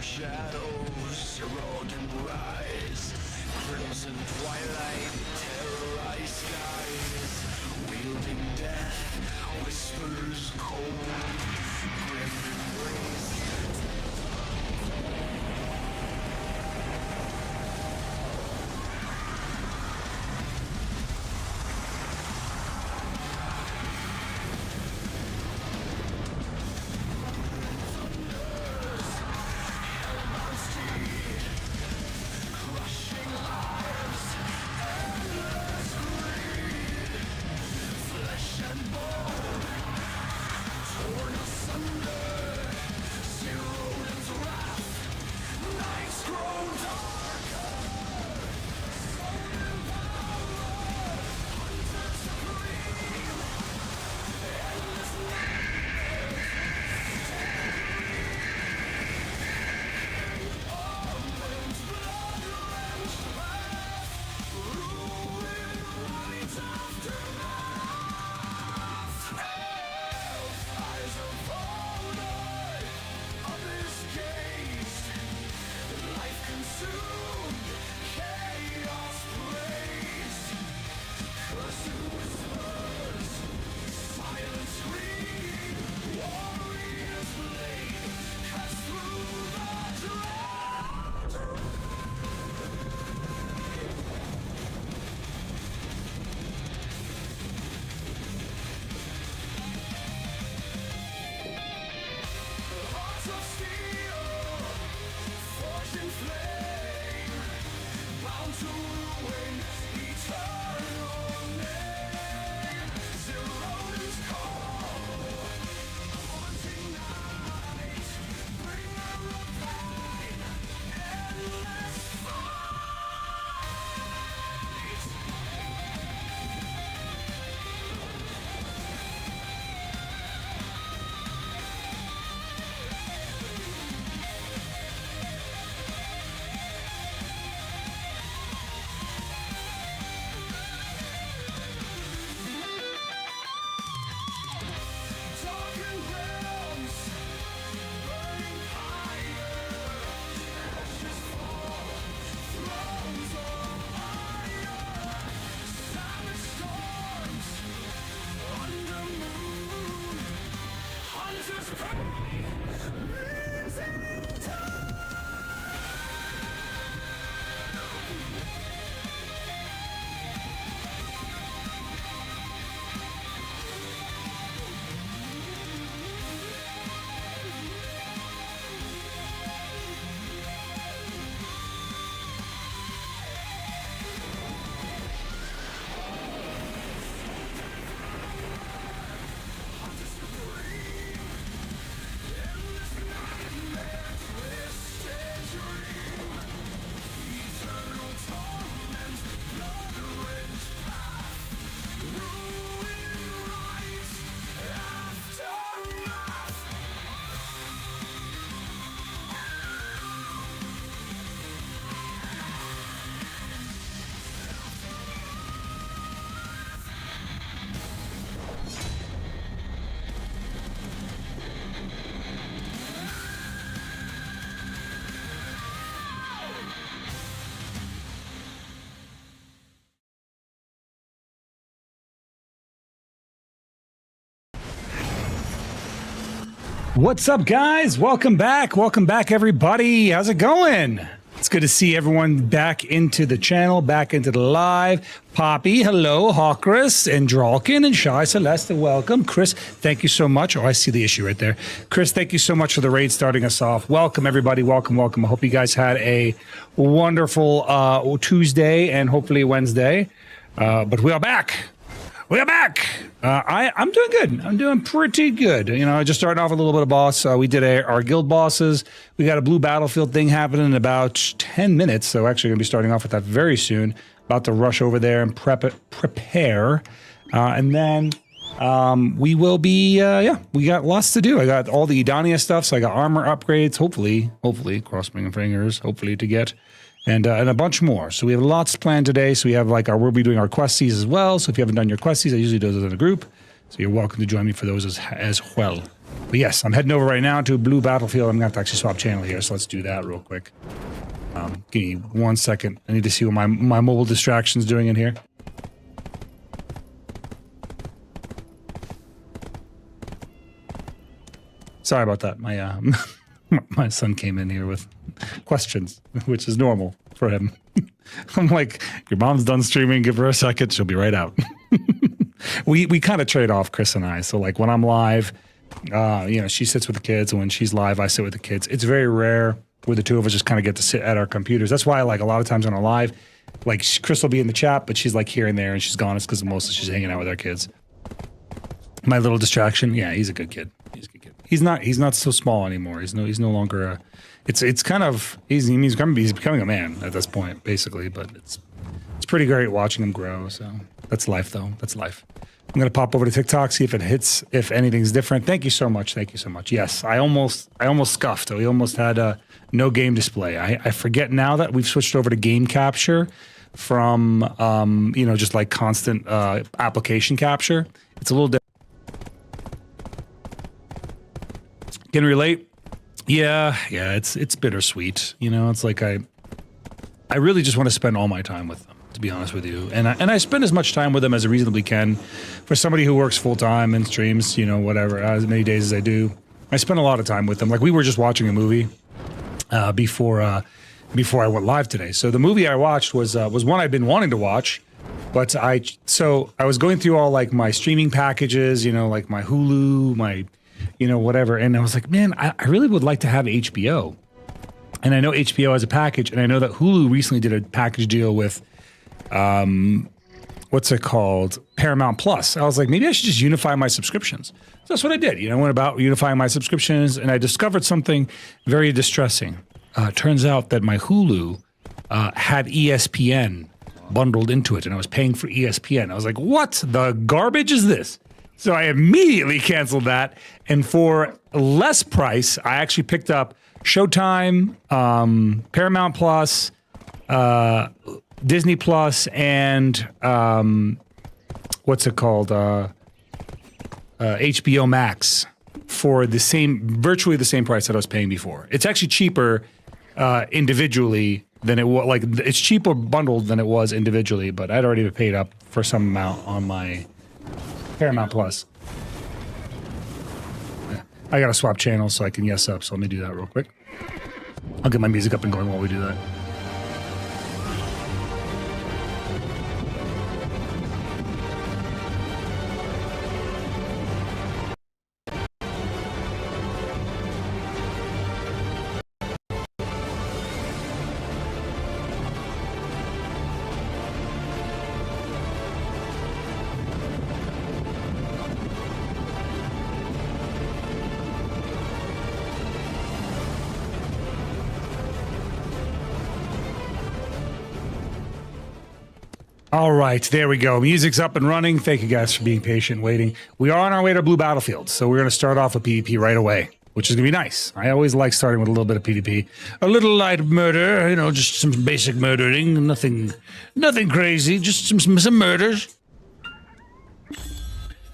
shadows, Zeroden rise. Crimson twilight, terrorized skies. Wielding death, whispers cold. Grim embrace. What's up, guys? Welcome back. Welcome back, everybody. How's it going? It's good to see everyone back into the channel, back into the live. Poppy, hello. Hawkris and Dralkin and Shy Celeste, welcome. Chris, thank you so much. Oh, I see the issue right there. Chris, thank you so much for the raid starting us off. Welcome, everybody. Welcome, welcome. I hope you guys had a wonderful Tuesday and hopefully Wednesday. But we are back. We are back. I'm doing good. I'm doing pretty good. You know, I just started off a little bit of boss. We did our guild bosses. We got a blue battlefield thing happening in about 10 minutes. So actually going to be starting off with that very soon. About to rush over there and prepare. And then we will be, yeah, we got lots to do. I got all the Edania stuff. So I got armor upgrades, hopefully, cross my fingers, hopefully to get. And a bunch more. So we have lots planned today. So we have like we'll be doing our questies as well. So if you haven't done your questies, I usually do those in a group. So you're welcome to join me for those as well. But yes, I'm heading over right now to Blue Battlefield. I'm going to have to actually swap channel here, so let's do that real quick. Give me 1 second. I need to see what my mobile distraction's doing in here. Sorry about that. My my son came in here with questions, which is normal for him. I'm like, your mom's done streaming. Give her a second. She'll be right out. We kind of trade off, Chris and I. So like when I'm live, you know, she sits with the kids, and when she's live, I sit with the kids. It's very rare where the two of us just kind of get to sit at our computers. That's why, like, a lot of times on a live, like, Chris will be in the chat, but she's like here and there, and she's gone. It's because mostly she's hanging out with our kids. My little distraction, yeah, he's a good kid. He's a good kid. He's not so small anymore. He's no longer a. It's kind of he's becoming a man at this point, basically. But it's pretty great watching him grow. So that's life, though. That's life. I'm gonna pop over to TikTok, see if it hits, if anything's different. Thank you so much. Thank you so much. Yes, I almost scuffed. We almost had no game display. I forget now that we've switched over to game capture from you know, just like constant application capture. It's a little different. Can relate? Yeah, it's bittersweet. You know, it's like I really just want to spend all my time with them, to be honest with you. And I spend as much time with them as I reasonably can. For somebody who works full time and streams, you know, whatever, as many days as I do, I spend a lot of time with them. Like, we were just watching a movie before I went live today. So the movie I watched was one I've been wanting to watch, but I was going through all like my streaming packages, you know, like my Hulu, my, you know, whatever, and I was like, man, I really would like to have HBO. And I know HBO has a package, and I know that Hulu recently did a package deal with, what's it called? Paramount Plus. I was like, maybe I should just unify my subscriptions. So that's what I did. You know, I went about unifying my subscriptions, and I discovered something very distressing. Turns out that my Hulu had ESPN bundled into it, and I was paying for ESPN. I was like, what the garbage is this? So I immediately canceled that, and for less price, I actually picked up Showtime, Paramount Plus, Disney Plus, and what's it called? HBO Max for the same, virtually the same price that I was paying before. It's actually cheaper individually than it was. Like, it's cheaper bundled than it was individually, but I'd already paid up for some amount on my Paramount Plus. I gotta swap channels so I can yes up, so let me do that real quick. I'll get my music up and going while we do that. All right, there we go. Music's up and running. Thank you guys for being patient, waiting. We are on our way to Blue Battlefield, so we're going to start off with PvP right away, which is going to be nice. I always like starting with a little bit of PvP. A little light murder, you know, just some basic murdering. Nothing crazy, just some murders.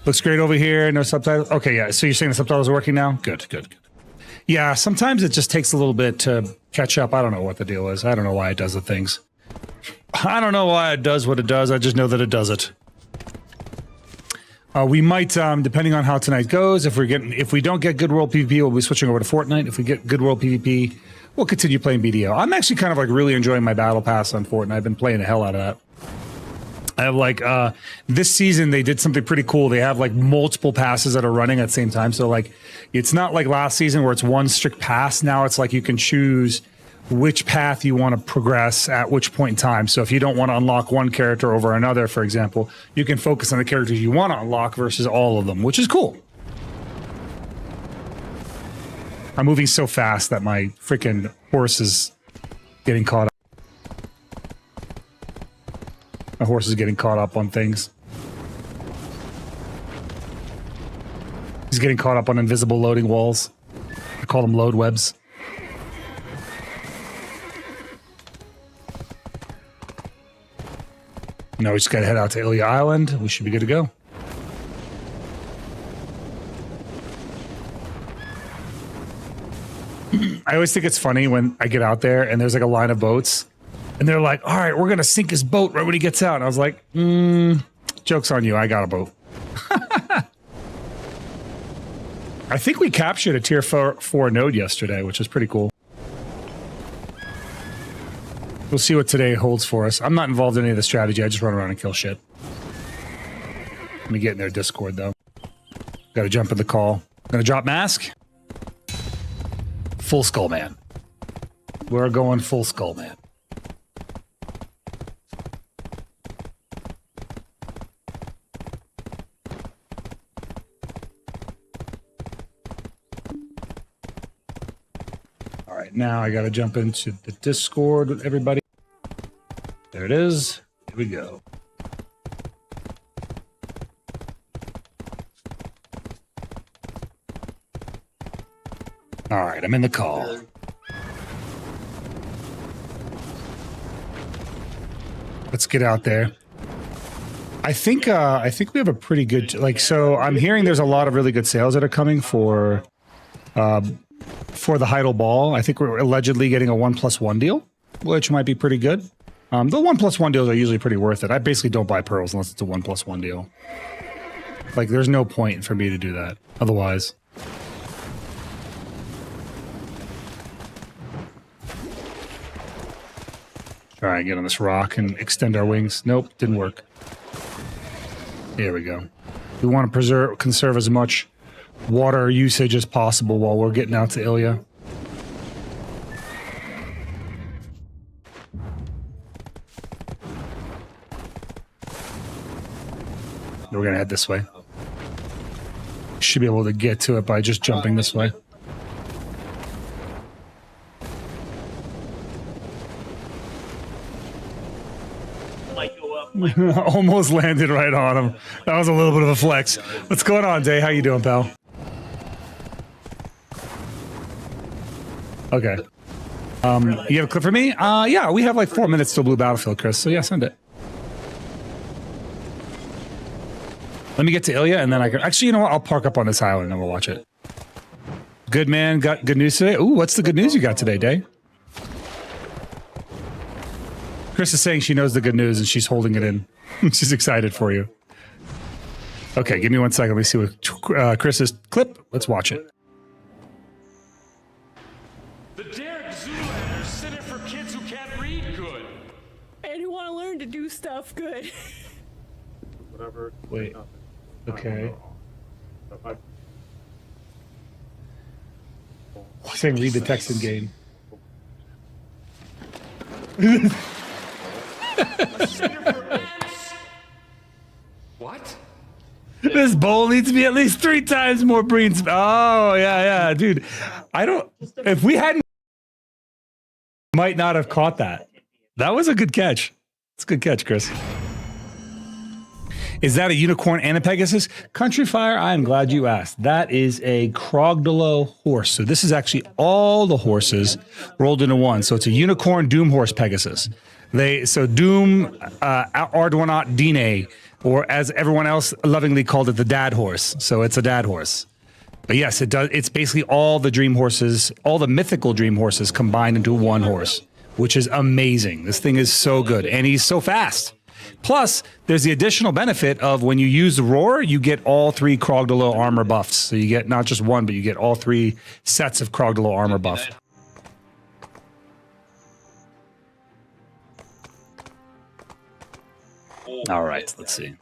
Looks great over here. No subtitles. Okay, yeah, so you're saying the subtitles are working now? Good. Yeah, sometimes it just takes a little bit to catch up. I don't know what the deal is. I don't know why it does the things. I don't know why it does what it does. I just know that it does it. We might, depending on how tonight goes, if we don't get good world PvP, we'll be switching over to Fortnite. If we get good world PvP, we'll continue playing BDO. I'm actually kind of like really enjoying my battle pass on Fortnite. I've been playing the hell out of that. I have like this season they did something pretty cool. They have like multiple passes that are running at the same time. So like it's not like last season where it's one strict pass. Now it's like you can choose which path you want to progress at which point in time. So if you don't want to unlock one character over another, for example, you can focus on the characters you want to unlock versus all of them, which is cool. I'm moving so fast that my freaking horse is getting caught up. My horse is getting caught up on things. He's getting caught up on invisible loading walls. I call them load webs. Now we just gotta head out to Ilya Island. We should be good to go. I always think it's funny when I get out there and there's like a line of boats and they're like, all right, we're going to sink his boat right when he gets out. And I was like, joke's on you. I got a boat. I think we captured a tier 4 node yesterday, which is pretty cool. We'll see what today holds for us. I'm not involved in any of the strategy. I just run around and kill shit. Let me get in their Discord, though. Got to jump in the call. Gonna drop mask. Full skull man. We're going full skull man. All right, now I got to jump into the Discord with everybody. There it is. Here we go. All right, I'm in the call. Let's get out there. I think we have a pretty good, like, so I'm hearing there's a lot of really good sales that are coming for the Heidel Ball. I think we're allegedly getting a 1+1 deal, which might be pretty good. The 1+1 deals are usually pretty worth it. I basically don't buy pearls unless it's a 1+1 deal. Like, there's no point for me to do that otherwise. Try and get on this rock and extend our wings. Nope, didn't work. Here we go. We want to conserve as much water usage as possible while we're getting out to Ilya. We're gonna head this way. Should be able to get to it by just jumping this way. Almost landed right on him. That was a little bit of a flex. What's going on, Day? How you doing, pal? Okay. You have a clip for me? Yeah, we have like 4 minutes till Blue Battlefield, Chris. So yeah, send it. Let me get to Ilya, and then I can... Actually, you know what? I'll park up on this island, and we'll watch it. Good man. Got good news today? Ooh, what's the good news you got today, Day? Chris is saying she knows the good news, and she's holding it in. She's excited for you. Okay, give me 1 second. Let me see what Chris's clip. Let's watch it. The Derek Zoolander Center for Kids Who Can't Read Good. And who want to learn to do stuff good. Whatever. Wait. Okay. She's saying read the text in game. What? This bowl needs to be at least 3 times more green. Oh, yeah, dude. I don't... If we hadn't... Might not have caught that. That was a good catch. It's a good catch, Chris. Is that a unicorn and a Pegasus? Country Fire, I am glad you asked. That is a Krogdalo horse. So this is actually all the horses rolled into one. So it's a unicorn Doom horse Pegasus. So Doom Arduinot Dine, or as everyone else lovingly called it, the dad horse. So it's a dad horse. But yes, it does. It's basically all the dream horses, all the mythical dream horses combined into one horse, which is amazing. This thing is so good, and he's so fast. Plus, there's the additional benefit of when you use the roar, you get all 3 Krogdalo armor buffs. So you get not just one, but you get all 3 sets of Krogdalo armor buff. All right, let's see.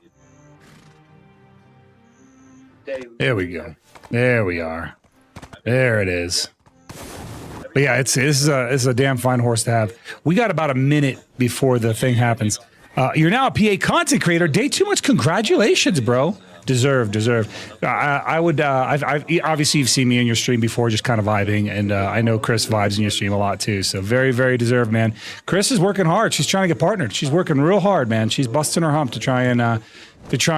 There we go. There we are. There it is. But yeah, this is a damn fine horse to have. We got about a minute before the thing happens. You're now a PA content creator. Day 2 much. Congratulations, bro. Deserve. I would. I've obviously you've seen me in your stream before, just kind of vibing, and I know Chris vibes in your stream a lot too. So very, very deserved, man. Chris is working hard. She's trying to get partnered. She's working real hard, man. She's busting her hump to try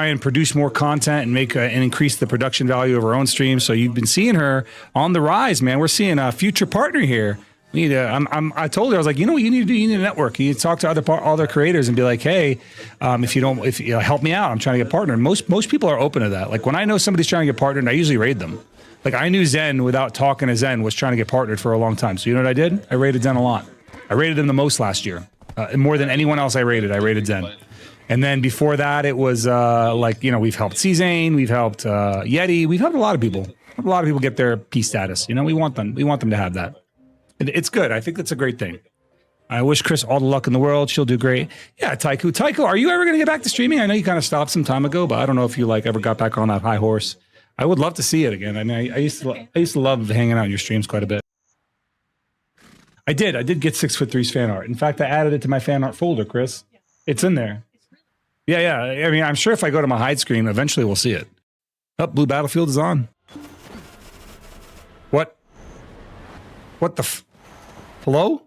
and produce more content and make and increase the production value of her own streams. So you've been seeing her on the rise, man. We're seeing a future partner here. We need I told her, I was like, you know what you need to do? You need to network. You need to talk to other creators and be like, hey, if you help me out, I'm trying to get partnered. Most people are open to that. Like when I know somebody's trying to get partnered, I usually raid them. Like I knew Zen without talking to Zen was trying to get partnered for a long time. So you know what I did? I rated Zen a lot. I rated him the most last year. More than anyone else I rated Zen. And then before that, it was like, you know, we've helped C-Zane, we've helped Yeti, we've helped a lot of people. A lot of people get their P status. You know, we want them to have that. It's good. I think that's a great thing. I wish Chris all the luck in the world. She'll do great. Yeah, Taiku. Taiku, are you ever going to get back to streaming? I know you kind of stopped some time ago, but I don't know if you like ever got back on that high horse. I would love to see it again. I mean, I used to love hanging out in your streams quite a bit. I did get 6'3's fan art. In fact, I added it to my fan art folder, Chris. It's in there. Yeah. I mean, I'm sure if I go to my hide screen, eventually we'll see it. Oh, Blue Battlefield is on. What? What the hello?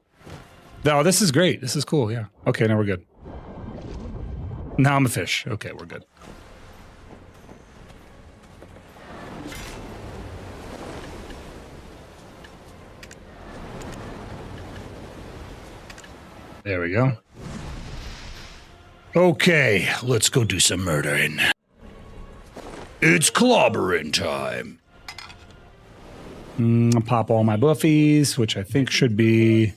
No, this is great. This is cool, yeah. Okay, now we're good. Now I'm a fish. Okay, we're good. There we go. Okay, let's go do some murdering. It's clobbering time. I'll pop all my buffies, which I think should be...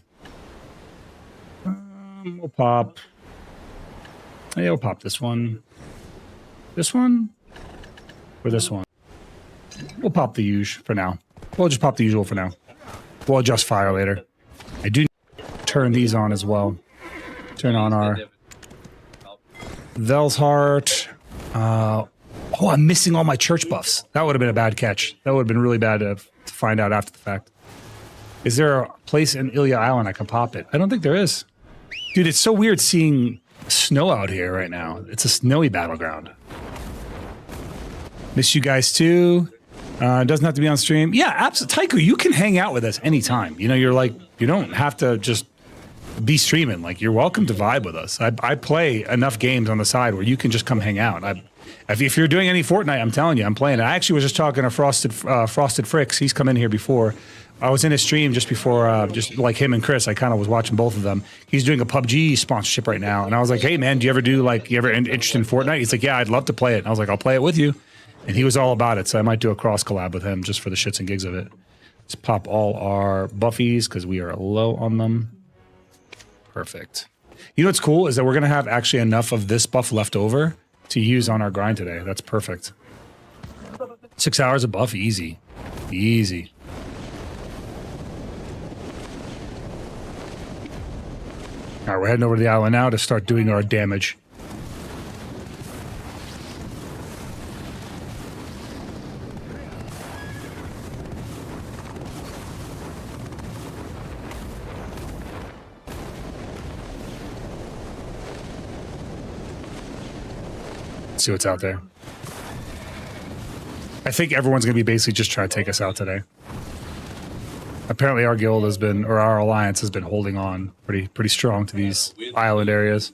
we'll pop... yeah, we'll pop this one. This one? Or this one? We'll pop the usual for now. We'll just pop the usual for now. We'll adjust fire later. I do turn these on as well. Turn on our... Velsheart. Oh, I'm missing all my church buffs. That would have been a bad catch. That would have been really bad to find out after the fact. Is there a place in Ilya Island I can pop it? I don't think there is. Dude, it's so weird seeing snow out here right now. It's a snowy battleground. Miss you guys too. Doesn't have to be on stream. Yeah, absolutely. Taiku, you can hang out with us anytime. You know, you're like, you don't have to just be streaming. Like, you're welcome to vibe with us. I play enough games on the side where you can just come hang out. If you're doing any Fortnite, I'm telling you, I'm playing it. I actually was just talking to Frosted Fricks. He's come in here before. I was in his stream just before, just like him and Chris. I kind of was watching both of them. He's doing a PUBG sponsorship right now. And I was like, hey, man, do you ever do, like, you ever interested in Fortnite? He's like, yeah, I'd love to play it. And I was like, I'll play it with you. And he was all about it. So I might do a cross collab with him just for the shits and gigs of it. Let's pop all our buffies because we are low on them. Perfect. You know what's cool is that we're going to have actually enough of this buff left over to use on our grind today. That's perfect. 6 hours of buff, easy. Easy. All right, we're heading over to the island now to start doing our damage. See what's out there. I think everyone's going to be basically just trying to take us out today. Apparently our guild has been, or our alliance has been holding on pretty strong to these island areas.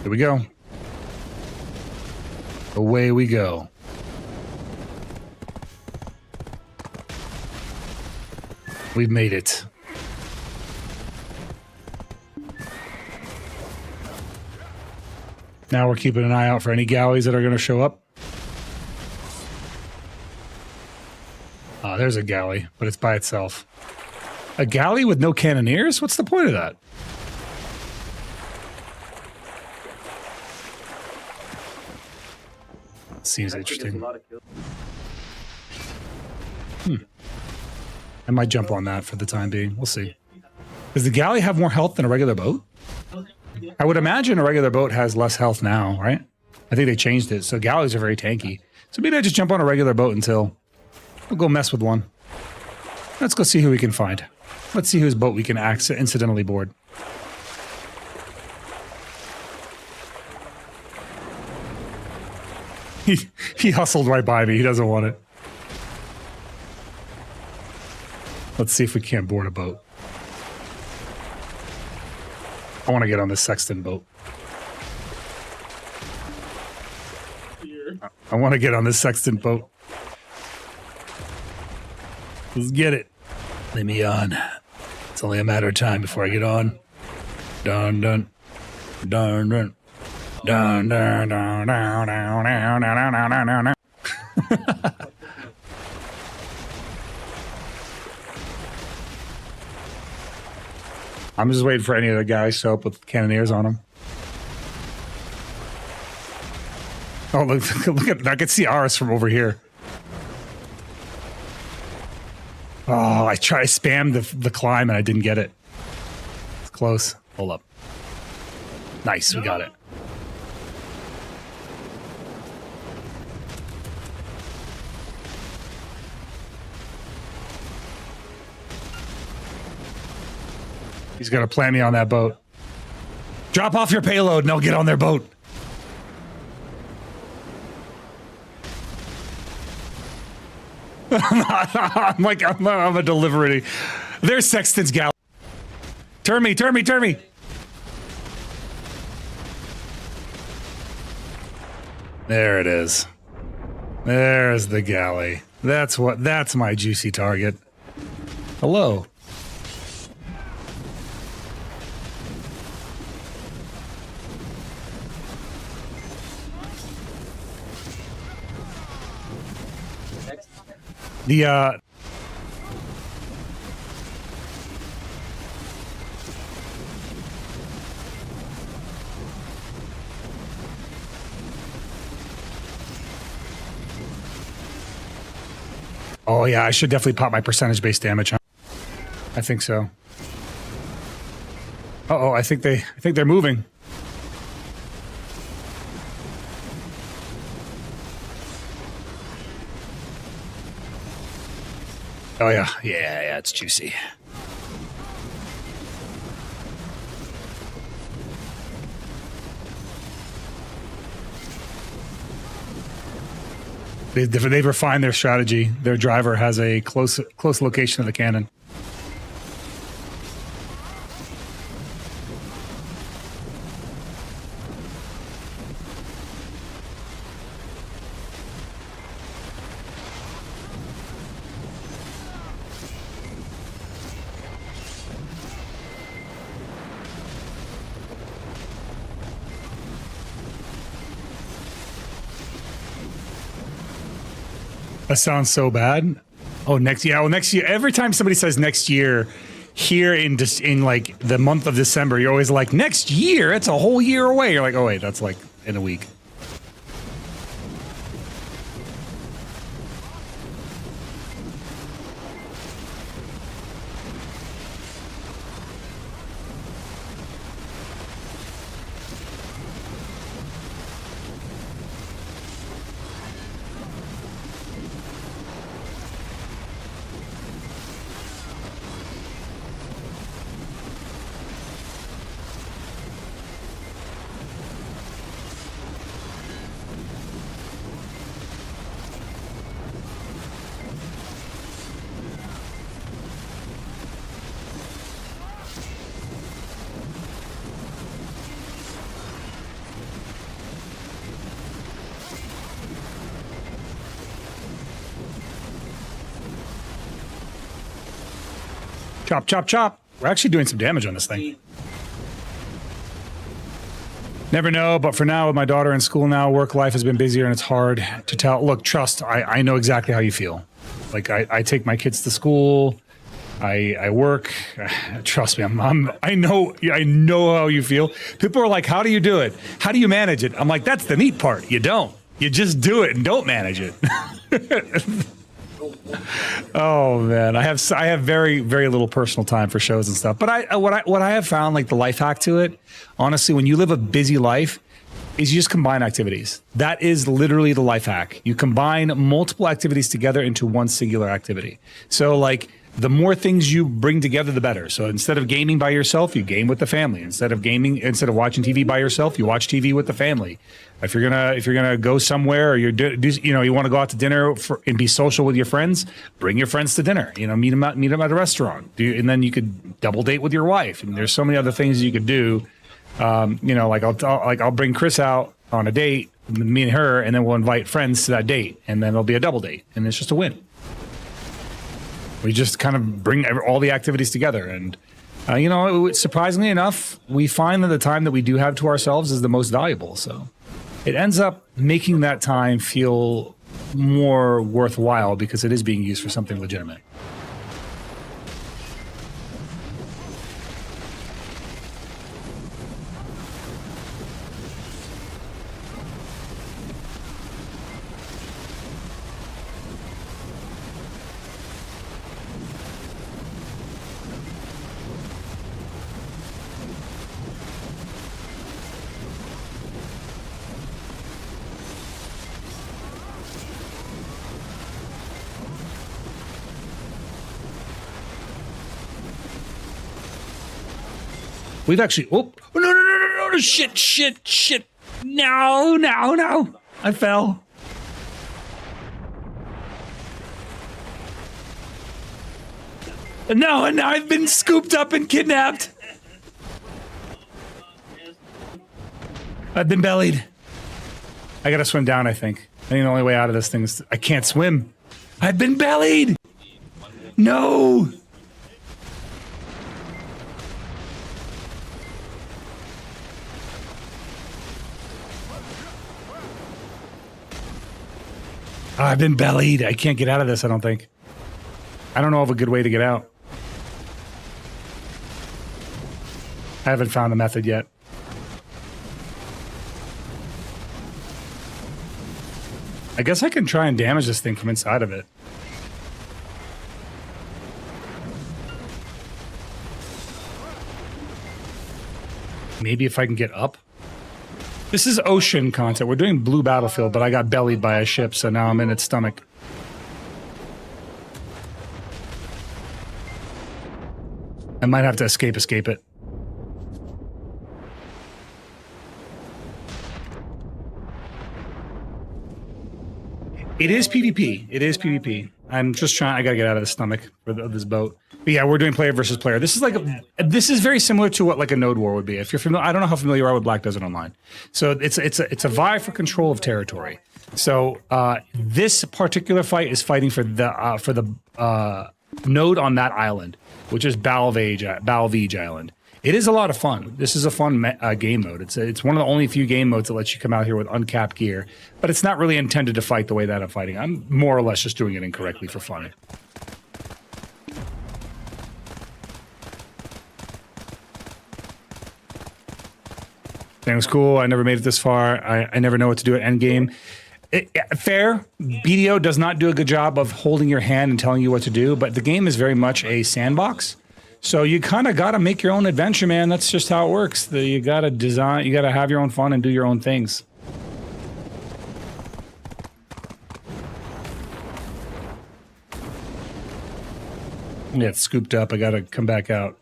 Here we go. Away we go. We've made it. Now we're keeping an eye out for any galleys that are going to show up. Ah, there's a galley, but it's by itself. A galley with no cannoneers? What's the point of that? Seems interesting. I might jump on that for the time being. We'll see. Does the galley have more health than a regular boat? I would imagine a regular boat has less health now, right? I think they changed it, so galleys are very tanky. So maybe I just jump on a regular boat until... We'll go mess with one. Let's go see who we can find. Let's see whose boat we can incidentally board. He hustled right by me. He doesn't want it. Let's see if we can't board a boat. I want to get on this Sexton boat. I want to get on this Sexton boat. Let's get it. Let me on. It's only a matter of time before I get on. Dun dun dun dun dun dun dun dun dun dun dun dun dun. I'm just waiting for any of the guys to show up with cannoneers on them. Oh, look at, I can see ours from over here. Oh, I spammed the climb and I didn't get it. It's close. Hold up. Nice, we got it. He's gonna plant me on that boat. Drop off your payload and I'll get on their boat. I'm a delivery. There's Sexton's gal. Turn me. There it is. There's the galley. That's my juicy target. Hello. Oh yeah, I should definitely pop my percentage-based damage, huh? I think so. Uh-oh, I think they're moving. Oh yeah, yeah, it's juicy. They've refined their strategy. Their driver has a close location of the cannon. That sounds so bad. Oh, next year. Every time somebody says next year, here in like the month of December, you're always like, next year? It's a whole year away. You're like, oh wait, that's like in a week. Chop, chop, chop. We're actually doing some damage on this thing. Never know, but for now, with my daughter in school now, work life has been busier and it's hard to tell. Look, trust, I know exactly how you feel. Like, I take my kids to school. I work. Trust me, I know how you feel. People are like, how do you do it? How do you manage it? I'm like, that's the neat part. You don't. You just do it and don't manage it. Oh man, I have very, very little personal time for shows and stuff. But what I have found, like the life hack to it, honestly, when you live a busy life, is you just combine activities. That is literally the life hack. You combine multiple activities together into one singular activity. So like, the more things you bring together, the better. So instead of gaming by yourself, you game with the family. Instead of watching TV by yourself, you watch TV with the family. If you're gonna go somewhere, or you want to go out to dinner and be social with your friends, bring your friends to dinner. Meet them at a restaurant. And then you could double date with your wife. And there's so many other things you could do. I'll bring Chris out on a date, me and her, and then we'll invite friends to that date, and then it'll be a double date, and it's just a win. We just kind of bring all the activities together, and You know, surprisingly enough, we find that the time that we do have to ourselves is the most valuable. So it ends up making that time feel more worthwhile because it is being used for something legitimate. We've actually, oh, no, shit. No. I fell. No, and now I've been scooped up and kidnapped. I've been bellied. I gotta swim down, I think. I think the only way out of this thing is, I can't swim. I've been bellied. No. I've been bellied. I can't get out of this, I don't think. I don't know of a good way to get out. I haven't found a method yet. I guess I can try and damage this thing from inside of it. Maybe if I can get up. This is ocean content. We're doing Blue Battlefield, but I got bellied by a ship, so now I'm in its stomach. I might have to escape it. It is PvP. It is PvP. I'm just trying. I gotta get out of the stomach of this boat. But yeah, we're doing player versus player. This is like this is very similar to what like a node war would be. If you're familiar, I don't know how familiar you are with Black Desert Online. So it's a vie for control of territory. So this particular fight is fighting for the node on that island, which is Balvege Island. It is a lot of fun. This is a fun game mode. It's one of the only few game modes that lets you come out here with uncapped gear, but it's not really intended to fight the way that I'm fighting. I'm more or less just doing it incorrectly for fun. That was cool. I never made it this far. I never know what to do at endgame. Fair. BDO does not do a good job of holding your hand and telling you what to do, but the game is very much a sandbox. So you kind of got to make your own adventure, man. That's just how it works. You got to design, you got to have your own fun and do your own things. I get scooped up. I got to come back out.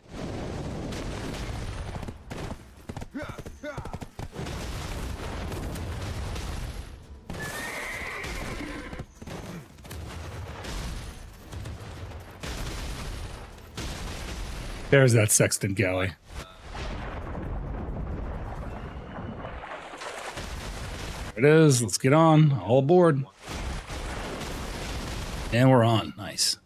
There's that sextant galley. There it is. Let's get on. All aboard. And we're on. Nice.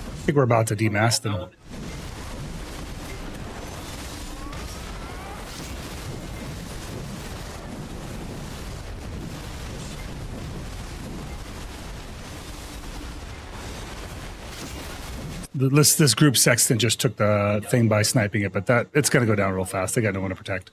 I think we're about to demast them. This group Sexton just took the thing by sniping it, but it's going to go down real fast. They got no one to protect.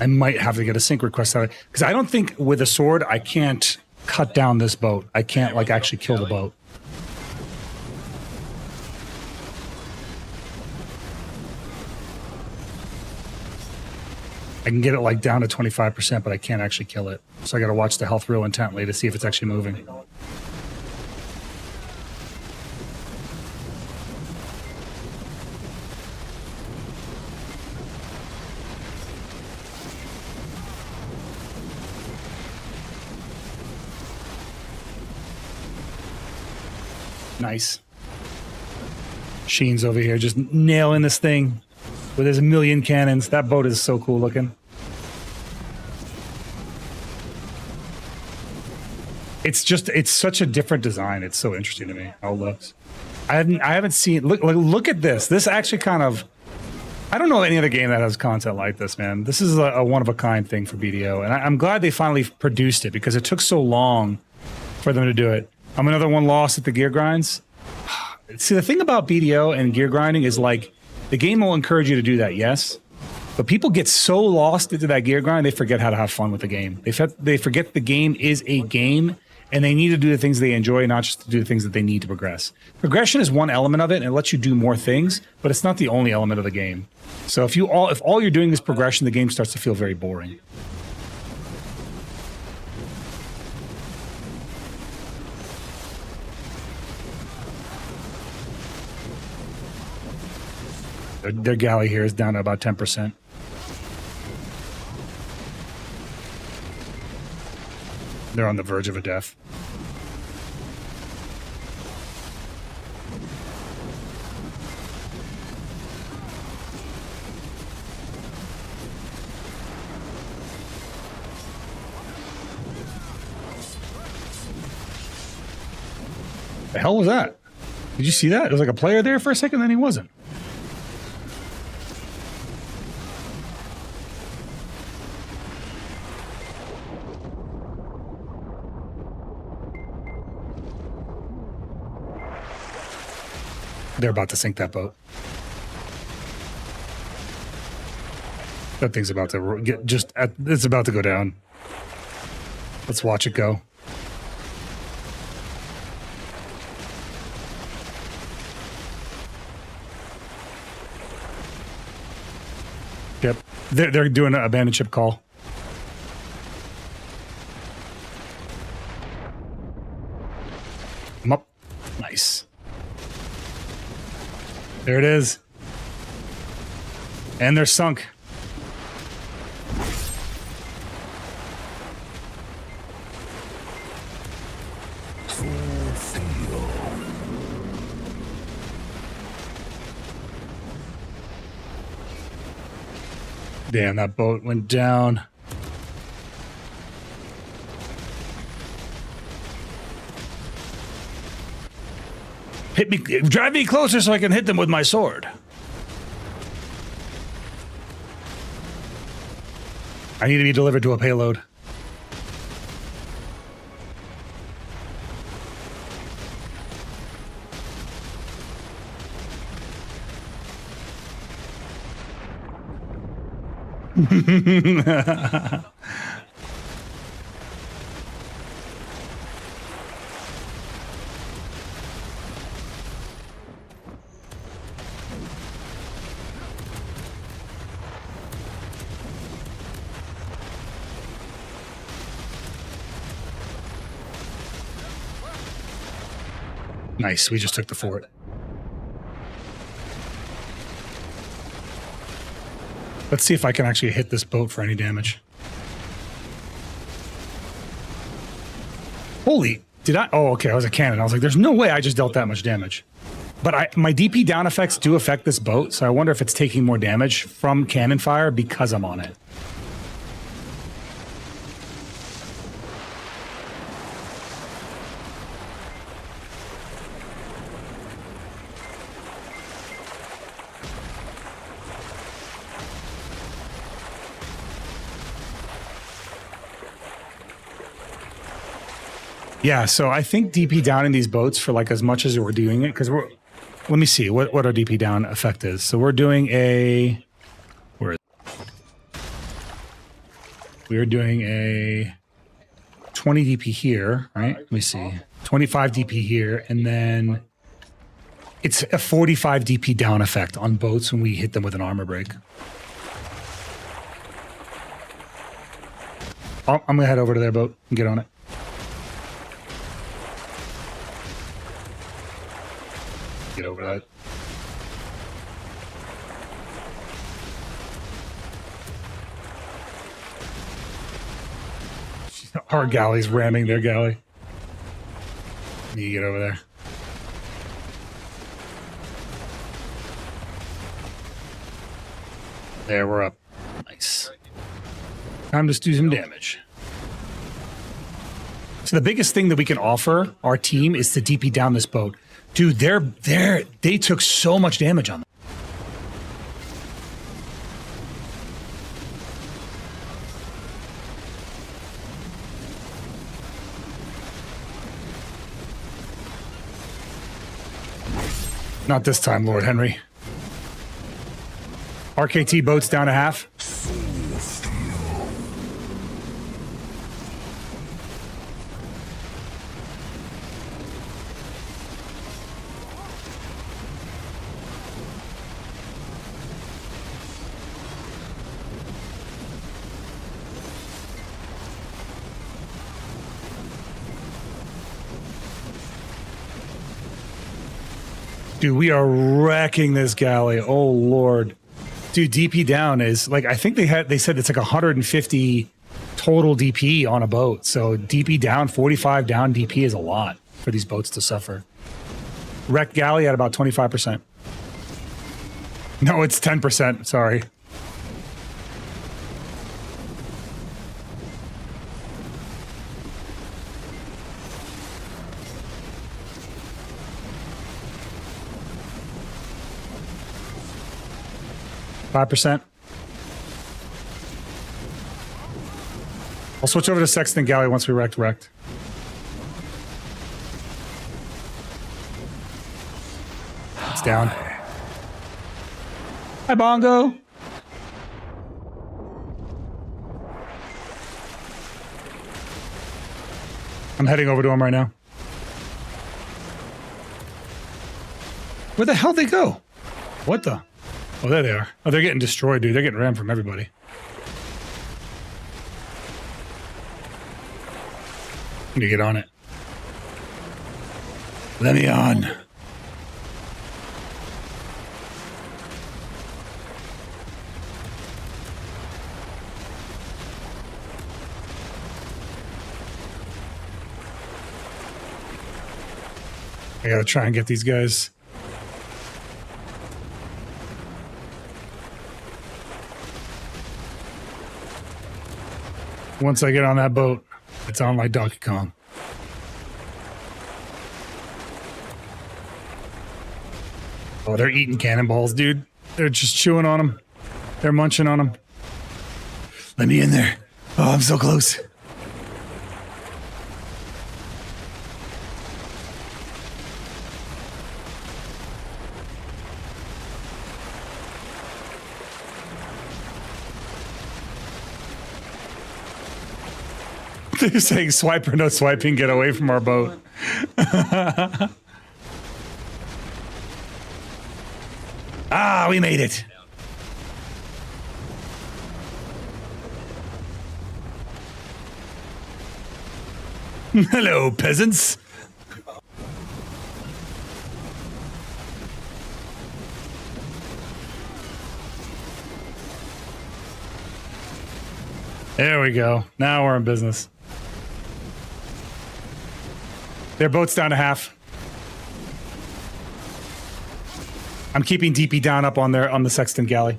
I might have to get a sync request out because I don't think with a sword I can't cut down this boat. I can't like actually kill the boat. I can get it like down to 25%, but I can't actually kill it. So I got to watch the health real intently to see if it's actually moving. Nice. Sheen's over here just nailing this thing with his 1,000,000 cannons. That boat is so cool looking. It's such a different design. It's so interesting to me how it looks. I haven't seen, look at this. This actually kind of, I don't know any other game that has content like this, man. This is a one-of-a-kind thing for BDO, and I'm glad they finally produced it because it took so long for them to do it. I'm another one lost at the gear grinds. See, the thing about BDO and gear grinding is like, the game will encourage you to do that, yes, but people get so lost into that gear grind, they forget how to have fun with the game. They forget the game is a game, and they need to do the things they enjoy, not just to do the things that they need to progress. Progression is one element of it, and it lets you do more things, but it's not the only element of the game. So if all you're doing is progression, the game starts to feel very boring. Their galley here is down to about 10%. They're on the verge of a death. The hell was that? Did you see that? It was like a player there for a second, then he wasn't. They're about to sink that boat. That thing's about to it's about to go down. Let's watch it go. Yep. They're doing an abandoned ship call. I'm up. Nice. There it is. And they're sunk. Damn, that boat went down. Hit me, drive me closer so I can hit them with my sword. I need to be delivered to a payload. Nice, we just took the fort. Let's see if I can actually hit this boat for any damage. Holy, did I? Oh, okay, I was a cannon. I was like, there's no way I just dealt that much damage. But my DP down effects do affect this boat, so I wonder if it's taking more damage from cannon fire because I'm on it. Yeah, so I think DP down in these boats for like as much as we're doing it, because we're, let me see what our DP down effect is. So we're doing a, where is it? We're doing a 20 DP here, right? Let me see, 25 DP here, and then it's a 45 DP down effect on boats when we hit them with an armor break. Oh, I'm gonna head over to their boat and get on it. Get over that. Our galley's ramming their galley. You get over there. There, we're up. Nice. Time to do some damage. So the biggest thing that we can offer our team is to DP down this boat. Dude, they took so much damage on them. Not this time, Lord Henry. RKT boats down a half. Dude, we are wrecking this galley. Oh Lord. Dude, DP down is like, I think they said it's like 150 total DP on a boat. So DP down, 45 down DP is a lot for these boats to suffer. Wrecked galley at about 25%. No, it's 10%. Sorry. %. I'll switch over to Sexton Galley once we wrecked. It's down. Hi, Bongo. I'm heading over to him right now. Where the hell did they go? What the? Oh, there they are. Oh, they're getting destroyed, dude. They're getting rammed from everybody. Need to get on it. Let me on. I gotta try and get these guys. Once I get on that boat, it's on like Donkey Kong. Oh, they're eating cannonballs, dude. They're just chewing on them. They're munching on them. Let me in there. Oh, I'm so close. They're saying swipe or no swiping, get away from our boat. Ah, we made it. Hello, peasants. There we go. Now we're in business. Their boat's down to half. I'm keeping DP down up on the Sexton Galley.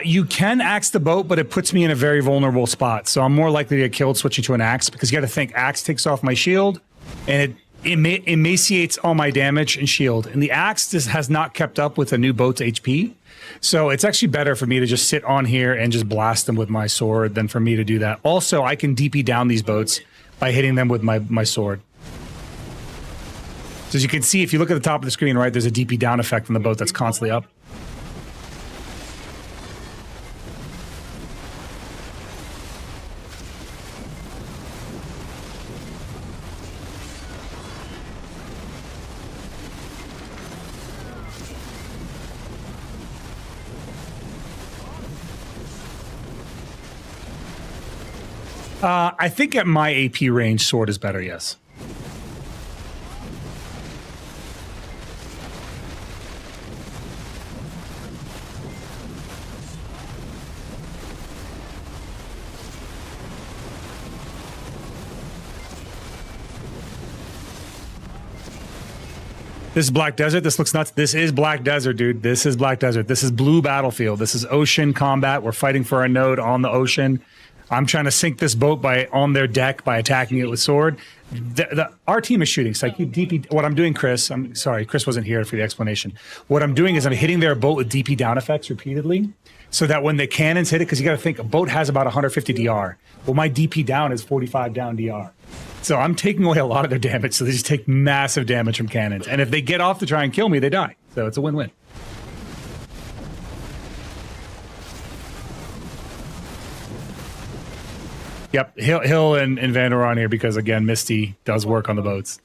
You can axe the boat, but it puts me in a very vulnerable spot. So I'm more likely to get killed switching to an axe, because you got to think axe takes off my shield and it emaciates all my damage and shield. And the axe just has not kept up with a new boat's HP. So it's actually better for me to just sit on here and just blast them with my sword than for me to do that. Also, I can DP down these boats by hitting them with my sword. So as you can see, if you look at the top of the screen, right, there's a DP down effect on the boat that's constantly up. I think at my AP range, sword is better, yes. This is Black Desert. This looks nuts. This is Black Desert, dude. This is Black Desert. This is blue battlefield. This is ocean combat. We're fighting for a node on the ocean. I'm trying to sink this boat on their deck by attacking it with sword. Our team is shooting. So I keep DP. What I'm doing, Chris, I'm sorry, Chris wasn't here for the explanation. What I'm doing is I'm hitting their boat with DP down effects repeatedly, so that when the cannons hit it, because you got to think a boat has about 150 DR. Well, my DP down is 45 down DR. So I'm taking away a lot of their damage. So they just take massive damage from cannons. And if they get off to try and kill me, they die. So it's a win-win. Yep, Hill and Vander are on here because, again, Misty does work on the boats.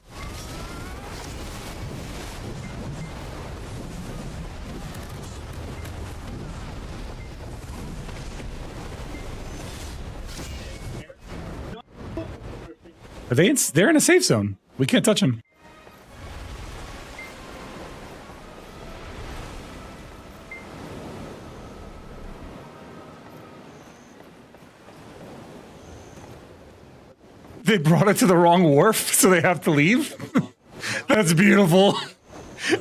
They're in a safe zone. We can't touch them. They brought it to the wrong wharf, so they have to leave. That's beautiful.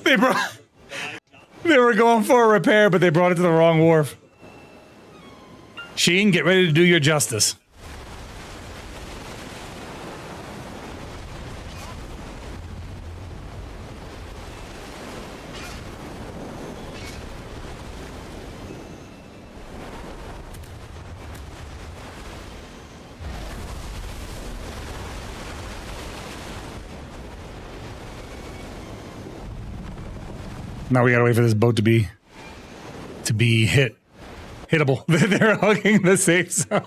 They were going for a repair, but they brought it to the wrong wharf. Sheen, get ready to do your justice. Now we gotta wait for this boat to be hittable. They're hugging the safe zone.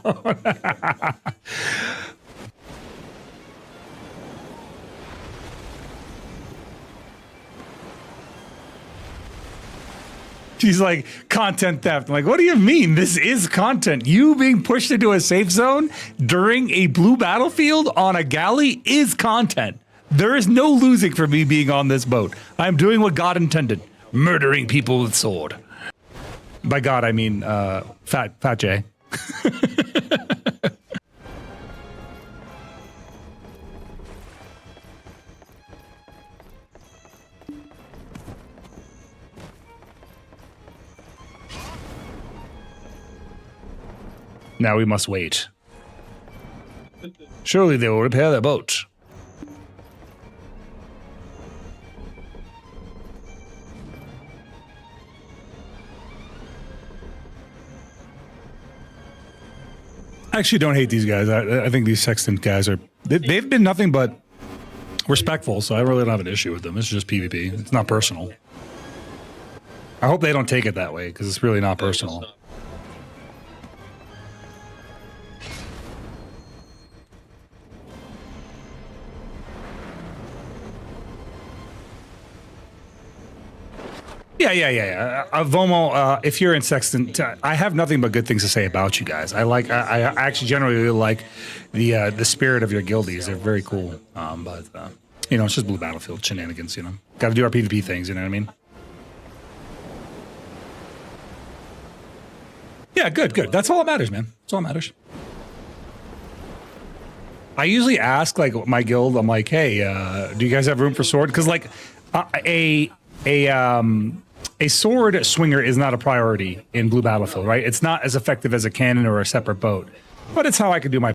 She's like, content theft. I'm like, what do you mean? This is content. You being pushed into a safe zone during a blue battlefield on a galley is content. There is no losing for me being on this boat. I'm doing what God intended. Murdering people with sword. By God, I mean Fat J. Now we must wait. Surely they will repair their boat. I actually don't hate these guys. I think these Sextant guys are... They've been nothing but respectful, so I really don't have an issue with them. It's just PvP. It's not personal. I hope they don't take it that way, because it's really not personal. Yeah. Vomo, if you're in Sextant, I have nothing but good things to say about you guys. I actually generally really like the spirit of your guildies. They're very cool. But you know, it's just blue battlefield shenanigans. You know, got to do our PvP things. You know what I mean? Yeah, good. That's all that matters, man. That's all that matters. I usually ask like my guild. I'm like, hey, do you guys have room for sword? Because like a sword swinger is not a priority in blue battlefield, right? It's not as effective as a cannon or a separate boat, but it's how I can do my...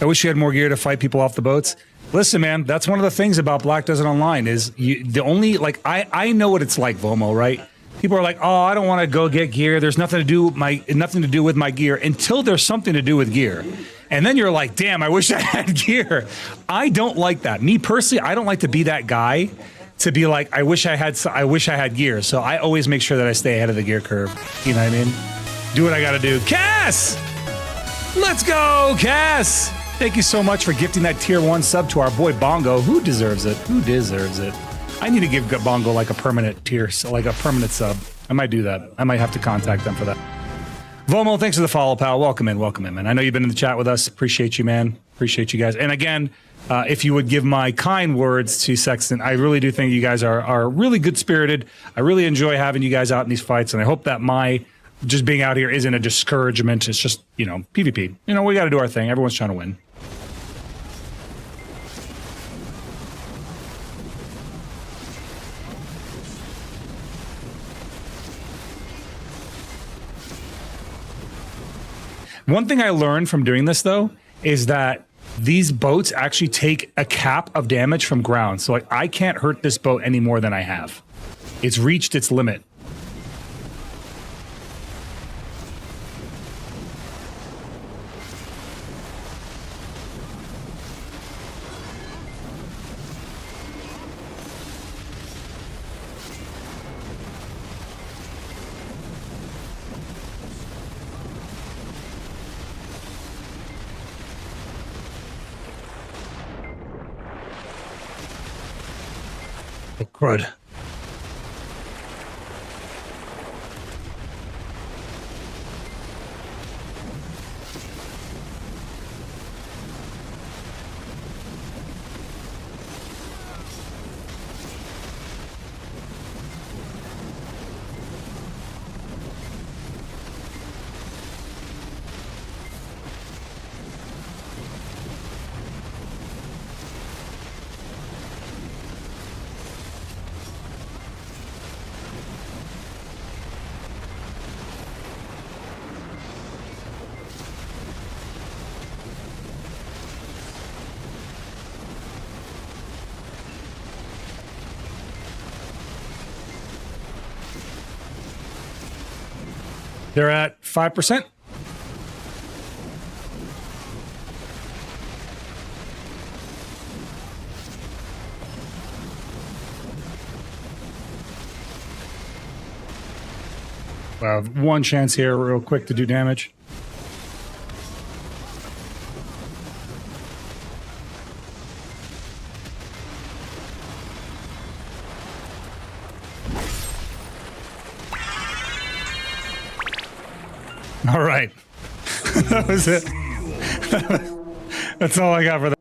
I wish you had more gear to fight people off the boats. Listen, man, that's one of the things about Black Desert Online is the only, like, I know what it's like, Vomo, right? People are like, oh, I don't want to go get gear. There's nothing to do with my gear until there's something to do with gear. And then you're like, damn, I wish I had gear. I don't like that. Me personally, I don't like to be that guy to be like, I wish I had gear. So I always make sure that I stay ahead of the gear curve. You know what I mean? Do what I got to do. Cass! Let's go, Cass! Thank you so much for gifting that tier 1 sub to our boy Bongo. Who deserves it? Who deserves it? I need to give Bongo like a permanent tier, like a permanent sub. I might do that. I might have to contact them for that. Vomo, thanks for the follow, pal. Welcome in, man. I know you've been in the chat with us. Appreciate you, man. Appreciate you guys. And again, if you would give my kind words to Sexton. I really do think you guys are really good spirited. I really enjoy having you guys out in these fights, and I hope that my just being out here isn't a discouragement. It's just, you know, PvP. You know, we got to do our thing. Everyone's trying to win. One thing I learned from doing this, though, is that these boats actually take a cap of damage from ground. So like, I can't hurt this boat any more than I have. It's reached its limit. Oh, crud. They're at 5%. One chance here real quick to do damage. All right. That was it. That's all I got for that.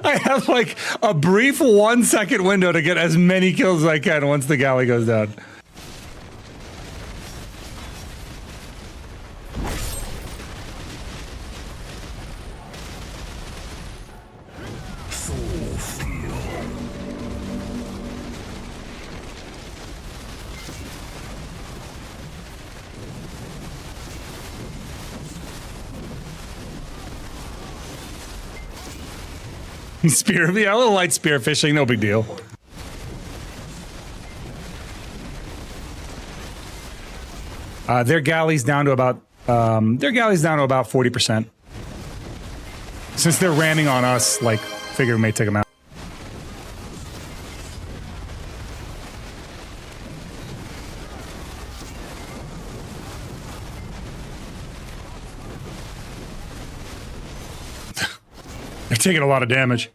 I have like a brief 1 second window to get as many kills as I can once the galley goes down. Spear, yeah, a little light spear fishing, no big deal. Their galley's down to about 40%. Since they're ramming on us, like, figure we may take them out. They're taking a lot of damage.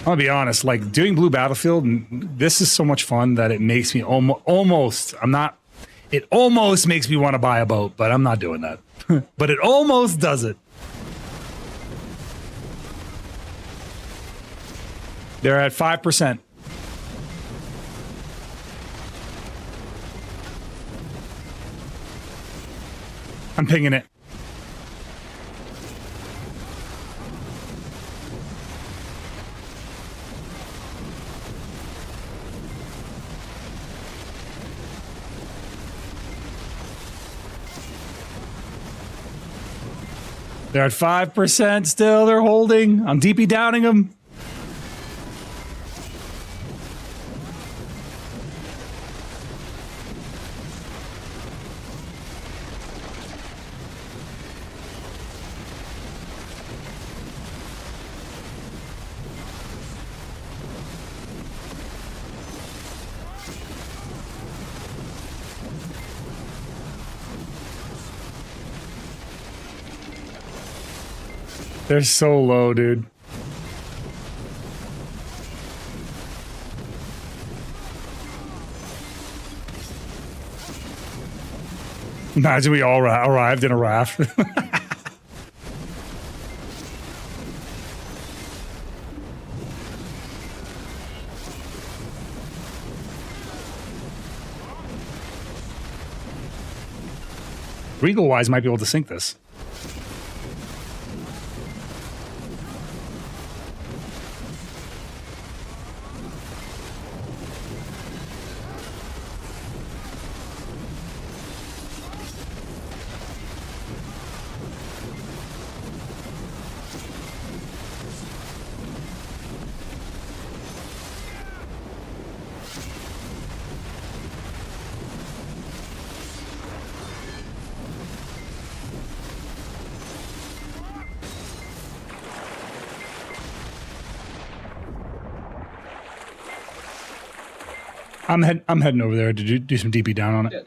I'll be honest, like doing Blue Battlefield, this is so much fun that it makes me almost makes me want to buy a boat, but I'm not doing that. But it almost does it. They're at 5%. I'm pinging it. They're at 5% still. They're holding. I'm DP downing them. They're so low, dude. Imagine we all arrived in a raft. Regal Wise might be able to sink this. I'm heading over there to do some DP down on it. Yeah.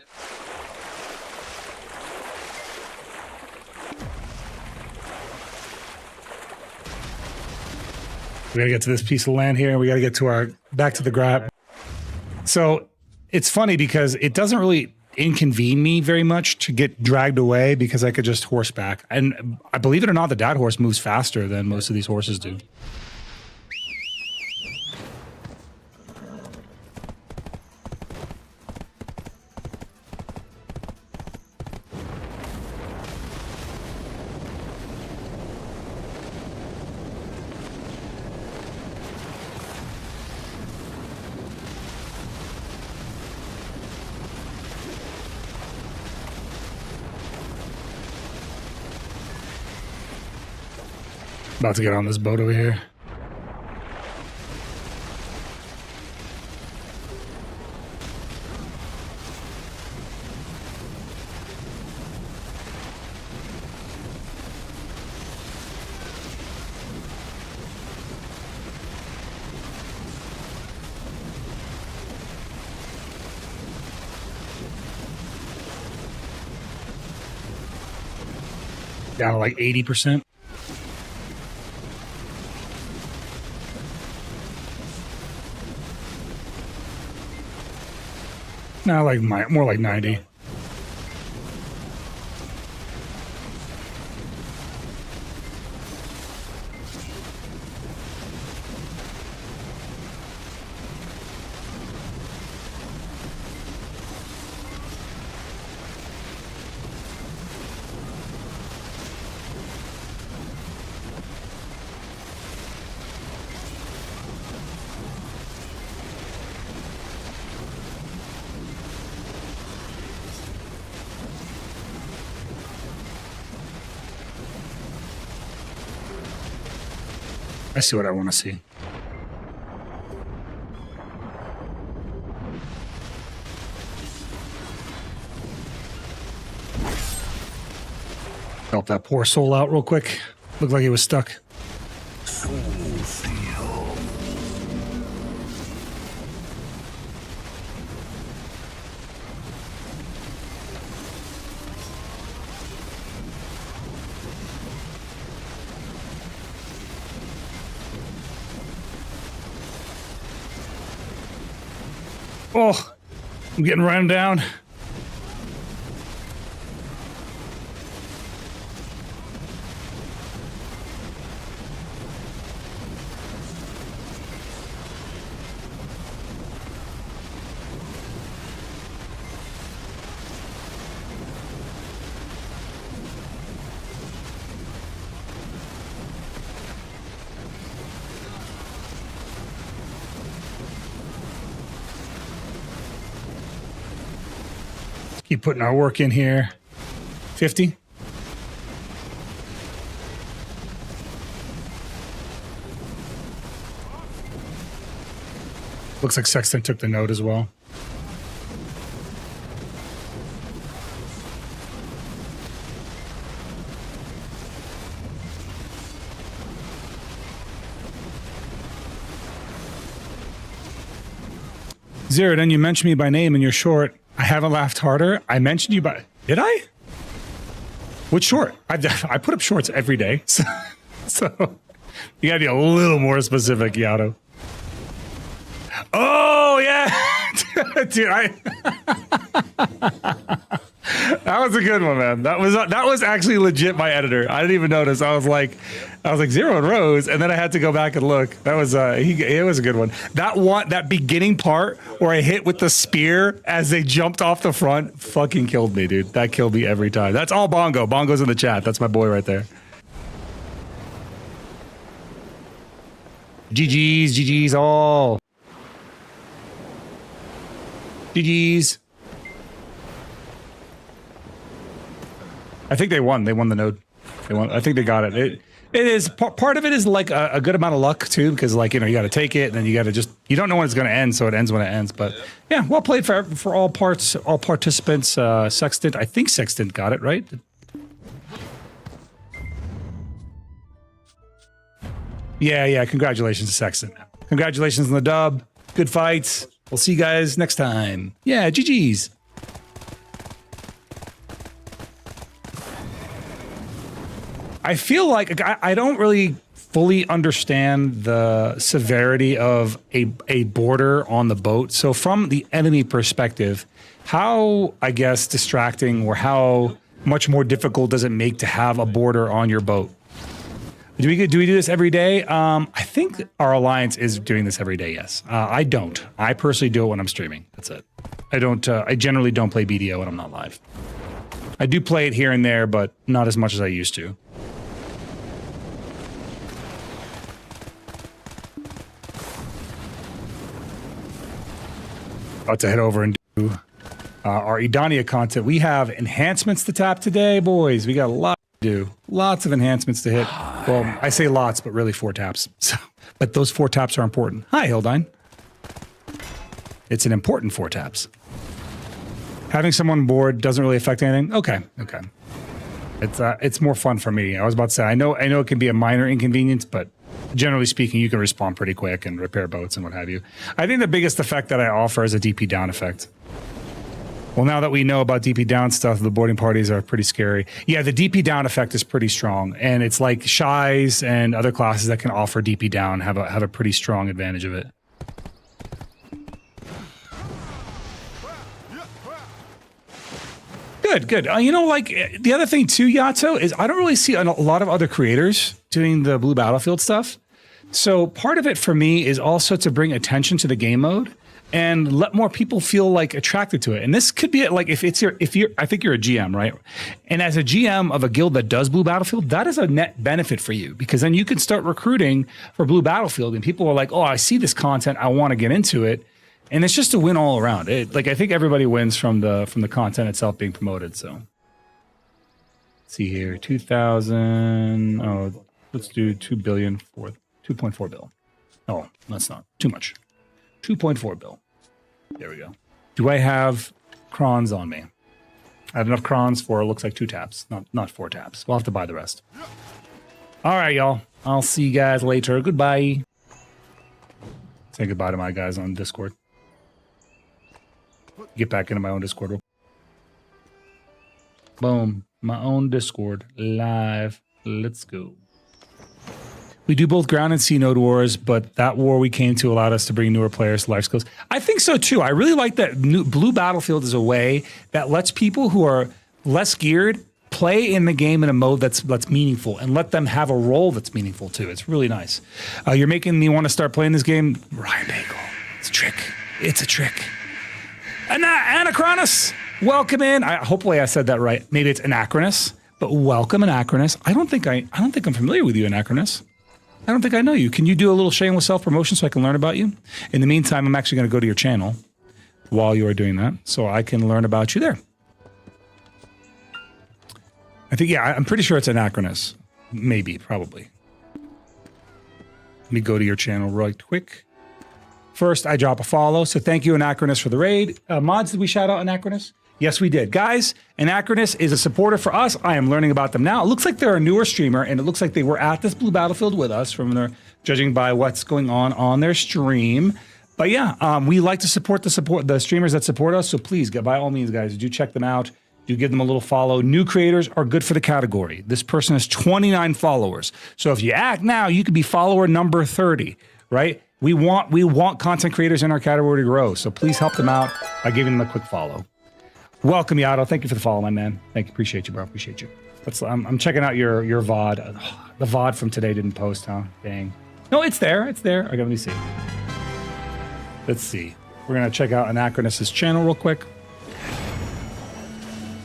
We gotta get to this piece of land here. We gotta get to back to the grab. So it's funny because it doesn't really inconvene me very much to get dragged away because I could just horseback. And I believe it or not, the dad horse moves faster than most of these horses do. About to get on this boat over here. Down to like 80%. No, like more like 90. I see what I want to see. Help that poor soul out real quick. Looked like he was stuck. Oh, I'm getting run down. Keep putting our work in here. 50. Looks like Sexton took the note as well. Zeroden, you mentioned me by name in your short. I haven't laughed harder. I mentioned you by... Did I? Which short? I put up shorts every day. So So you gotta be a little more specific, Yato. Oh yeah, dude, that was a good one, man. That was actually legit my editor. I didn't even notice. I was like Zero and Rose, and then I had to go back and look. That was it was a good one. That beginning part where I hit with the spear as they jumped off the front fucking killed me, dude. That killed me every time. That's all Bongo. Bongo's in the chat. That's my boy right there. GG's all. GG's. I think they won. They won the node. They won. I think they got it. It is part of it is like a good amount of luck too, because like you got to take it, and then you got to you don't know when it's going to end, so it ends when it ends. But yeah, well played for all participants. Sextant, I think Sextant got it right. Yeah. Congratulations to Sextant. Congratulations on the dub. Good fights. We'll see you guys next time. Yeah, GG's. I feel like I don't really fully understand the severity of a border on the boat. So from the enemy perspective, how, I guess, distracting or how much more difficult does it make to have a border on your boat? Do we do this every day? I think our alliance is doing this every day. Yes. I don't. I personally do it when I'm streaming. That's it. I don't. I generally don't play BDO when I'm not live. I do play it here and there, but not as much as I used to. About to head over and do our Idania content. We have enhancements to tap today, boys. We got a lot to do. Lots of enhancements to hit. Well, I say lots, but really 4 taps. So, but those 4 taps are important. Hi, Hildine. It's an important 4 taps. Having someone bored doesn't really affect anything. Okay. It's more fun for me. I was about to say, I know it can be a minor inconvenience, but generally speaking, you can respond pretty quick and repair boats and what have you. I think the biggest effect that I offer is a DP down effect. Well, now that we know about DP down stuff, the boarding parties are pretty scary. Yeah, the DP down effect is pretty strong, and it's like Shies and other classes that can offer DP down have a pretty strong advantage of it. Good. Like the other thing too, Yato, is I don't really see a lot of other creators doing the blue battlefield stuff. So part of it for me is also to bring attention to the game mode and let more people feel like attracted to it. And this could be like if you're I think you're a GM, right? And as a GM of a guild that does blue battlefield, that is a net benefit for you, because then you can start recruiting for blue battlefield and people are like, oh, I see this content, I want to get into it. And it's just a win all around. I think everybody wins from the content itself being promoted. So let's see here, 2,000. Oh, let's do 2 billion for 2.4 bill. Oh, that's not too much. 2.4 bill. There we go. Do I have crons on me? I have enough crons for, it looks like 2 taps, not 4 taps. We'll have to buy the rest. All right, y'all. I'll see you guys later. Goodbye. Say goodbye to my guys on Discord. Get back into my own Discord. Boom. My own Discord. Live. Let's go. We do both ground and sea node wars, but that war we came to allowed us to bring newer players to life skills. I think so too. I really like that blue battlefield is a way that lets people who are less geared play in the game in a mode that's meaningful and let them have a role that's meaningful too. It's really nice. You're making me want to start playing this game. Ryan Bagel. It's a trick. It's a trick. Anachronus, welcome in. Hopefully I said that right. Maybe it's Anachronus, but welcome Anachronus. I don't think I'm familiar with you, Anachronus. I don't think I know you. Can you do a little shameless self-promotion so I can learn about you? In the meantime, I'm actually going to go to your channel while you are doing that so I can learn about you there. I think, yeah, I'm pretty sure it's Anachronus. Maybe, probably. Let me go to your channel right quick. First, I drop a follow. So thank you, Anachronus, for the raid. Mods, did we shout out Anachronus? Yes, we did. Guys, Anachronus is a supporter for us. I am learning about them now. It looks like they're a newer streamer, and it looks like they were at this blue battlefield with us from their, judging by what's going on their stream. But yeah, we like to support the streamers that support us. So please, by all means, guys, do check them out. do give them a little follow. New creators are good for the category. This person has 29 followers. So if you act now, you could be follower number 30, right? We want content creators in our category to grow. So please help them out by giving them a quick follow. Welcome, Yato. Thank you for the follow, my man. Thank you. Appreciate you, bro. Appreciate you. I'm checking out your VOD. The VOD from today didn't post, huh? Dang. No, it's there. It's there. Okay, let me see. Let's see. We're going to check out Anachronis's channel real quick.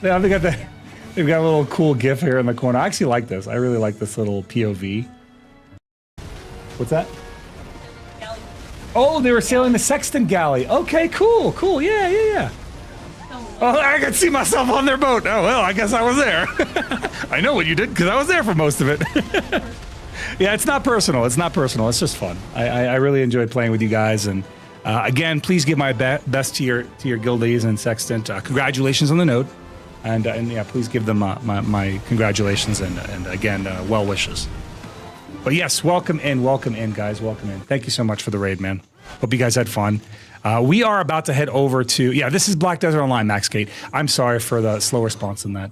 Yeah, they've got a little cool GIF here in the corner. I actually like this. I really like this little POV. What's that? Galley. Oh, they were sailing the Sexton Galley. Okay, cool, cool. Yeah. Oh, I could see myself on their boat. Oh, well, I guess I was there. I know what you did because I was there for most of it. Yeah, it's not personal. It's not personal. It's just fun. I really enjoyed playing with you guys. And again, please give my best to your guildies and Sextant. Congratulations on the node. And yeah, please give them my congratulations and again, well wishes. But yes, welcome in, guys. Welcome in. Thank you so much for the raid, man. Hope you guys had fun. We are about to head over to, yeah, this is Black Desert Online, Max Kate. I'm sorry for the slow response in that.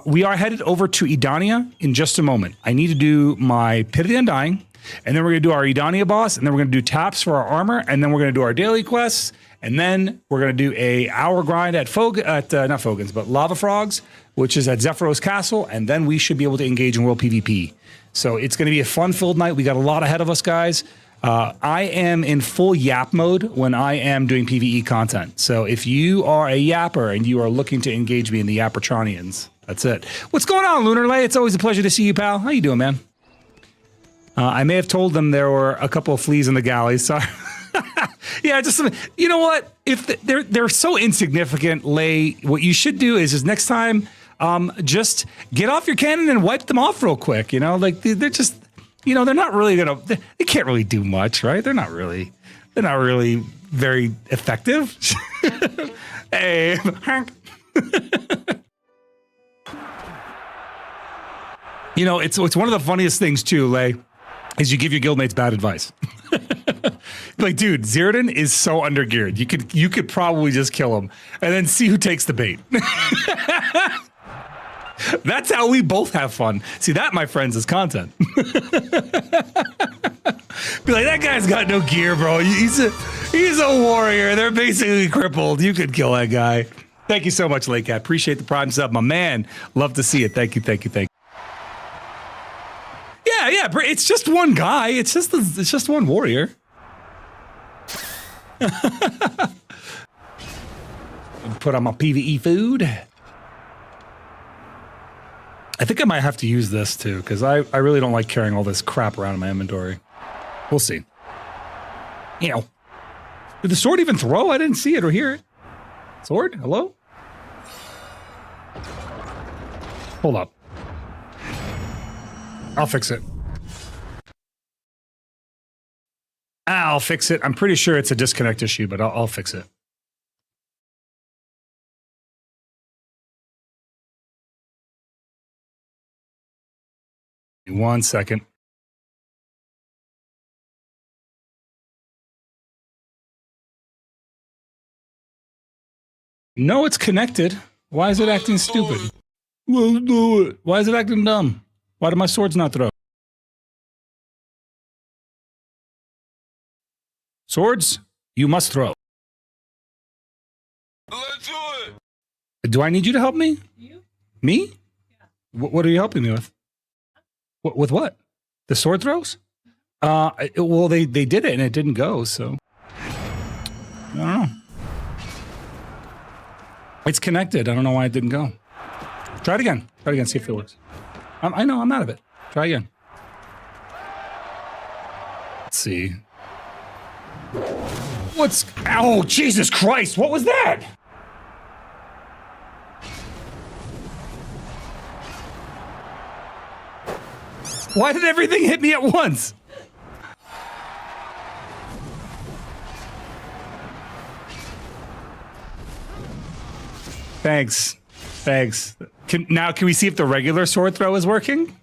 We are headed over to Edania in just a moment. I need to do my Pit of the Undying, and then we're going to do our Edania boss, and then we're going to do taps for our armor, and then we're going to do our daily quests, and then we're going to do a hour grind at not Fogan's, but Lava Frogs, which is at Zephyros Castle, and then we should be able to engage in World PvP. So it's going to be a fun-filled night. We got a lot ahead of us, guys. I am in full yap mode when I am doing PvE content. So if you are a yapper and you are looking to engage me in the Yappertronians, that's it. What's going on, Lunar Lay? It's always a pleasure to see you, pal. How you doing, man? I may have told them there were a couple of fleas in the galleys. Sorry. Yeah, just, you know what? If they're so insignificant, Lay, what you should do is next time, just get off your cannon and wipe them off real quick. You know, like they're just, you know, they're not really they can't really do much, right? They're not really very effective. Hey, you know, it's one of the funniest things too, Lay, is you give your guildmates bad advice. Like, dude, Zeroden is so undergeared. You could probably just kill him and then see who takes the bait. That's how we both have fun. See, that, my friends, is content. Be like, that guy's got no gear, bro. He's a warrior. They're basically crippled. You could kill that guy. Thank you so much, Lake Cat. Appreciate the prime sub, my man. Love to see it. Thank you. Yeah. It's just one guy. It's just one warrior. Put on my PvE food. I think I might have to use this too, because I really don't like carrying all this crap around in my inventory. We'll see. You know. Did the sword even throw? I didn't see it or hear it. Sword? Hello? Hold up. I'll fix it. I'll fix it. I'm pretty sure it's a disconnect issue, but I'll fix it. One second. No, it's connected. Why is it acting stupid? Let's do it. Why is it acting dumb? Why do my swords not throw? Swords, you must throw. Let's do it. Do I need you to help me? You? Me? Yeah. What are you helping me with? With what? The sword throws? Well, they did it and it didn't go, so I don't know. It's connected. I don't know why it didn't go. Try it again. See if it works. I know, I'm out of it. Try again. Let's see. Oh, Jesus Christ, what was that? Why did everything hit me at once? Thanks. Now, can we see if the regular sword throw is working?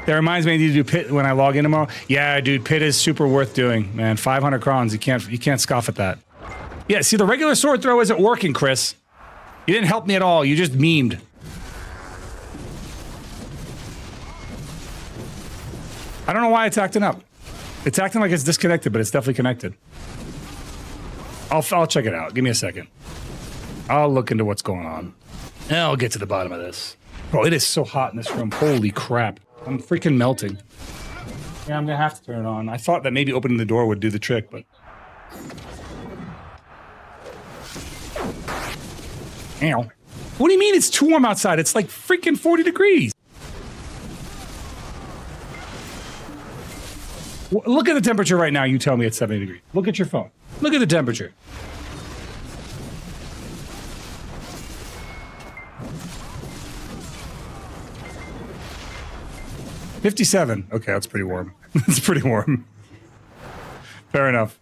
That reminds me I need to do Pit when I log in tomorrow. Yeah, dude, Pit is super worth doing, man. 500 crowns, you can't scoff at that. Yeah, see, the regular sword throw isn't working, Chris. You didn't help me at all. You just memed. I don't know why it's acting up. It's acting like it's disconnected, but it's definitely connected. I'll check it out. Give me a second. I'll look into what's going on. And I'll get to the bottom of this. Bro, it is so hot in this room. Holy crap. I'm freaking melting. Yeah, I'm gonna have to turn it on. I thought that maybe opening the door would do the trick, but... Ow. What do you mean it's too warm outside? It's like freaking 40 degrees. Look at the temperature right now. You tell me it's 70 degrees. Look at your phone. Look at the temperature. $57. Okay, that's pretty warm. That's pretty warm. Fair enough.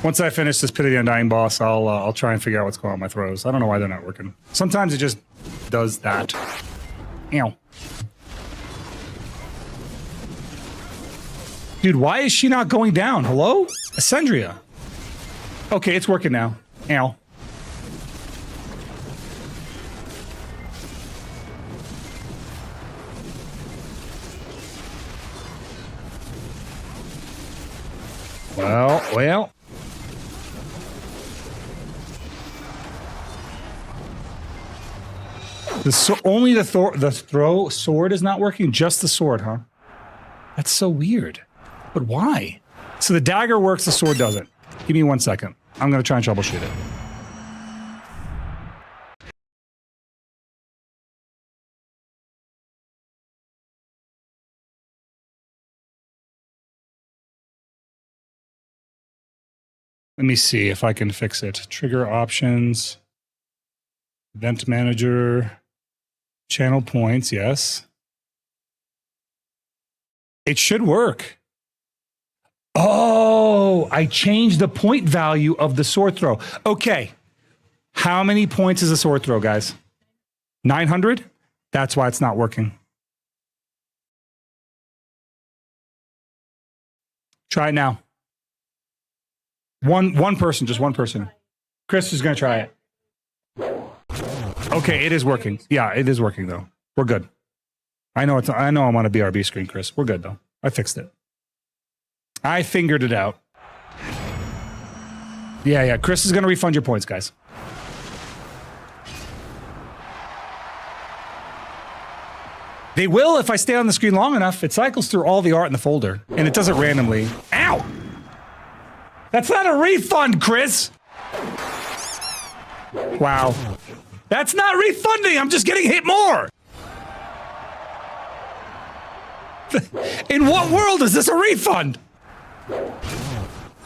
Once I finish this Pit of the Undying boss, I'll try and figure out what's going on with my throws. I don't know why they're not working. Sometimes it just does that. Ow. Dude, why is she not going down? Hello? Ascendria. Okay, it's working now. Ow. Well. Only the throw sword is not working? Just the sword, huh? That's so weird. But why? So the dagger works, the sword doesn't. Give me 1 second. I'm going to try and troubleshoot it. Let me see if I can fix it. Trigger options. Event manager. Channel points, yes. It should work. Oh, I changed the point value of the sword throw. Okay. How many points is a sword throw, guys? 900? That's why it's not working. Try it now. One person, just one person. Chris is going to try it. Okay, it is working. Yeah, it is working though. We're good. I know I'm on a BRB screen, Chris. We're good though. I fixed it. I fingered it out. Yeah. Chris is going to refund your points, guys. They will if I stay on the screen long enough. It cycles through all the art in the folder, and it does it randomly. Ow! That's not a refund, Chris! Wow. That's not refunding! I'm just getting hit more! In what world is this a refund?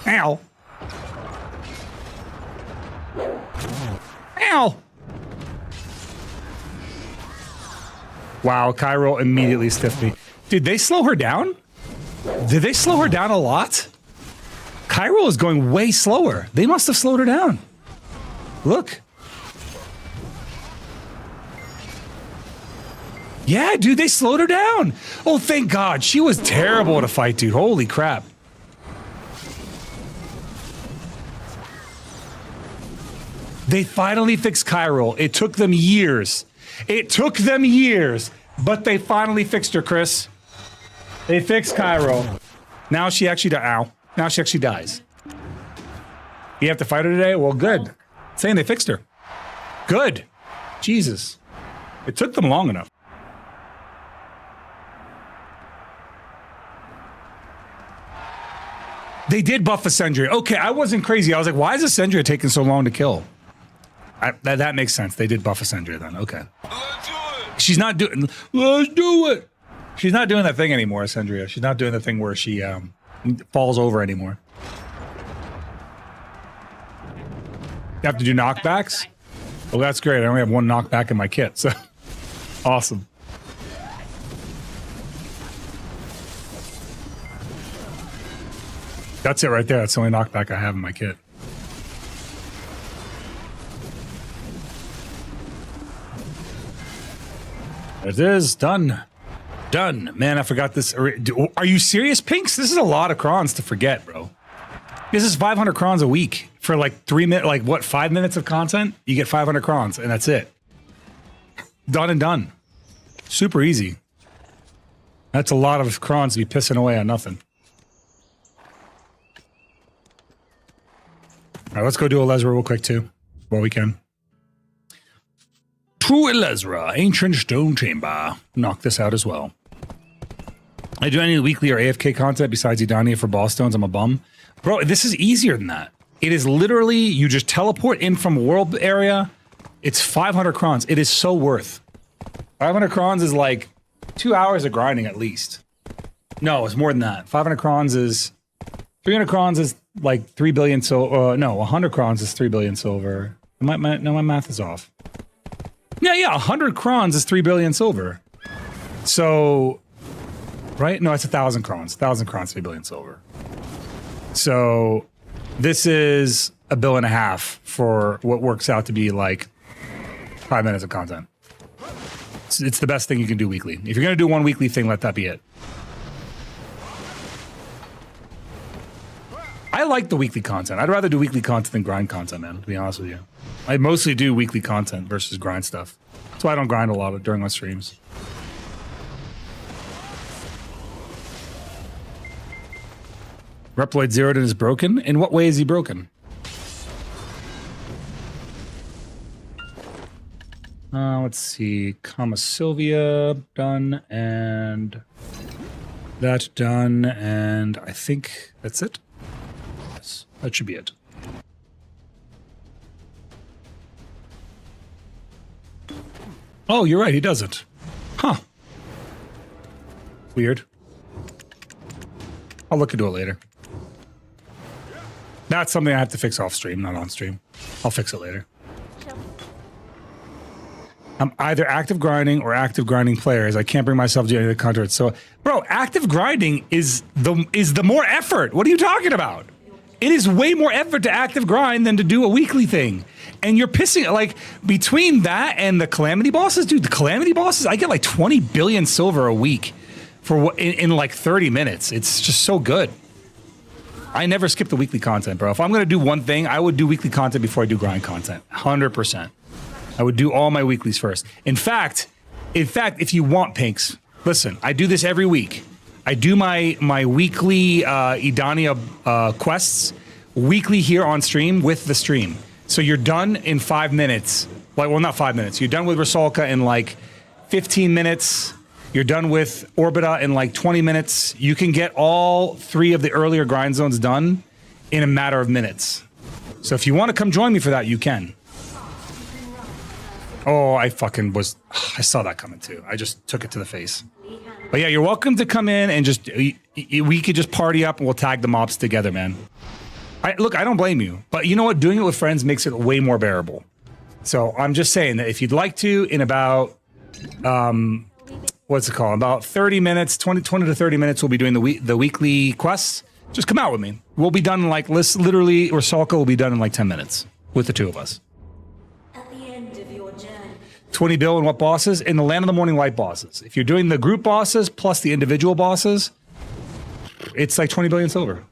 Ow. Ow! Wow, Cairo immediately stiffed me. Did they slow her down? Did they slow her down a lot? Cairo is going way slower. They must have slowed her down. Look. Yeah, dude, they slowed her down. Oh, thank God. She was terrible to fight, dude. Holy crap. They finally fixed Cairo. It took them years. It took them years, but they finally fixed her, Chris. They fixed Cairo. Now she actually Now she actually dies. You have to fight her today? Well, good. Saying they fixed her. Good. Jesus. It took them long enough. They did buff Ascendria. Okay, I wasn't crazy. I was like, why is Ascendria taking so long to kill? That makes sense. They did buff Ascendria then. Okay. She's not doing... Let's do it! She's not doing that thing anymore, Ascendria. She's not doing the thing where she falls over anymore. You have to do knockbacks? Well, that's great. I only have one knockback in my kit, so... Awesome. That's it right there. That's the only knockback I have in my kit. There it is. Done. Done. Man, I forgot this. Are you serious, Pinks? This is a lot of crons to forget, bro. This is 500 crons a week for like 3 minutes, like what, 5 minutes of content, you get 500 crons, and that's it. Done and done. Super easy. That's a lot of crons to be pissing away on nothing. All right, let's go do Elezra real quick too, while we can. To Elezra, Ancient Stone Chamber. Knock this out as well. I do any weekly or AFK content besides Edania for boss stones. I'm a bum. Bro, this is easier than that. It is literally, you just teleport in from a world area. It's 500 crons. It is so worth. 500 crons is like 2 hours of grinding at least. No, it's more than that. 500 crons is... 300 crons is like 3 billion silver. No, 100 crons is 3 billion silver. No, my math is off. Yeah, 100 crons is 3 billion silver. So... Right? No, it's 1,000 crons. 1,000 crons, 3 billion silver. So this is $1.5 billion for what works out to be like 5 minutes of content. It's the best thing you can do weekly. If you're going to do one weekly thing, let that be it. I like the weekly content. I'd rather do weekly content than grind content, man, to be honest with you. I mostly do weekly content versus grind stuff. That's why I don't grind a lot during my streams. Reploid Zeroden is broken? In what way is he broken? Let's see. Comma Sylvia done, and that done, and I think that's it. Yes, that should be it. Oh, you're right, he doesn't. Huh. Weird. I'll look into it later. That's something I have to fix off stream, not on stream. I'll fix it later. I'm either active grinding or active grinding players. I can't bring myself to do any of the content. So, bro, active grinding is the more effort. What are you talking about? It is way more effort to active grind than to do a weekly thing. And you're pissing, like, between that and the Calamity bosses, dude, the Calamity bosses, I get like 20 billion silver a week for in like 30 minutes. It's just so good. I never skip the weekly content, bro. If I'm going to do one thing, I would do weekly content before I do grind content. 100%. I would do all my weeklies first. In fact, if you want, Pinks, listen, I do this every week. I do my weekly Edania quests weekly here on stream with the stream. So you're done in 5 minutes. Like, well, not 5 minutes. You're done with Rusalka in like 15 minutes. You're done with Orbita in like 20 minutes. You can get all 3 of the earlier grind zones done in a matter of minutes. So if you want to come join me for that, you can. Oh, I saw that coming too. I just took it to the face. But yeah, you're welcome to come in and just, we could just party up and we'll tag the mobs together, man. Look, I don't blame you. But you know what? Doing it with friends makes it way more bearable. So I'm just saying that if you'd like to, in about, what's it called? About 30 minutes, 20 to 30 minutes, we'll be doing the weekly quests. Just come out with me. We'll be done in like, literally, Rusalka will be done in like 10 minutes with the 2 of us. 20 bill and what bosses? In the Land of the Morning Light bosses. If you're doing the group bosses plus the individual bosses, it's like 20 billion silver.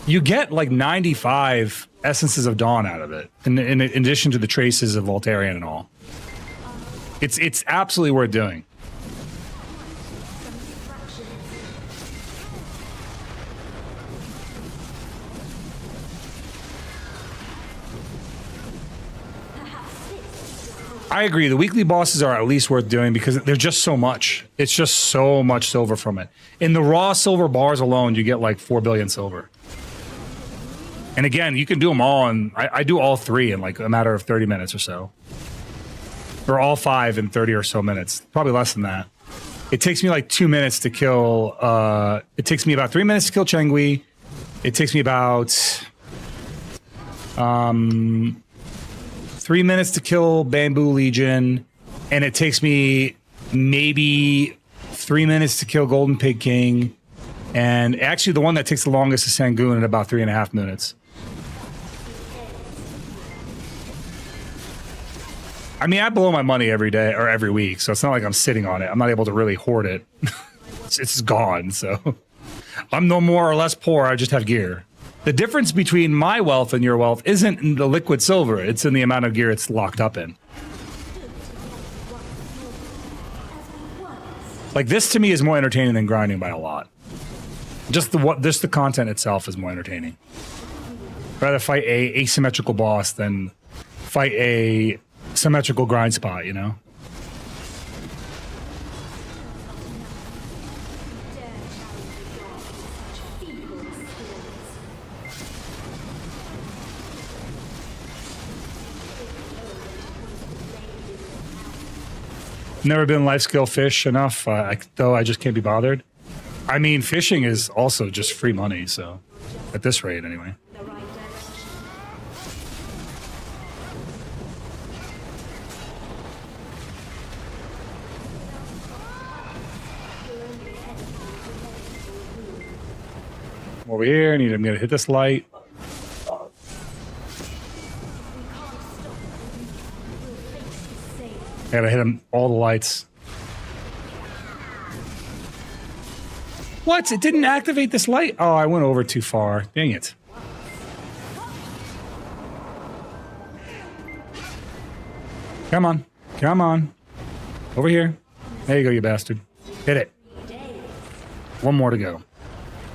You get like 95 Essences of Dawn out of it, in addition to the traces of Voltarian and all. It's absolutely worth doing. I agree. The weekly bosses are at least worth doing because they're just so much. It's just so much silver from it. In the raw silver bars alone, you get like 4 billion silver. And again, you can do them all, and I do all 3 in like a matter of 30 minutes or so. Or all 5 in 30 or so minutes. Probably less than that. It takes me like 2 minutes to kill... it takes me about 3 minutes to kill Chengui. It takes me about... 3 minutes to kill Bamboo Legion, and it takes me maybe 3 minutes to kill Golden Pig King, and actually the one that takes the longest is Sangoon at about 3.5 minutes. I mean, I blow my money every day or every week, so it's not like I'm sitting on it. I'm not able to really hoard it. It's gone, so I'm no more or less poor. I just have gear. The difference between my wealth and your wealth isn't in the liquid silver, it's in the amount of gear it's locked up in. Like, this to me is more entertaining than grinding by a lot. Just the content itself is more entertaining. I'd rather fight a asymmetrical boss than fight a symmetrical grind spot, you know? Never been life skill fish enough, though I just can't be bothered. I mean, fishing is also just free money, so at this rate, anyway. Over here, I'm gonna hit this light. I gotta hit him all the lights. What? It didn't activate this light? Oh, I went over too far. Dang it. Come on. Come on. Over here. There you go, you bastard. Hit it. One more to go.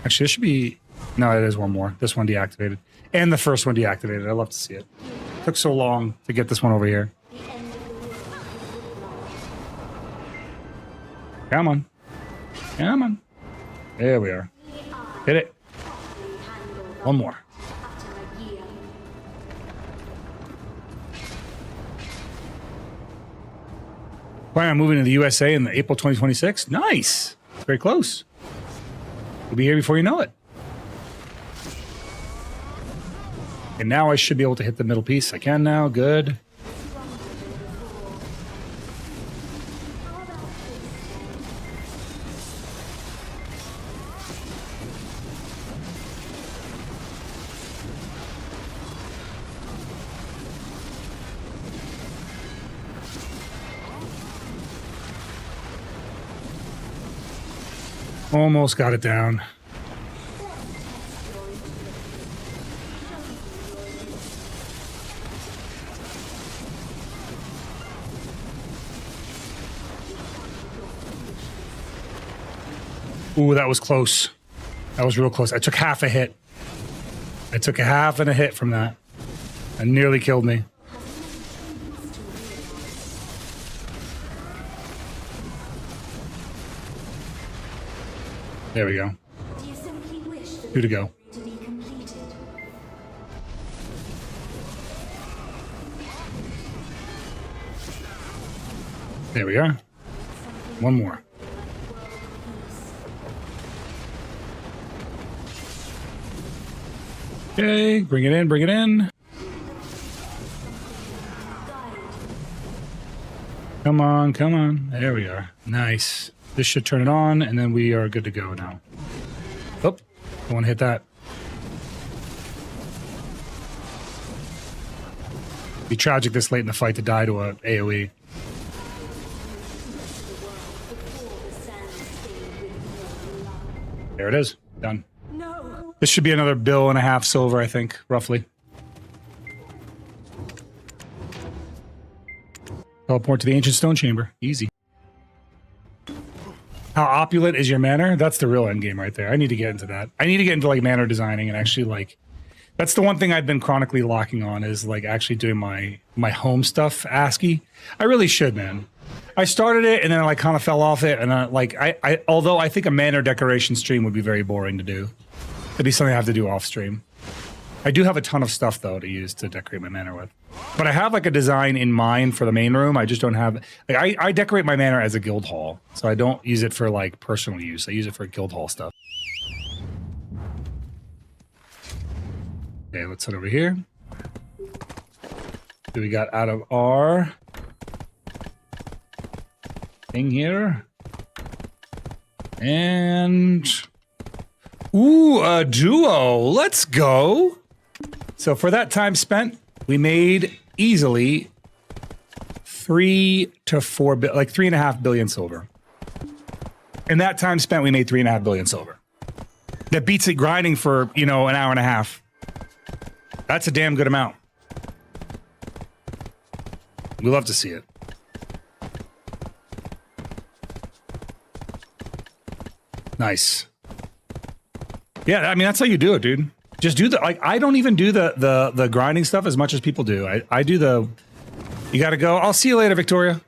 Actually, this should be... No, it is one more. This one deactivated. And the first one deactivated. I love to see it. Took so long to get this one over here. Come on. Come on. There we are. Hit it. One more. Plan on moving to the USA in April 2026. Nice. Very close. We'll be here before you know it. And now I should be able to hit the middle piece. I can now. Good. Almost got it down. Ooh, that was close. That was real close. I took half a hit. I took a half and a hit from that. It nearly killed me. There we go. Two to go. There we are. One more. Okay, bring it in, bring it in. Come on, come on. There we are. Nice. This should turn it on, and then we are good to go now. Oh, don't want to hit that. Be tragic this late in the fight to die to a AoE. There it is. Done. No. This should be another $1.5 billion silver, I think, roughly. Teleport to the ancient stone chamber. Easy. How opulent is your manor? That's the real end game right there. I need to get into that. I need to get into like manor designing and actually like, that's the one thing I've been chronically locking on is like actually doing my home stuff ASCII. I really should, man. I started it and then I like kind of fell off it, and I although I think a manor decoration stream would be very boring to do. It'd be something I have to do off stream. I do have a ton of stuff though to use to decorate my manor with. But I have like a design in mind for the main room. I just don't have like I decorate my manor as a guild hall. So I don't use it for like personal use. I use it for guild hall stuff. Okay, let's head over here. So we got out of our thing here. And ooh, a duo. Let's go. So for that time spent, we made easily 3 to 4, like 3.5 billion silver. In that time spent, we made 3.5 billion silver. that beats it grinding for, you know, an hour and a half. That's a damn good amount. We love to see it. Nice. Yeah, I mean, that's how you do it, dude. Just do the, like, I don't even do the grinding stuff as much as people do. I do the, you gotta go. I'll see you later, Victoria.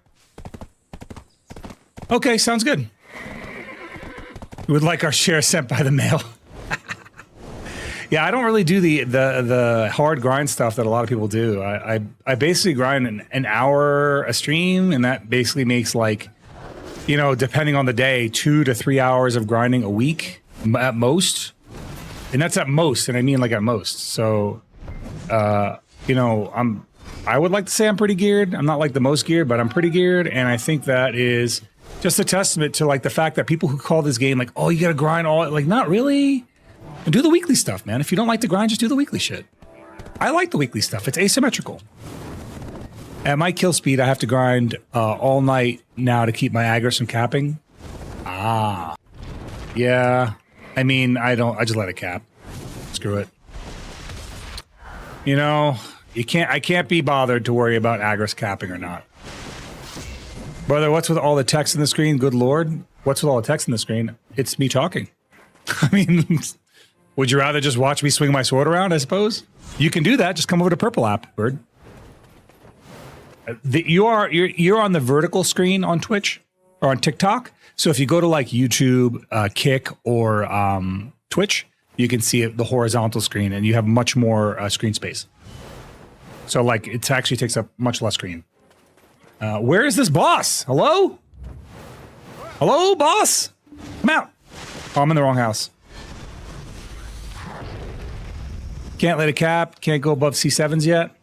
Okay, sounds good. We would like our share sent by the mail. Yeah, I don't really do the hard grind stuff that a lot of people do. I basically grind an hour a stream, and that basically makes, like, you know, depending on the day, 2 to 3 hours of grinding a week at most. And that's at most, and I mean like at most. So, you know, I would like to say I'm pretty geared. I'm not like the most geared, but I'm pretty geared, and I think that is just a testament to, like, the fact that people who call this game like, oh, you gotta grind all, like, not really. Do the weekly stuff, man. If you don't like to grind, just do the weekly shit. I like the weekly stuff. It's asymmetrical. At my kill speed, I have to grind all night now to keep my aggro from capping. Ah, yeah. I mean, I just let it cap. Screw it. You know, I can't be bothered to worry about aggro capping or not. Brother, what's with all the text in the screen? Good Lord. What's with all the text in the screen? It's me talking. I mean, would you rather just watch me swing my sword around, I suppose? You can do that. Just come over to Purple app, Bird. You're on the vertical screen on Twitch or on TikTok. So if you go to, like, YouTube, Kick, or Twitch, you can see the horizontal screen, and you have much more screen space. So, like, it actually takes up much less screen. Where is this boss? Hello? Hello, boss? Come out. Oh, I'm in the wrong house. Can't let it cap. Can't go above C7s yet.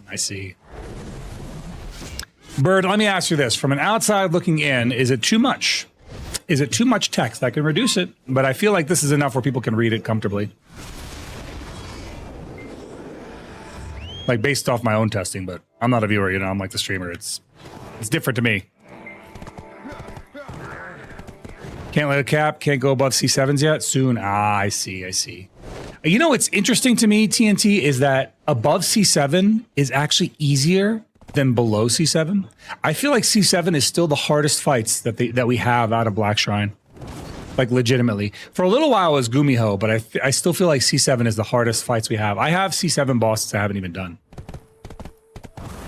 I see. Bird, let me ask you this. From an outside looking in, is it too much? Is it too much text? I can reduce it, but I feel like this is enough where people can read it comfortably. Like, based off my own testing, but I'm not a viewer, you know, I'm like the streamer. It's different to me. Can't let it cap. Can't go above C7s yet. Soon. Ah, I see. You know what's interesting to me, TNT, is that above C7 is actually easier than below C7. I feel like C7 is still the hardest fights that we have out of Black Shrine. Like, legitimately. For a little while it was Gumiho, but I still feel like C7 is the hardest fights we have. I have C7 bosses I haven't even done.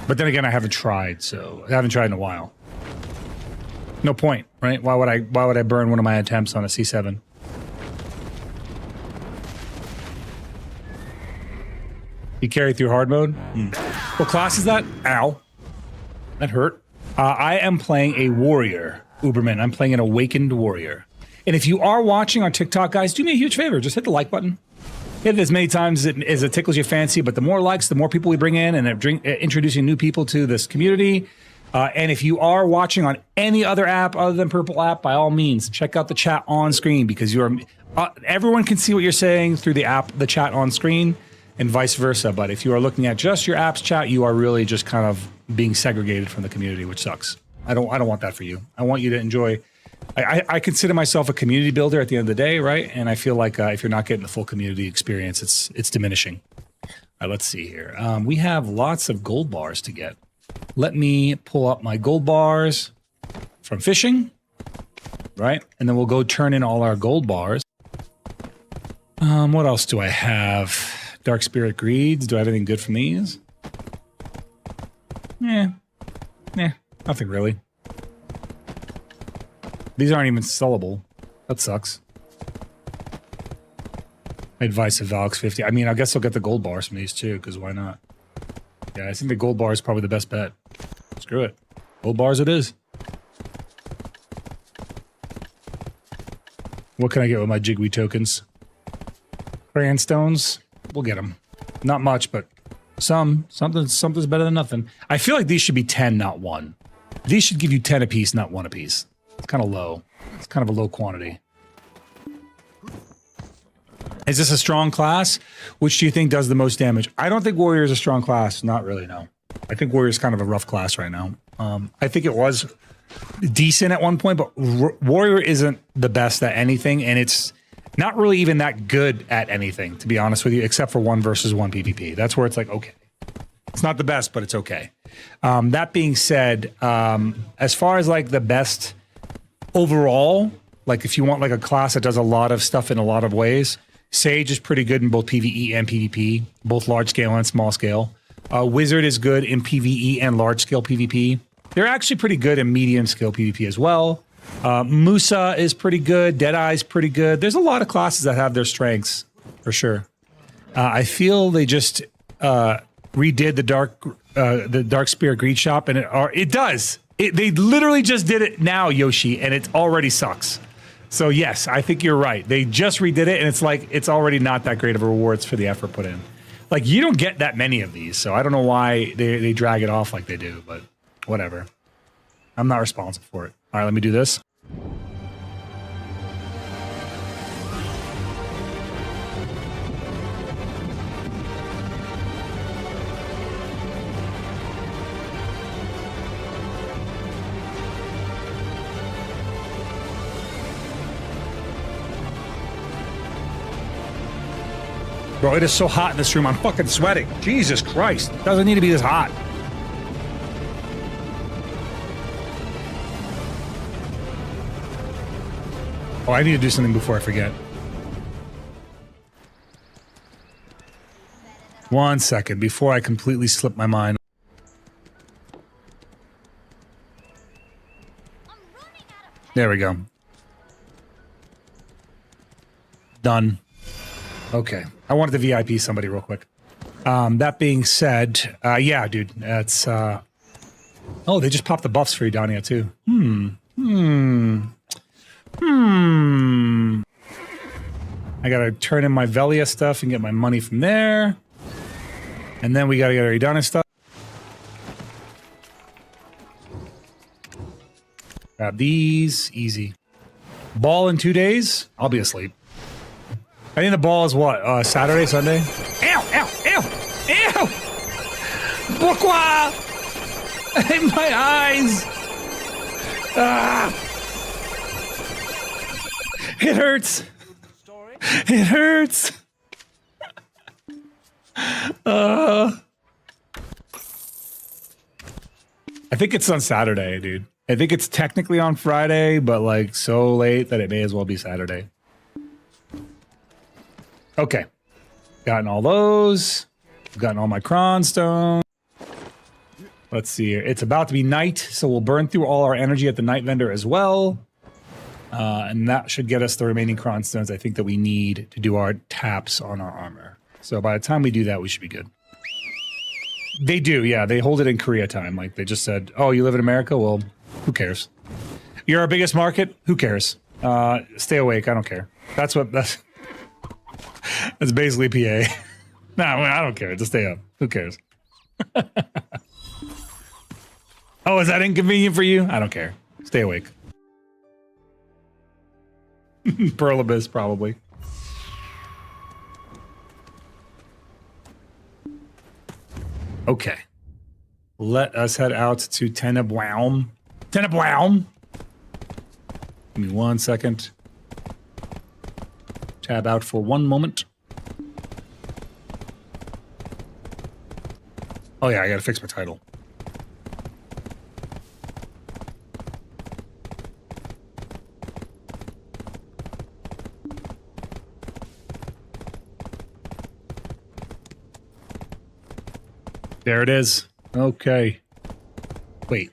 But then again, I haven't tried, so I haven't tried in a while. No point, right? Why would I burn one of my attempts on a C7? You carry through hard mode? What class is that? Ow. That hurt. I am playing a warrior, Uberman. I'm playing an awakened warrior. And if you are watching on TikTok, guys, do me a huge favor. Just hit the like button. Hit it as many times as it tickles your fancy, but the more likes, the more people we bring in, and introducing new people to this community. And if you are watching on any other app other than Purple app, by all means, check out the chat on screen, because everyone can see what you're saying through the chat on screen, and vice versa. But if you are looking at just your app's chat, you are really just kind of being segregated from the community, which sucks. I don't want that for you. I want you to enjoy. I consider myself a community builder at the end of the day, right? And I feel like if you're not getting the full community experience, it's diminishing. All right, let's see here. We have lots of gold bars to get. Let me pull up my gold bars from fishing, right? And then we'll go turn in all our gold bars. What else do I have? Dark Spirit Greeds. Do I have anything good from these? Nothing really. These aren't even sellable. That sucks. Advice of Valks 50. I mean, I guess I'll get the gold bars from these too, because why not? Yeah, I think the gold bar is probably the best bet. Screw it. Gold bars it is. What can I get with my Jigwe tokens? Crayon stones? We'll get them. Not much, but something's better than nothing. I feel like these should be 10, not 1. These should give you 10 apiece, not 1 apiece. It's kind of low. It's kind of a low quantity. Is this a strong class? Which do you think does the most damage? I don't think Warrior is a strong class. Not really, no. I think Warrior is kind of a rough class right now. I think it was decent at one point, but Warrior isn't the best at anything, and Not really even that good at anything, to be honest with you, except for 1 versus 1 PvP. That's where it's like, okay. It's not the best, but it's okay. That being said, as far as like the best overall, like if you want like a class that does a lot of stuff in a lot of ways, Sage is pretty good in both PvE and PvP, both large scale and small scale. Wizard is good in PvE and large scale PvP. They're actually pretty good in medium scale PvP as well. Musa is pretty good. Deadeye's pretty good. There's a lot of classes that have their strengths, for sure. I feel they just redid the Dark Spear Greed Shop, and it does. They literally just did it now, Yoshi, and it already sucks. So yes, I think you're right. They just redid it, and it's like it's already not that great of a rewards for the effort put in. Like you don't get that many of these, so I don't know why they drag it off like they do, but whatever. I'm not responsible for it. All right, let me do this. Bro, it is so hot in this room. I'm fucking sweating. Jesus Christ. It doesn't need to be this hot. Oh, I need to do something before I forget. 1 second before I completely slip my mind. There we go. Done. Okay. I wanted to VIP somebody real quick. That being said, yeah, dude, that's... Oh, they just popped the buffs for you down here, too. I gotta turn in my Velia stuff and get my money from there. And then we gotta get our Idana stuff. Grab these. Easy. Ball in 2 days? I'll be asleep. I think the ball is what? Saturday, Sunday? Ew! Ew! Ew! Ew! Pourquoi? In my eyes! Ah! It hurts! It hurts! I think it's on Saturday, dude. I think it's technically on Friday, but like so late that it may as well be Saturday. Okay. Gotten all those. Gotten all my Cronstone. Let's see here. It's about to be night, so we'll burn through all our energy at the night vendor as well. And that should get us the remaining Cronstones I think that we need to do our taps on our armor. So by the time we do that, we should be good. They do, yeah. They hold it in Korea time. Like they just said, oh, you live in America? Well, who cares? You're our biggest market? Who cares? Stay awake. I don't care. That's basically PA. No, I don't care. Just stay up. Who cares? Oh, is that inconvenient for you? I don't care. Stay awake. Pearl Abyss, probably. Okay. Let us head out to Tenebwaum. Tenebwaum! Give me 1 second. Tab out for 1 moment. Oh yeah, I gotta fix my title. There it is. Okay. Wait.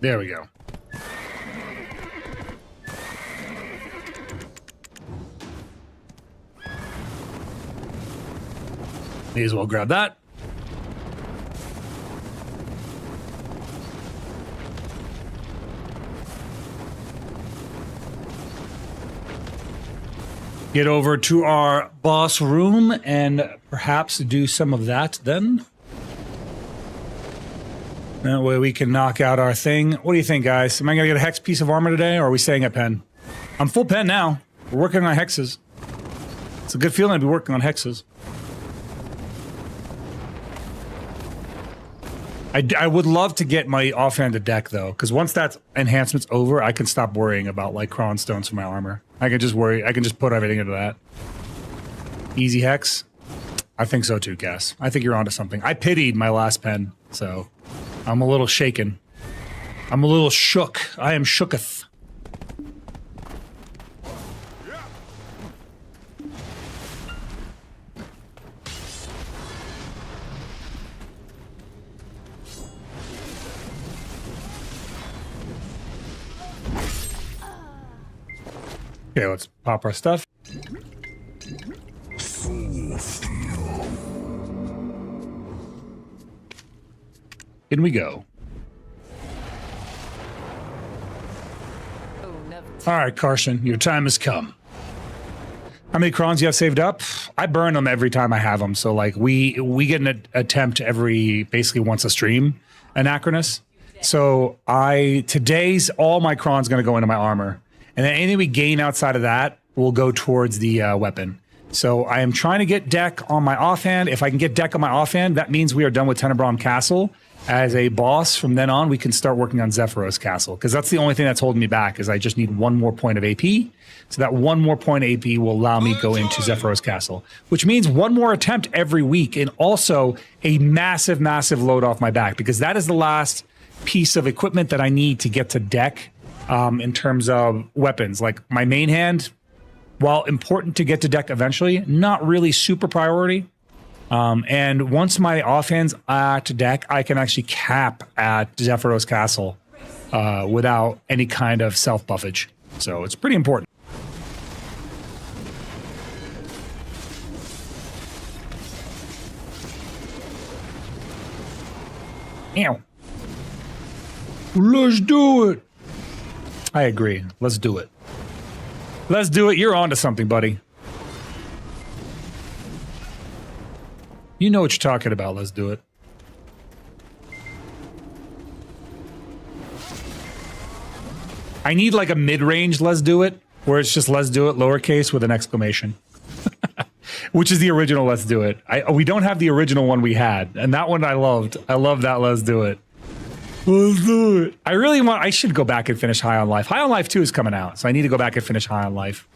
There we go. May as well grab that. Get over to our boss room and perhaps do some of that then. That way we can knock out our thing. What do you think, guys? Am I going to get a hex piece of armor today, or are we staying at pen? I'm full pen now. We're working on hexes. It's a good feeling to be working on hexes. I would love to get my offhand to deck though, because once that enhancement's over, I can stop worrying about like cron stones for my armor. I can just put everything into that. Easy hex. I think so too, Cass. I think you're onto something. I pitied my last pen, so I'm a little shaken. I'm a little shook. I am shooketh. Okay, let's pop our stuff. In we go. All right, Carson, your time has come. How many crons you have saved up? I burn them every time I have them. So like we get an attempt every basically once a stream, Anachronous. So today's all my crons going to go into my armor. And then anything we gain outside of that will go towards the weapon. So I am trying to get deck on my offhand. If I can get deck on my offhand, that means we are done with Tenebron Castle. As a boss, from then on, we can start working on Zephyros Castle. Because that's the only thing that's holding me back, is I just need one more point of AP. So that one more point of AP will allow me to go into Zephyros Castle. Which means one more attempt every week. And also a massive, massive load off my back. Because that is the last piece of equipment that I need to get to deck. In terms of weapons, like my main hand, while important to get to deck eventually, not really super priority. And once my offhand's at deck, I can actually cap at Zephyros Castle without any kind of self-buffage. So it's pretty important. Ow. Let's do it. I agree. Let's do it. Let's do it. You're onto something, buddy. You know what you're talking about. Let's do it. I need like a mid-range let's do it, where it's just let's do it, lowercase with an exclamation. Which is the original let's do it. We don't have the original one we had, and that one I loved. I love that let's do it. Let's do it. I should go back and finish High on Life. High on Life 2 is coming out, so I need to go back and finish High on Life.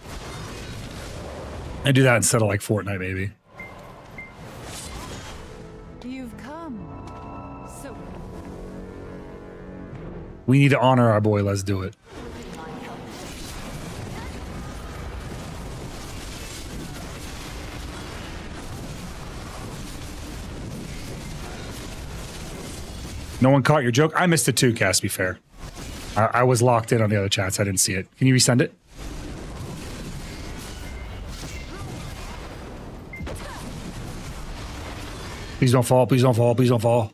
And do that instead of like Fortnite, maybe. You've come. So we need to honor our boy, let's do it. No one caught your joke? I missed it too, Cass, to be fair. I was locked in on the other chats. I didn't see it. Can you resend it? Please don't fall. Please don't fall. Please don't fall.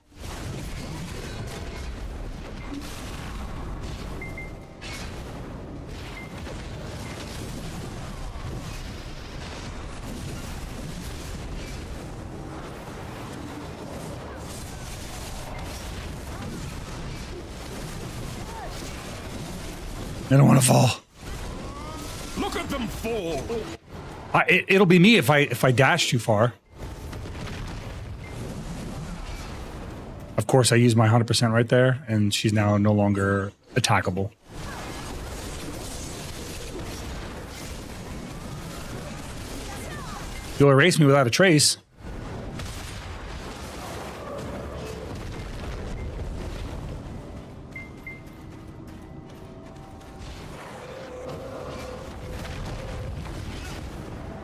I don't want to fall. Look at them fall. It'll be me if I dash too far. Of course, I used my 100% right there, and she's now no longer attackable. You'll erase me without a trace.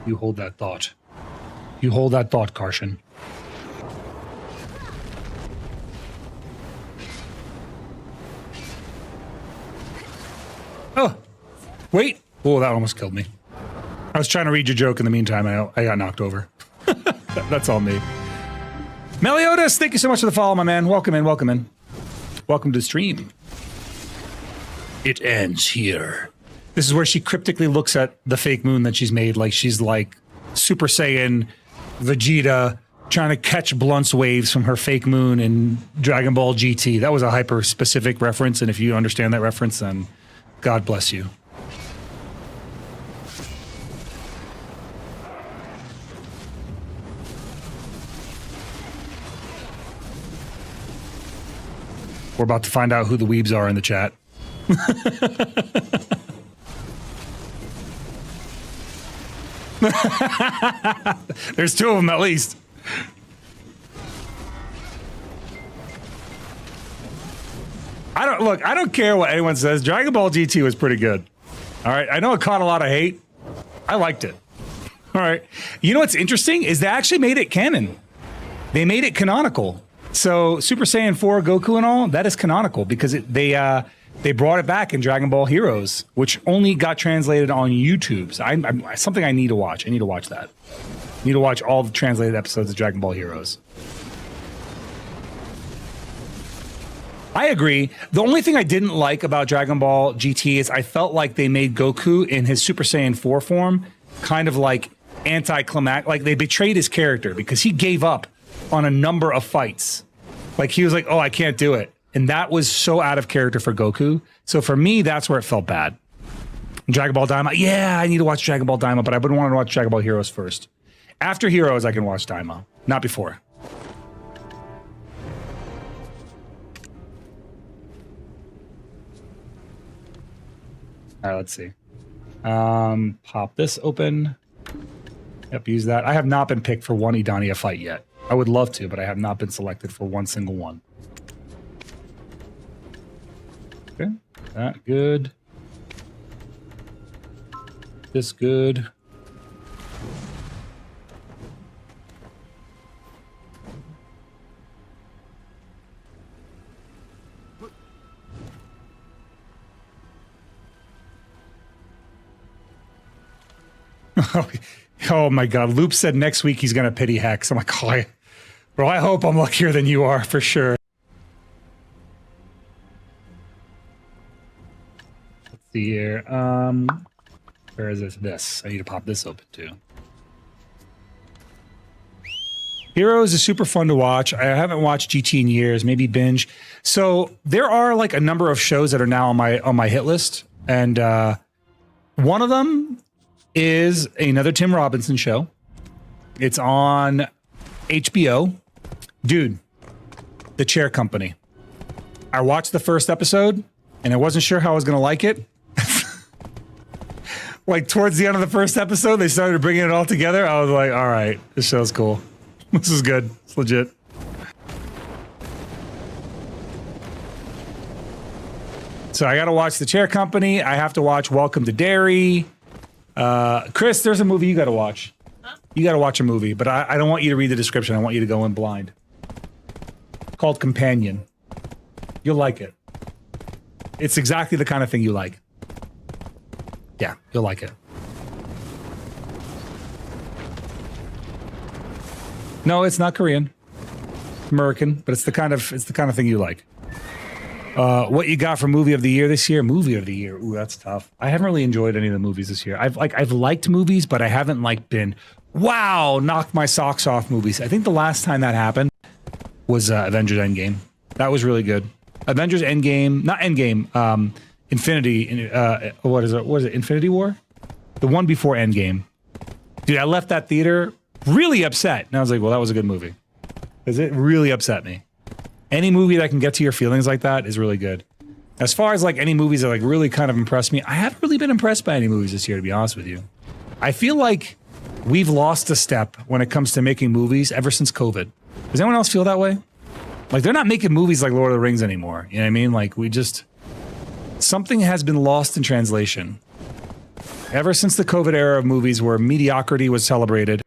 You hold that thought. You hold that thought, Carson. Oh, wait. Oh, that almost killed me. I was trying to read your joke in the meantime. I got knocked over. That's all me. Meliodas, thank you so much for the follow, my man. Welcome in, welcome in. Welcome to the stream. It ends here. This is where she cryptically looks at the fake moon that she's made, like she's like Super Saiyan Vegeta trying to catch Blunt's waves from her fake moon in Dragon Ball GT. That was a hyper-specific reference, and if you understand that reference, then God bless you. We're about to find out who the weebs are in the chat. There's two of them at least. I don't care what anyone says. Dragon Ball GT was pretty good. All right. I know it caught a lot of hate. I liked it. All right. You know what's interesting is they actually made it canon. They made it canonical. So Super Saiyan 4 Goku and all, that is canonical because they brought it back in Dragon Ball Heroes, which only got translated on YouTube. So I'm something I need to watch. I need to watch that. I need to watch all the translated episodes of Dragon Ball Heroes. I agree. The only thing I didn't like about Dragon Ball GT is I felt like they made Goku in his Super Saiyan 4 form kind of like anticlimactic. Like they betrayed his character because he gave up on a number of fights. Like he was like, oh, I can't do it. And that was so out of character for Goku. So for me, that's where it felt bad. Dragon Ball Daima. Yeah, I need to watch Dragon Ball Daima, but I would want to watch Dragon Ball Heroes first. After Heroes, I can watch Daima. Not before. All right, let's see. Pop this open. Yep, use that. I have not been picked for one Idania fight yet. I would love to, but I have not been selected for one single one. Okay, that good. This good. Oh my God. Loop said next week he's going to pity Hex. I'm like, oh, bro, I hope I'm luckier than you are for sure. Let's see here. Where is this? I need to pop this open too. Heroes is super fun to watch. I haven't watched GT in years, maybe binge. So there are like a number of shows that are now on my hit list. And one of them is another Tim Robinson show. It's on HBO. Dude, The Chair Company. I watched the first episode and I wasn't sure how I was going to like it. Like towards the end of the first episode, they started bringing it all together. I was like, all right, this show's cool. This is good. It's legit. So I got to watch The Chair Company. I have to watch Welcome to Derry. Chris, there's a movie you got to watch. Huh? You got to watch a movie, but I don't want you to read the description. I want you to go in blind. It's called Companion. You'll like it. It's exactly the kind of thing you like. Yeah, you'll like it. No, it's not Korean. American, but it's the kind of thing you like. What you got for movie of the year this year? Movie of the year. Ooh, that's tough. I haven't really enjoyed any of the movies this year. I've liked movies, but I haven't like been wow, knocked my socks off movies. I think the last time that happened was Avengers Endgame. That was really good. Avengers Endgame, not Endgame. Infinity. What is it? What is it? Infinity War? The one before Endgame. Dude, I left that theater really upset, and I was like, well, that was a good movie because it really upset me. Any movie that can get to your feelings like that is really good. As far as like any movies that like really kind of impressed me, I haven't really been impressed by any movies this year, to be honest with you. I feel like we've lost a step when it comes to making movies ever since COVID. Does anyone else feel that way? Like they're not making movies like Lord of the Rings anymore. You know what I mean? Like something has been lost in translation. Ever since the COVID era of movies where mediocrity was celebrated.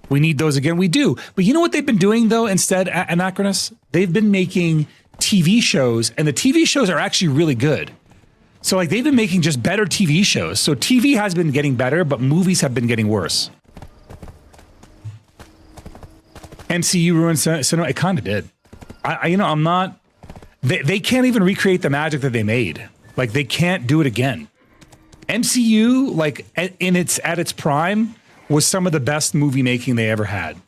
We need those again. We do. But you know what they've been doing, though, instead, Anachronous? They've been making TV shows, and the TV shows are actually really good. So, like, they've been making just better TV shows. So TV has been getting better, but movies have been getting worse. MCU ruined cinema. It kind of did. I'm not... They can't even recreate the magic that they made. Like, they can't do it again. MCU, like, at its prime... was some of the best movie making they ever had.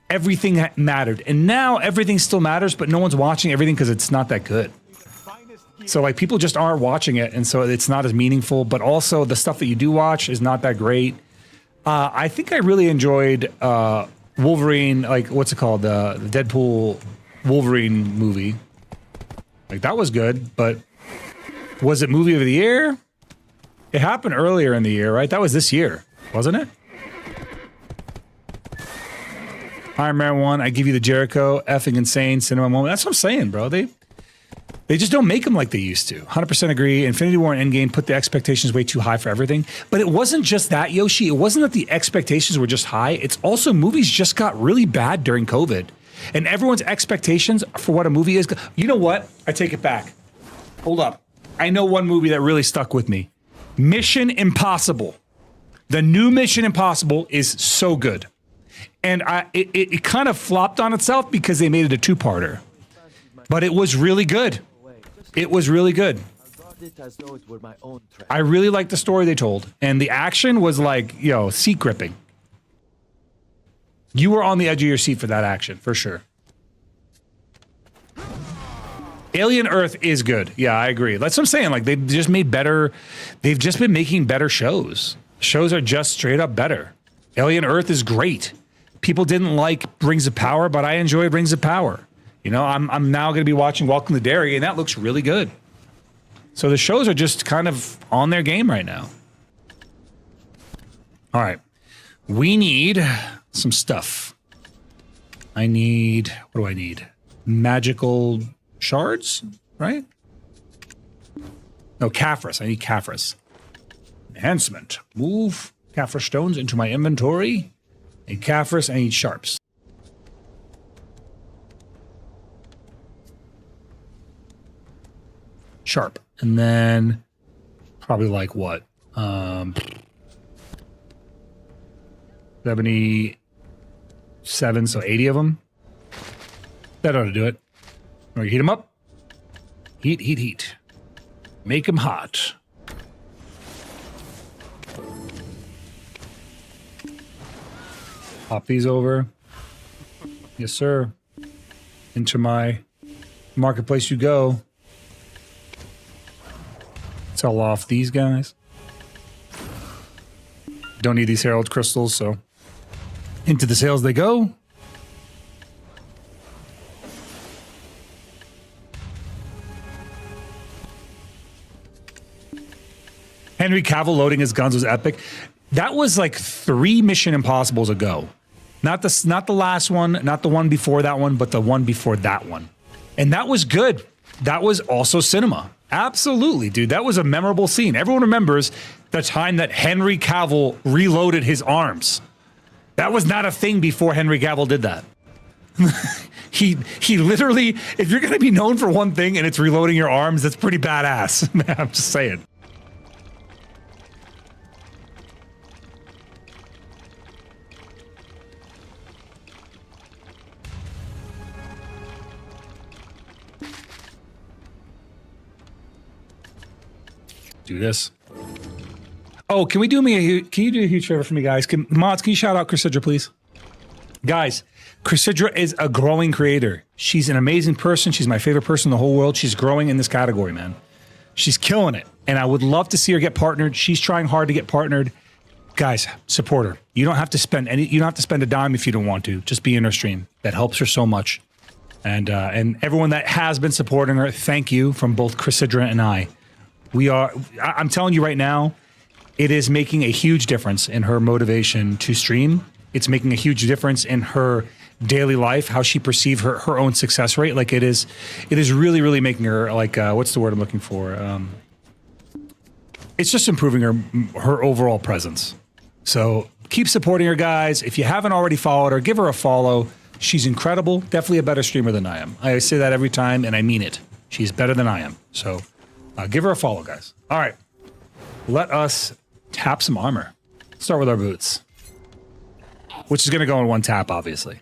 Everything mattered. And now everything still matters, but no one's watching everything because it's not that good. So like people just aren't watching it, and so it's not as meaningful, but also the stuff that you do watch is not that great. I think I really enjoyed Wolverine, like what's it called? The Deadpool Wolverine movie. Like that was good, but was it movie of the year? It happened earlier in the year, right? That was this year, wasn't it? Iron Man 1, I give you the Jericho, effing insane cinema moment. That's what I'm saying, bro. They just don't make them like they used to. 100% agree. Infinity War and Endgame put the expectations way too high for everything. But it wasn't just that, Yoshi. It wasn't that the expectations were just high. It's also movies just got really bad during COVID. And everyone's expectations for what a movie is. You know what? I take it back. Hold up. I know one movie that really stuck with me. Mission Impossible. The new Mission Impossible is so good. And it kind of flopped on itself because they made it a two-parter. But it was really good. It was really good. I really liked the story they told. And the action was like, seat gripping. You were on the edge of your seat for that action, for sure. Alien Earth is good. Yeah, I agree. That's what I'm saying. Like, they've just made better... They've just been making better shows. Shows are just straight up better. Alien Earth is great. People didn't like Rings of Power, but I enjoyed Rings of Power. You know, I'm now going to be watching Welcome to Derry, and that looks really good. So the shows are just kind of on their game right now. All right. We need some stuff. I need... What do I need? Magical shards, right? No, Caphras. I need Caphras. Enhancement. Move Caphras stones into my inventory. And Caphras, I need sharps. Sharp. And then probably like what? 77, so 80 of them. That ought to do it. All right, heat them up. Heat, heat, heat. Make them hot. Pop these over. Yes, sir. Into my marketplace you go. Sell off these guys. Don't need these Herald crystals, so into the sales they go. Henry Cavill loading his guns was epic. That was like 3 Mission Impossibles ago. Not the last one, not the one before that one, but the one before that one. And that was good. That was also cinema. Absolutely, dude. That was a memorable scene. Everyone remembers the time that Henry Cavill reloaded his arms. That was not a thing before Henry Cavill did that. He literally, if you're going to be known for one thing and it's reloading your arms, that's pretty badass. I'm just saying. Do this. Oh, can you do a huge favor for me, guys? Mods, can you shout out Chrysidra, please? Guys, Chrysidra is a growing creator. She's an amazing person. She's my favorite person in the whole world. She's growing in this category, man. She's killing it. And I would love to see her get partnered. She's trying hard to get partnered. Guys, support her. You don't have to spend a dime if you don't want to. Just be in her stream. That helps her so much. And everyone that has been supporting her, thank you from both Chrysidra and I. I'm telling you right now, it is making a huge difference in her motivation to stream. It's making a huge difference in her daily life, how she perceives her own success rate. Like it is really, really making her like, what's the word I'm looking for? It's just improving her overall presence. So keep supporting her, guys. If you haven't already followed her, give her a follow. She's incredible. Definitely a better streamer than I am. I say that every time, and I mean it. She's better than I am. So give her a follow, guys. All right. Let us tap some armor. Start with our boots. Which is going to go in one tap, obviously.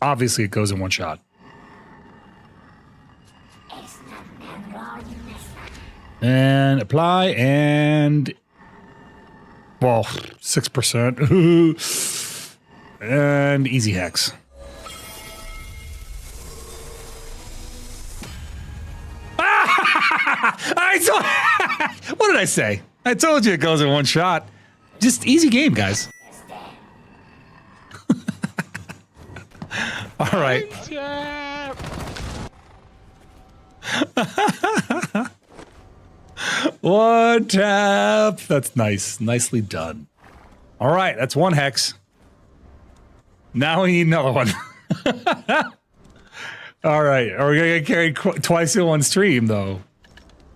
Obviously, it goes in one shot. And apply, and... Well, 6%. And easy hex. What did I say? I told you it goes in one shot. Just easy game, guys. All right. One tap. That's nice. Nicely done. All right, that's one hex. Now we need another one. All right, are we gonna get carried twice in one stream, though?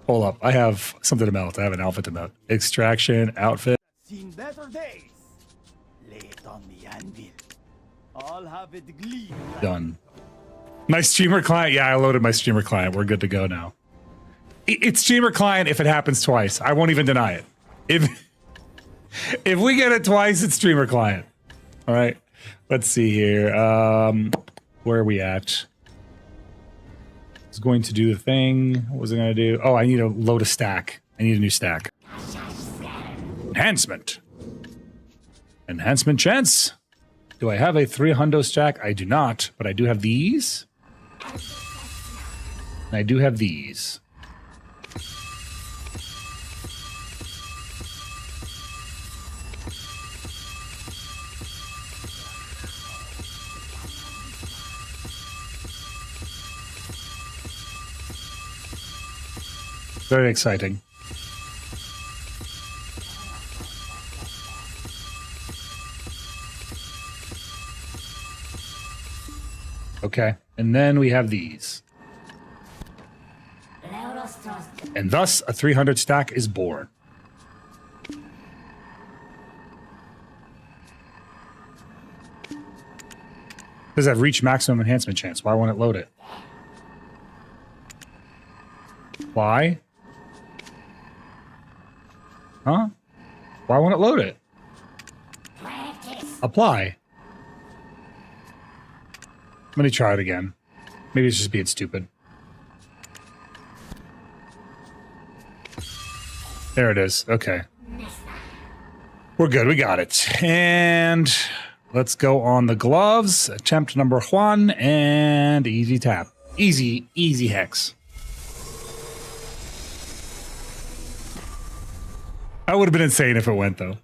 Hold up, I have something to melt. I have an outfit to melt. Extraction, outfit. Seen better days. Lay it on the anvil. I'll have it gleam. Done. My streamer client. Yeah, I loaded my streamer client. We're good to go now. It's streamer client if it happens twice. I won't even deny it. If we get it twice, it's streamer client. All right. Let's see here. Where are we at? I was going to do the thing. What was I going to do? Oh, I need to load a stack. I need a new stack. Enhancement. Enhancement chance. Do I have a 300 stack? I do not, but I do have these. And I do have these. Very exciting. Okay, and then we have these. And thus, a 300 stack is born. Because I've reached maximum enhancement chance. Why won't it load it? Why? Huh? Why won't it load it? Apply. Let me try it again. Maybe it's just being stupid. There it is. Okay. We're good. We got it. And let's go on the gloves. Attempt number 1 and easy tap. Easy, easy hex. That would have been insane if it went, though.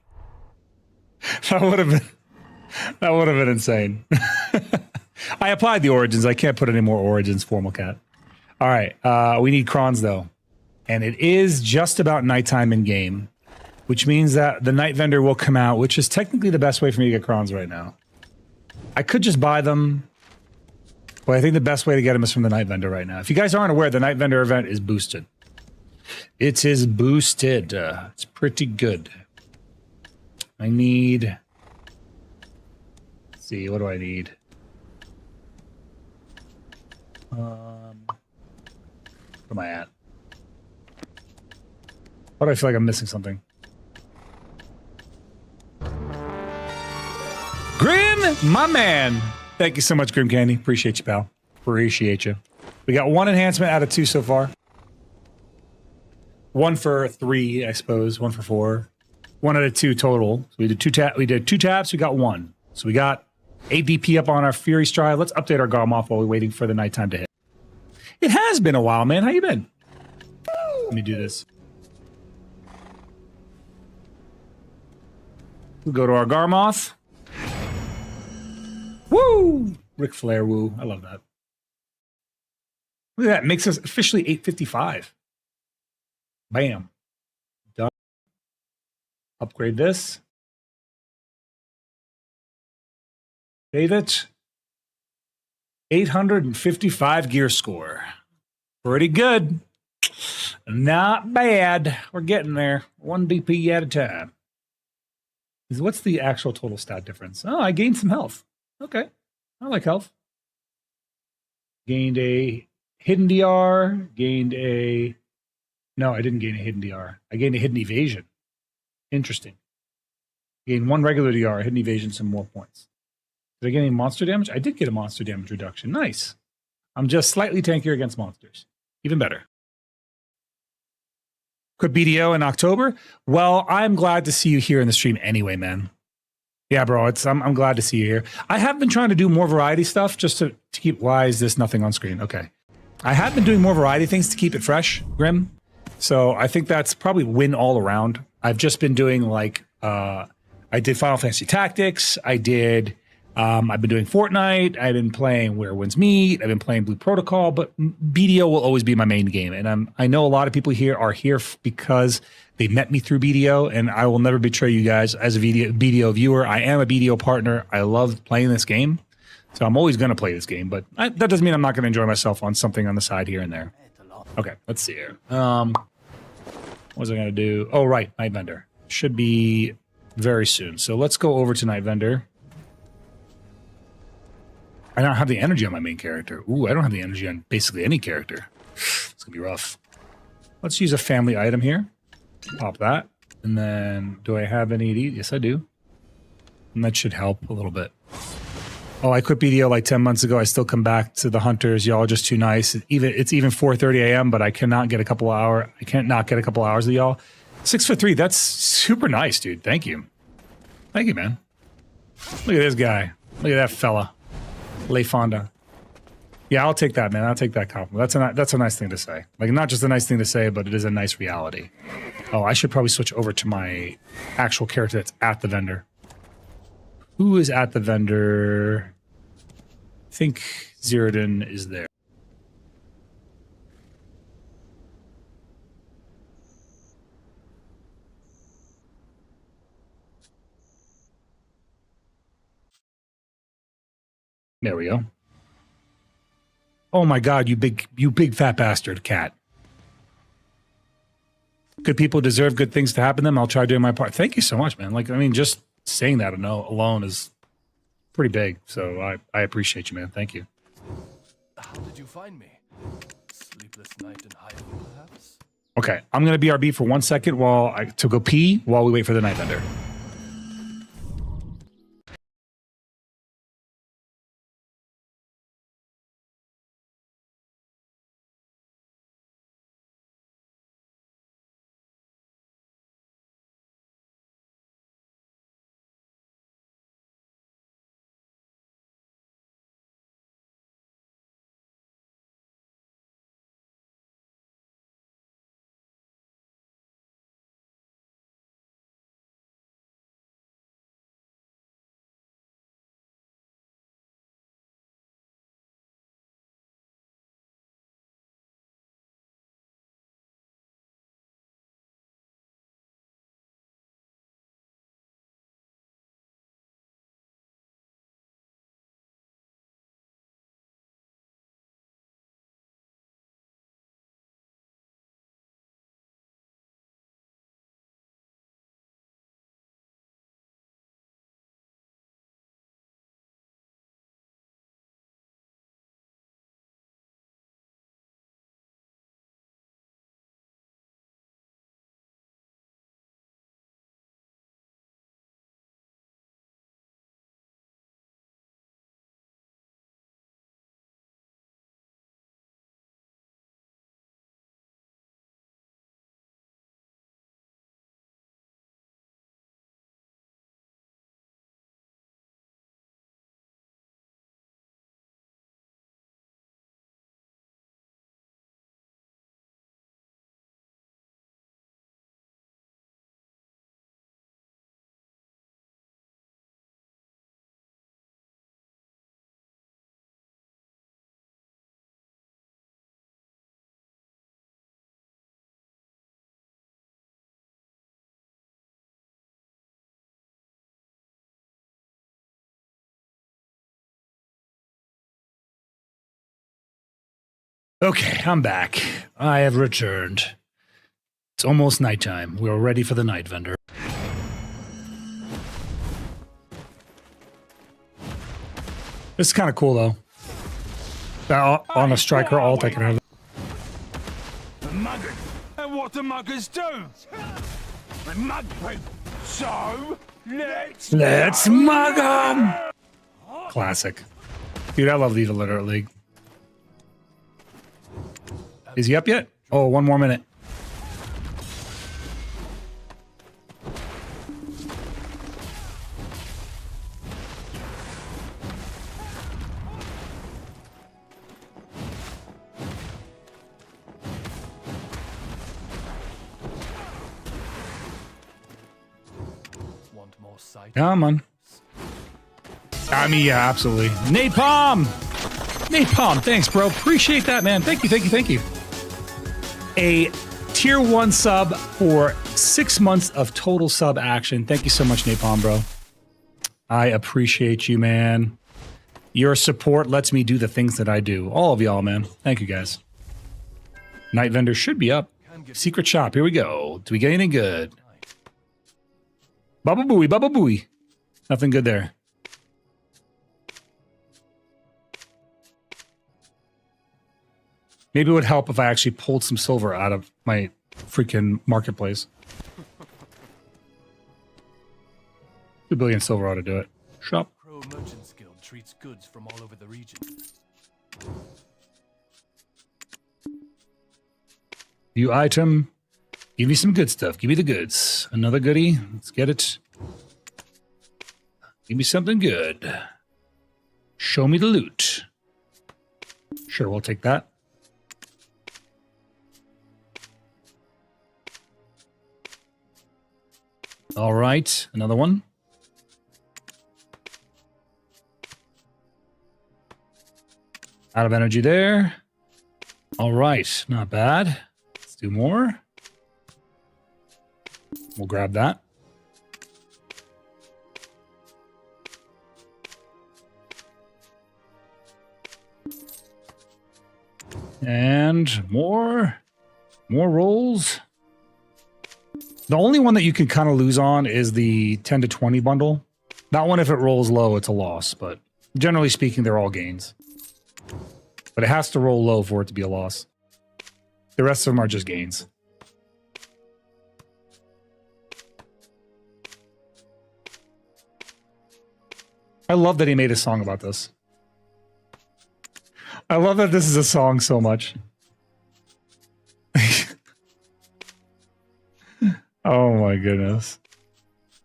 That would have been insane. I applied the origins. I can't put any more origins, Formal Cat. All right. We need crons, though. And it is just about nighttime in game, which means that the night vendor will come out, which is technically the best way for me to get crons right now. I could just buy them, but I think the best way to get them is from the night vendor right now. If you guys aren't aware, the night vendor event is boosted. It is boosted. It's pretty good. I need... Let's see, what do I need? Where am I at? Why do I feel like I'm missing something? Grim, my man. Thank you so much, Grim Candy. Appreciate you, pal. Appreciate you. We got 1 enhancement out of 2 so far. 1 for 3, I suppose. 1 for 4. 1 out of 2 total. So we did 2 taps. We did 2 taps. We got 1. So we got ADP up on our Fury Stride. Let's update our Garmoth while we're waiting for the nighttime to hit. It has been a while, man. How you been? Let me do this. We'll go to our Garmoth. Woo! Ric Flair woo. I love that. Look at that. Makes us officially 855. Bam. Done. Upgrade this. Save it. 855 gear score. Pretty good. Not bad. We're getting there. 1 BP at a time. What's the actual total stat difference? Oh, I gained some health. Okay. I like health. Gained a hidden DR. Gained a... No, I didn't gain a hidden DR. I gained a hidden evasion. Interesting. Gained 1 regular DR, hidden evasion, some more points. Did I get any monster damage? I did get a monster damage reduction. Nice. I'm just slightly tankier against monsters. Even better. Quit BDO in October? Well, I'm glad to see you here in the stream anyway, man. Yeah, bro, I'm glad to see you here. I have been trying to do more variety stuff just to keep... Why is this nothing on screen? Okay. I have been doing more variety things to keep it fresh, Grim. So I think that's probably win all around. I've just been doing like I did Final Fantasy Tactics. I've been doing Fortnite. I've been playing Where Winds Meet. I've been playing Blue Protocol, but BDO will always be my main game. And I know a lot of people here are here because they met me through BDO, and I will never betray you guys as a BDO viewer. I am a BDO partner. I love playing this game, so I'm always going to play this game, but that doesn't mean I'm not going to enjoy myself on something on the side here and there. Okay, let's see here. What was I going to do? Oh, right, Night Vendor. Should be very soon. So let's go over to Night Vendor. I don't have the energy on my main character. Ooh, I don't have the energy on basically any character. It's going to be rough. Let's use a family item here. Pop that. And then, do I have any of these? Yes, I do. And that should help a little bit. Oh, I quit BDO like 10 months ago. I still come back to the hunters. Y'all are just too nice. It's even 4:30 a.m., but I cannot get a couple of hours. I can't not get a couple of hours of y'all. 6'3", that's super nice, dude. Thank you. Thank you, man. Look at this guy. Look at that fella. Le Fonda. Yeah, I'll take that, man. I'll take that compliment. That's a nice thing to say. Like, not just a nice thing to say, but it is a nice reality. Oh, I should probably switch over to my actual character that's at the vendor. Who is at the vendor? I think Zeroden is there. There we go. Oh my God, you big fat bastard cat. Good people deserve good things to happen to them. I'll try doing my part. Thank you so much, man. Like, I mean, just saying that alone is pretty big. So I appreciate you, man. Thank you. How did you find me? Sleepless night in hiding, perhaps? Okay, I'm gonna BRB for 1 second to go pee while we wait for the Night Vendor. Okay, I'm back. I have returned. It's almost nighttime. We're ready for the Night Vendor. This is kind of cool, though. On a striker alt, I can have... The mugger. And what do muggers do? They mug people. So, Let's mug 'em! Classic. Dude, I love the Illiterate League. Is he up yet? Oh, 1 more minute. lost sight. Come on. I mean, yeah, absolutely. Napalm! Napalm, thanks, bro. Appreciate that, man. Thank you, thank you, thank you. A tier 1 sub for 6 months of total sub action. Thank you so much, Napalm, bro. I appreciate you, man. Your support lets me do the things that I do. All of y'all, man. Thank you, guys. Night Vendor should be up. Secret shop, here we go. Do we get anything good? Baba Booey, Baba Booey. Nothing good there. Maybe it would help if I actually pulled some silver out of my freaking marketplace. 2 billion silver ought to do it. Shop. Crow Merchants Guild treats goods from all over the region. View item. Give me some good stuff. Give me the goods. Another goodie. Let's get it. Give me something good. Show me the loot. Sure, we'll take that. All right, another one. Out of energy there. All right, not bad. Let's do more. We'll grab that. And more rolls. The only one that you can kind of lose on is the 10 to 20 bundle. That one, if it rolls low, it's a loss, but generally speaking, they're all gains. But it has to roll low for it to be a loss. The rest of them are just gains. I love that he made a song about this. I love that this is a song so much. Oh my goodness.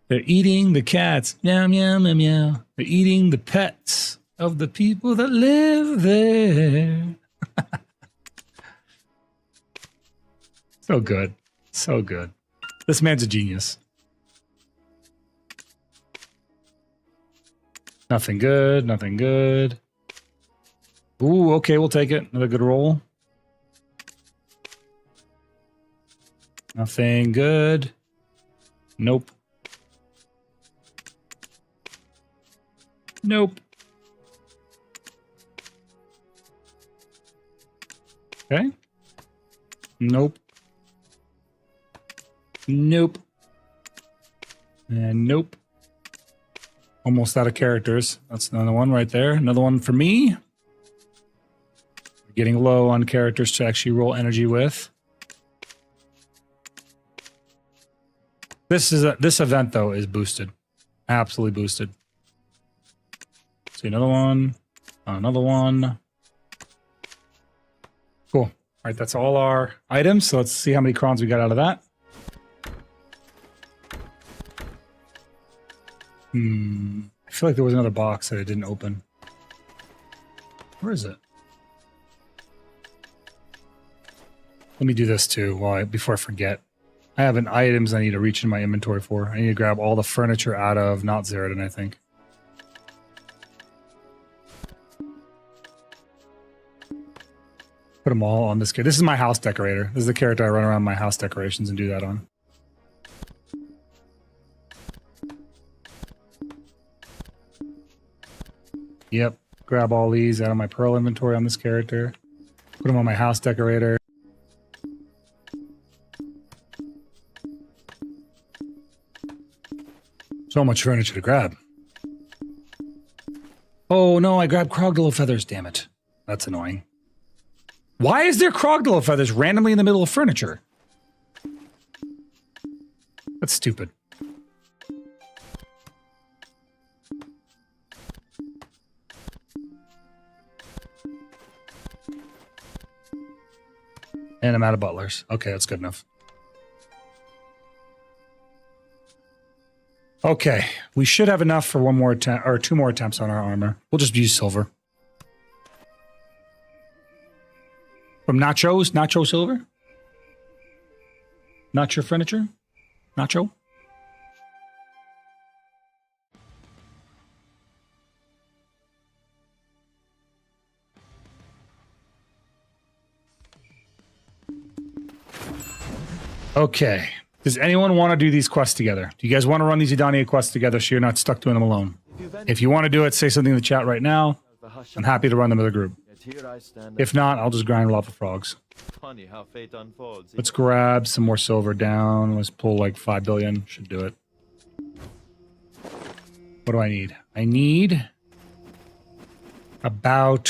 They're eating the cats. Meow, meow, meow, meow. They're eating the pets of the people that live there. So good. So good. This man's a genius. Nothing good. Nothing good. Ooh, okay, we'll take it. Another good roll. Nothing good. Nope. Nope. Okay. Nope. Nope. And nope. Almost out of characters. That's another one right there. Another one for me. Getting low on characters to actually roll energy with. This event though is boosted, absolutely boosted. See another one, another one. Cool. All right, that's all our items. So let's see how many crons we got out of that. I feel like there was another box that I didn't open. Where is it? Let me do this too before I forget. I have items I need to reach in my inventory for. I need to grab all the furniture out of not Zeroden, I think. Put them all on this character. This is my house decorator. This is the character I run around my house decorations and do that on. Yep. Grab all these out of my pearl inventory on this character. Put them on my house decorator. So much furniture to grab. Oh no, I grabbed Crocodile feathers, damn it. That's annoying. Why is there Crocodile feathers randomly in the middle of furniture? That's stupid. And I'm out of butlers. Okay, that's good enough. Okay, we should have enough for one more attempt or 2 more attempts on our armor. We'll just use silver. From Nachos, Nacho Silver? Not your furniture? Nacho? Okay. Does anyone want to do these quests together? Do you guys want to run these Edania quests together so you're not stuck doing them alone? If you want to do it, say something in the chat right now. I'm happy to run them as a group. If not, I'll just grind lava frogs. Funny how fate unfolds. Let's grab some more silver down. Let's pull like 5 billion. Should do it. What do I need? I need about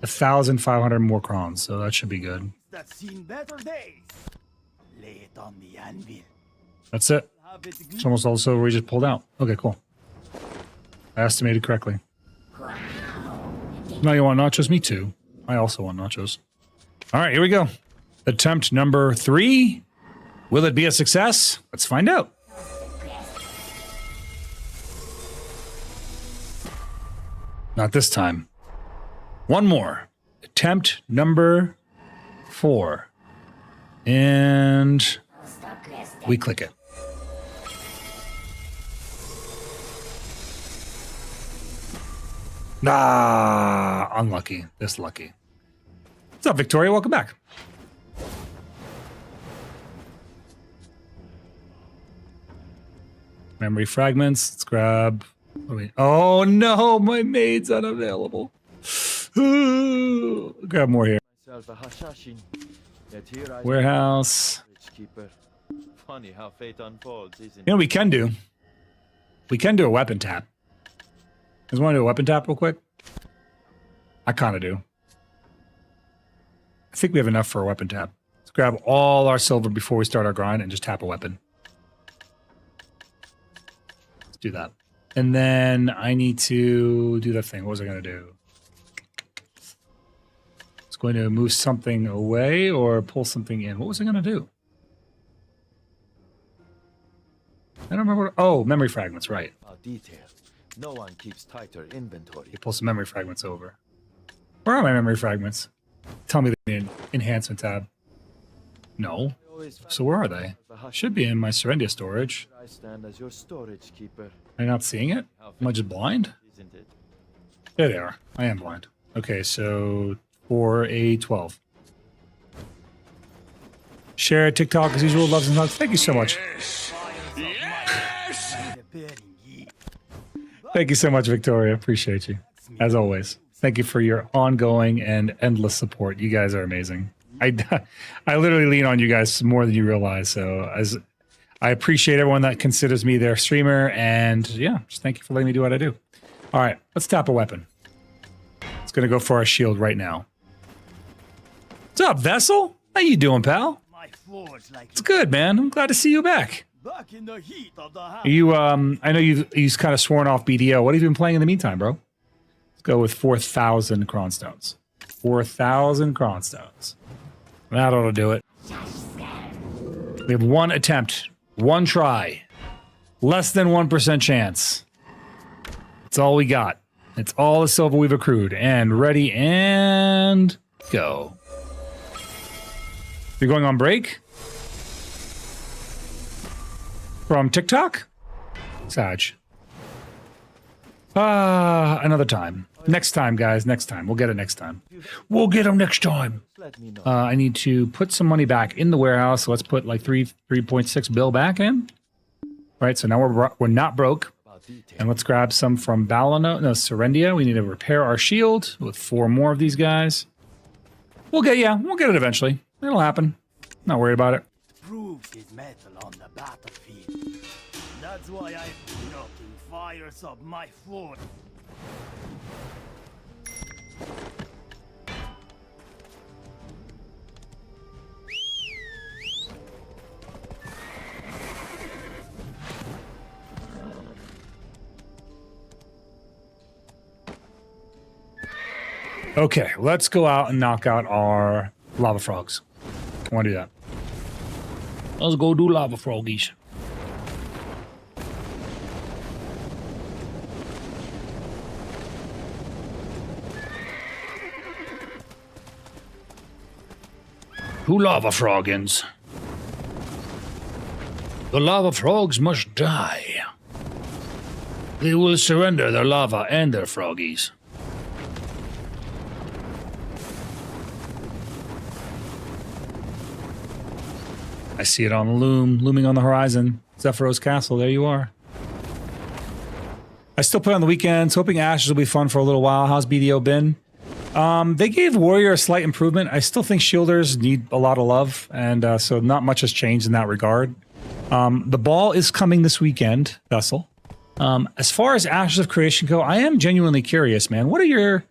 1,500 more crowns, so that should be good. That's seen better days. Lay it on the anvil. That's it. Have it It's almost all the silver we just pulled out. Okay, cool. I estimated correctly. Now you want nachos? Me too. I also want nachos. All right, here we go. Attempt number 3. Will it be a success? Let's find out. Not this time. One more. Attempt number 4. And we click it. Ah, unlucky. This lucky. What's up, Victoria? Welcome back. Memory fragments. Let's grab. Oh no, my maid's unavailable. Grab more here. Warehouse. Funny how fate unfolds, isn't You know what we can do? We can do a weapon tap. You guys want to do a weapon tap real quick? I kind of do. I think we have enough for a weapon tap. Let's grab all our silver before we start our grind and just tap a weapon. Let's do that. And then I need to do that thing. What was I going to do? It's going to move something away or pull something in. What was I going to do? I don't remember. Oh, memory fragments, right. detail. No one keeps tighter inventory. You pull some memory fragments over. Where are my memory fragments? Tell me the enhancement tab. No. So where are they? Should be in my Serendia storage. I stand as your storage keeper. Am I not seeing it? Am I just blind? Isn't it? There they are. I am blind. Okay, so for a 12. Share TikTok as usual. Loves and hugs. Thank you so much. Thank you so much, Victoria. Appreciate you. As always. Thank you for your ongoing and endless support. You guys are amazing. I literally lean on you guys more than you realize. So as I appreciate everyone that considers me their streamer. And yeah, just thank you for letting me do what I do. All right, let's tap a weapon. It's going to go for our shield right now. What's up, Vessel? How you doing, pal? It's good, man. I'm glad to see you back. Back in the heat of the house. You, I know you've kind of sworn off BDO. What have you been playing in the meantime, bro? Let's go with 4,000 Kronstones. 4,000 Kronstones. That ought to do it. We have one attempt, one try, less than 1% chance. That's all we got. It's all the silver we've accrued. And ready and go. You're going on break? From TikTok? Sag. Another time. Next time, guys. Next time. We'll get it next time. We'll get them next time. I need to put some money back in the warehouse. So let's put like 3.6 bill back in. Right. So now we're not broke. And let's grab some from Serendia. We need to repair our shield with 4 more of these guys. We'll get it eventually. It'll happen. Not worried about it. Proves his metal on the battlefield. That's why I'm knocking fires up my fort. Okay, let's go out and knock out our lava frogs. I want to do that. Let's go do lava froggies. Who lava froggins? The lava frogs must die. They will surrender their lava and their froggies. see it on the looming on the horizon. Zephyros Castle, there you are. I still play on the weekends, hoping Ashes will be fun for a little while. How's BDO been? They gave Warrior a slight improvement. I still think Shielders need a lot of love, and so not much has changed in that regard. The ball is coming this weekend, Vessel. As far as Ashes of Creation go, I am genuinely curious, man. What are your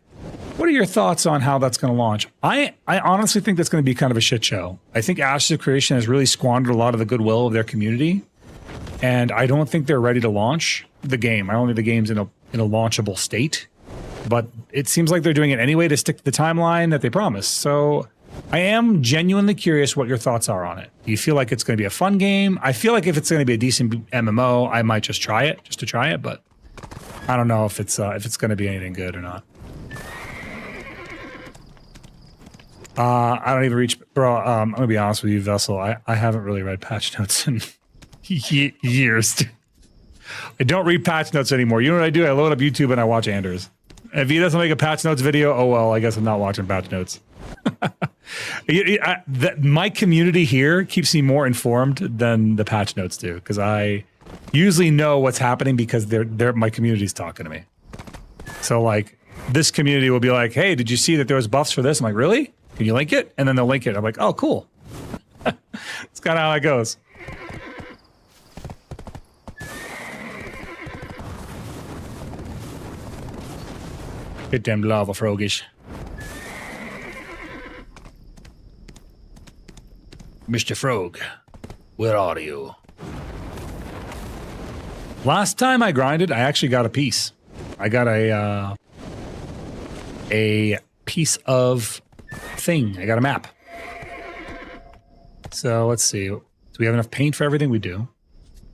thoughts on how that's going to launch? I honestly think that's going to be kind of a shit show. I think Ashes of Creation has really squandered a lot of the goodwill of their community, and I don't think they're ready to launch the game. I don't think the game's in a launchable state, but it seems like they're doing it anyway to stick to the timeline that they promised. So I am genuinely curious what your thoughts are on it. Do you feel like it's going to be a fun game? I feel like if it's going to be a decent MMO, I might just try it, but I don't know if it's going to be anything good or not. I don't even reach, bro. I'm gonna be honest with you, Vessel. I haven't really read patch notes in years. I don't read patch notes anymore. You know what I do? I load up YouTube and I watch Anders. If he doesn't make a patch notes video, oh well, I guess I'm not watching patch notes. My community here keeps me more informed than the patch notes do, because I usually know what's happening because my community's talking to me. So like this community will be like, hey, did you see that there was buffs for this? I'm like, really? Can you link it? And then they'll link it. I'm like, oh, cool. It's kind of how it goes. Hit them lava frogish. Mr. Frog, where are you? Last time I grinded, I actually got a piece. I got a piece of thing. I got a map. So let's see. Do we have enough paint for everything? We do.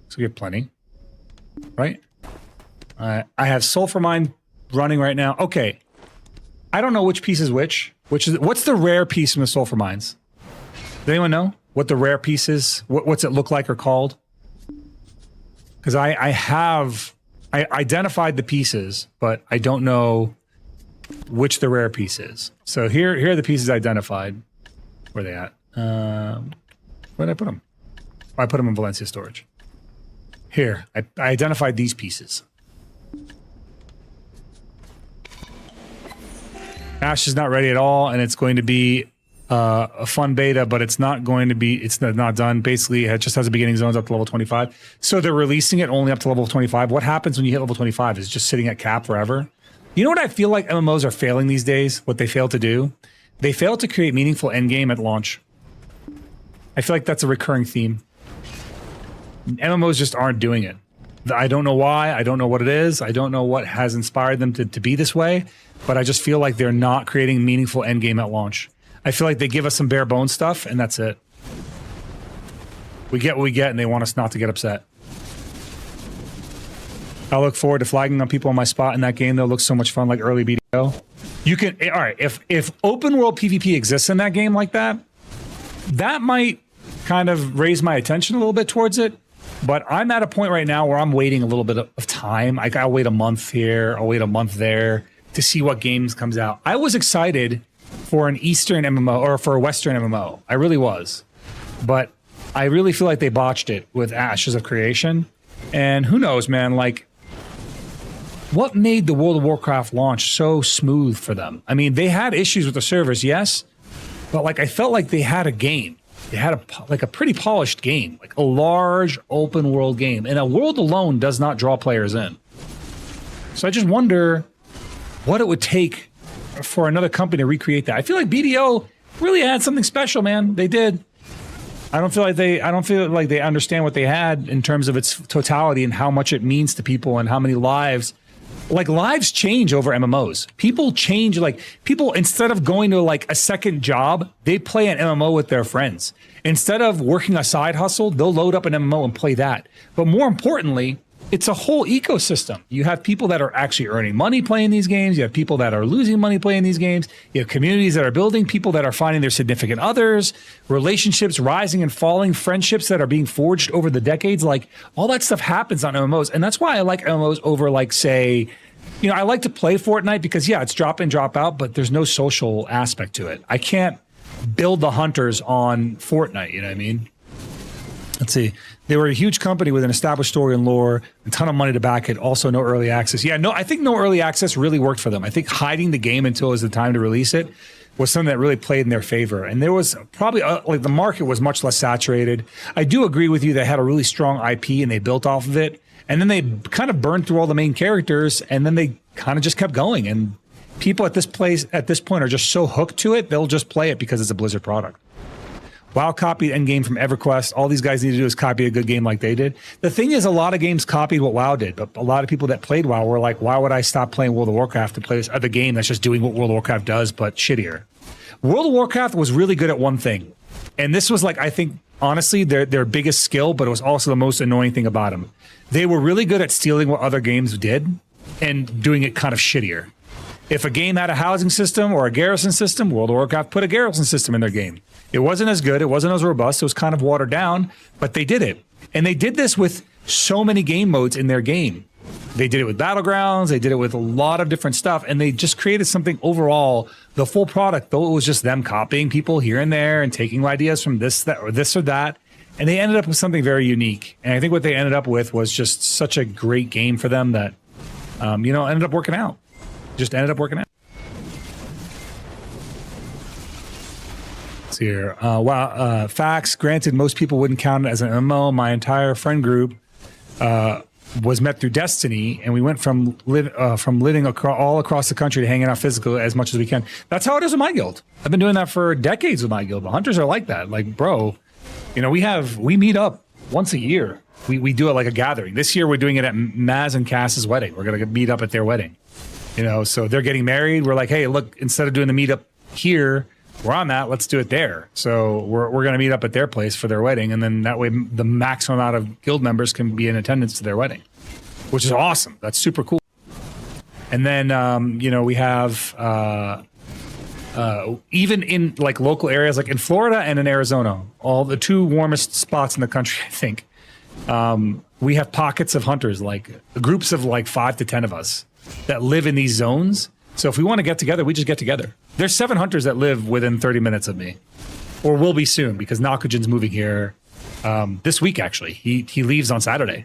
So we have plenty. Right? I have sulfur mine running right now. Okay. I don't know which piece is which. What's the rare piece from the sulfur mines? Does anyone know what the rare piece is? What's it look like or called? Because I identified the pieces, but I don't know which the rare piece is. So here are the pieces identified. Where are they at? Where did I put them? Oh, I put them in Valencia storage. Here, I identified these pieces. Ash is not ready at all, and it's going to be a fun beta, but it's not done. Basically, it just has a beginning zones up to level 25. So they're releasing it only up to level 25. What happens when you hit level 25? Is it just sitting at cap forever? You know what I feel like MMOs are failing these days? What they fail to do? They fail to create meaningful endgame at launch. I feel like that's a recurring theme. MMOs just aren't doing it. I don't know why. I don't know what it is. I don't know what has inspired them to be this way, but I just feel like they're not creating meaningful endgame at launch. I feel like they give us some bare bones stuff, and that's it. We get what we get, and they want us not to get upset. I look forward to flagging on people on my spot in that game. They'll look so much fun, like early BDO. You can, all right, if open world PvP exists in that game like that, that might kind of raise my attention a little bit towards it. But I'm at a point right now where I'm waiting a little bit of time. I'll wait a month here, I'll wait a month there to see what games comes out. I was excited for an Eastern MMO or for a Western MMO. I really was. But I really feel like they botched it with Ashes of Creation. And who knows, man, like, what made the World of Warcraft launch so smooth for them? I mean, they had issues with the servers, yes, but like I felt like they had a game. They had a pretty polished game, like a large open world game. And a world alone does not draw players in. So I just wonder what it would take for another company to recreate that. I feel like BDO really had something special, man. They did. I don't feel like they understand what they had in terms of its totality and how much it means to people and how many lives. Like, lives change over MMOs. People change, like, people, instead of going to, like, a second job, they play an MMO with their friends. Instead of working a side hustle, they'll load up an MMO and play that. But more importantly, it's a whole ecosystem. You have people that are actually earning money playing these games. You have people that are losing money playing these games. You have communities that are building, people that are finding their significant others, relationships rising and falling, friendships that are being forged over the decades. Like, all that stuff happens on MMOs. And that's why I like MMOs over, like, say, you know, I like to play Fortnite because, yeah, it's drop in, drop out, but there's no social aspect to it. I can't build the hunters on Fortnite, you know what I mean? let's see. They were a huge company with an established story and lore, a ton of money to back it. Also, no early access. Yeah, no, I think no early access really worked for them. I think hiding the game until it was the time to release it was something that really played in their favor. And there was probably like the market was much less saturated. I do agree with you. They had a really strong IP and they built off of it. And then they kind of burned through all the main characters, and then they kind of just kept going. And people at this point are just so hooked to it, they'll just play it because it's a Blizzard product. WoW copied Endgame from EverQuest. All these guys need to do is copy a good game like they did. The thing is, a lot of games copied what WoW did, but a lot of people that played WoW were like, why would I stop playing World of Warcraft to play this other game that's just doing what World of Warcraft does, but shittier? World of Warcraft was really good at one thing. And this was like, I think, honestly, their biggest skill, but it was also the most annoying thing about them. They were really good at stealing what other games did and doing it kind of shittier. If a game had a housing system or a garrison system, World of Warcraft put a garrison system in their game. It wasn't as good. It wasn't as robust. It was kind of watered down, but they did it. And they did this with so many game modes in their game. They did it with Battlegrounds. They did it with a lot of different stuff. And they just created something overall, the full product, though it was just them copying people here and there and taking ideas from this, that, or this or that. And they ended up with something very unique. And I think what they ended up with was just such a great game for them that, ended up working out. Just ended up working out. Here. Facts. Granted, most people wouldn't count it as an MMO. My entire friend group was met through Destiny, and we went from living all across the country to hanging out physically as much as we can. That's how it is with my guild. I've been doing that for decades with my guild. But hunters are like that. Like, bro, we meet up once a year. We do it like a gathering. This year we're doing it at Maz and Cass's wedding. We're gonna meet up at their wedding. So they're getting married. We're like, hey, look, instead of doing the meetup here where I'm at, let's do it there. So we're going to meet up at their place for their wedding. And then that way the maximum amount of guild members can be in attendance to their wedding, which is awesome. That's super cool. And then, we have, even in like local areas, like in Florida and in Arizona, all the two warmest spots in the country, I think, we have pockets of hunters, like groups of like 5 to 10 of us that live in these zones. So if we want to get together, we just get together. There's 7 hunters that live within 30 minutes of me, or will be soon, because Nakujin's moving here this week, actually. He leaves on Saturday.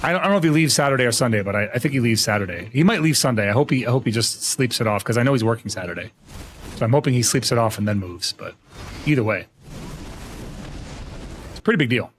I don't know if he leaves Saturday or Sunday, but I think he leaves Saturday. He might leave Sunday. I hope he just sleeps it off, because I know he's working Saturday. So I'm hoping he sleeps it off and then moves. But either way, it's a pretty big deal.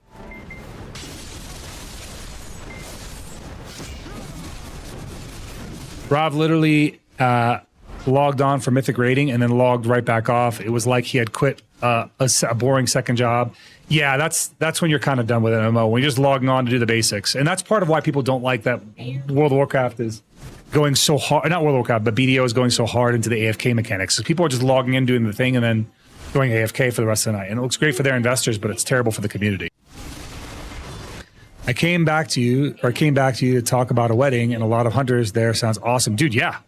Rob literally logged on for Mythic rating and then logged right back off. It was like he had quit a boring second job. Yeah, that's when you're kind of done with an MMO, when you're just logging on to do the basics. And that's part of why people don't like that World of Warcraft is going so hard. Not World of Warcraft, but BDO is going so hard into the AFK mechanics. So people are just logging in, doing the thing, and then going AFK for the rest of the night. And it looks great for their investors, but it's terrible for the community. I came back to you to talk about a wedding, and a lot of hunters there. Sounds awesome. Dude, yeah.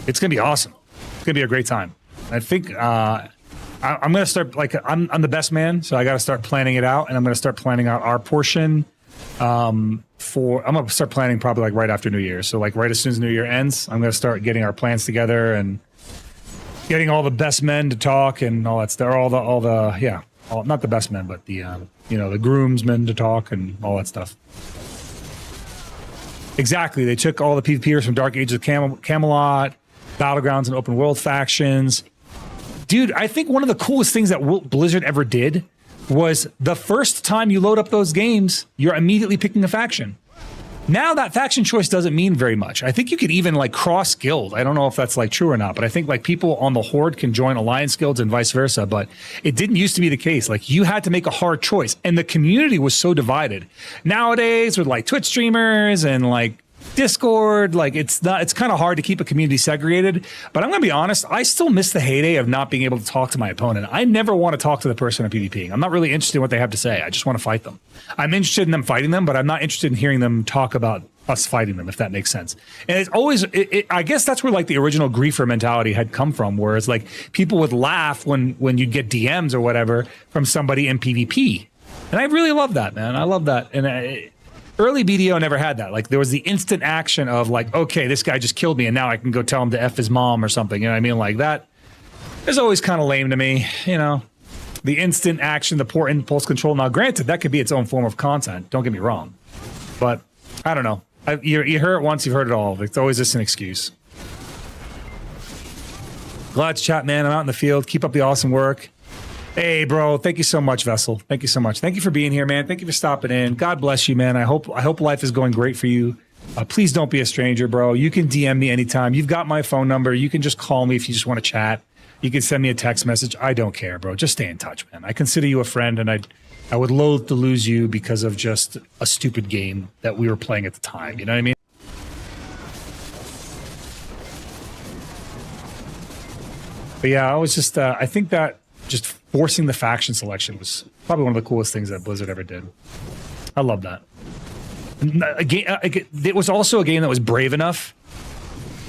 It's going to be awesome. It's going to be a great time. I think I'm going to start, like, I'm the best man, so I got to start planning it out, and I'm going to start planning out our portion I'm going to start planning probably like right after New Year. So like right as soon as New Year ends, I'm going to start getting our plans together and getting all the best men to talk and all that stuff. Not the best men, but the the groomsmen to talk and all that stuff. Exactly. They took all the PvPers from Dark Ages of Camelot, Battlegrounds, and open world factions. Dude, I think one of the coolest things that Blizzard ever did was the first time you load up those games, you're immediately picking a faction. Now that faction choice doesn't mean very much. I think you could even like cross guild. I don't know if that's like true or not, but I think like people on the Horde can join alliance guilds and vice versa, but it didn't used to be the case. Like you had to make a hard choice and the community was so divided. Nowadays with like Twitch streamers and like Discord, like it's kind of hard to keep a community segregated, but I'm gonna be honest, I still miss the heyday of not being able to talk to my opponent. I never want to talk to the person I'm PvPing. I'm not really interested in what they have to say. I just want to fight them. I'm interested in them fighting them, but I'm not interested in hearing them talk about us fighting them, if that makes sense. And it's always, I guess that's where like the original griefer mentality had come from, where it's like people would laugh when you'd get DMs or whatever from somebody in PvP. And I really love that, man. I love that. And early BDO never had that. Like there was the instant action of like, okay, this guy just killed me and now I can go tell him to F his mom or something. You know what I mean? Like that is always kind of lame to me, you know? The instant action, the poor impulse control. Now, granted, that could be its own form of content. Don't get me wrong. But I don't know. You heard it once, you've heard it all. It's always just an excuse. Glad to chat, man. I'm out in the field. Keep up the awesome work. Hey, bro. Thank you so much, Vessel. Thank you so much. Thank you for being here, man. Thank you for stopping in. God bless you, man. I hope life is going great for you. Please don't be a stranger, bro. You can DM me anytime. You've got my phone number. You can just call me if you just want to chat. You can send me a text message. I don't care, bro. Just stay in touch, man. I consider you a friend, and I would loathe to lose you because of just a stupid game that we were playing at the time. You know what I mean? But yeah, I was just, I think that just forcing the faction selection was probably one of the coolest things that Blizzard ever did. I love that. It was also a game that was brave enough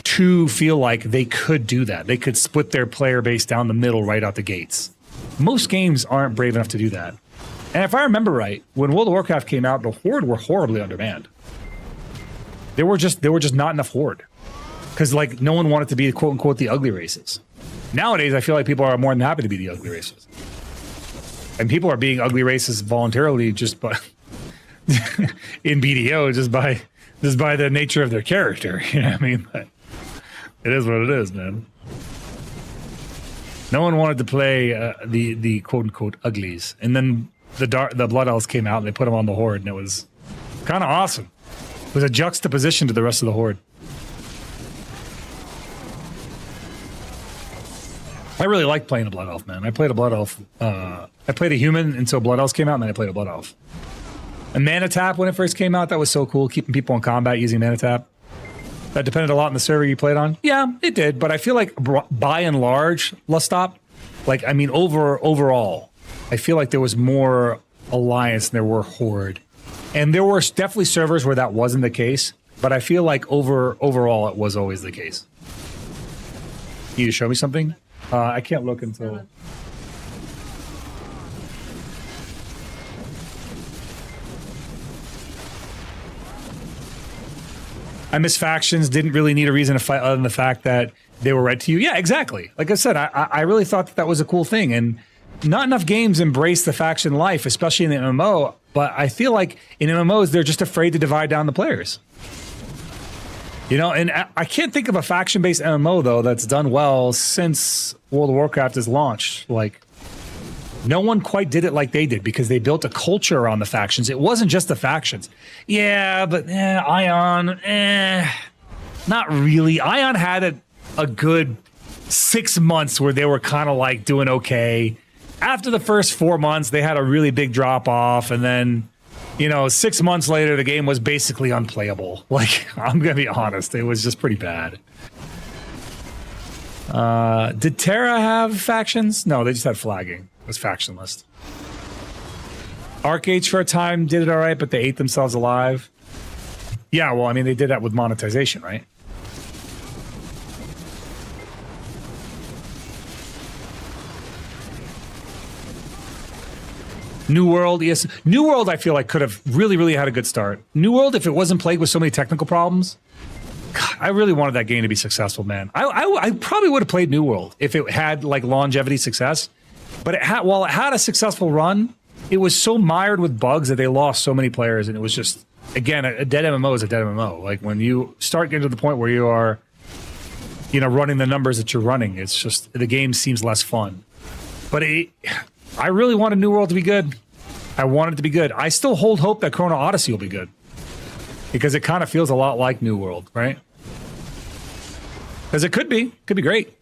to feel like they could do that. They could split their player base down the middle right out the gates. Most games aren't brave enough to do that. And if I remember right, when World of Warcraft came out, the Horde were horribly undermanned. There were just not enough Horde. Because like no one wanted to be quote unquote the ugly races. Nowadays, I feel like people are more than happy to be the ugly races. And people are being ugly races voluntarily just by in BDO just by the nature of their character. You know what I mean? But it is what it is, man. No one wanted to play the quote unquote uglies, and then the Blood Elves came out and they put them on the Horde, and it was kind of awesome. It was a juxtaposition to the rest of the Horde. I really liked playing a Blood Elf, man. I played a Blood Elf. I played a human until Blood Elves came out, and then I played a Blood Elf. And Mana Tap, when it first came out, that was so cool, keeping people in combat using Mana Tap. That depended a lot on the server you played on. Yeah, it did, but I feel like by and large, Lustop, like, I mean, overall, I feel like there was more Alliance than there were Horde. And there were definitely servers where that wasn't the case, but I feel like overall it was always the case. You show me something? I can't look until... I miss factions, didn't really need a reason to fight other than the fact that they were read to you. Yeah, exactly. Like I said, I really thought that was a cool thing. And not enough games embrace the faction life, especially in the MMO. But I feel like in MMOs, they're just afraid to divide down the players. You know, and I can't think of a faction-based MMO, though, that's done well since World of Warcraft has launched. Like, no one quite did it like they did because they built a culture around the factions. It wasn't just the factions. Yeah, but Ion, not really. Ion had a good 6 months where they were kind of like doing okay. After the first 4 months, they had a really big drop off. And then, you know, 6 months later, the game was basically unplayable. Like, I'm going to be honest. It was just pretty bad. Did Terra have factions? No, they just had flagging. It was faction list. Arcade for a time did it all right, but they ate themselves alive. Yeah, well, I mean, they did that with monetization, right? New World, yes. New World, I feel like, could have really had a good start. New World, if it wasn't plagued with so many technical problems, God, I really wanted that game to be successful, man. I probably would have played New World if it had, like, longevity success. But while it had a successful run, it was so mired with bugs that they lost so many players, and it was just, again, a dead MMO is a dead MMO. Like, when you start getting to the point where you are, you know, running the numbers that you're running, it's just, the game seems less fun. But I really wanted New World to be good. I want it to be good. I still hold hope that Chrono Odyssey will be good. Because it kind of feels a lot like New World, right? Because it could be. Could be great.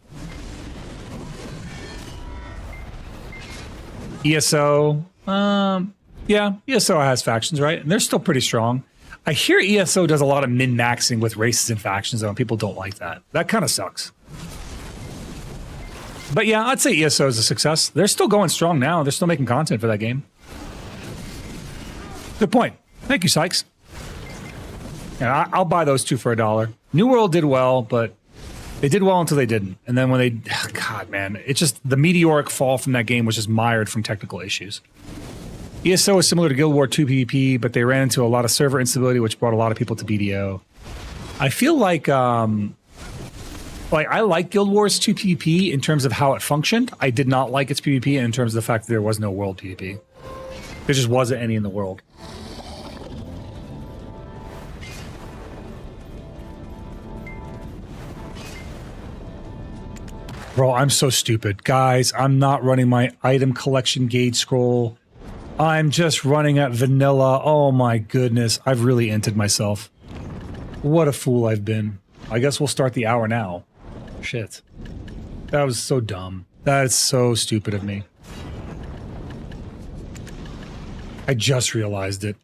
ESO, yeah, ESO has factions, right? And they're still pretty strong. I hear ESO does a lot of min-maxing with races and factions, though, and people don't like that. That kind of sucks. But yeah, I'd say ESO is a success. They're still going strong now. They're still making content for that game. Good point. Thank you, Sykes. Yeah, I'll buy those two for $1. New World did well, but they did well until they didn't. And then when they, God, man, it's just the meteoric fall from that game was just mired from technical issues. ESO is similar to Guild War 2 PvP, but they ran into a lot of server instability, which brought a lot of people to BDO. I feel like a Like, I like Guild Wars 2 PvP in terms of how it functioned. I did not like its PvP in terms of the fact that there was no world PvP. There just wasn't any in the world. Bro, I'm so stupid. Guys, I'm not running my item collection gauge scroll. I'm just running at vanilla. Oh my goodness. I've really entered myself. What a fool I've been. I guess we'll start the hour now. Shit. That was so dumb. That is so stupid of me. I just realized it.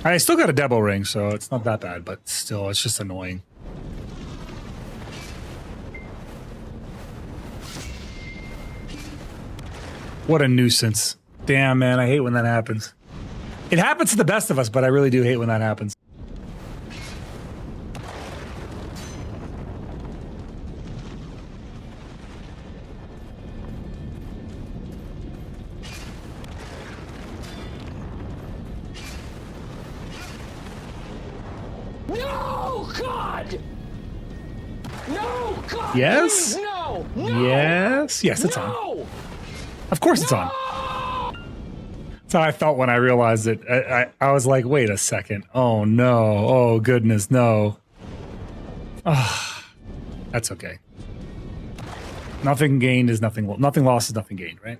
I still got a Debo ring, so it's not that bad, but still, it's just annoying. What a nuisance. Damn, man, I hate when that happens. It happens to the best of us, but I really do hate when that happens. No, God! No, God! Yes? Please, no! No! Yes? Yes, it's on. No! Of course it's on. That's how I felt when I realized it. I was like, wait a second. Oh, no. Oh, goodness, no. Ah, that's okay. Nothing gained is nothing. Nothing lost is nothing gained, right?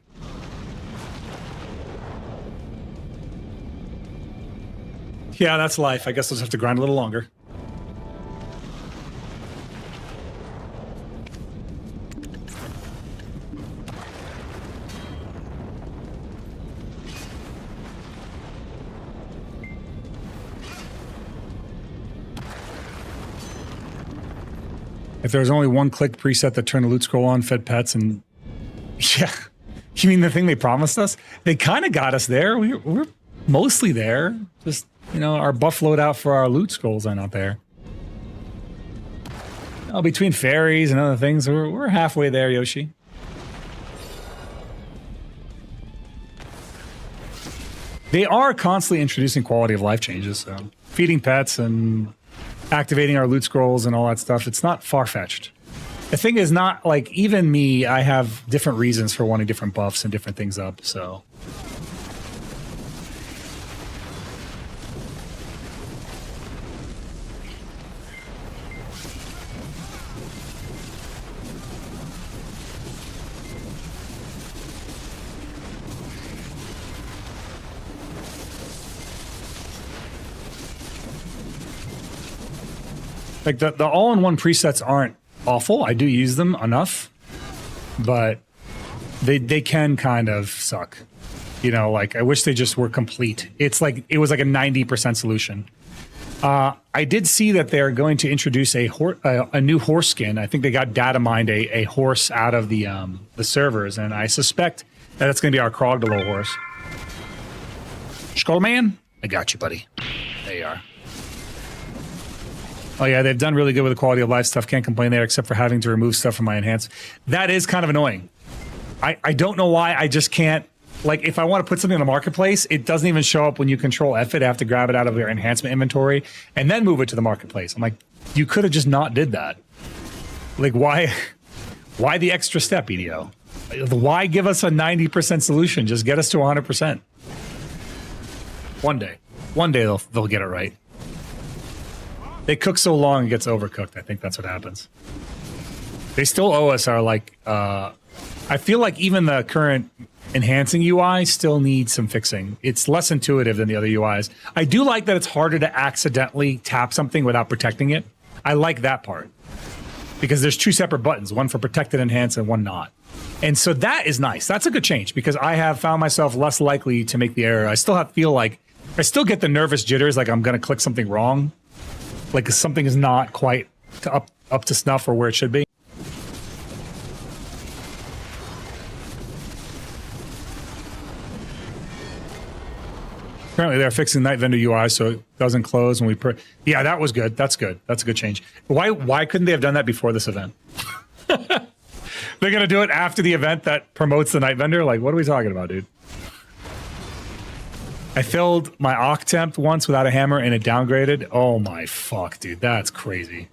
Yeah, that's life. I guess we'll just have to grind a little longer. If there was only one click preset that turned the loot scroll on, fed pets, and yeah, you mean the thing they promised us? They kind of got us there. We're mostly there. Just, you know, our buff loadout for our loot scrolls are not there. Oh, between fairies and other things, we're halfway there, Yoshi. They are constantly introducing quality of life changes, so feeding pets and activating our loot scrolls and all that stuff, it's not far-fetched. The thing is not, like, even me, I have different reasons for wanting different buffs and different things up, so... Like, the all-in-one presets aren't awful. I do use them enough, but they can kind of suck. You know, like, I wish they just were complete. It's like, it was like a 90% solution. I did see that they're going to introduce a new horse skin. I think they got data mined a horse out of the servers, and I suspect that it's going to be our Krogdalo horse. Skullman? I got you, buddy. There you are. Oh yeah, they've done really good with the quality of life stuff. Can't complain there, except for having to remove stuff from my enhance. That is kind of annoying. I don't know why. I just can't. Like, if I want to put something in the marketplace, it doesn't even show up when you control F it. I have to grab it out of your enhancement inventory and then move it to the marketplace. I'm like, you could have just not did that. Like, why the extra step, EDO? Why give us a 90% solution? Just get us to 100%. One day they'll get it right. They cook so long it gets overcooked. I think that's what happens. They still owe us our, like, I feel like even the current enhancing UI still needs some fixing. It's less intuitive than the other UIs. I do like that it's harder to accidentally tap something without protecting it. I like that part. Because there's two separate buttons, one for protected enhance and one not. And so that is nice. That's a good change because I have found myself less likely to make the error. I still feel like, I still get the nervous jitters like I'm going to click something wrong. Like something is not quite up to snuff or where it should be. Apparently they're fixing Night Vendor UI so it doesn't close when we yeah, that was good. That's good. That's a good change. Why couldn't they have done that before this event? They're going to do it after the event that promotes the Night Vendor? Like, what are we talking about, dude? I filled my Octemp once without a hammer and it downgraded. Oh my fuck, dude. That's crazy.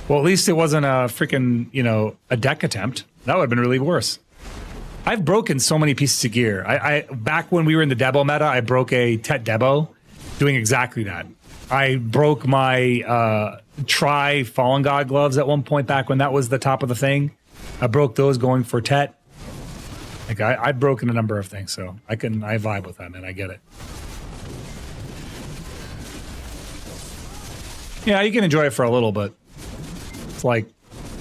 Well, at least it wasn't a freaking, you know, a deck attempt. That would have been really worse. I've broken so many pieces of gear. I back when we were in the Debo meta, I broke a Tet Debo doing exactly that. I broke my Tri Fallen God gloves at one point back when that was the top of the thing. I broke those going for Tet. Like I've broken a number of things, so I vibe with that, man. I get it. Yeah, you can enjoy it for a little, but it's like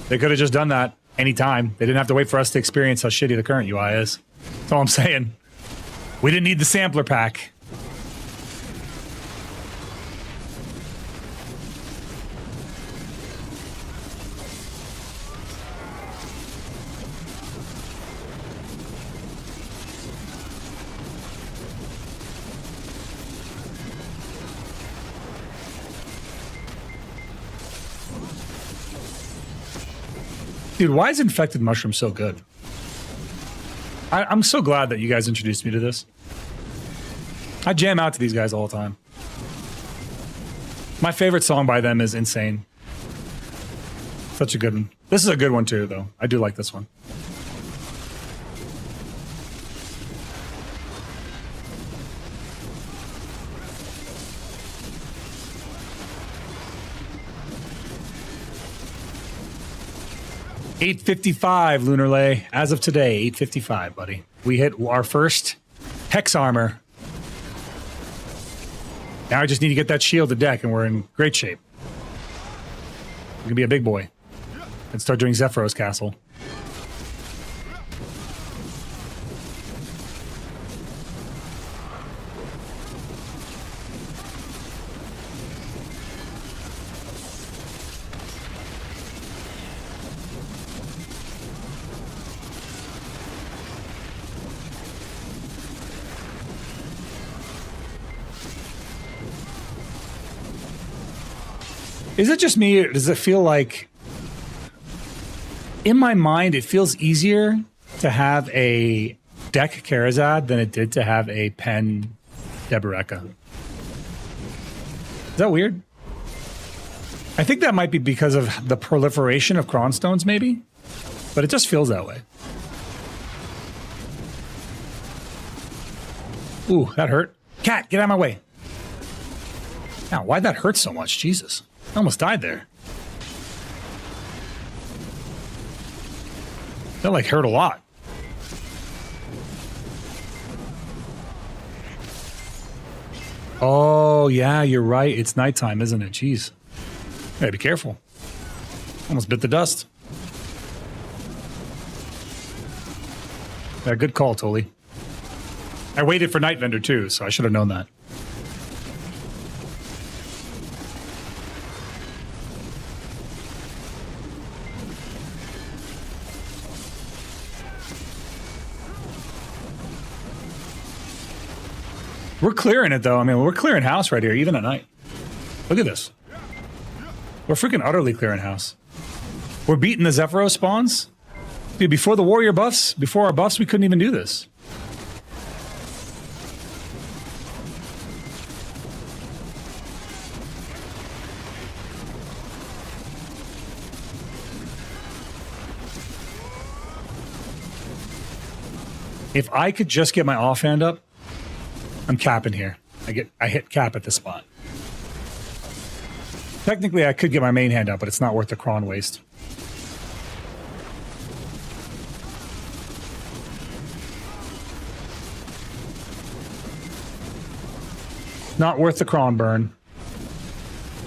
they could have just done that anytime. They didn't have to wait for us to experience how shitty the current UI is. That's all I'm saying. We didn't need the sampler pack. Dude, why is infected mushroom so good? I'm so glad that you guys introduced me to this. I jam out to these guys all the time. My favorite song by them is Insane. Such a good one. This is a good one too, though. I do like this one. $855 Lunar Lay. As of today, $855, buddy. We hit our first Hex armor. Now I just need to get that shield to deck, and we're in great shape. We're gonna be a big boy and start doing Zephyros Castle. Is it just me, or does it feel like, in my mind, it feels easier to have a deck Karazad than it did to have a pen Deboreka? Is that weird? I think that might be because of the proliferation of Cronstones, maybe, but it just feels that way. Ooh, that hurt. Cat, get out of my way. Now, why'd that hurt so much? Jesus. I almost died there. That like hurt a lot. Oh, yeah, you're right. It's nighttime, isn't it? Jeez. Gotta be careful. Almost bit the dust. Yeah, good call, Toli. I waited for Night Vendor too, so I should have known that. We're clearing it, though. I mean, we're clearing house right here, even at night. Look at this. We're freaking utterly clearing house. We're beating the Zephyros spawns. Dude, before the warrior buffs, before our buffs, we couldn't even do this. If I could just get my offhand up, I'm capping here. I hit cap at this spot. Technically, I could get my main hand up, but it's not worth the cron waste. Not worth the cron burn.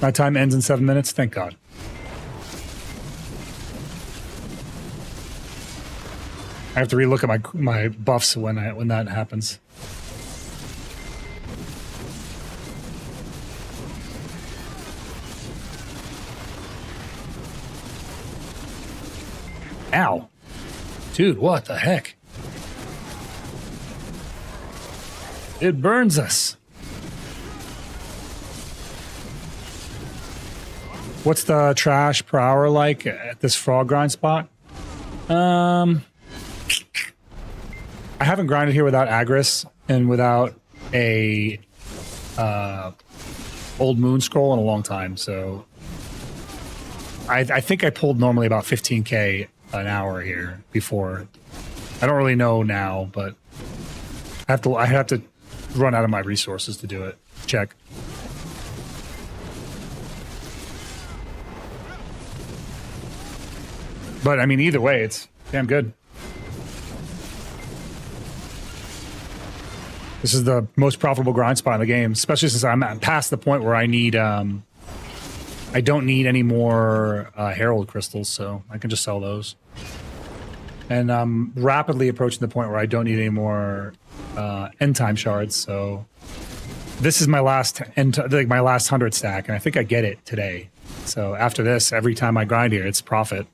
My time ends in 7 minutes. Thank God. I have to relook at my buffs when that happens. Ow. Dude, what the heck? It burns us. What's the trash per hour like at this frog grind spot? I haven't grinded here without Agris and without a old moon scroll in a long time, so I think I pulled normally about 15K an hour here before. I don't really know now, but I have to run out of my resources to do it. Check. But I mean, either way, it's damn good. This is the most profitable grind spot in the game, especially since I'm past the point where I need, I don't need any more Herald crystals, so I can just sell those. And I'm rapidly approaching the point where I don't need any more end time shards, so this is my last my last 100 stack, and I think I get it today. So after this, every time I grind here, it's profit.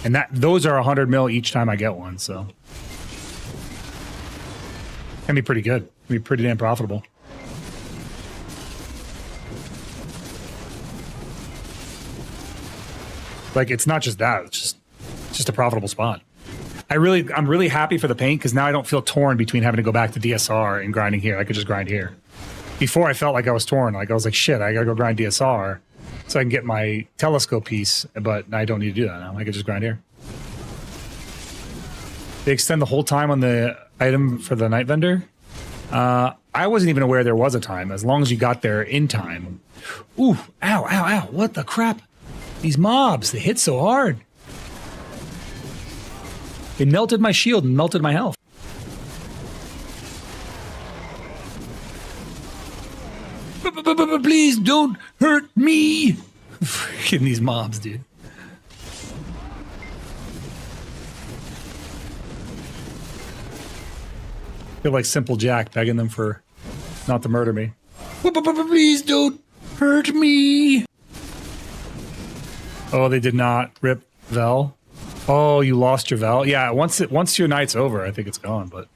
And those are 100 mil each time I get one, so can be pretty good. Can be pretty damn profitable. Like, it's not just that, it's just a profitable spot. I'm really happy for the paint because now I don't feel torn between having to go back to DSR and grinding here. I could just grind here. Before I felt like I was torn. Like I was like, shit, I gotta go grind DSR so I can get my telescope piece, but I don't need to do that now. I can just grind here. They extend the whole time on the item for the night vendor. I wasn't even aware there was a time, as long as you got there in time. Ooh, ow, ow, ow, what the crap? These mobs, they hit so hard. They melted my shield and melted my health. Please don't hurt me. Freaking these mobs, dude. I feel like Simple Jack begging them for not to murder me. Please don't hurt me. Oh, they did not rip Vel. Oh, you lost your Vel. Yeah, once your night's over, I think it's gone. But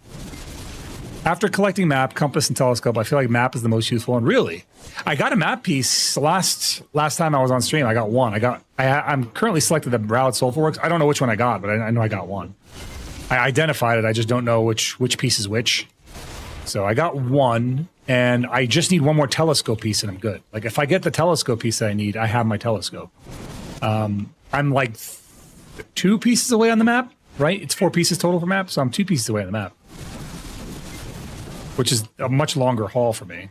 after collecting map, compass, and telescope, I feel like map is the most useful. And really, I got a map piece last time I was on stream. I got one. I'm currently selected the Broward Sulfurworks. I don't know which one I got, but I know I got one. I identified it. I just don't know which piece is which. So I got one, and I just need one more telescope piece, and I'm good. Like if I get the telescope piece that I need, I have my telescope. I'm like 2 pieces away on the map, right? It's 4 pieces total for map, so I'm 2 pieces away on the map, which is a much longer haul for me.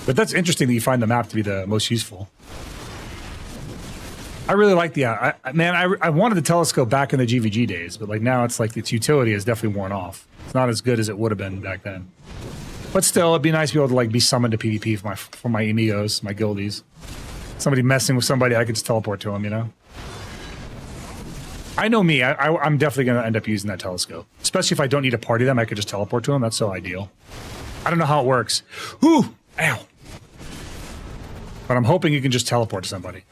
But that's interesting that you find the map to be the most useful. I really like the, I wanted the telescope back in the GVG days, but like now it's like its utility is definitely worn off. It's not as good as it would have been back then. But still, it'd be nice to be able to like be summoned to PvP for my amigos, my guildies. Somebody messing with somebody, I could just teleport to them, you know? I know me, I'm definitely going to end up using that telescope. Especially if I don't need to party them, I could just teleport to them. That's so ideal. I don't know how it works. Ooh! Ow! But I'm hoping you can just teleport to somebody.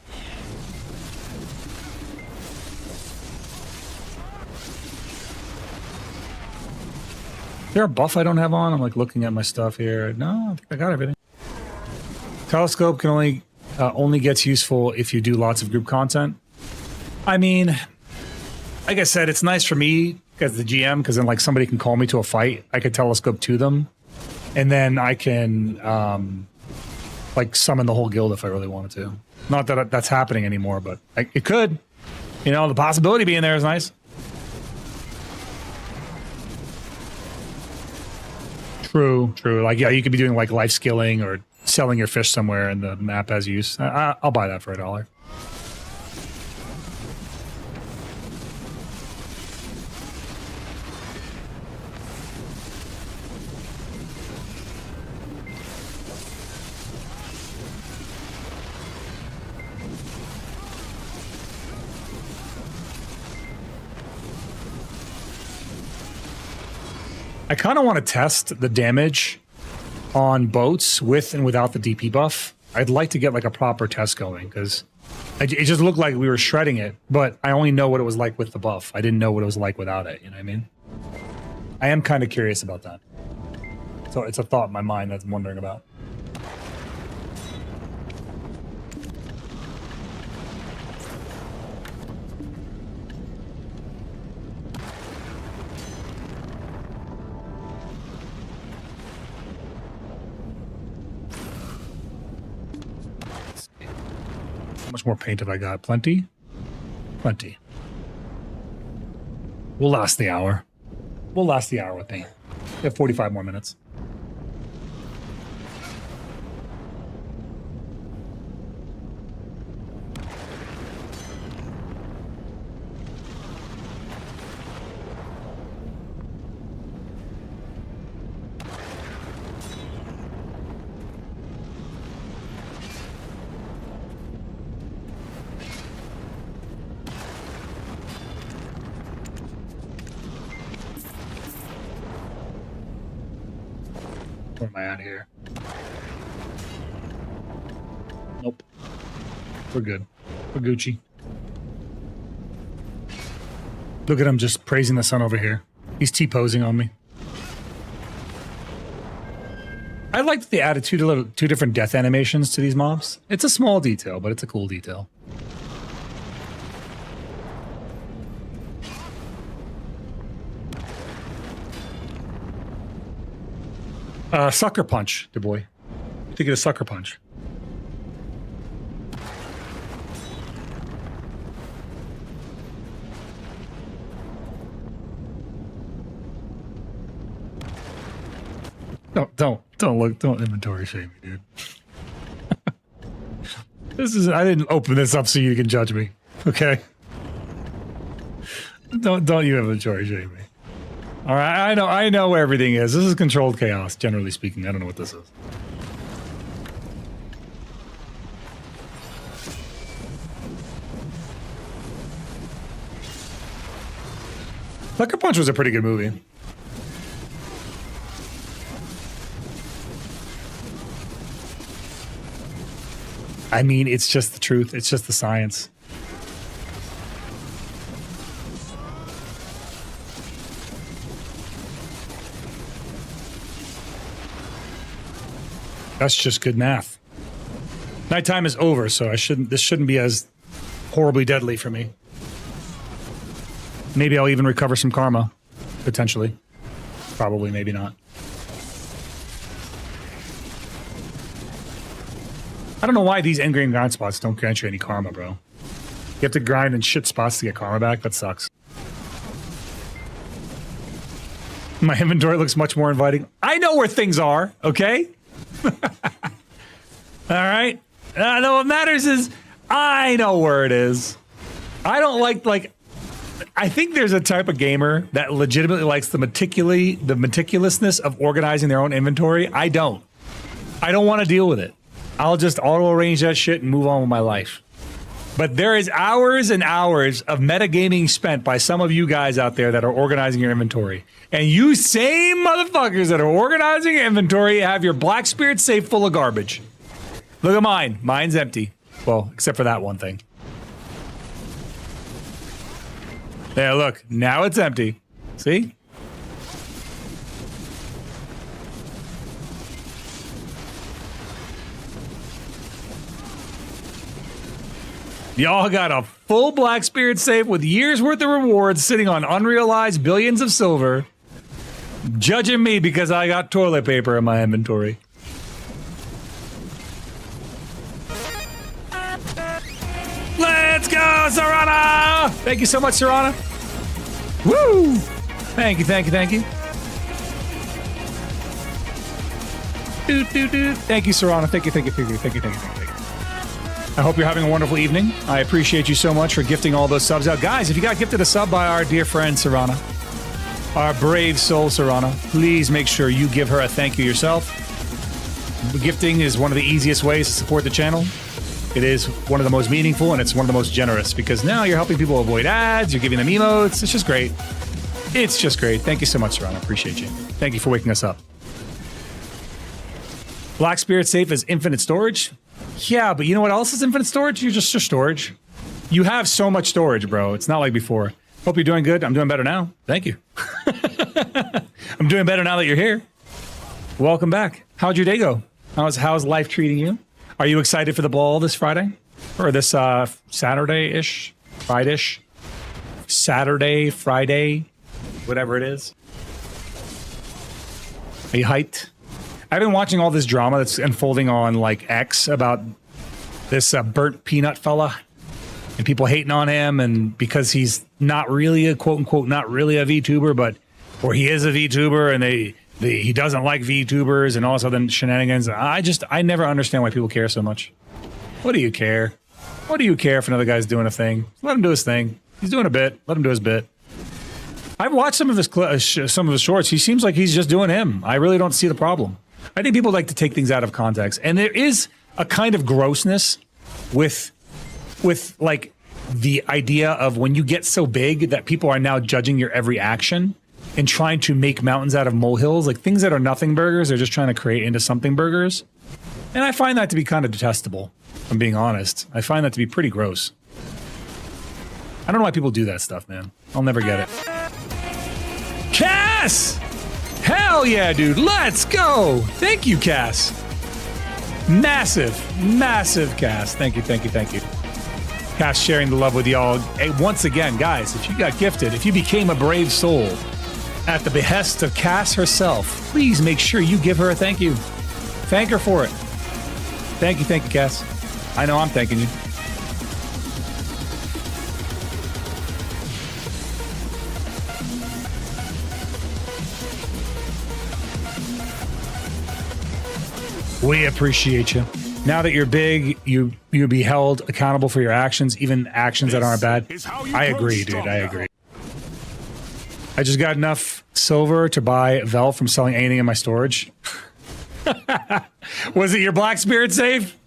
Is there a buff I don't have on? I'm like looking at my stuff here. No, I think I got everything. Telescope can only gets useful if you do lots of group content. I mean, like I said, it's nice for me as the GM because then like somebody can call me to a fight. I could telescope to them, and then I can like summon the whole guild if I really wanted to. Not that that's happening anymore, but it could. You know, the possibility being there is nice. True, true. Like, yeah, you could be doing like life skilling or selling your fish somewhere and the map has use. I'll buy that for $1. I kind of want to test the damage on boats with and without the DP buff. I'd like to get like a proper test going because it just looked like we were shredding it, but I only know what it was like with the buff. I didn't know what it was like without it, you know what I mean? I am kind of curious about that. So it's a thought in my mind that I'm wondering about. How much more paint have I got? Plenty? Plenty. We'll last the hour. We'll last the hour with paint. We have 45 more minutes. Where am I at here? Nope. We're good. We're Gucci. Look at him just praising the sun over here. He's T-posing on me. I like that they added two different death animations to these mobs. It's a small detail, but it's a cool detail. Sucker Punch, the boy. Think of the Sucker Punch. Don't inventory shame me, dude. I didn't open this up so you can judge me, okay? Don't you inventory shame me. All right, I know where everything is. This is controlled chaos, generally speaking. I don't know what this is. Sucker Punch was a pretty good movie. I mean, it's just the truth. It's just the science. That's just good math. Nighttime is over, so this shouldn't be as horribly deadly for me. Maybe I'll even recover some karma, potentially. Probably, maybe not. I don't know why these endgame grind spots don't grant you any karma, bro. You have to grind in shit spots to get karma back? That sucks. My inventory looks much more inviting. I know where things are, okay? Alright? What matters is, I know where it is. I don't like... I think there's a type of gamer that legitimately likes the meticulousness of organizing their own inventory. I don't. I don't want to deal with it. I'll just auto-arrange that shit and move on with my life. But there is hours and hours of metagaming spent by some of you guys out there that are organizing your inventory. And you same motherfuckers that are organizing your inventory have your Black Spirit safe full of garbage. Look at mine. Mine's empty. Well, except for that one thing. There, look. Now it's empty. See? Y'all got a full Black Spirit safe with years worth of rewards sitting on unrealized billions of silver, judging me because I got toilet paper in my inventory. Let's go, Serana! Thank you so much, Serana. Woo! Thank you, thank you, thank you. Thank you, Serana. Thank you, thank you, thank you, thank you, thank you, thank you. I hope you're having a wonderful evening. I appreciate you so much for gifting all those subs out. Guys, if you got gifted a sub by our dear friend Serana, our brave soul Serana, please make sure you give her a thank you yourself. Gifting is one of the easiest ways to support the channel. It is one of the most meaningful, and it's one of the most generous, because now you're helping people avoid ads, you're giving them emotes. It's just great. It's just great. Thank you so much, Serana. Appreciate you. Thank you for waking us up. Black Spirit Safe is infinite storage. Yeah, but you know what else is infinite storage? You're just your storage. You have so much storage, bro. It's not like before. Hope you're doing good. I'm doing better now. Thank you. I'm doing better now that you're here. Welcome back. How'd your day go? How's life treating you? Are you excited for the ball this Friday? Or this Saturday-ish? Friday-ish? Saturday, Friday, whatever it is. Are you hyped? I've been watching all this drama that's unfolding on like X about this burnt peanut fella, and people hating on him, and because he's not really a quote unquote not really a VTuber, but or he is a VTuber, and he doesn't like VTubers and all this other shenanigans. I never understand why people care so much. What do you care? What do you care if another guy's doing a thing? Let him do his thing. He's doing a bit. Let him do his bit. I've watched some of his shorts. He seems like he's just doing him. I really don't see the problem. I think people like to take things out of context, and there is a kind of grossness with like the idea of when you get so big that people are now judging your every action and trying to make mountains out of molehills, like things that are nothing burgers, they're just trying to create into something burgers. And I find that to be kind of detestable, if I'm being honest. I find that to be pretty gross. I don't know why people do that stuff, man. I'll never get it. Cass! Hell yeah, dude. Let's go. Thank you, Cass. Massive, massive Cass. Thank you, thank you, thank you. Cass sharing the love with y'all. Hey, once again, guys, if you got gifted, if you became a brave soul at the behest of Cass herself, please make sure you give her a thank you. Thank her for it. Thank you, Cass. I know I'm thanking you. We appreciate you. Now that you're big, you'll be held accountable for your actions, even actions that aren't bad. I agree, dude. I agree. I just got enough silver to buy Vel from selling anything in my storage. Was it your Black Spirit safe?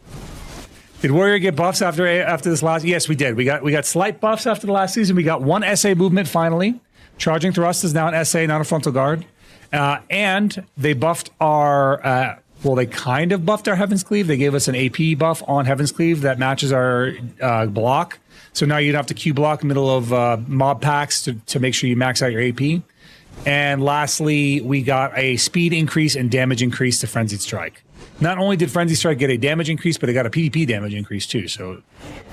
Did Warrior get buffs after this last? Yes, we did. We got slight buffs after the last season. We got one SA movement finally. Charging thrust is now an SA, not a frontal guard. And they buffed our. Well, they kind of buffed our Heaven's Cleave. They gave us an AP buff on Heaven's Cleave that matches our block. So now you don't have to Q block middle of mob packs to make sure you max out your AP. And lastly, we got a speed increase and damage increase to Frenzied Strike. Not only did Frenzied Strike get a damage increase, but it got a PvP damage increase too. So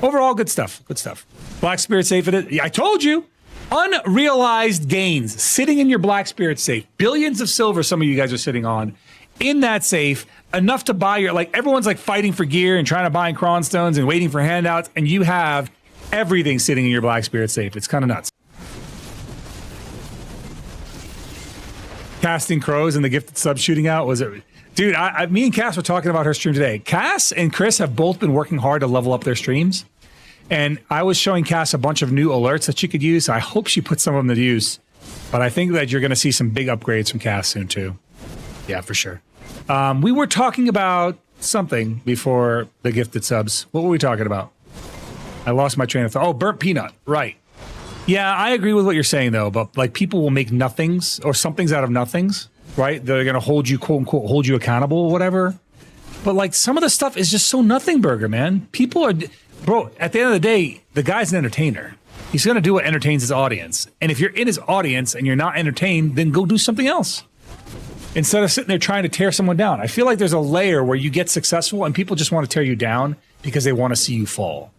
overall, good stuff. Good stuff. Black Spirit safe at it. I told you. Unrealized gains sitting in your Black Spirit safe. Billions of silver some of you guys are sitting on. In that safe, enough to buy your, like, everyone's like fighting for gear and trying to buy cron stones and waiting for handouts, and you have everything sitting in your Black Spirit safe. It's kind of nuts. Casting crows and the gifted sub shooting out, was it? Dude, me and Cass were talking about her stream today. Cass and Chris have both been working hard to level up their streams, and I was showing Cass a bunch of new alerts that she could use. I hope she put some of them to use, but I think that you're going to see some big upgrades from Cass soon too. Yeah, for sure. We were talking about something before the gifted subs. What were we talking about? I lost my train of thought. Oh, burnt peanut. Right. Yeah, I agree with what you're saying, though. But like, people will make nothings or somethings out of nothings, right? They're going to hold you, quote unquote, hold you accountable or whatever. But like, some of the stuff is just so nothing burger, man. People are, bro, at the end of the day, the guy's an entertainer. He's going to do what entertains his audience. And if you're in his audience and you're not entertained, then go do something else. Instead of sitting there trying to tear someone down. I feel like there's a layer where you get successful and people just want to tear you down because they want to see you fall.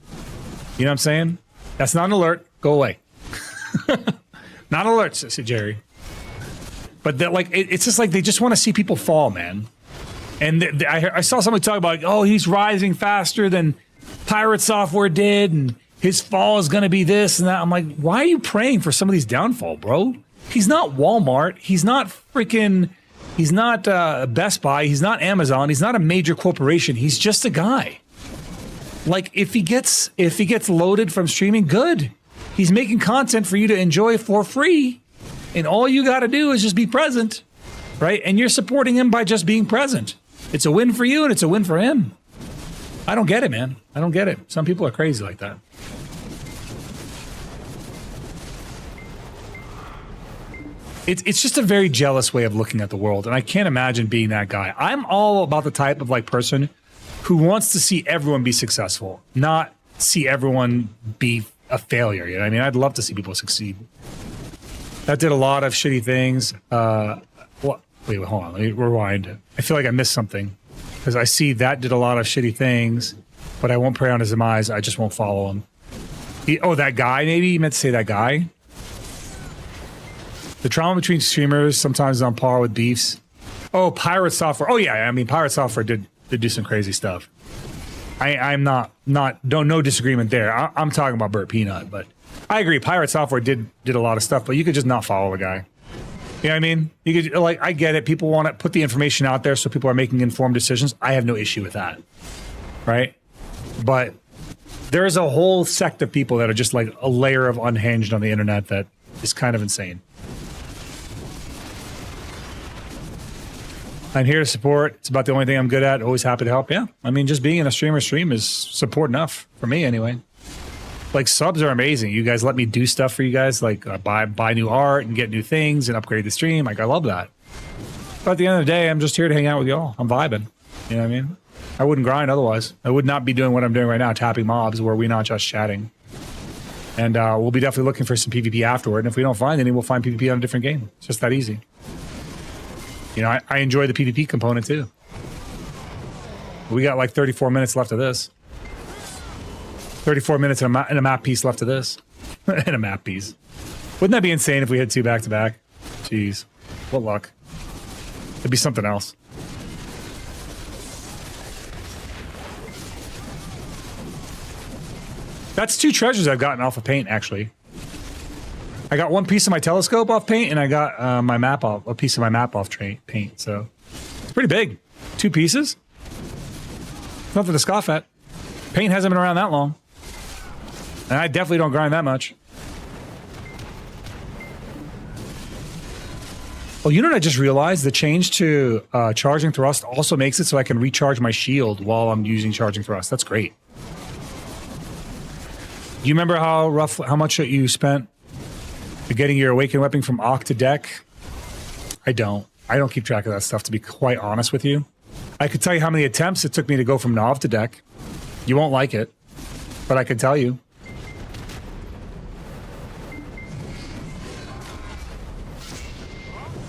You know what I'm saying? That's not an alert. Go away. Not an alert, said Jerry. But that, like, it's just like they just want to see people fall, man. And I saw somebody talk about, like, oh, he's rising faster than Pirate Software did, and his fall is going to be this and that. I'm like, why are you praying for somebody's downfall, bro? He's not Walmart. He's not freaking... He's not Best Buy. He's not Amazon. He's not a major corporation. He's just a guy. Like, if he gets loaded from streaming, good. He's making content for you to enjoy for free. And all you got to do is just be present, right? And you're supporting him by just being present. It's a win for you and it's a win for him. I don't get it, man. I don't get it. Some people are crazy like that. It's just a very jealous way of looking at the world, and I can't imagine being that guy. I'm all about the type of like person who wants to see everyone be successful, not see everyone be a failure. You know what I mean? I'd love to see people succeed. That did a lot of shitty things. Wait, hold on. Let me rewind. I feel like I missed something because I see that did a lot of shitty things, but I won't pray on his demise. I just won't follow him. That guy, maybe? You meant to say that guy? The trauma between streamers sometimes is on par with beefs. Oh, Pirate Software. Oh, yeah. I mean, Pirate Software did do some crazy stuff. I'm not no disagreement there. I'm talking about Burt Peanut, but I agree. Pirate Software did a lot of stuff, but you could just not follow the guy. You know what I mean? You could, like, I get it. People want to put the information out there so people are making informed decisions. I have no issue with that, right? But there is a whole sect of people that are just like a layer of unhinged on the internet that is kind of insane. I'm here to support. It's about the only thing I'm good at. Always happy to help. Yeah. I mean, just being in a streamer's stream is support enough for me anyway. Like, subs are amazing. You guys let me do stuff for you guys, like buy new art and get new things and upgrade the stream. Like, I love that. But at the end of the day, I'm just here to hang out with y'all. I'm vibing. You know what I mean? I wouldn't grind otherwise. I would not be doing what I'm doing right now, tapping mobs, where we're not just chatting. And we'll be definitely looking for some PvP afterward. And if we don't find any, we'll find PvP on a different game. It's just that easy. You know, I enjoy the PvP component too. We got like 34 minutes left of this. 34 minutes and a map piece left of this. And a map piece. Wouldn't that be insane if we had 2 back-to-back? Jeez. What luck. It'd be something else. That's 2 treasures I've gotten off of paint, actually. I got 1 piece of my telescope off paint, and I got my map off, a piece of my map off paint, so it's pretty big. 2 pieces? Nothing to scoff at. Paint hasn't been around that long. And I definitely don't grind that much. Oh, you know what I just realized? The change to charging thrust also makes it so I can recharge my shield while I'm using charging thrust. That's great. Do you remember how much you spent getting your awakened weapon from Ock to deck? I don't keep track of that stuff, to be quite honest with you. I could tell you how many attempts it took me to go from Nov to deck. You won't like it, but I can tell you.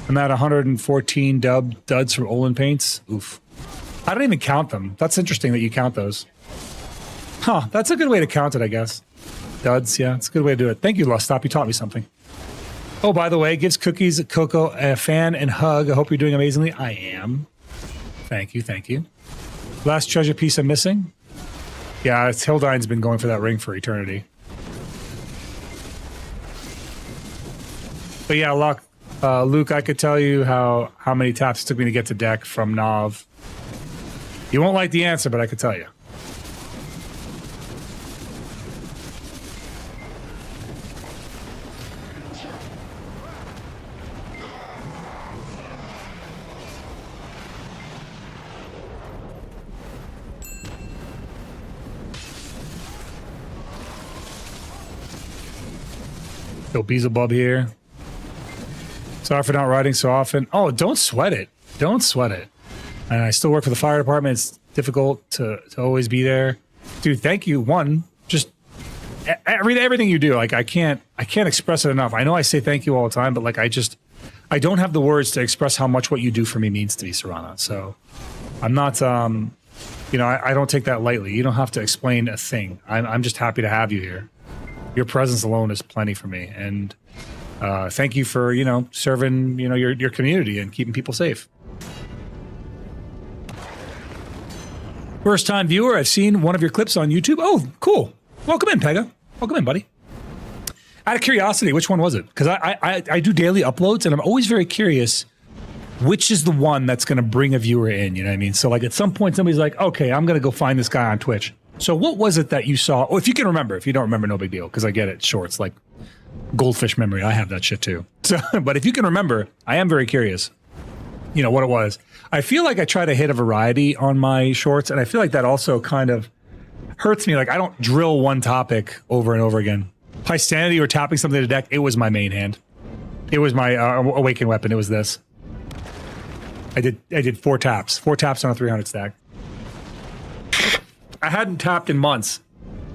I'm at 114 duds from Olin paints. Oof. I don't even count them. That's interesting that you count those. Huh, that's a good way to count it, I guess. Duds, yeah, it's a good way to do it. Thank you, Lustop. You taught me something. Oh, by the way, gives Cookies, Coco, a fan and hug. I hope you're doing amazingly. I am. Thank you, thank you. Last treasure piece I'm missing? Yeah, it's Hildine's been going for that ring for eternity. But yeah, Luke, I could tell you how many taps it took me to get to deck from Nov. You won't like the answer, but I could tell you. Yo, Beelzebub here. Sorry for not riding so often. Oh, don't sweat it. Don't sweat it. And I still work for the fire department. It's difficult to always be there. Dude, thank you. One, just everything you do. Like, I can't express it enough. I know I say thank you all the time, but like, I don't have the words to express how much what you do for me means to me, Serana. So I'm not, you know, I don't take that lightly. You don't have to explain a thing. I'm just happy to have you here. Your presence alone is plenty for me. And thank you for, you know, serving, you know, your community and keeping people safe. First time viewer, I've seen one of your clips on YouTube. Oh, cool. Welcome in, Pega. Welcome in, buddy. Out of curiosity, which one was it? Because I do daily uploads, and I'm always very curious which is the one that's going to bring a viewer in, you know what I mean? So, like, at some point, somebody's like, okay, I'm going to go find this guy on Twitch. So what was it that you saw? Or if you can remember. If you don't remember, no big deal, because I get it. Shorts, like goldfish memory. I have that shit too. So, but if you can remember, I am very curious, you know, what it was. I feel like I try to hit a variety on my shorts, and I feel like that also kind of hurts me. Like, I don't drill one topic over and over again. Pystanity or tapping something to deck, it was my main hand. It was my awakened weapon. It was this. I did 4 taps. 4 taps on a 300 stack. I hadn't tapped in months.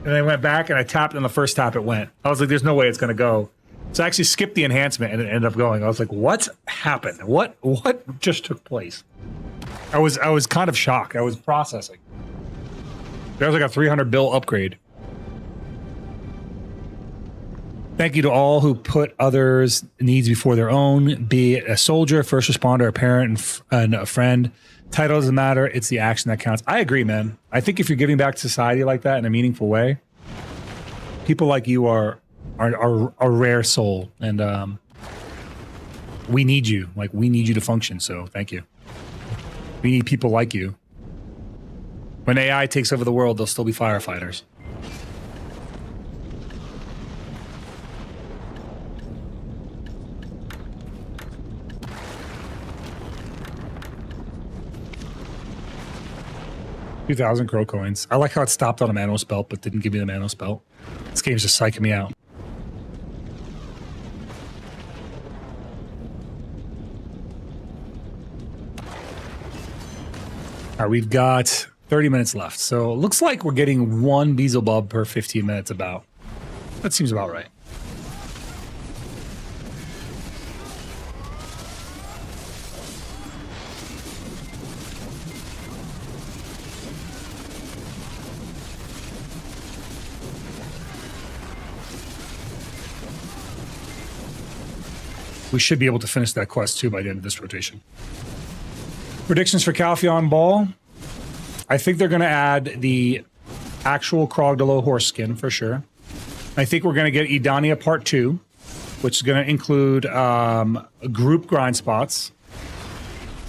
And I went back and I tapped, and the first tap it went. I was like, there's no way it's going to go. So I actually skipped the enhancement and it ended up going. I was like, what happened? What just took place? I was kind of shocked. I was processing. There was like a 300 bill upgrade. Thank you to all who put others' needs before their own, be it a soldier, first responder, a parent, and a friend. Title doesn't matter. It's the action that counts. I agree, man. I think if you're giving back to society like that in a meaningful way, people like you are a rare soul, and we need you. Like, we need you to function. So thank you. We need people like you. When AI takes over the world, there'll still be firefighters. $2,000 crow coins. I like how it stopped on a manual spell, but didn't give me the manual spell. This game's just psyching me out. All right, we've got 30 minutes left. So it looks like we're getting one Beelzebub per 15 minutes about. That seems about right. We should be able to finish that quest too by the end of this rotation. Predictions for Calpheon Ball. I think they're going to add the actual Krogdalo horse skin for sure. I think we're going to get Edania Part 2, which is going to include group grind spots.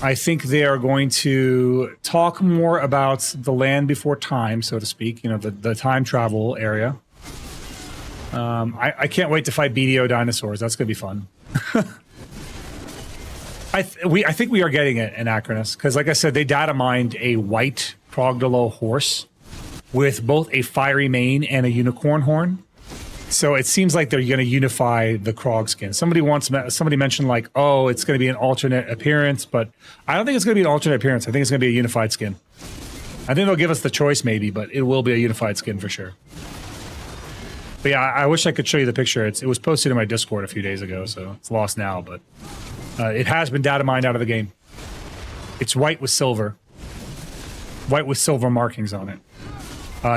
I think they are going to talk more about the land before time, so to speak, you know, the time travel area. I can't wait to fight BDO dinosaurs. That's going to be fun. I think we are getting it in Acronis because, like I said, they data mined a white Krogdalo horse with both a fiery mane and a unicorn horn. So it seems like they're going to unify the Krog skin. Somebody mentioned like, oh, it's going to be an alternate appearance, but I don't think it's going to be an alternate appearance. I think it's going to be a unified skin. I think they'll give us the choice maybe, but it will be a unified skin for sure. But yeah, I wish I could show you the picture. It was posted in my Discord a few days ago, so it's lost now, but it has been data mined out of the game. It's white with silver. White with silver markings on it.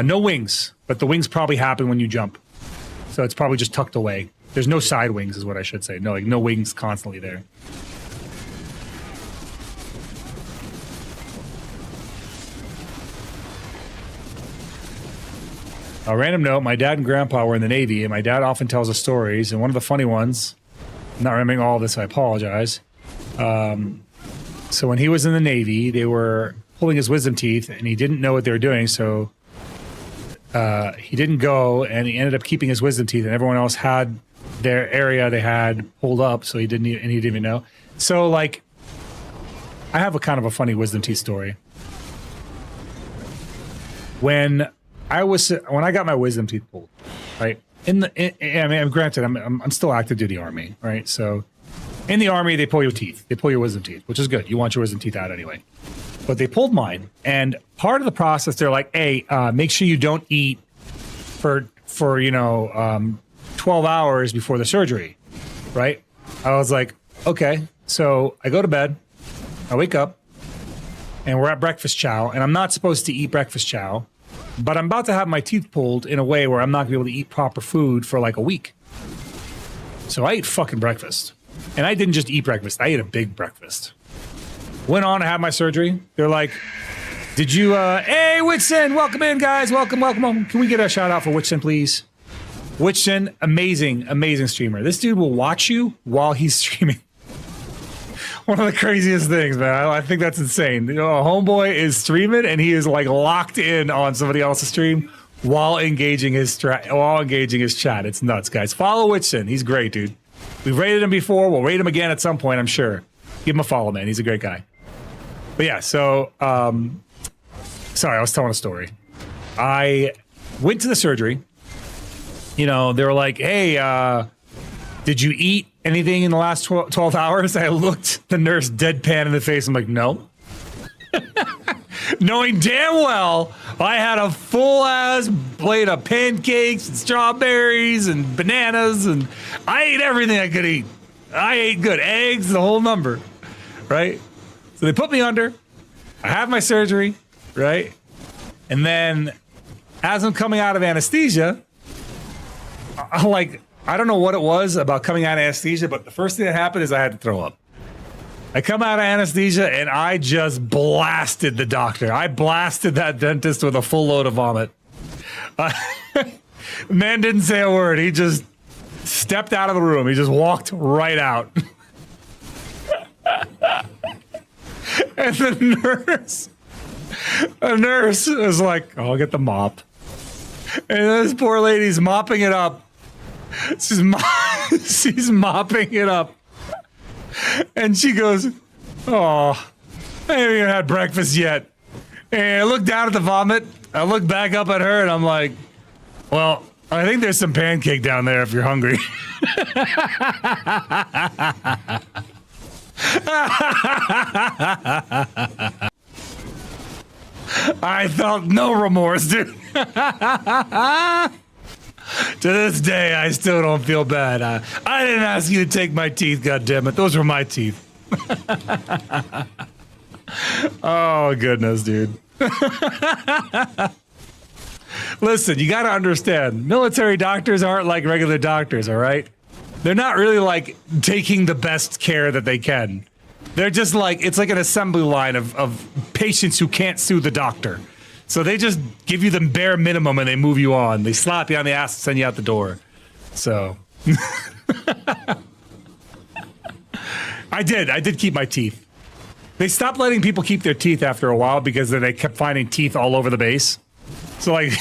No wings, but the wings probably happen when you jump. So it's probably just tucked away. There's no side wings is what I should say. No, like no wings constantly there. A random note, my dad and grandpa were in the Navy, and my dad often tells us stories, and one of the funny ones, I'm not remembering all of this, I apologize. So when he was in the Navy, they were pulling his wisdom teeth, and he didn't know what they were doing, so he didn't go, and he ended up keeping his wisdom teeth, and everyone else had their area they had pulled up, so he didn't even know. So, like, I have a kind of a funny wisdom teeth story. When I got my wisdom teeth pulled, right? I mean, granted, I'm still active duty Army, right? So in the Army, they pull your teeth. They pull your wisdom teeth, which is good. You want your wisdom teeth out anyway. But they pulled mine, and part of the process, they're like, hey, make sure you don't eat for 12 hours before the surgery, right? I was like, okay. So I go to bed, I wake up, and we're at breakfast chow, and I'm not supposed to eat breakfast chow, but I'm about to have my teeth pulled in a way where I'm not going to be able to eat proper food for like a week. So I ate fucking breakfast. And I didn't just eat breakfast, I ate a big breakfast. Went on to have my surgery. They're like, did you, hey, Witson, welcome in, guys. Welcome. Can we get a shout out for Witson, please? Witson, amazing streamer. This dude will watch you while he's streaming. One of the craziest things, man. I think that's insane. You know, a homeboy is streaming and he is like locked in on somebody else's stream while engaging his chat. It's nuts, guys. Follow Witson. He's great, dude. We've rated him before. We'll rate him again at some point, I'm sure. Give him a follow, man. He's a great guy. But yeah, so sorry, I was telling a story. I went to the surgery. You know, they were like, hey, did you eat anything in the last 12 hours? I looked the nurse deadpan in the face. I'm like, no. Knowing damn well I had a full-ass plate of pancakes and strawberries and bananas, and I ate everything I could eat. I ate good. Eggs, the whole number, right? So they put me under. I have my surgery, right? And then as I'm coming out of anesthesia, I'm like, I don't know what it was about coming out of anesthesia, but the first thing that happened is I had to throw up. I come out of anesthesia and I just blasted the doctor. I blasted that dentist with a full load of vomit. Man didn't say a word. He just stepped out of the room. He just walked right out. And the nurse was like, "Oh, I'll get the mop." And this poor lady's mopping it up. She's mopping it up. And she goes, "Oh, I haven't even had breakfast yet." And I look down at the vomit. I look back up at her and I'm like, "Well, I think there's some pancake down there if you're hungry." I felt no remorse, dude. To this day, I still don't feel bad. I didn't ask you to take my teeth, goddammit. Those were my teeth. Oh, goodness, dude. Listen, you got to understand, military doctors aren't like regular doctors, all right? They're not really like taking the best care that they can. They're just like, it's like an assembly line of patients who can't sue the doctor. So they just give you the bare minimum and they move you on. They slap you on the ass and send you out the door. So I did keep my teeth. They stopped letting people keep their teeth after a while because then they kept finding teeth all over the base. So like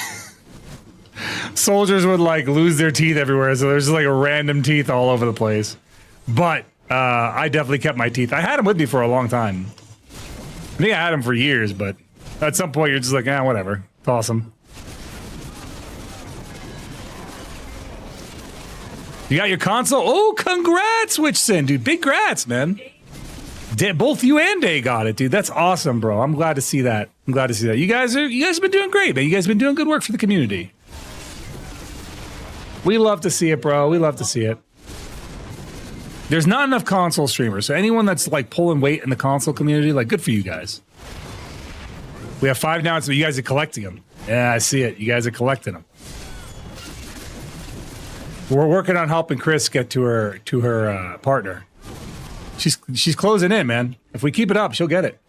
soldiers would like lose their teeth everywhere. So there's just like a random teeth all over the place. But I definitely kept my teeth. I had them with me for a long time. I think I had them for years, but at some point you're just like, whatever. Toss them. You got your console? Oh, congrats, Witchson, dude. Big grats, man. Both you and Day got it, dude. That's awesome, bro. I'm glad to see that. I'm glad to see that. You guys have been doing great, man. You guys have been doing good work for the community. We love to see it, bro. We love to see it. There's not enough console streamers, so anyone that's like pulling weight in the console community, like, good for you guys. We have 5 now, so you guys are collecting them. Yeah, I see it. You guys are collecting them. We're working on helping Chris get to her partner. She's closing in, man. If we keep it up, she'll get it.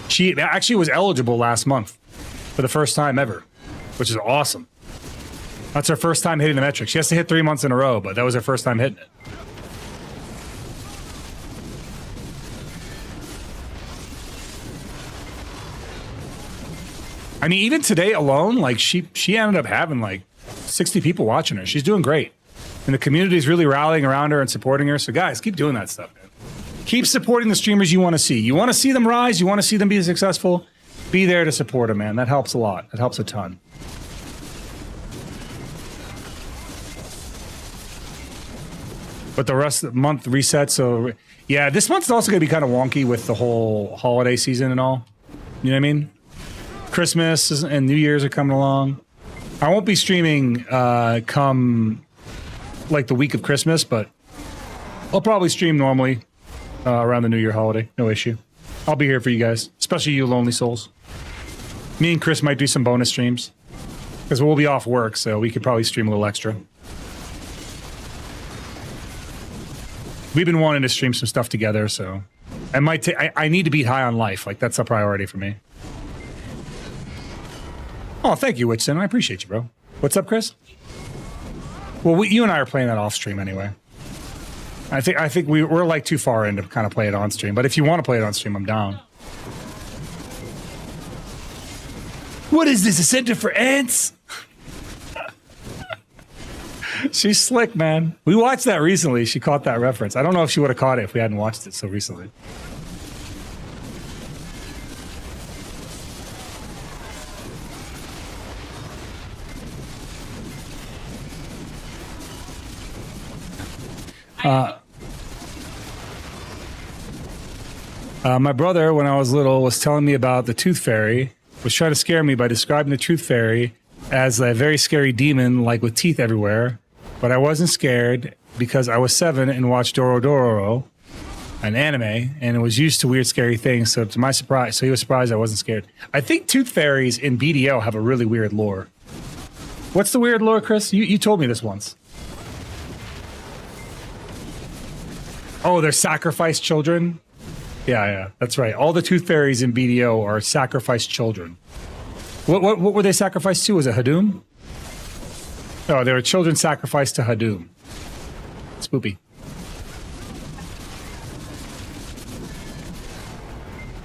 She actually was eligible last month for the first time ever, which is awesome. That's her first time hitting the metric. She has to hit 3 months in a row, but that was her first time hitting it. I mean, even today alone, like she ended up having like 60 people watching her. She's doing great. And the community is really rallying around her and supporting her. So guys, keep doing that stuff, man. Keep supporting the streamers you want to see. You want to see them rise. You want to see them be successful. Be there to support them, man. That helps a lot. It helps a ton. But the rest of the month resets. So yeah, this month's also going to be kind of wonky with the whole holiday season and all. You know what I mean? Christmas and New Year's are coming along. I won't be streaming come like the week of Christmas, but I'll probably stream normally around the New Year holiday. No issue. I'll be here for you guys, especially you lonely souls. Me and Chris might do some bonus streams because we'll be off work, so we could probably stream a little extra. We've been wanting to stream some stuff together, so I need to beat high on life. Like, that's a priority for me. Oh, thank you, Witchson. I appreciate you, bro. What's up, Chris? Well, you and I are playing that off stream anyway. I think we're like too far in to kind of play it on stream. But if you want to play it on stream, I'm down. What is this? A center for ants? She's slick, man. We watched that recently. She caught that reference. I don't know if she would have caught it if we hadn't watched it so recently. My brother, when I was little, was telling me about the Tooth Fairy, was trying to scare me by describing the Tooth Fairy as a very scary demon, like with teeth everywhere. But I wasn't scared because I was 7 and watched Doro Doro. an anime, and it was used to weird, scary things. So to my surprise, so he was surprised I wasn't scared. I think tooth fairies in BDO have a really weird lore. What's the weird lore, Chris? You told me this once. Oh, they're sacrificed children? Yeah, that's right. All the tooth fairies in BDO are sacrificed children. What were they sacrificed to? Was it Hadum? Oh, they were children sacrificed to Hadum. Spoopy.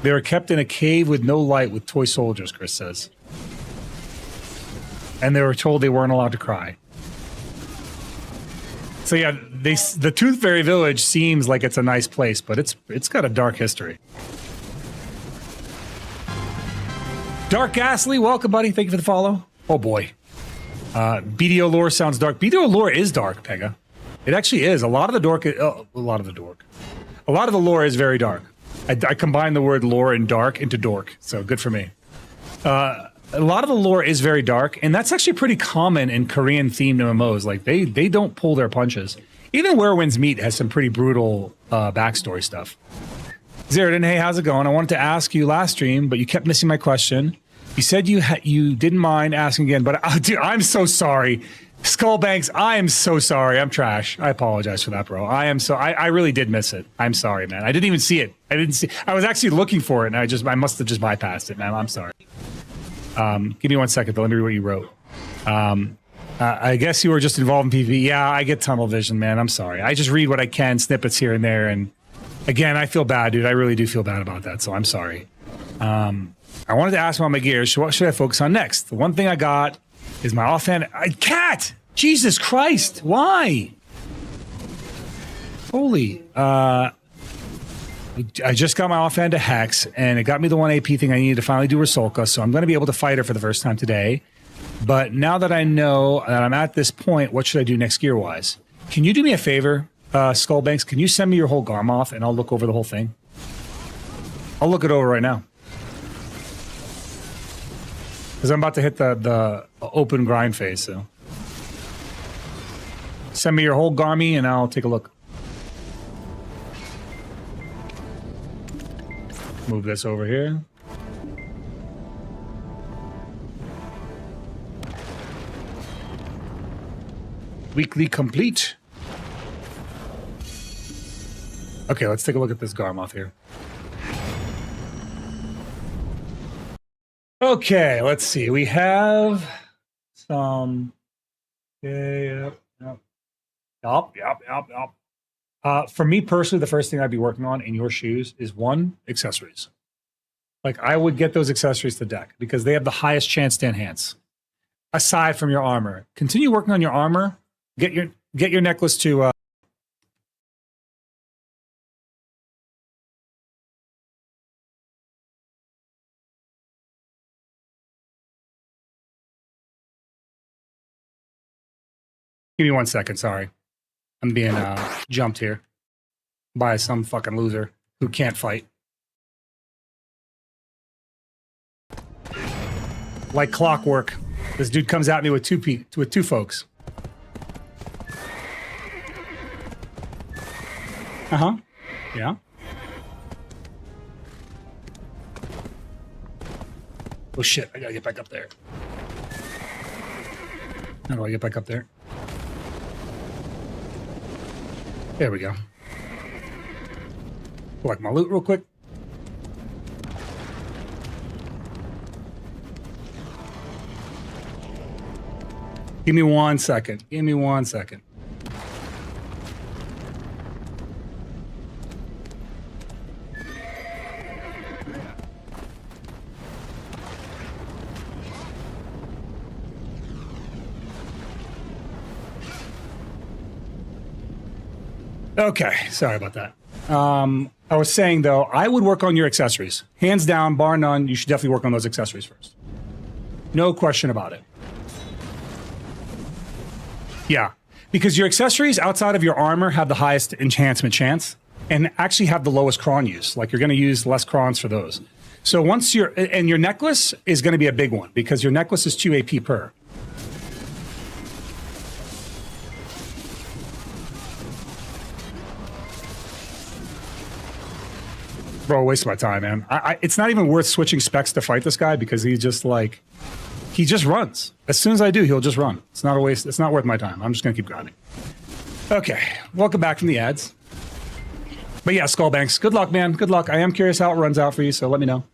They were kept in a cave with no light with toy soldiers, Chris says. And they were told they weren't allowed to cry. So yeah, the Tooth Fairy Village seems like it's a nice place, but it's got a dark history. Dark Ghastly, welcome, buddy. Thank you for the follow. Oh boy. BDO lore sounds dark. BDO lore is dark, Pega. It actually is. A lot of the lore is very dark. I combine the word lore and dark into dork, so good for me. A lot of the lore is very dark, and that's actually pretty common in Korean-themed MMOs. Like, they don't pull their punches. Even Where Winds Meet has some pretty brutal backstory stuff. Zeroden, hey, how's it going? I wanted to ask you last stream, but you kept missing my question. You said you didn't mind asking again, but dude, I'm so sorry. Skullbanks, I am so sorry. I'm trash. I apologize for that, bro. I really did miss it. I'm sorry, man. I didn't even see it. I was actually looking for it, and I must have just bypassed it, man. I'm sorry. Give me 1 second, though. Let me read what you wrote. I guess you were just involved in PvP. Yeah, I get tunnel vision, man. I'm sorry. I just read what I can, snippets here and there, and again, I feel bad, dude. I really do feel bad about that, so I'm sorry. I wanted to ask about my gears. So what should I focus on next? The one thing I got is my offhand. Cat! Jesus Christ! Why? Holy. I just got my offhand to Hex, and it got me the 1 AP thing I needed to finally do Rusolka, so I'm going to be able to fight her for the first time today. But now that I know that I'm at this point, what should I do next gear-wise? Can you do me a favor, Skullbanks? Can you send me your whole Garmoth, and I'll look over the whole thing? I'll look it over right now. Because I'm about to hit the open grind phase, so. Send me your whole Garmy, and I'll take a look. Move this over here. Weekly complete. Okay, let's take a look at this Garmoth here. Okay, let's see. We have some. Yep. For me personally, the first thing I'd be working on in your shoes is one, accessories. Like, I would get those accessories to deck because they have the highest chance to enhance. Aside from your armor, continue working on your armor. Get your necklace to. Give me 1 second. Sorry, I'm being jumped here by some fucking loser who can't fight. Like clockwork, this dude comes at me with two folks. Yeah. Oh shit! I gotta get back up there. How do I get back up there? There we go. Collect my loot real quick. Give me 1 second. Give me 1 second. Okay, sorry about that. I was saying, though, I would work on your accessories. Hands down, bar none, you should definitely work on those accessories first. No question about it. Yeah, because your accessories outside of your armor have the highest enhancement chance and actually have the lowest cron use. Like, you're going to use less crons for those. So once and your necklace is going to be a big one because your necklace is 2 AP per. Bro, waste of my time, man. It's not even worth switching specs to fight this guy because he just runs. As soon as I do, he'll just run. It's not a waste. It's not worth my time. I'm just gonna keep grinding. Okay, welcome back from the ads. But yeah, Skullbanks, good luck, man. Good luck. I am curious how it runs out for you, so let me know.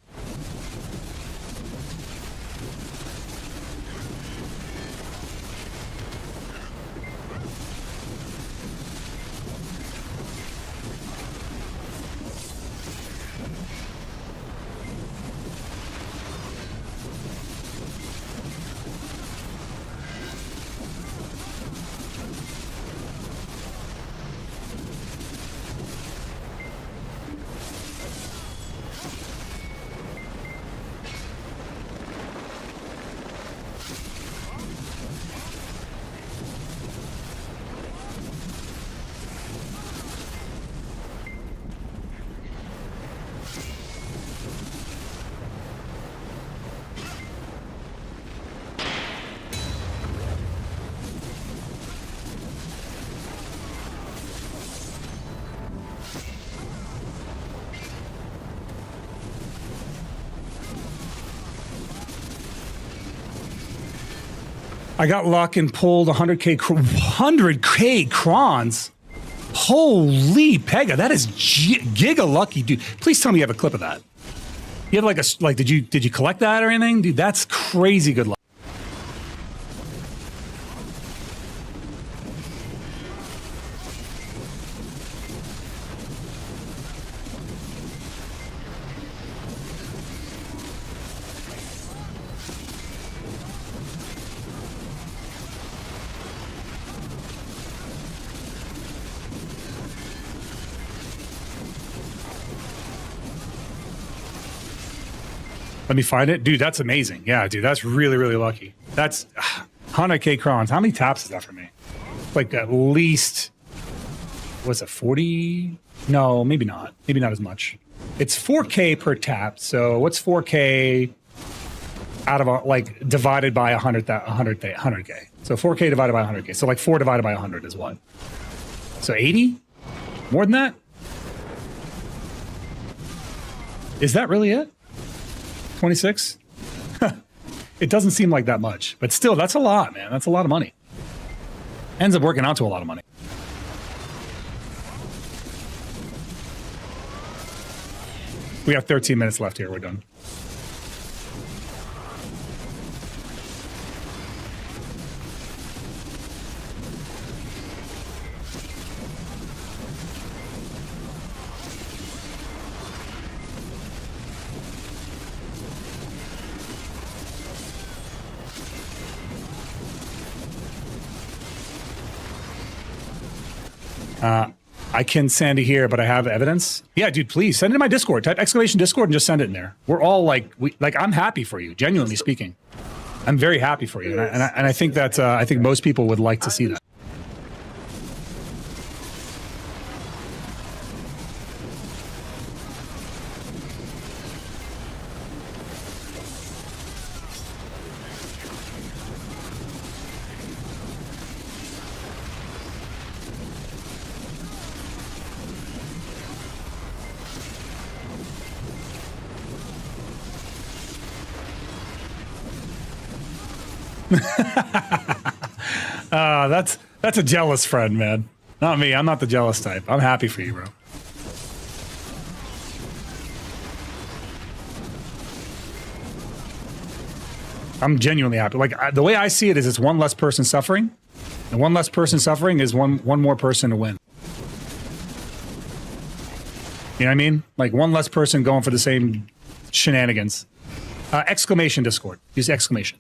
I got luck and pulled 100k crons. Holy Pega, that is giga lucky, dude. Please tell me you have a clip of that. You have did you collect that or anything? Dude, that's crazy good luck. Let me find it. Dude, that's amazing. Yeah, dude, that's really, really lucky. That's 100k crons. How many taps is that for me? Like at least, what's it, 40? No, maybe not. Maybe not as much. It's 4k per tap. So what's 4k out of, divided by 100k? So 4k divided by 100k. So like 4 divided by 100 is what? So 80? More than that? Is that really it? 26? It doesn't seem like that much, but still, that's a lot, man. That's a lot of money. Ends up working out to a lot of money. We have 13 minutes left here. We're done. I can send it here, but I have evidence. Yeah, dude, please send it in my Discord. Type exclamation Discord and just send it in there. We're all I'm happy for you, genuinely speaking. I'm very happy for you, and I think that I think most people would like to see that. That's a jealous friend, man. Not me. I'm not the jealous type. I'm happy for you, bro. I'm genuinely happy. The way I see it is it's one less person suffering, and one less person suffering is one more person to win. You know what I mean? Like one less person going for the same shenanigans. Exclamation Discord. Use exclamation.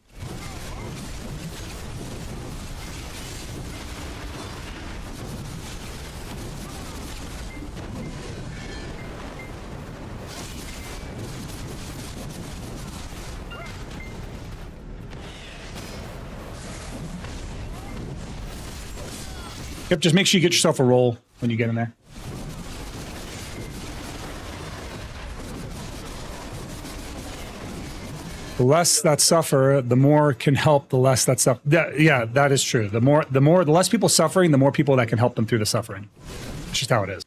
Yep, just make sure you get yourself a roll when you get in there. The less that suffer, the more can help the less that suffer. Yeah, that is true. The less people suffering, the more people that can help them through the suffering. It's just how it is.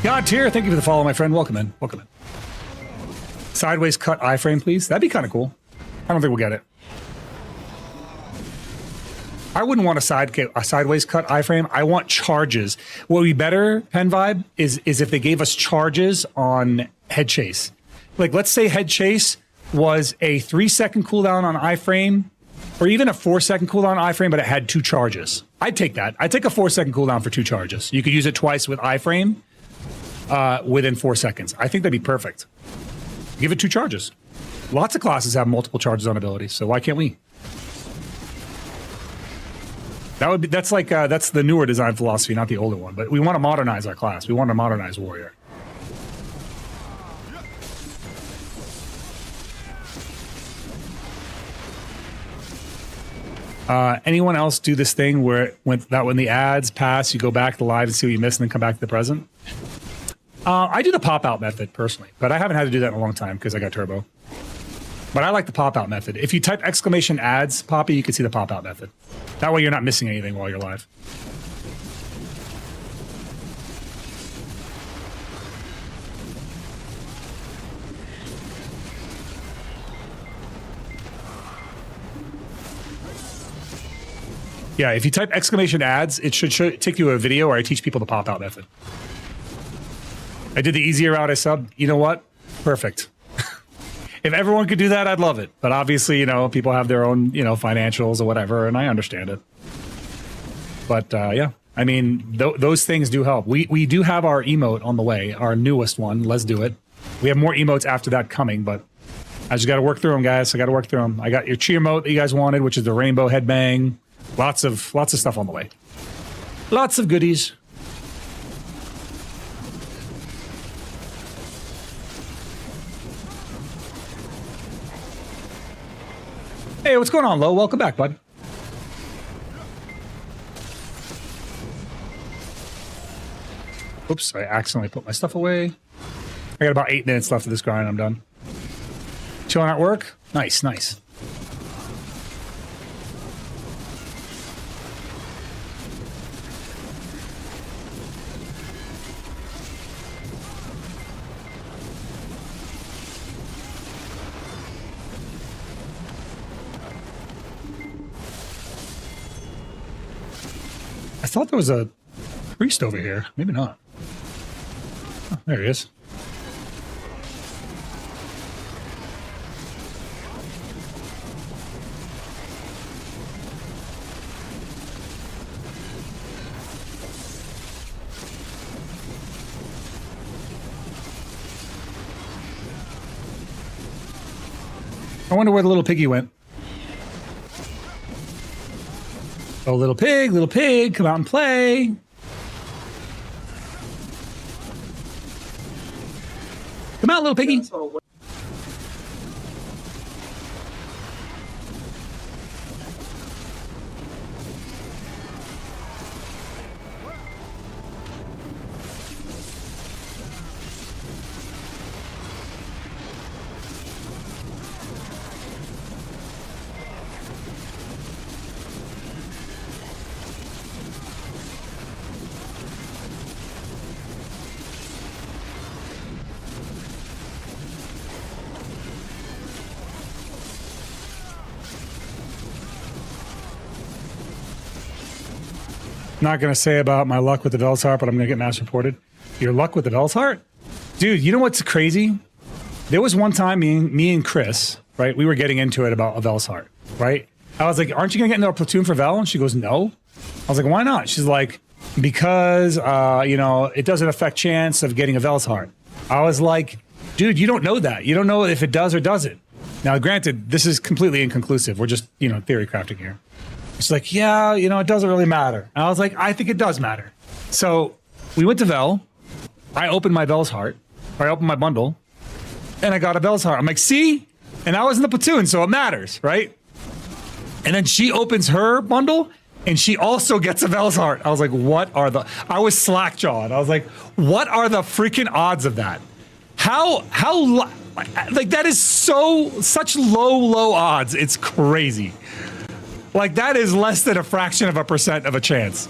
God tier, thank you for the follow, my friend. Welcome in. Welcome in. Sideways cut iframe, please. That'd be kind of cool. I don't think we'll get it. I wouldn't want a sideways cut iframe. I want charges. What would be better, Pen Vibe, is if they gave us charges on head chase. Like, let's say head chase was a 3-second cooldown on iframe, or even a 4-second cooldown on iframe, but it had 2 charges. I'd take that. I'd take a 4-second cooldown for 2 charges. You could use it twice with iframe within 4 seconds. I think that'd be perfect. Give it 2 charges. Lots of classes have multiple charges on abilities, so why can't we? That's the newer design philosophy, not the older one. But we want to modernize our class. We want to modernize warrior. Anyone else do this thing where when the ads pass, you go back to live and see what you missed, and then come back to the present? I do the pop out method personally, but I haven't had to do that in a long time because I got turbo. But I like the pop out method. If you type exclamation ads, Poppy, you can see the pop out method. That way you're not missing anything while you're live. Yeah, if you type exclamation ads, it should take you to a video where I teach people the pop out method. I did the easier route. I subbed. You know what? Perfect. If everyone could do that, I'd love it. But obviously, you know, people have their own, you know, financials or whatever, and I understand it. But yeah, I mean, those things do help. We do have our emote on the way, our newest one. Let's do it. We have more emotes after that coming, but I just got to work through them, guys. I got to work through them. I got your cheer emote that you guys wanted, which is the rainbow headbang. Lots of stuff on the way. Lots of goodies. Hey, what's going on, Lo? Welcome back, bud. Oops, I accidentally put my stuff away. I got about 8 minutes left of this grind. I'm done. Chilling at work? Nice, nice. I thought there was a priest over here. Maybe not. Oh, there he is. I wonder where the little piggy went. Oh, little pig, come out and play. Come out, little piggy. Not going to say about my luck with the Vel's Heart, but I'm going to get mass reported. Your luck with the Vel's Heart? Dude, you know what's crazy? There was one time me and Chris, right? We were getting into it about a Vel's Heart, right? I was like, aren't you going to get into a platoon for Vel? And she goes, no. I was like, why not? She's like, because, you know, it doesn't affect chance of getting a Vel's Heart. I was like, dude, you don't know that. You don't know if it does or doesn't. Now, granted, this is completely inconclusive. We're just, you know, theory crafting here. It's like, yeah, you know, it doesn't really matter. And I was like, I think it does matter. So we went to Vel. I opened my Vel's Heart. Or I opened my bundle. And I got a Vel's Heart. I'm like, see? And I was in the platoon, so it matters, right? And then she opens her bundle, and she also gets a Vel's Heart. I was like, what are the... I was slack-jawed. I was like, what are the freaking odds of that? How like, that is such low odds. It's crazy. Like, that is less than a fraction of a percent of a chance.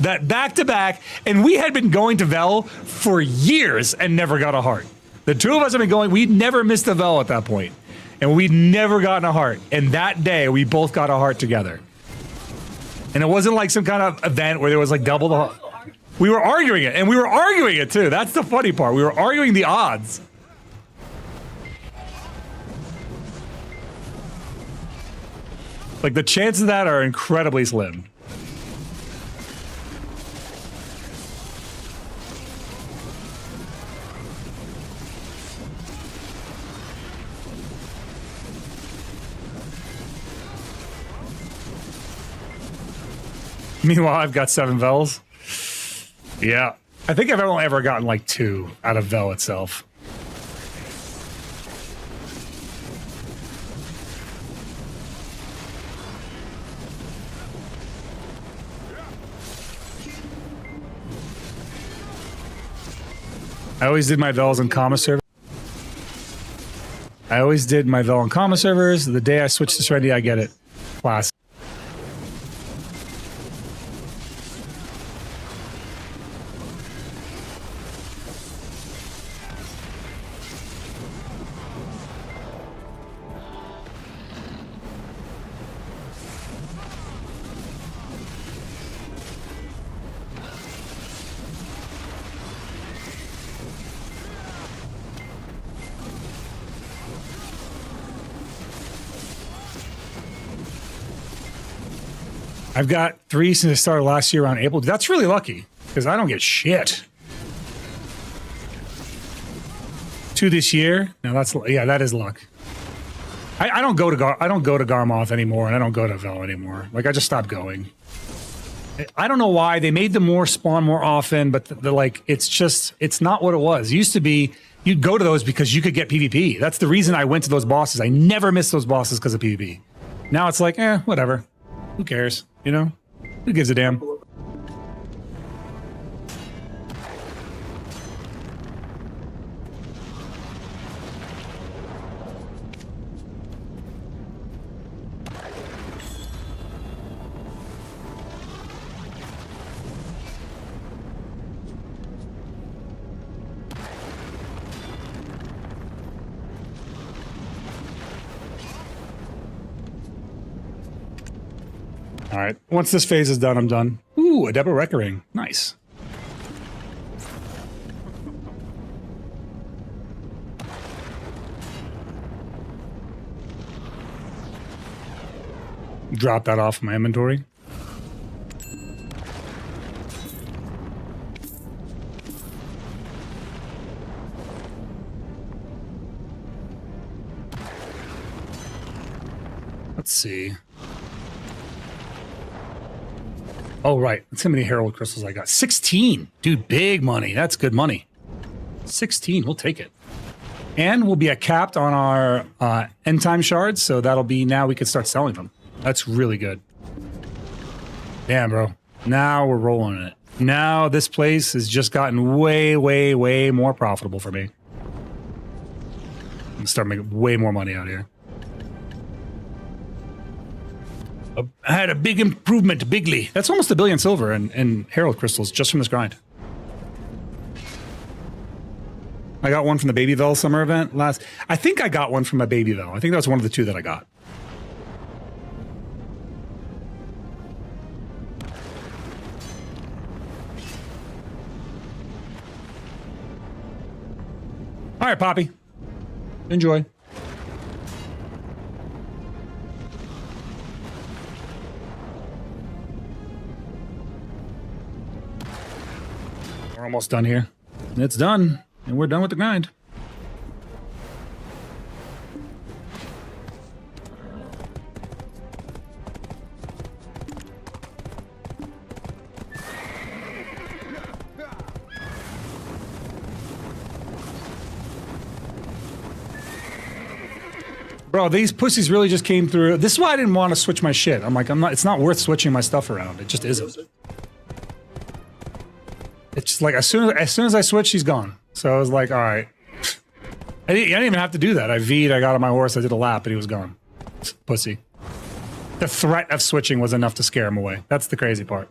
that back to back, and we had been going to Vel for years and never got a heart. The two of us have been going, we'd never missed a Vel at that point, and we'd never gotten a heart. And that day, we both got a heart together. And it wasn't like some kind of event where there was like double the. We were arguing it, and we were arguing it too. That's the funny part. We were arguing the odds. Like the chances of that are incredibly slim. Meanwhile, I've got 7 Vels. Yeah. I think I've only ever gotten like 2 out of Vel itself. I always did my Vels on comma servers. The day I switched to Serenity, I get it. Class. I've got 3 since I started last year around April. That's really lucky because I don't get shit. 2 this year. No, that's yeah, that is luck. I don't go to Garmoth anymore, and I don't go to Vel anymore. Like I just stopped going. I don't know why they made them spawn more often, but it's not what it was. It used to be you'd go to those because you could get PvP. That's the reason I went to those bosses. I never missed those bosses because of PvP. Now it's like, whatever. Who cares? You know? Who gives a damn? All right. Once this phase is done, I'm done. Ooh, a double Reckoning. Nice. Drop that off my inventory. Let's see. Oh, right. That's how many Herald Crystals I got. 16. Dude, big money. That's good money. 16. We'll take it. And we'll be capped on our end time shards. So that'll be now we can start selling them. That's really good. Damn, bro. Now we're rolling it. Now this place has just gotten way, way, way more profitable for me. I'm going to start making way more money out here. I had a big improvement, bigly. That's almost 1 billion silver and Herald Crystals just from this grind. I got one from the Baby Vel summer event last. I think I got one from a Baby Vel. I think that was one of the 2 that I got. All right, Poppy. Enjoy. We're almost done here. It's done, and we're done with the grind. Bro, these pussies really just came through. This is why I didn't want to switch my shit. I'm like, it's not worth switching my stuff around. It just isn't. It's just like as soon as I switched, she's gone. So I was like, all right. I didn't even have to do that. I V'd, I got on my horse, I did a lap, and he was gone. Pussy. The threat of switching was enough to scare him away. That's the crazy part.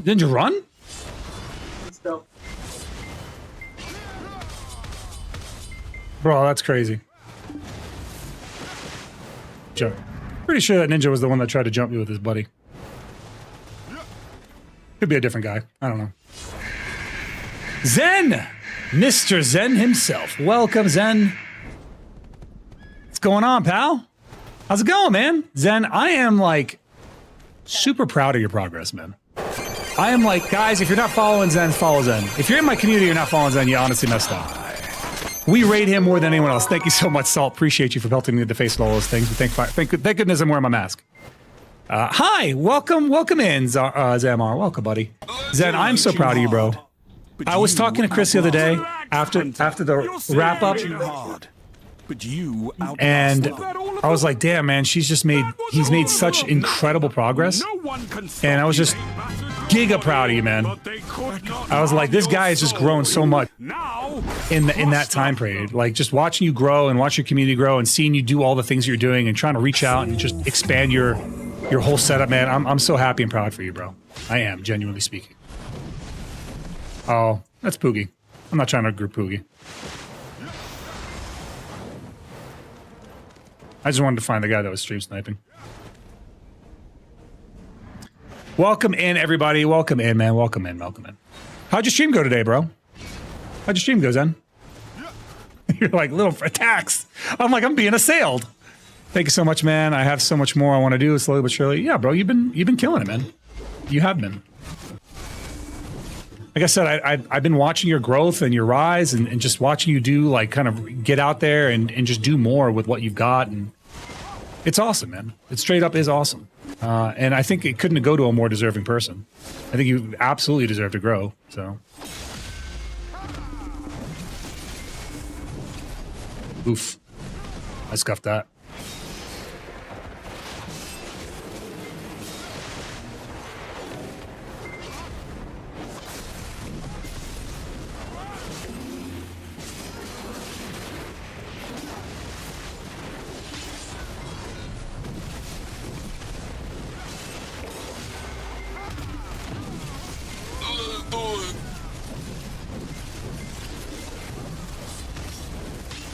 Didn't you run? Still. Bro, that's crazy. Jump. Pretty sure that ninja was the one that tried to jump me with his buddy. Could be a different guy. I don't know. Zen! Mr. Zen himself. Welcome, Zen. What's going on, pal? How's it going, man? Zen, I am like super proud of your progress, man. I am like, guys, if you're not following Zen, follow Zen. If you're in my community, you're not following Zen, you honestly messed up. We raid him more than anyone else. Thank you so much, Salt. Appreciate you for pelting me in the face with all those things. Thank goodness I'm wearing my mask. Hi, welcome in, Zamar. Welcome, buddy. Zen, I'm so proud of you, bro. I was talking to Chris the other day after the wrap up, and I was like, damn, man, he's made such incredible progress. And I was just giga proud of you, man. I was like, this guy has just grown so much in that time period. Like, just watching you grow and watch your community grow and seeing you do all the things you're doing and trying to reach out and just expand your whole setup, man. I'm so happy and proud for you, bro. I am, genuinely speaking. Oh, that's Poogie. I'm not trying to group Poogie. I just wanted to find the guy that was stream sniping. Welcome in, everybody. Welcome in, man. Welcome in. Welcome in. How'd your stream go today, bro? How'd your stream go, Zen? You're like, little attacks. I'm like, I'm being assailed. Thank you so much, man. I have so much more I want to do slowly but surely. Yeah, bro, you've been killing it, man. You have been. Like I said, I've been watching your growth and your rise and just watching you do, like, kind of get out there and just do more with what you've got. And it's awesome, man. It straight up is awesome. And I think it couldn't go to a more deserving person. I think you absolutely deserve to grow, so. Oof. I scuffed that.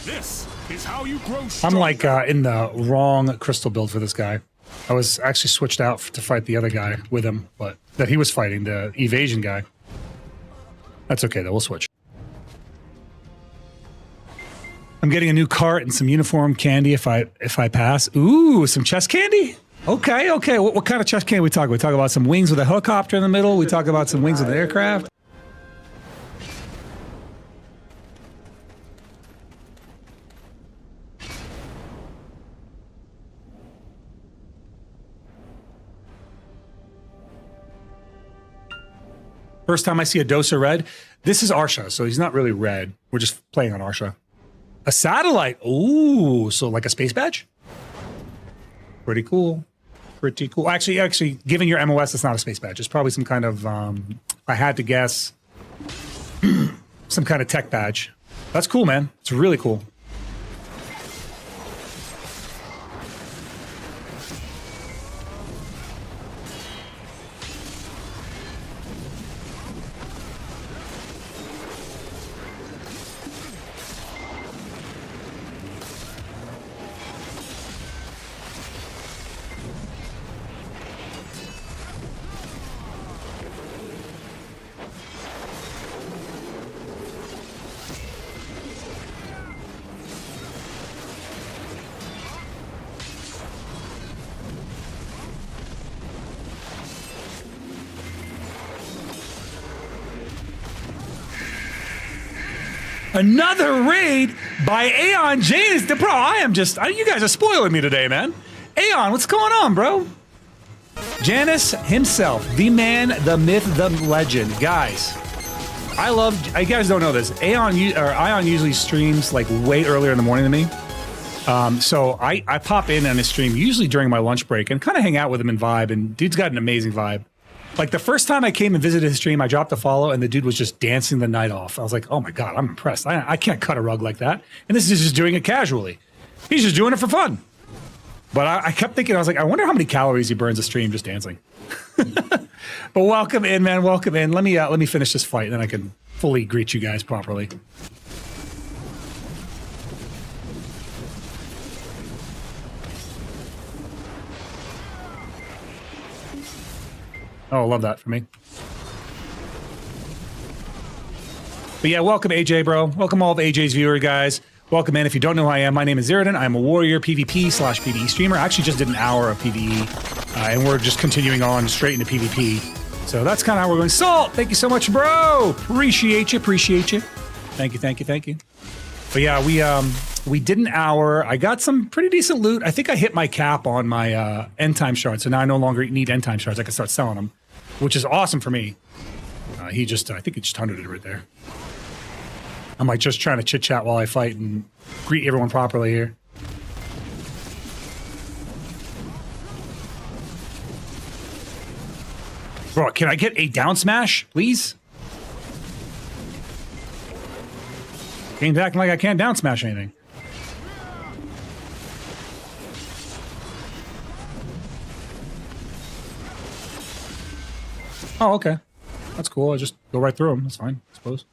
This is how you grow I'm like in the wrong crystal build for this guy. I was actually switched out to fight the other guy with him, but that he was fighting, the evasion guy. That's okay though, we'll switch. I'm getting a new cart and some uniform candy if I pass. Ooh, some chest candy? Okay, okay. What kind of chest candy we talk? We talk about some wings with a helicopter in the middle. We talk about some wings with an aircraft. First time I see a Dosa red. This is Arsha, so he's not really red. We're just playing on Arsha. A satellite. Ooh, so like a space badge? Pretty cool. Pretty cool. Actually, given your MOS, it's not a space badge. It's probably some kind of, I had to guess, some kind of tech badge. That's cool, man. It's really cool. Another raid by Aeon Janus. Bro, you guys are spoiling me today, man. Aeon, what's going on, bro? Janus himself, the man, the myth, the legend. Guys, you guys don't know this. Aeon usually streams like way earlier in the morning than me. So I pop in on his stream usually during my lunch break and kind of hang out with him and vibe, and dude's got an amazing vibe. Like the first time I came and visited his stream, I dropped a follow and the dude was just dancing the night off. I was like, oh my God, I'm impressed. I can't cut a rug like that. And this is just doing it casually. He's just doing it for fun. But I kept thinking, I was like, I wonder how many calories he burns a stream just dancing. But welcome in, man. Welcome in. Let me finish this fight, and then I can fully greet you guys properly. Oh, love that for me. But yeah, welcome AJ, bro. Welcome all of AJ's viewer guys. Welcome in. If you don't know who I am, my name is Zeroden. I'm a warrior PvP/PvE streamer. I actually just did an hour of PvE, and we're just continuing on straight into PvP. So that's kind of how we're going. Salt, thank you so much, bro. Appreciate you. Thank you. But yeah, we did an hour. I got some pretty decent loot. I think I hit my cap on my end time shards, so now I no longer need end time shards. I can start selling them, which is awesome for me. I think he just 100'd it right there. I'm like just trying to chit chat while I fight and greet everyone properly here. Bro, can I get a down smash, please? Game's acting like I can't down smash anything. Oh, okay. That's cool. I just go right through them. That's fine, I suppose.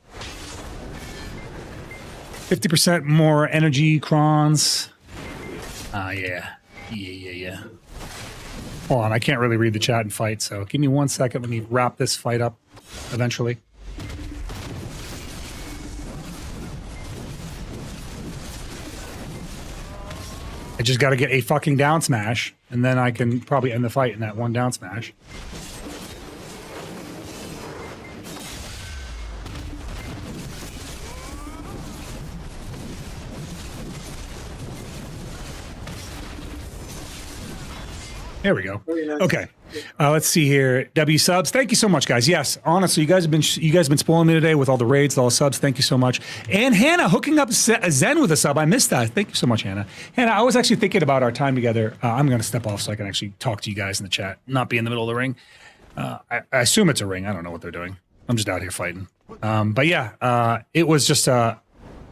50% more energy crons. Yeah. Hold on, I can't really read the chat and fight, so give me 1 second. Let me wrap this fight up eventually. I just got to get a fucking down smash, and then I can probably end the fight in that one down smash. There we go. Okay, let's see here. W subs, thank you so much, guys. Yes, honestly, you guys have been spoiling me today with all the raids, all the subs. Thank you so much. And Hannah hooking up Zen with a sub. I missed that. Thank you so much, Hannah. Hannah, I was actually thinking about our time together. I'm going to step off so I can actually talk to you guys in the chat, not be in the middle of the ring. I assume it's a ring. I don't know what they're doing. I'm just out here fighting. But yeah, it was just. I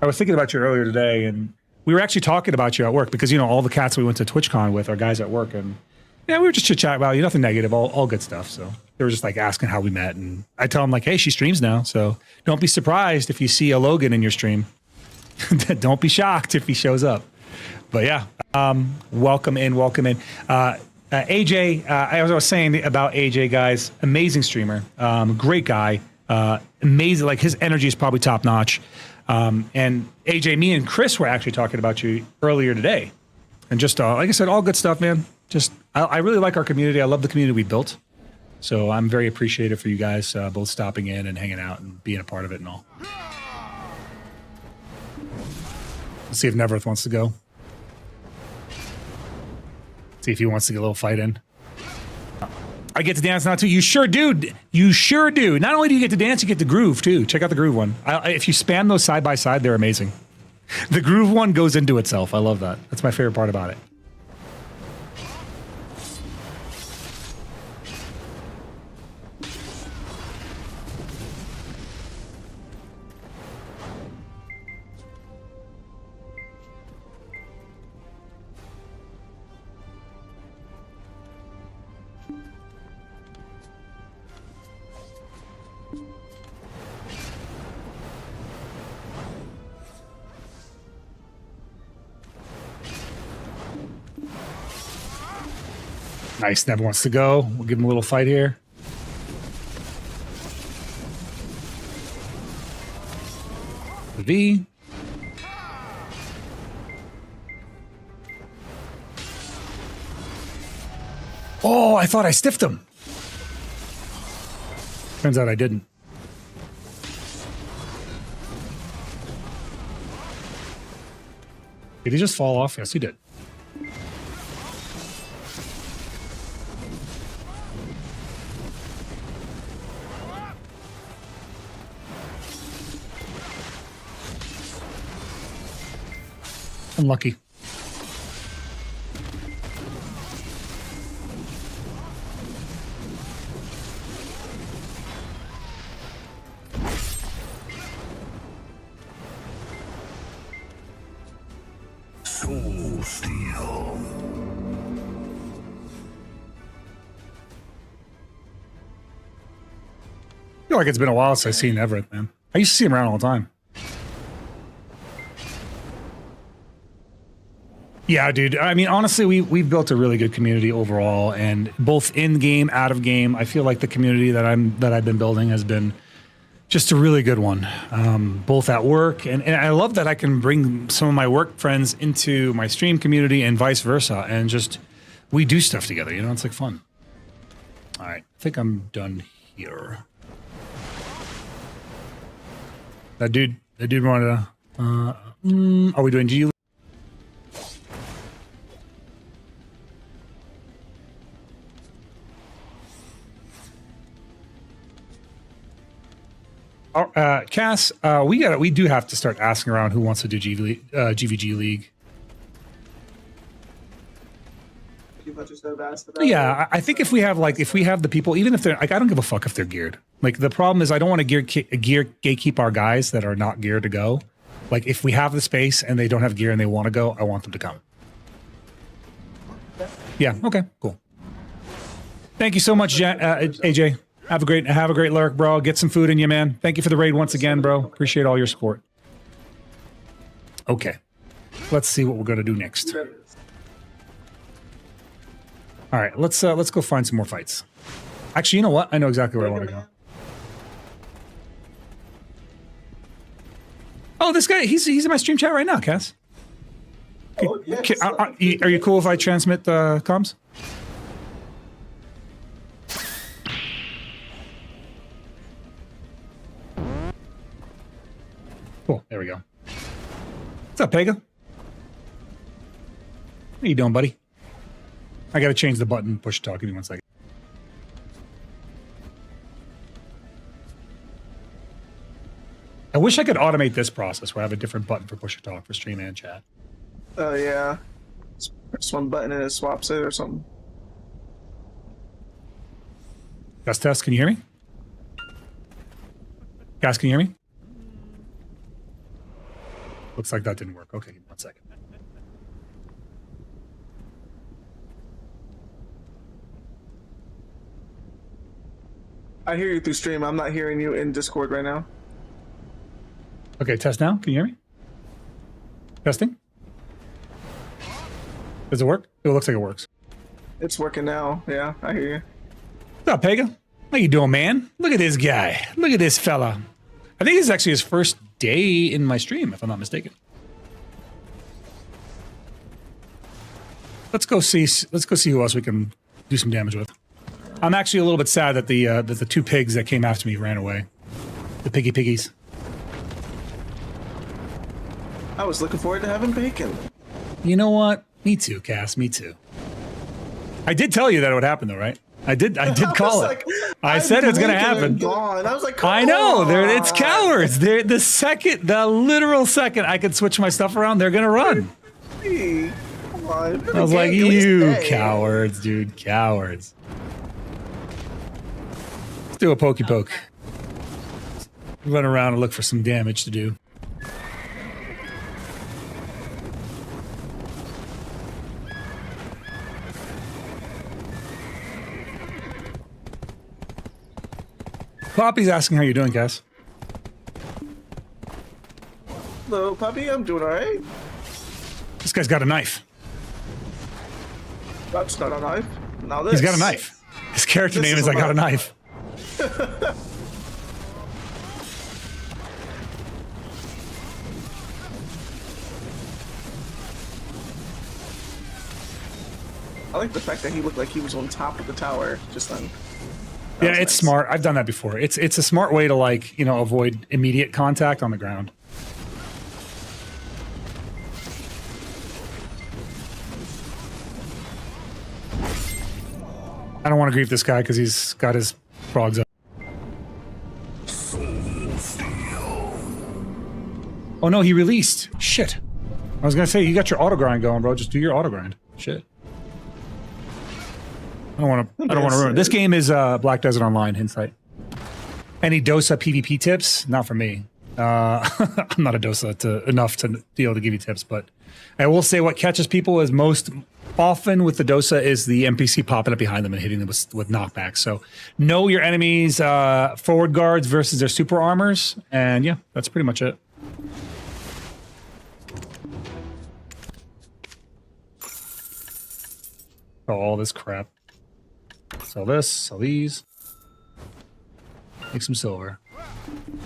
was thinking about you earlier today, and we were actually talking about you at work because all the cats we went to TwitchCon with are guys at work, and. Yeah, we were just chit-chatting about you, nothing negative, all good stuff. So they were just like asking how we met, and I tell them like, hey, she streams now, so don't be surprised if you see a Logan in your stream. Don't be shocked if he shows up. But yeah, welcome in. AJ, as I was saying about AJ, guys, amazing streamer, great guy, amazing. Like his energy is probably top notch. And AJ, me and Chris were actually talking about you earlier today, and just like I said, all good stuff, man. Just, I really like our community. I love the community we built. So I'm very appreciative for you guys both stopping in and hanging out and being a part of it and all. Let's see if Neverth wants to go. See if he wants to get a little fight in. I get to dance now too. You sure do. You sure do. Not only do you get to dance, you get to groove too. Check out the groove one. If you spam those side by side, they're amazing. The groove one goes into itself. I love that. That's my favorite part about it. Nice, never wants to go. We'll give him a little fight here. V. Oh, I thought I stiffed him. Turns out I didn't. Did he just fall off? Yes, he did. Unlucky. Soul Steel. feel like it's been a while since I've seen Everett, man. I used to see him around all the time. Yeah, dude. I mean, honestly, we've built a really good community overall, and both in game, out of game. I feel like the community that I've been building has been just a really good one, both at work, and I love that I can bring some of my work friends into my stream community and vice versa, and just we do stuff together. You know, it's like fun. All right, I think I'm done here. That dude wanted to. Are we doing G? Cass, we do have to start asking around who wants to do GVG League. Yeah, I think if we have the people, even if they're like, I don't give a fuck if they're geared. Like the problem is I don't want to gear gatekeep our guys that are not geared to go. Like if we have the space and they don't have gear and they want to go, I want them to come. Yeah. Okay. Cool. Thank you so much, AJ. Have a great lurk, bro. Get some food in you, man. Thank you for the raid once again, bro. Appreciate all your support. Okay. Let's see what we're gonna do next. All right, let's go find some more fights. Actually, you know what? I know exactly where I want to go. Oh, this guy, he's in my stream chat right now, Cass. Oh, yes. Are you cool if I transmit the comms? Cool. There we go. What's up, Pega? How you doing, buddy? I gotta change the button. Push talk. Give me 1 second. I wish I could automate this process where I have a different button for push to talk for stream and chat. Oh yeah. Just press one button and it swaps it or something. Test. Can you hear me? Guys, can you hear me? Looks like that didn't work. Okay, give me 1 second. I hear you through stream. I'm not hearing you in Discord right now. Okay, test now. Can you hear me? Testing? Does it work? It looks like it works. It's working now. Yeah, I hear you. What's up, Pega? How you doing, man? Look at this guy. Look at this fella. I think this is actually his first day in my stream, if I'm not mistaken. Let's go see who else we can do some damage with. I'm actually a little bit sad that the two pigs that came after me ran away. The piggies. I was looking forward to having bacon. You know what? Me too, Cass. Me too. I did tell you that it would happen, though, right? I did call it. Like, I said it's gonna happen. Gone. I was like, I know. It's cowards. They're the literal second I could switch my stuff around, they're gonna run. Come on. I was like, you cowards, dude. Cowards. Let's do a pokey poke. Run around and look for some damage to do. Poppy's asking how you're doing, Cass. Hello, Poppy. I'm doing all right. This guy's got a knife. That's not a knife. Now this. He's got a knife. His character name is I got a knife. I like the fact that he looked like he was on top of the tower just then. Yeah, it's nice. Smart. I've done that before. It's a smart way to, like, you know, avoid immediate contact on the ground. I don't want to grief this guy because he's got his frogs up. Oh no, he released. Shit. I was gonna say, you got your auto grind going, bro. Just do your auto grind. Shit. I don't want to ruin it. This game is Black Desert Online, Insight. Any DOSA PvP tips? Not for me. I'm not a DOSA enough to be able to give you tips, but I will say what catches people is most often with the Dosa is the NPC popping up behind them and hitting them with knockbacks. So know your enemies' forward guards versus their super armors. And yeah, that's pretty much it. Oh, all this crap. Sell this, sell these. Make some silver.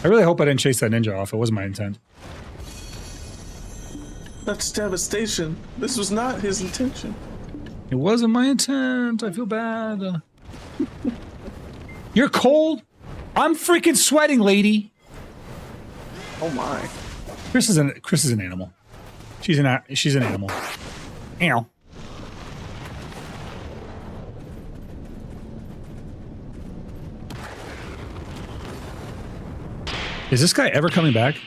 I really hope I didn't chase that ninja off. It wasn't my intent. That's devastation. This was not his intention. It wasn't my intent. I feel bad. You're cold? I'm freaking sweating, lady. Oh my. Chris is an animal. She's an animal. Ow. Is this guy ever coming back?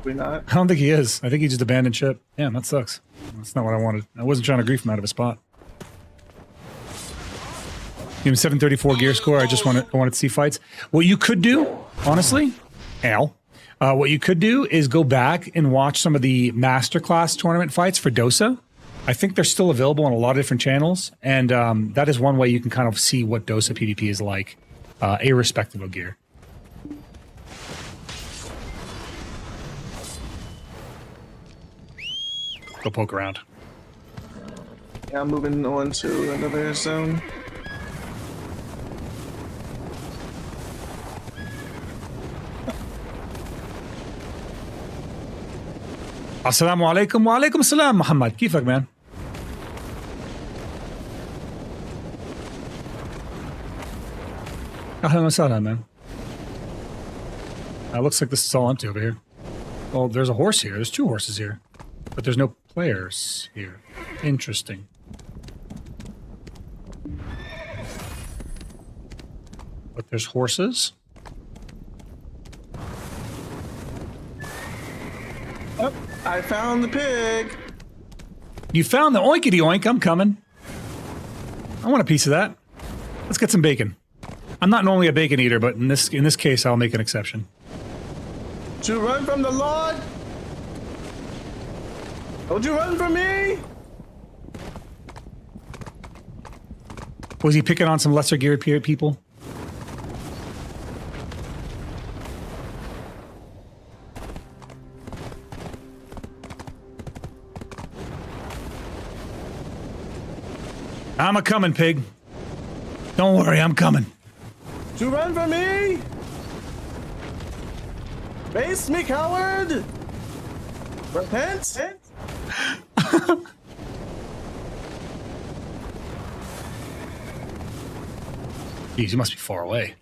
We not. I don't think he is. I think he just abandoned ship. Damn, that sucks. That's not what I wanted. I wasn't trying to grief him out of his spot. Give him 734 gear score. I wanted to see fights. What you could do, honestly, what you could do is go back and watch some of the masterclass tournament fights for Dosa. I think they're still available on a lot of different channels, and that is one way you can kind of see what Dosa PvP is like, irrespective of gear. Go poke around. Yeah, I'm moving on to another zone. Assalamu alaikum wa alaikum assalam, Muhammad. Kifak, man? Ahlan wa sahlan, man. Looks like this is all empty over here. Well, there's a horse here. There's 2 horses here. But there's no players here. Interesting. But there's horses. Oh, I found the pig. You found the oinkity oink. I'm coming. I want a piece of that. Let's get some bacon. I'm not normally a bacon eater, but in this case, I'll make an exception. To run from the Lord? Would you run from me? Was he picking on some lesser geared people? I'm a coming, pig. Don't worry, I'm coming. To run from me? Face me, coward! Repent? Jeez, you must be far away.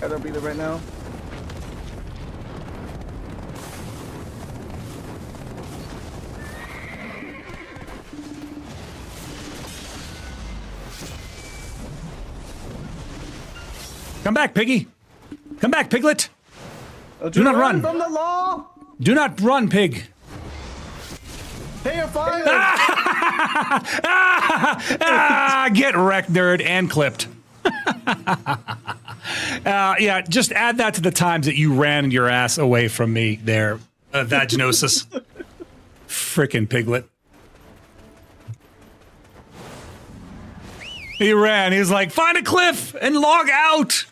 I don't beat it right now. Come back, piggy. Come back, piglet. Do not run. From the law? Do not run, pig. Hey, you're fired! Get wrecked, nerd, and clipped. Yeah, just add that to the times that you ran your ass away from me there, vaginosis. Frickin' piglet. He ran. He was like, find a cliff and log out.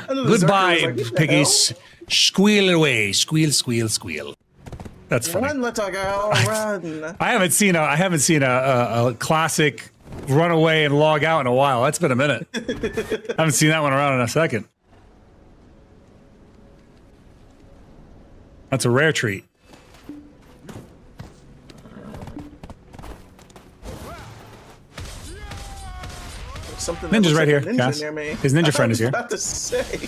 Goodbye, like, piggies. Squeal away. Squeal, squeal, squeal. That's funny. Run, little girl, run. I haven't seen a classic run away and log out in a while. That's been a minute. I haven't seen that one around in a second. That's a rare treat. Something Ninja's right here, ninja Cass. near me. His ninja friend is here. I was about to say.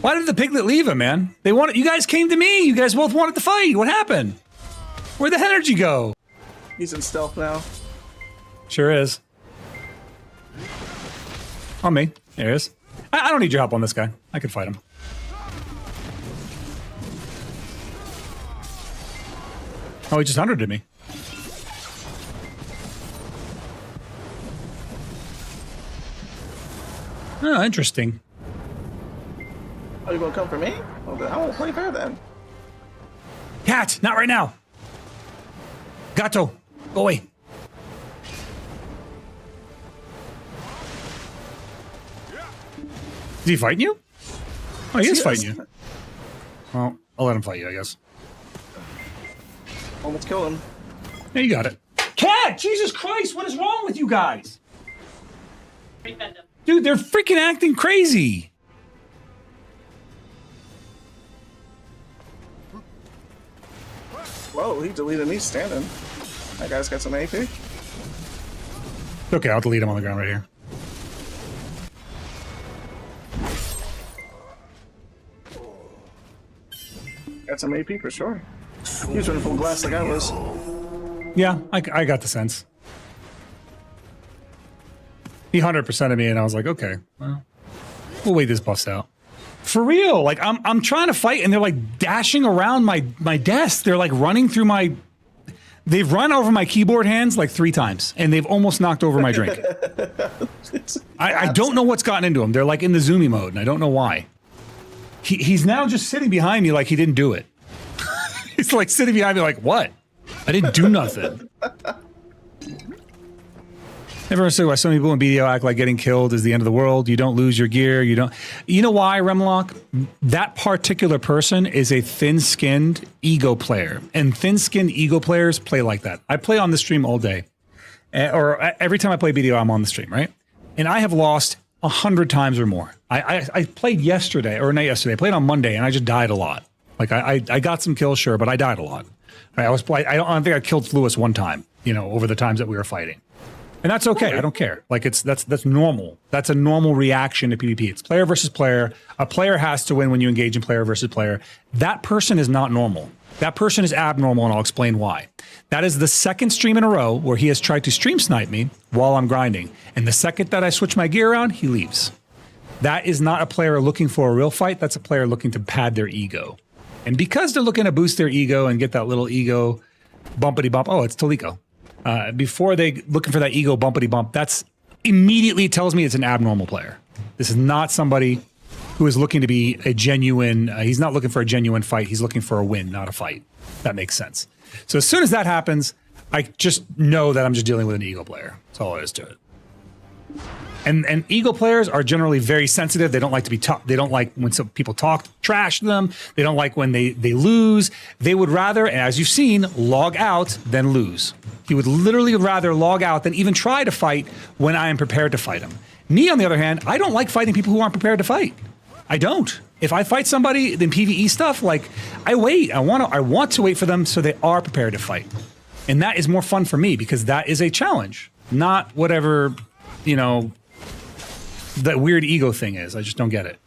Why did the piglet leave him, man? They wanted. You guys came to me. You guys both wanted to fight. What happened? Where'd the energy go? He's in stealth now. Sure is. On me. There he is. I don't need your help on this guy. I could fight him. Oh, he just 100'd me. Oh, interesting. Oh, you gonna come for me? Well, then I won't play fair then. Cat, not right now. Gato, go away. Is he fighting you? Oh, he is fighting you. Well, I'll let him fight you, I guess. Almost killed him. Yeah, you got it. Cat, Jesus Christ, what is wrong with you guys? Dude, they're freaking acting crazy. Whoa, he deleted me standing. That guy's got some AP. Okay, I'll delete him on the ground right here. Got some AP for sure. He was running full glass like I was. Yeah, I got the sense. He 100%ed me, and I was like, okay, well, we'll wait this bust out. For real, like I'm trying to fight, and they're like dashing around my desk. They're like running through my. They've run over my keyboard hands like 3 times, and they've almost knocked over my drink. I don't know what's gotten into them. They're like in the zoomy mode, and I don't know why. He's now just sitting behind me like he didn't do it. He's like sitting behind me like, what? I didn't do nothing. Never understood why some people in BDO act like getting killed is the end of the world. You don't lose your gear. You don't. You know why, Remlock? That particular person is a thin-skinned ego player, and thin-skinned ego players play like that. I play on the stream all day, or every time I play BDO, I'm on the stream, right? And I have lost 100 times or more. I played yesterday, or not yesterday. I played on Monday, and I just died a lot. Like I got some kills, sure, but I died a lot. I don't think I killed Lewis one time. You know, over the times that we were fighting. And that's okay. I don't care. Like that's normal. That's a normal reaction to PvP. It's player versus player. A player has to win when you engage in player versus player. That person is not normal. That person is abnormal, and I'll explain why. That is the second stream in a row where he has tried to stream snipe me while I'm grinding. And the second that I switch my gear around, he leaves. That is not a player looking for a real fight. That's a player looking to pad their ego. And because they're looking to boost their ego and get that little ego bumpity bump. Oh, it's Toliko. Before they looking for that ego bumpity bump, that's immediately tells me it's an abnormal player. This is not somebody who is looking to be a genuine, he's not looking for a genuine fight. He's looking for a win, not a fight. That makes sense. So as soon as that happens, I just know that I'm just dealing with an ego player. That's all there is to it. And ego players are generally very sensitive. They don't like to be talked. They don't like when some people talk trash to them. They don't like when they lose. They would rather, as you've seen, log out than lose. He would literally rather log out than even try to fight when I am prepared to fight him. Me, on the other hand, I don't like fighting people who aren't prepared to fight. I don't. If I fight somebody in PvE stuff, like I wait. I want to wait for them so they are prepared to fight, and that is more fun for me because that is a challenge, not whatever, you know, that weird ego thing is. I just don't get it.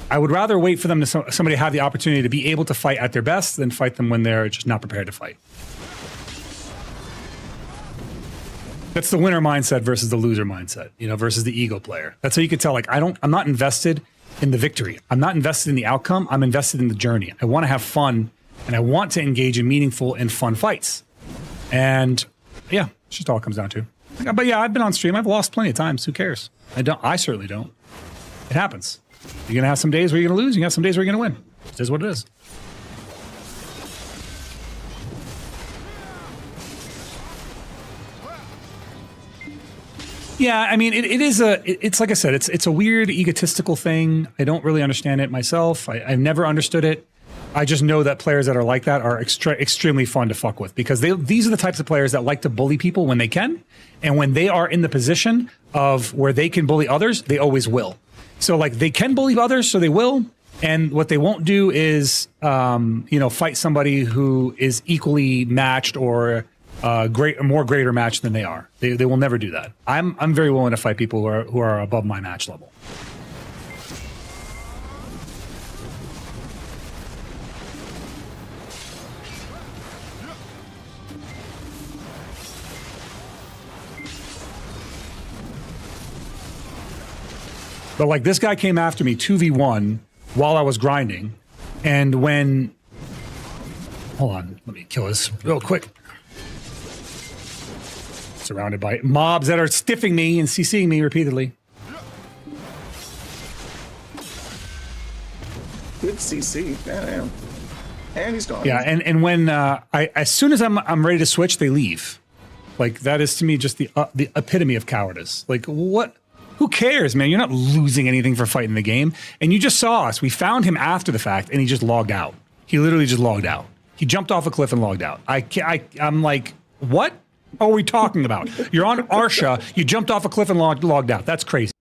I would rather wait for them to somebody have the opportunity to be able to fight at their best than fight them when they're just not prepared to fight. That's the winner mindset versus the loser mindset, you know, versus the ego player. That's how you can tell, like, I'm not invested in the victory. I'm not invested in the outcome. I'm invested in the journey. I want to have fun, and I want to engage in meaningful and fun fights. And yeah, it's just all it comes down to. But yeah, I've been on stream. I've lost plenty of times. Who cares? I certainly don't. It happens. You're going to have some days where you're going to lose. You're going to have some days where you're going to win. It is what it is. Yeah, I mean, it's like I said, it's a weird egotistical thing. I don't really understand it myself. I've never understood it. I just know that players that are like that are extremely fun to fuck with because these are the types of players that like to bully people when they can. And when they are in the position of where they can bully others, they always will. So like they can bully others, so they will. And what they won't do is, fight somebody who is equally matched or more greater match than they are. They will never do that. I'm very willing to fight people who are above my match level. But like this guy came after me 2v1 while I was grinding, and when hold on, let me kill this real quick. Surrounded by mobs that are stiffing me and CCing me repeatedly. Good CC. Damn. And he's gone. Yeah, and when as soon as I'm ready to switch, they leave. Like that is to me just the epitome of cowardice. Like what? Who cares, man? You're not losing anything for fighting the game. And you just saw us. We found him after the fact, and he just logged out. He literally just logged out. He jumped off a cliff and logged out. I'm like, what are we talking about? You're on Arsha. You jumped off a cliff and logged out. That's crazy.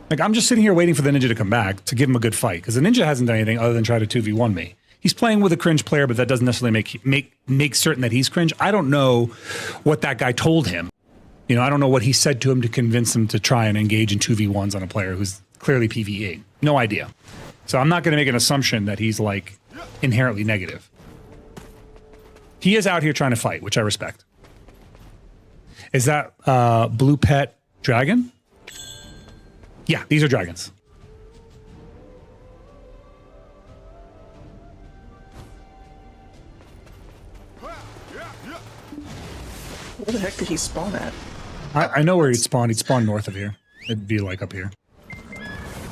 Like, I'm just sitting here waiting for the ninja to come back to give him a good fight, because the ninja hasn't done anything other than try to 2v1 me. He's playing with a cringe player, but that doesn't necessarily make certain that he's cringe. I don't know what that guy told him. You know, I don't know what he said to him to convince him to try and engage in 2v1s on a player who's clearly PvE. No idea. So I'm not going to make an assumption that he's, like, inherently negative. He is out here trying to fight, which I respect. Is that blue pet dragon? Yeah, these are dragons. Where the heck did he spawn at? I know where he'd spawn. He'd spawn north of here. It'd be like up here.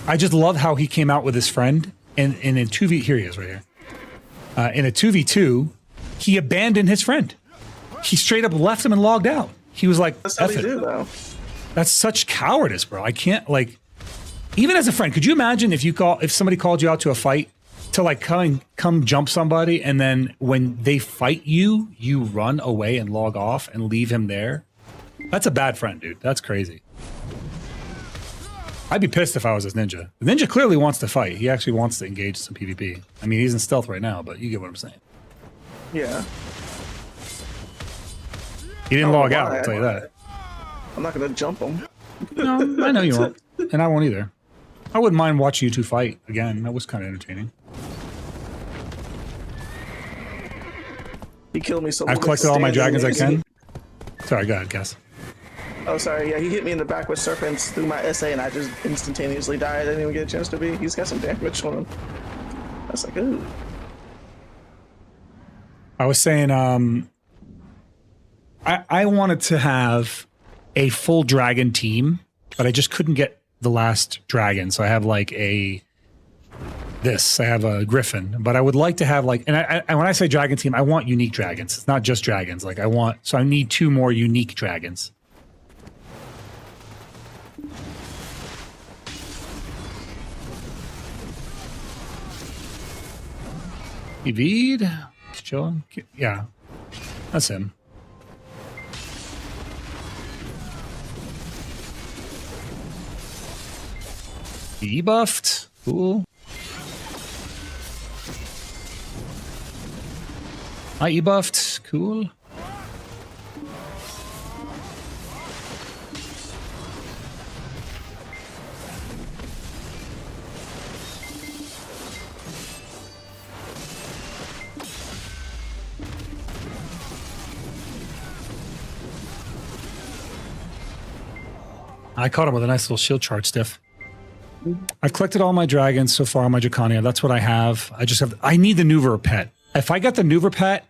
I just love how he came out with his friend, and in a 2v... Here he is right here. In a 2v2, he abandoned his friend. He straight up left him and logged out. He was like, That's how they do, though. That's such cowardice, bro. I can't, like... Even as a friend, could you imagine if somebody called you out to a fight to like come jump somebody, and then when they fight you, you run away and log off and leave him there? That's a bad friend, dude. That's crazy. I'd be pissed if I was this ninja. The ninja clearly wants to fight. He actually wants to engage some PvP. I mean, he's in stealth right now, but you get what I'm saying. Yeah. He didn't log out, I'll tell you that. I'm not going to jump him. No, I know you won't. And I won't either. I wouldn't mind watching you two fight again. That was kind of entertaining. He killed me so I've collected all my dragons I can. Sorry, go ahead, Cass. Oh, sorry. Yeah, he hit me in the back with serpents through my SA, and I just instantaneously died. I didn't even get a chance to be. He's got some damage on him. I was like, ooh. I was saying, I wanted to have a full dragon team, but I just couldn't get the last dragon. So I have like I have a griffin, but I would like to have like, and when I say dragon team, I want unique dragons. It's not just dragons. Like so I need 2 more unique dragons. Evid, he's chilling. Yeah, that's him. E-buffed. Cool. I E-buffed. Cool. I caught him with a nice little shield charge stiff. I've collected all my dragons so far on my Dracania. That's what I have. I need the Nuver pet. If I got the Nuver pet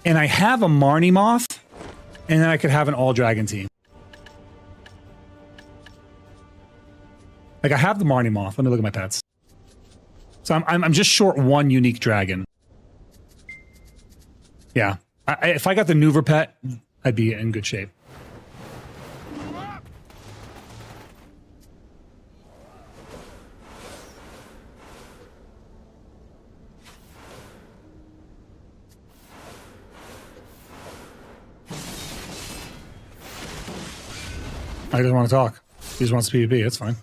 and I have a Marnie Moth, and then I could have an all dragon team. Like I have the Marnie Moth. Let me look at my pets. So I'm just short 1 unique dragon. Yeah. If I got the Nuver pet, I'd be in good shape. I just want to talk. He just wants PvP. It's fine.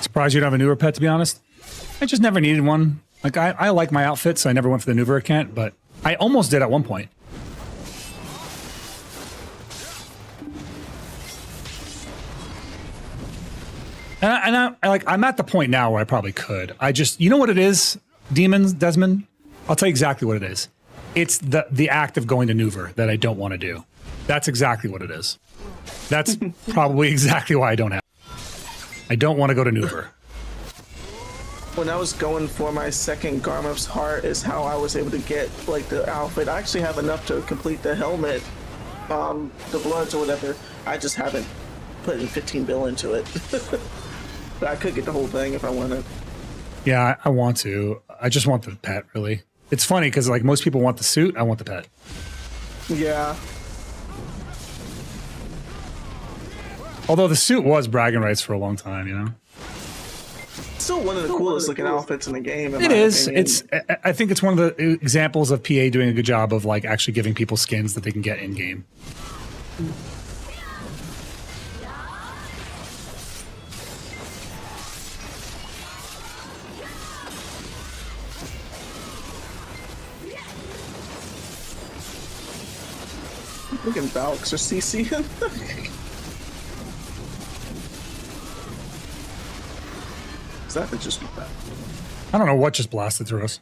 Surprised you don't have a newer pet, to be honest. I just never needed one. Like I like my outfit, so I never went for the newer account, but I almost did at one point. And I'm at the point now where I probably could. You know what it is, Desmond? I'll tell you exactly what it is. It's the act of going to Nuver that I don't want to do. That's exactly what it is. That's probably exactly why I don't have. I don't want to go to Nuver. When I was going for my second Garmup's Heart is how I was able to get like the outfit. I actually have enough to complete the helmet, the bloods or whatever. I just haven't put in 15 bill into it. But I could get the whole thing if I wanted. Yeah, I want to. I just want the pet, really. It's funny because like most people want the suit, I want the pet. Yeah. Although the suit was bragging rights for a long time, you know. Still one of the coolest looking outfits in the game. It is. It's. I think it's one of the examples of PA doing a good job of like actually giving people skins that they can get in game. Look at Valks or CC. Is that just that? I don't know what just blasted through us.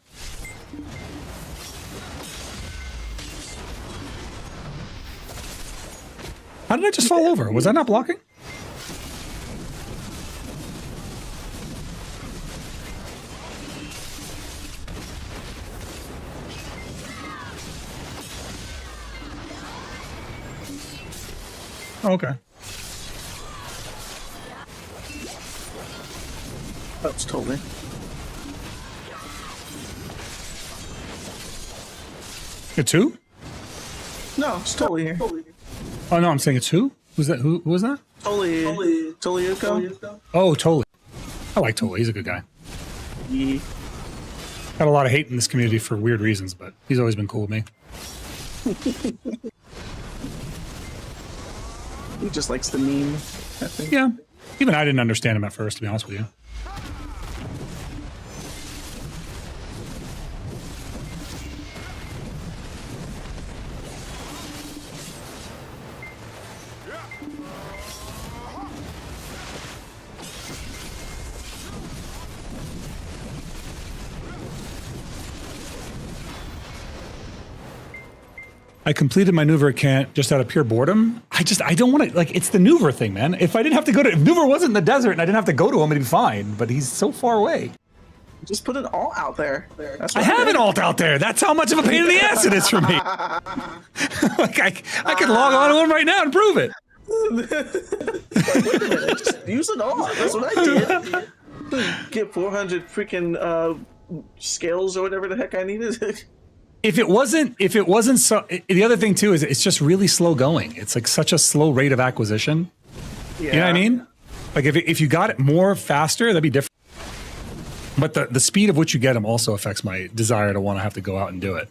How did I just fall over? Was I not blocking? Oh, okay. That's totally. It's who? No, it's totally here. Oh no, I'm saying it's who? Who's that? Who was that? Totally Yuko. Oh, Totally. I like Totally. He's a good guy. Yeah. Got a lot of hate in this community for weird reasons, but he's always been cool with me. He just likes the meme, I think. Yeah. Even I didn't understand him at first, to be honest with you. I completed my Nuver account just out of pure boredom. I don't want to, like, it's the Nuver thing, man. If I didn't have to go to, if Nuver wasn't in the desert and I didn't have to go to him, it'd be fine, but he's so far away. Just put it all out there. That's I have an alt out there. That's how much of a pain in the ass it is for me. Like, I could log on to him right now and prove it. Like, wait a minute, just use it all. That's what I did. Get 400 freaking scales or whatever the heck I needed. If it wasn't so, the other thing too is it's just really slow going. It's like such a slow rate of acquisition. Yeah. You know what I mean? Like if you got it more faster, that'd be different. But the speed of which you get them also affects my desire to want to have to go out and do it.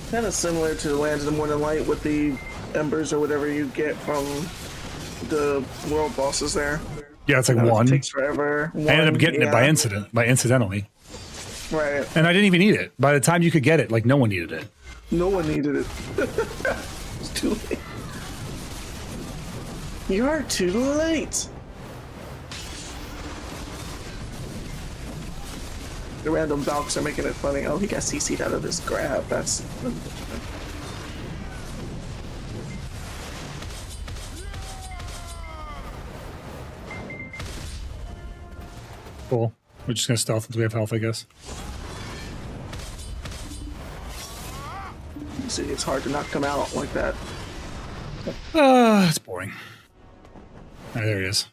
Kind of similar to the Lands of the Morning Light with the embers or whatever you get from the world bosses there. Yeah, it's like one. It takes forever. I ended up getting it by incidentally. Right. And I didn't even need it. By the time you could get it, like no one needed it. No one needed it. It's too late. You're too late. The random Valks are making it funny. Oh, he got CC'd out of this grab. That's... Cool. We're just gonna stealth until we have health, I guess. See, it's hard to knock them out like that. It's boring. Ah, there he is.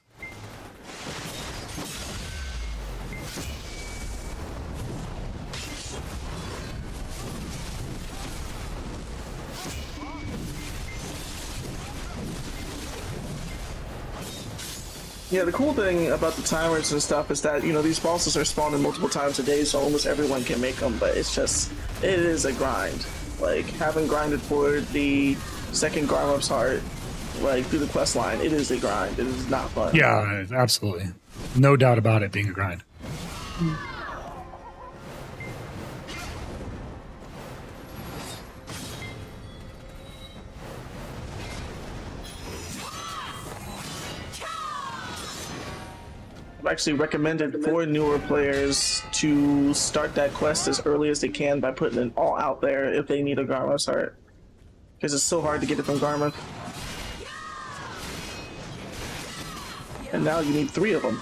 Yeah, the cool thing about the timers and stuff is that, you know, these bosses are spawning multiple times a day, so almost everyone can make them, but it's just, it is a grind. Like, having grinded for the second Garmup's Heart, like, through the quest line, it is a grind. It is not fun. Yeah, absolutely. No doubt about it being a grind. actually recommended for newer players to start that quest as early as they can by putting it all out there if they need a Garmo's heart. Because it's so hard to get it from Garmoth. And now you need 3 of them.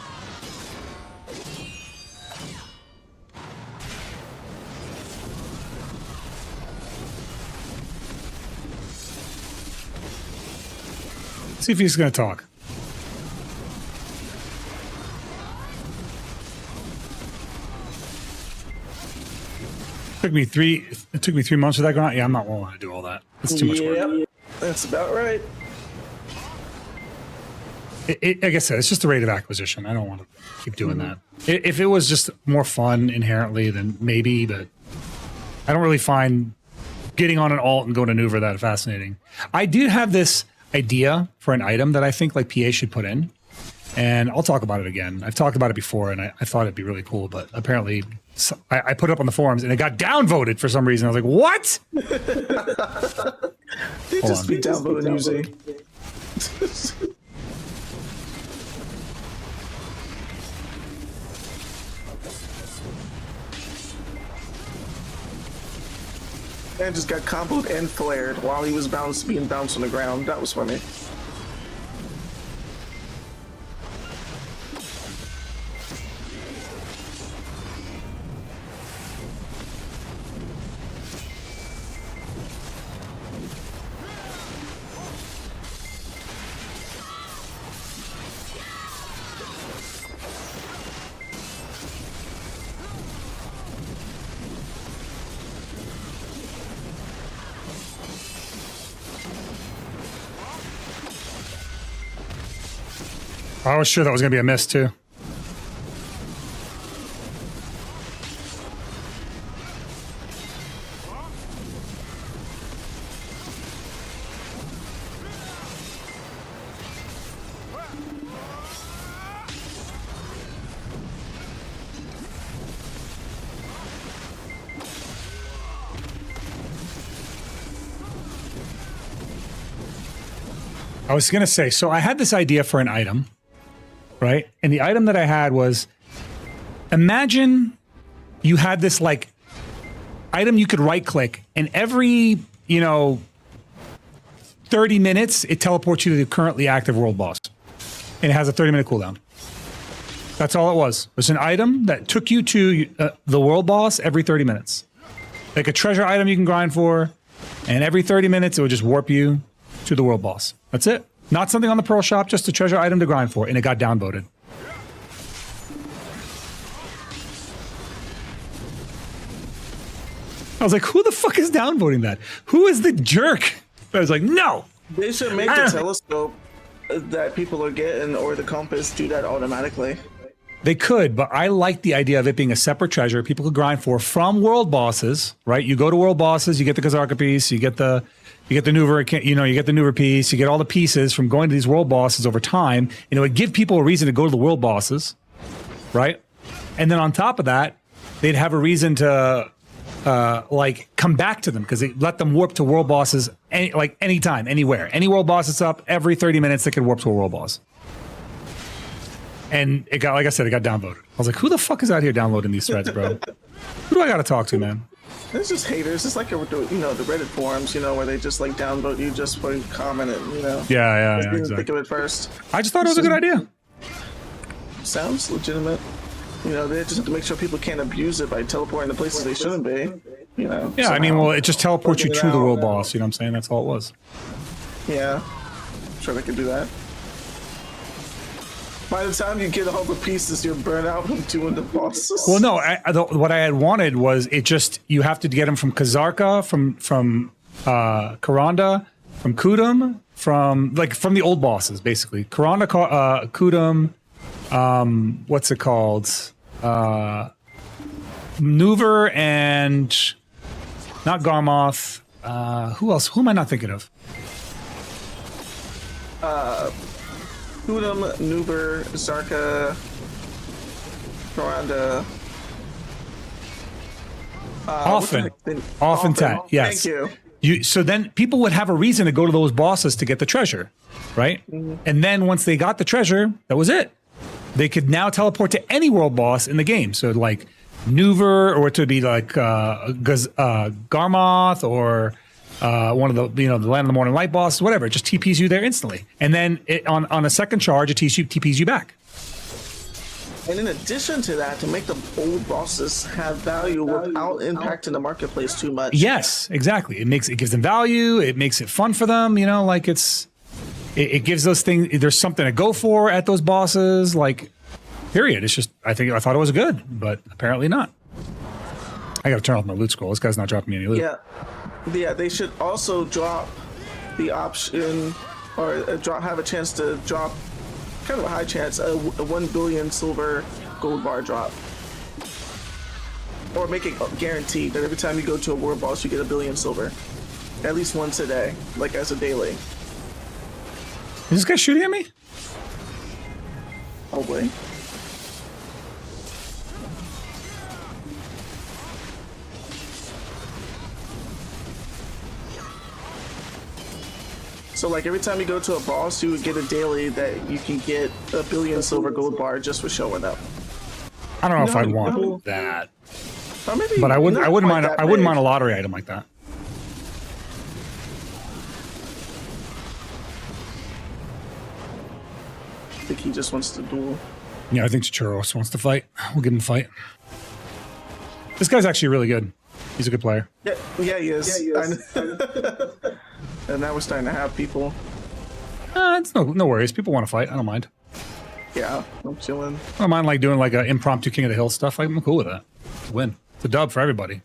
See if he's going to talk. It took me 3 months for that going. Yeah, I'm not willing to do all that. That's too much work. That's about right. Like I said, it's just a rate of acquisition. I don't want to keep doing that. If it was just more fun inherently, then maybe, but I don't really find getting on an alt and going to Nuver that fascinating. I did have this idea for an item that I think like PA should put in, and I'll talk about it again. I've talked about it before, and I thought it'd be really cool, but apparently I put it up on the forums and it got downvoted for some reason. I was like, what? They just be downvoting usually. And just got comboed and flared while he was being bounced on the ground. That was funny. I was sure that was going to be a miss too. I was going to say, so I had this idea for an item, right? And the item that I had was, imagine you had this like item you could right click and every, 30 minutes, it teleports you to the currently active world boss. And it has a 30-minute cooldown. That's all it was. It was an item that took you to the world boss every 30 minutes. Like a treasure item you can grind for, and every 30 minutes, it would just warp you to the world boss. That's it. Not something on the Pearl Shop, just a treasure item to grind for, and it got downvoted. I was like, who the fuck is downvoting that? Who is the jerk? I was like, no! They should make the telescope that people are getting or the compass do that automatically. They could, but I like the idea of it being a separate treasure people could grind for from world bosses, right? You go to world bosses, you get the Kazarka piece, you get the Nuver, you get the Nuver piece, you get all the pieces from going to these world bosses over time, and it would give people a reason to go to the world bosses, right? And then on top of that, they'd have a reason to come back to them because they let them warp to world bosses anytime, anywhere. Any world boss that's up, every 30 minutes they could warp to a world boss. And it got, like I said, it got downvoted. I was like, who the fuck is out here downloading these threads, bro? Who do I got to talk to, man? It's just haters. It's like the Reddit forums, where they just like downvote you just for commenting, Yeah, exactly. Think of it first. I just thought it was a good idea. Sounds legitimate. They just have to make sure people can't abuse it by teleporting to places they shouldn't be. Yeah, somehow. I mean, well, it just teleports you to the world boss. You know what I'm saying? That's all it was. Yeah, I'm sure they could do that. By the time you get all the pieces, you're burnt out from doing the bosses. Well, no, what I had wanted was you have to get them from Kazarka, from Karanda, from Kudum, from the old bosses, basically. Karanda, Kudum, what's it called? Nuver and not Garmoth. Who else? Who am I not thinking of? Kudum, Nuber, Zarka, Karanda. Often Tat, yes. Thank you. So then people would have a reason to go to those bosses to get the treasure, right? Mm-hmm. And then once they got the treasure, that was it. they could now teleport to any world boss in the game. So like Nuver, or it would be like Garmoth, or one of the the Land of the Morning Light boss, whatever. It just TPs you there instantly, and then on a second charge, it TPs you back. And in addition to that, to make the old bosses have value without impacting the marketplace too much. Yes, exactly. It gives them value. It makes it fun for them. Like it gives those things. There's something to go for at those bosses. Like, period. It's just I thought it was good, but apparently not. I got to turn off my loot scroll. This guy's not dropping me any loot. Yeah. They should also drop the option, or have a chance to drop. Kind of a high chance, a 1 billion silver gold bar drop. Or make it guaranteed that every time you go to a world boss, you get 1 billion silver. At least once a day, like as a daily. Is this guy shooting at me? Probably. So like every time you go to a boss, you would get a daily that you can get 1 billion silver gold bar just for showing up. I don't know if I'd want that. Or maybe But I wouldn't mind. that I wouldn't big. mind a lottery item like that. I think he just wants to duel. Yeah, I think Churros wants to fight. We'll give him a fight. This guy's actually really good. He's a good player. Yeah, he is. And now we're starting to have people. It's no worries. People want to fight. I don't mind. Yeah, I'm chilling. I don't mind like doing like an impromptu King of the Hill stuff. I'm cool with that. It's a win. It's a dub for everybody.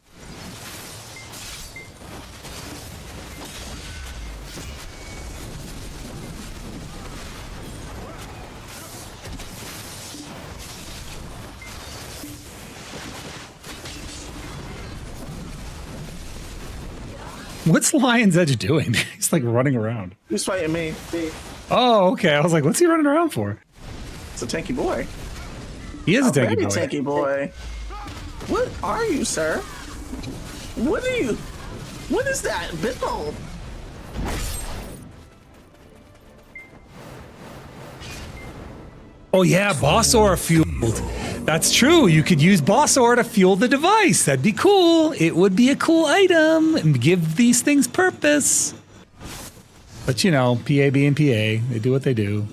What's Lion's Edge doing? He's like running around. He's fighting me. Oh, okay. I was like, what's he running around for? It's a tanky boy. He is a tanky Very boy. tanky boy. What are you, sir? What are you? What is that? Bitbone? Oh yeah, boss aura fueled. That's true. You could use boss aura to fuel the device. That'd be cool. It would be a cool item and give these things purpose. But you know, PA being PA, they do what they do.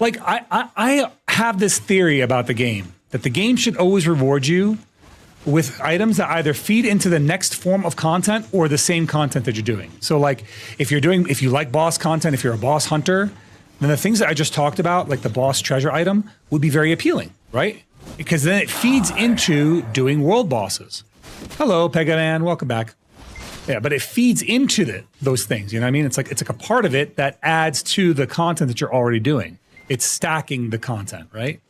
Like, I have this theory about the game, that the game should always reward you with items that either feed into the next form of content or the same content that you're doing. So like, if you like boss content, if you're a boss hunter, then the things that I just talked about, like the boss treasure item, would be very appealing, right? Because then it feeds into doing world bosses. Hello, Pegaman, welcome back. Yeah, but it feeds into those things, you know what I mean? It's like a part of it that adds to the content that you're already doing. It's stacking the content, right?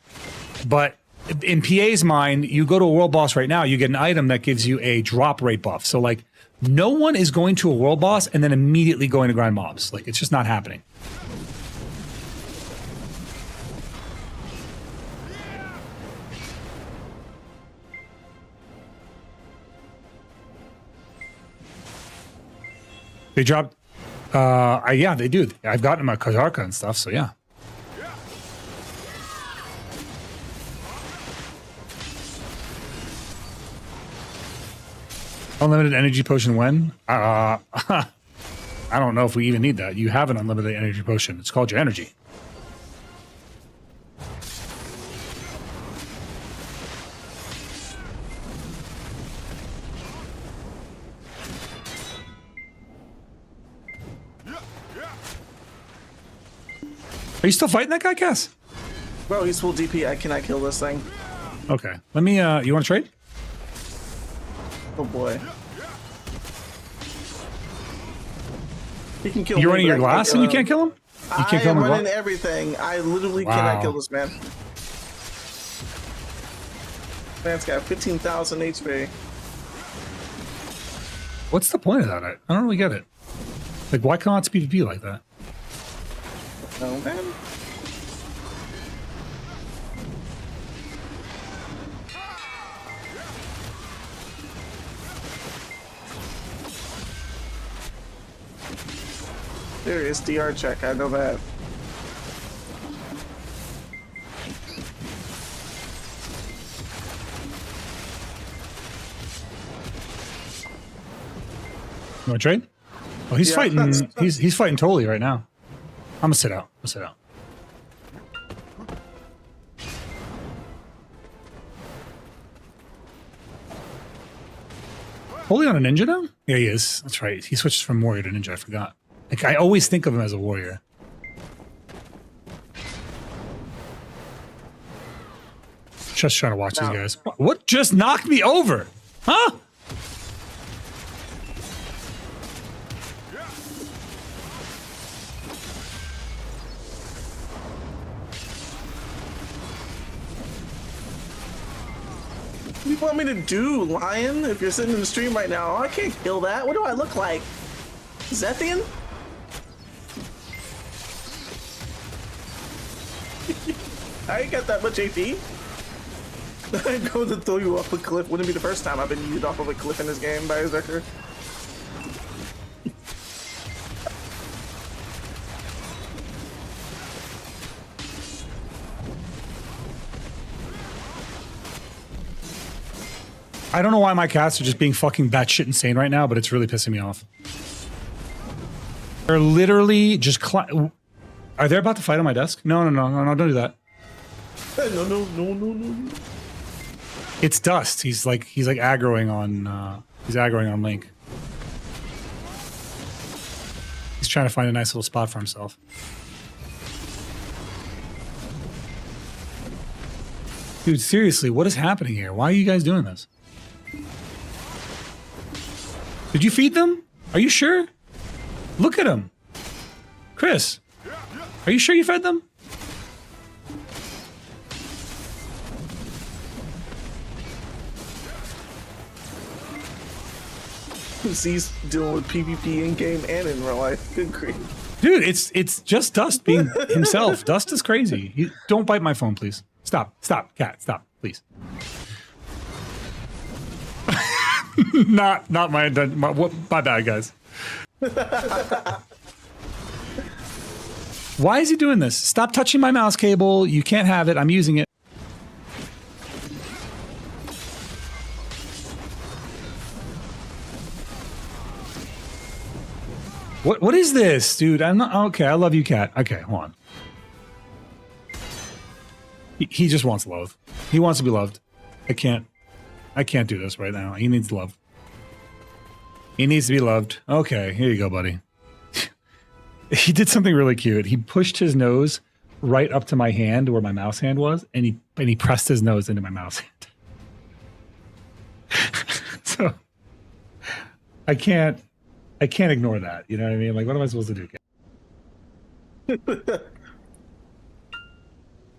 But in PA's mind, you go to a world boss right now, you get an item that gives you a drop rate buff. So like, no one is going to a world boss and then immediately going to grind mobs. Like, it's just not happening. They dropped, yeah, they do. I've gotten my Kazarka and stuff, so yeah. Unlimited energy potion when? I don't know if we even need that. You have an unlimited energy potion. It's called your energy. Are you still fighting that guy, Cass? Bro, he's full DP. I cannot kill this thing. Okay. Let me, you want to trade? Oh boy. He can kill You're me, running your but I glass can't and you kill can't kill him? You can't I kill am him with running glass? everything. I literally Wow. cannot kill this man. Man's got 15,000 HP. What's the point of that? I don't really get it. Like, why can't PvP like that? Oh man. serious DR check. I know that. You want to trade? Oh, he's fighting. He's fighting totally right now. I'm gonna sit out. I'll sit out. Holy on a ninja now? Yeah, he is. That's right. He switched from warrior to ninja. I forgot. Like I always think of him as a warrior. Just trying to watch these guys. What just knocked me over? Huh? What do you want me to do, Lion? If you're sitting in the stream right now, I can't kill that. What do I look like? Zethian? I ain't got that much AP. I'm going to throw you off a cliff. Wouldn't be the first time I've been used off of a cliff in this game by Zerker. I don't know why my cats are just being fucking batshit insane right now, but it's really pissing me off. They're literally just are they about to fight on my desk? No, don't do that. No. It's Dust. He's like aggroing on Link. He's trying to find a nice little spot for himself. Dude, seriously, what is happening here? Why are you guys doing this? Did you feed them? Are you sure? Look at them. Chris, are you sure you fed them? Z's dealing with PvP in game and in real life. Good grief. Dude, it's just Dust being himself. Dust is crazy. Don't bite my phone, please. Stop, cat, stop, please. not my my bad, guys. Why is he doing this? Stop touching my mouse cable. You can't have it. I'm using it. What is this, dude? I'm not okay. I love you, cat. Okay, hold on. He just wants love. He wants to be loved. I can't do this right now. He needs love. He needs to be loved. Okay, here you go, buddy. He did something really cute. He pushed his nose right up to my hand where my mouse hand was, and he pressed his nose into my mouse hand. So I can't ignore that. You know what I mean? Like, what am I supposed to do?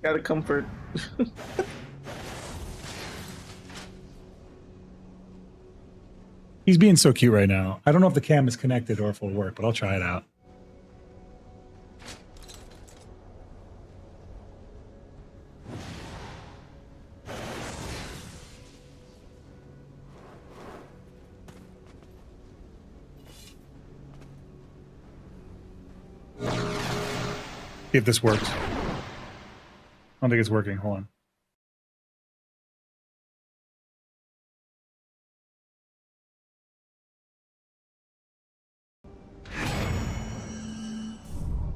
Gotta comfort. He's being so cute right now. I don't know if the cam is connected or if it'll work, but I'll try it out. See if this works. I don't think it's working. Hold on.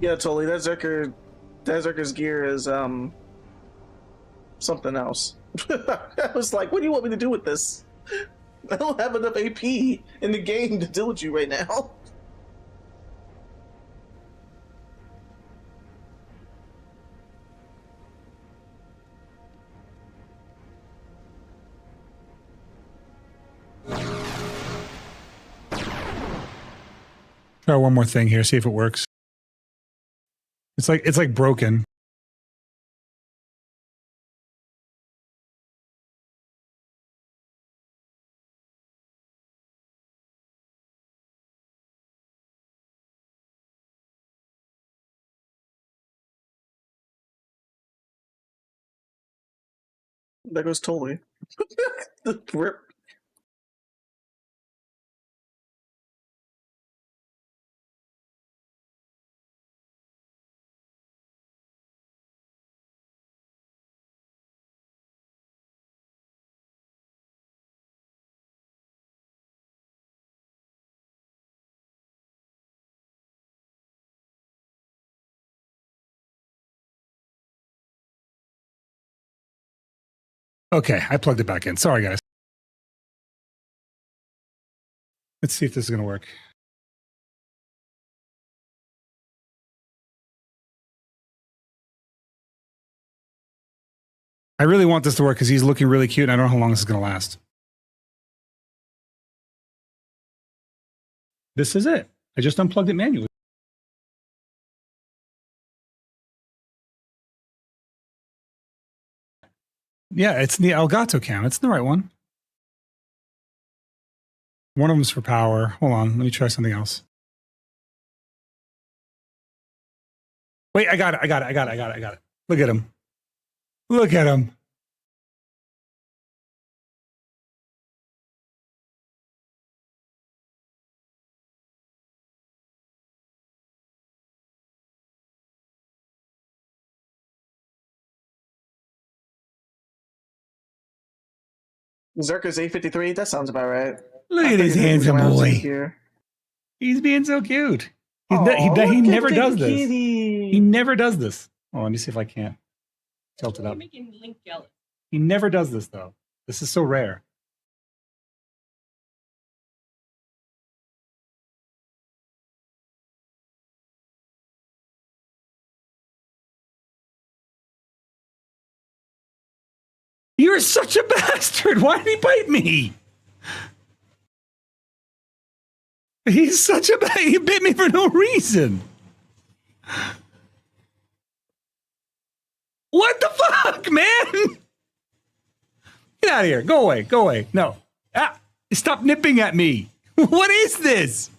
Yeah, totally. That Zerker's gear is something else. I was like, what do you want me to do with this? I don't have enough AP in the game to deal with you right now. Try one more thing here, see if it works. It's like broken. That goes totally. The rip. Okay, I plugged it back in. Sorry, guys. Let's see if this is going to work. I really want this to work because he's looking really cute and I don't know how long this is going to last. This is it. I just unplugged it manually. Yeah, it's the Elgato cam. It's the right one. One of them's for power. Hold on. Let me try something else. Wait, I got it. Look at him. Look at him. Zerka's 853. That sounds about right. Look at his handsome boy. He's being so cute. He never does this. He never does this. Oh, let me see if I can't tilt it up. You're making Link jealous. He never does this, though. This is so rare. You're such a bastard. Why did he bite me? He's such a bad. He bit me for no reason. What the fuck, man? Get out of here. Go away. Go away. No. Ah, stop nipping at me. What is this?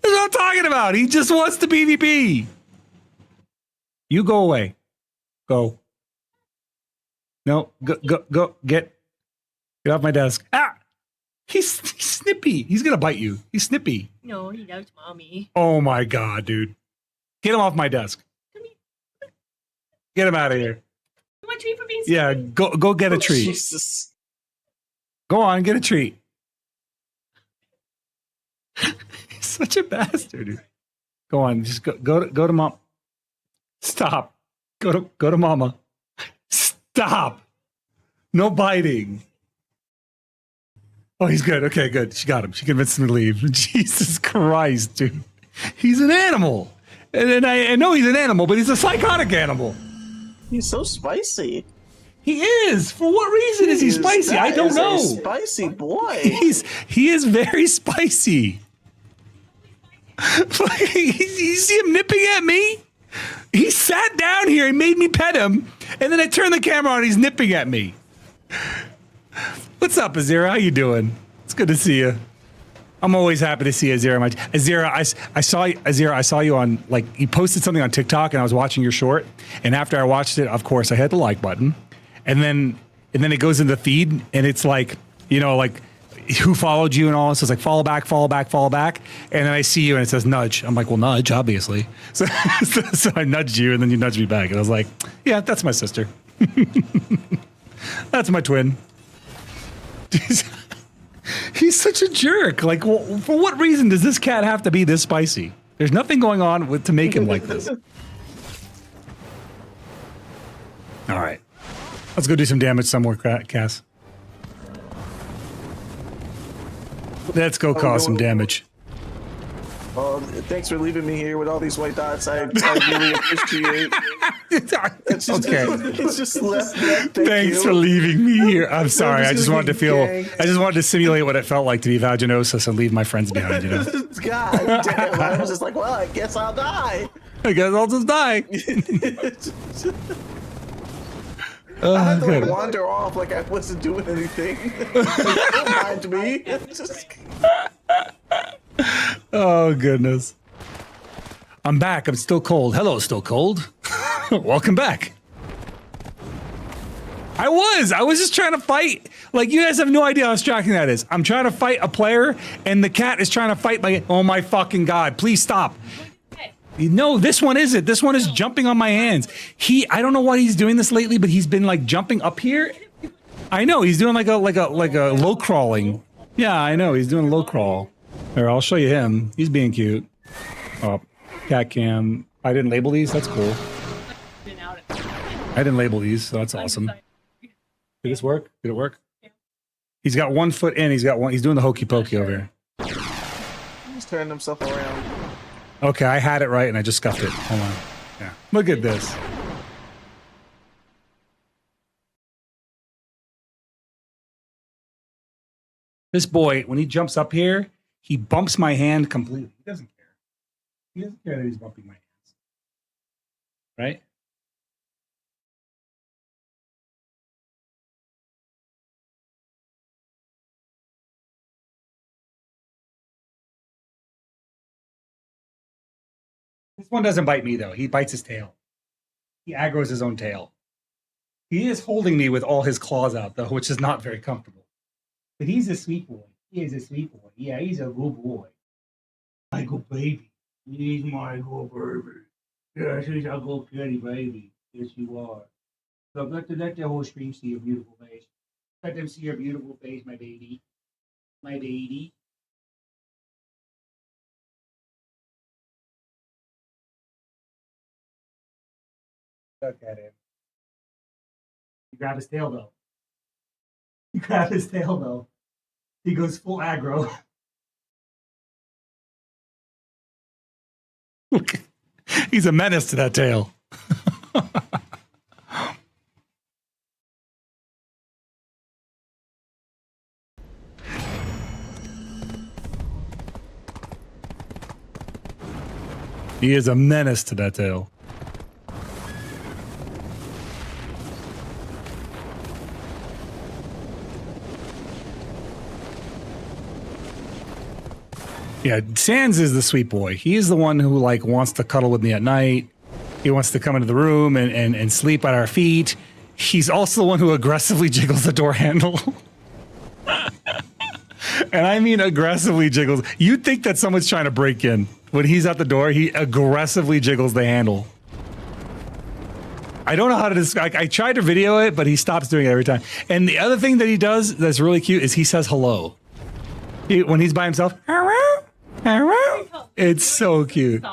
That's what I'm talking about. He just wants to PvP. You go away. Go. No. Go. Get off my desk. Ah! He's snippy. He's going to bite you. He's snippy. No, he loves mommy. Oh my God, dude. Get him off my desk. Come here. Get him out of here. You want a treat for being Yeah, stupid? go get a treat. Jesus. Go on, get a treat. He's such a bastard, dude. Go on, just go to mom. Stop. Go to mama. Stop. No biting. Oh, he's good. Okay, good. She got him. She convinced him to leave. Jesus Christ, dude. He's an animal. And I know he's an animal, but he's a psychotic animal. He's so spicy. He is. For what reason is he spicy? I don't know. A spicy boy. He is very spicy. You see him nipping at me? He sat down here and made me pet him, and then I turned the camera on and he's nipping at me. What's up, Azira? How you doing? It's good to see you. I'm always happy to see Azira. Azira, I saw you on, like, you posted something on TikTok and I was watching your short, and after I watched it, of course, I hit the like button, and then it goes in the feed, and it's like, you know, like, who followed you and all this. So it's like follow back, and then I see you and it says nudge. I'm like, well, nudge, obviously. So I nudged you and then you nudged me back, and I was like, yeah, that's my sister. That's my twin. He's such a jerk. Like, well, for what reason does this cat have to be this spicy? There's nothing going on to make him like this. All right. Let's go do some damage somewhere, Cass. Let's go cause some damage. Thanks for leaving me here with all these white dots. I really appreciate. It's just, okay. It's just left. Thanks for leaving me here. I'm sorry. I just wanted to simulate what it felt like to be vaginosis and leave my friends behind. You know. God damn! I was just like, well, I guess I'll die. I guess I'll just die. I had to like wander off like I wasn't doing anything. Don't mind me. Just... Oh, goodness. I'm back. I'm still cold. Hello, still cold. Welcome back. I was just trying to fight. Like, you guys have no idea how distracting that is. I'm trying to fight a player, and the cat is trying to fight my... Oh, my fucking God. Please stop. No, this one isn't. This one is jumping on my hands. I don't know why he's doing this lately, but he's been, like, jumping up here. I know. He's doing, like a low crawling. Yeah, I know. He's doing low crawl. Here, I'll show you him. He's being cute. Oh, cat cam. I didn't label these. That's cool. I didn't label these, so that's awesome. Did this work? Did it work? Yeah. He's got 1 foot in. He's doing the hokey pokey over here. He's turning himself around. Okay, I had it right and I just scuffed it. Hold on. Yeah. Look at this. This boy, when he jumps up here, he bumps my hand completely. He doesn't care. He doesn't care that he's bumping my hands. Right? This one doesn't bite me, though. He bites his tail. He aggroes his own tail. He is holding me with all his claws out, though, which is not very comfortable. But he's a sweet boy. He is a sweet boy. Yeah, he's a good boy. My good baby. He's my good baby. Yes, he's a good kitty baby. Yes, you are. So let the whole stream see your beautiful face. Let them see your beautiful face, my baby. My baby. Look at him. You grab his tail, though. You grab his tail, though. He goes full aggro. He's a menace to that tail. He is a menace to that tail. Yeah, Sans is the sweet boy. He is the one who like wants to cuddle with me at night. He wants to come into the room and sleep at our feet. He's also the one who aggressively jiggles the door handle. And I mean aggressively jiggles. You'd think that someone's trying to break in. When he's at the door, he aggressively jiggles the handle. I don't know how to describe. I tried to video it, but he stops doing it every time. And the other thing that he does that's really cute is he says hello. When he's by himself, it's so cute.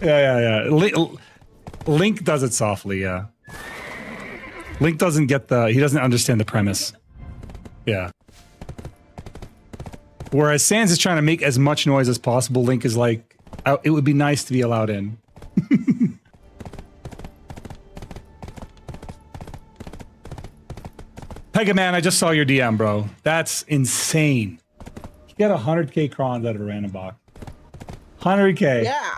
Yeah. Link does it softly, yeah. Link doesn't get he doesn't understand the premise. Yeah. Whereas Sans is trying to make as much noise as possible, Link is like, it would be nice to be allowed in. Pega Man, I just saw your DM, bro. That's insane. You get 100k crons out of a random box. 100k. Yeah.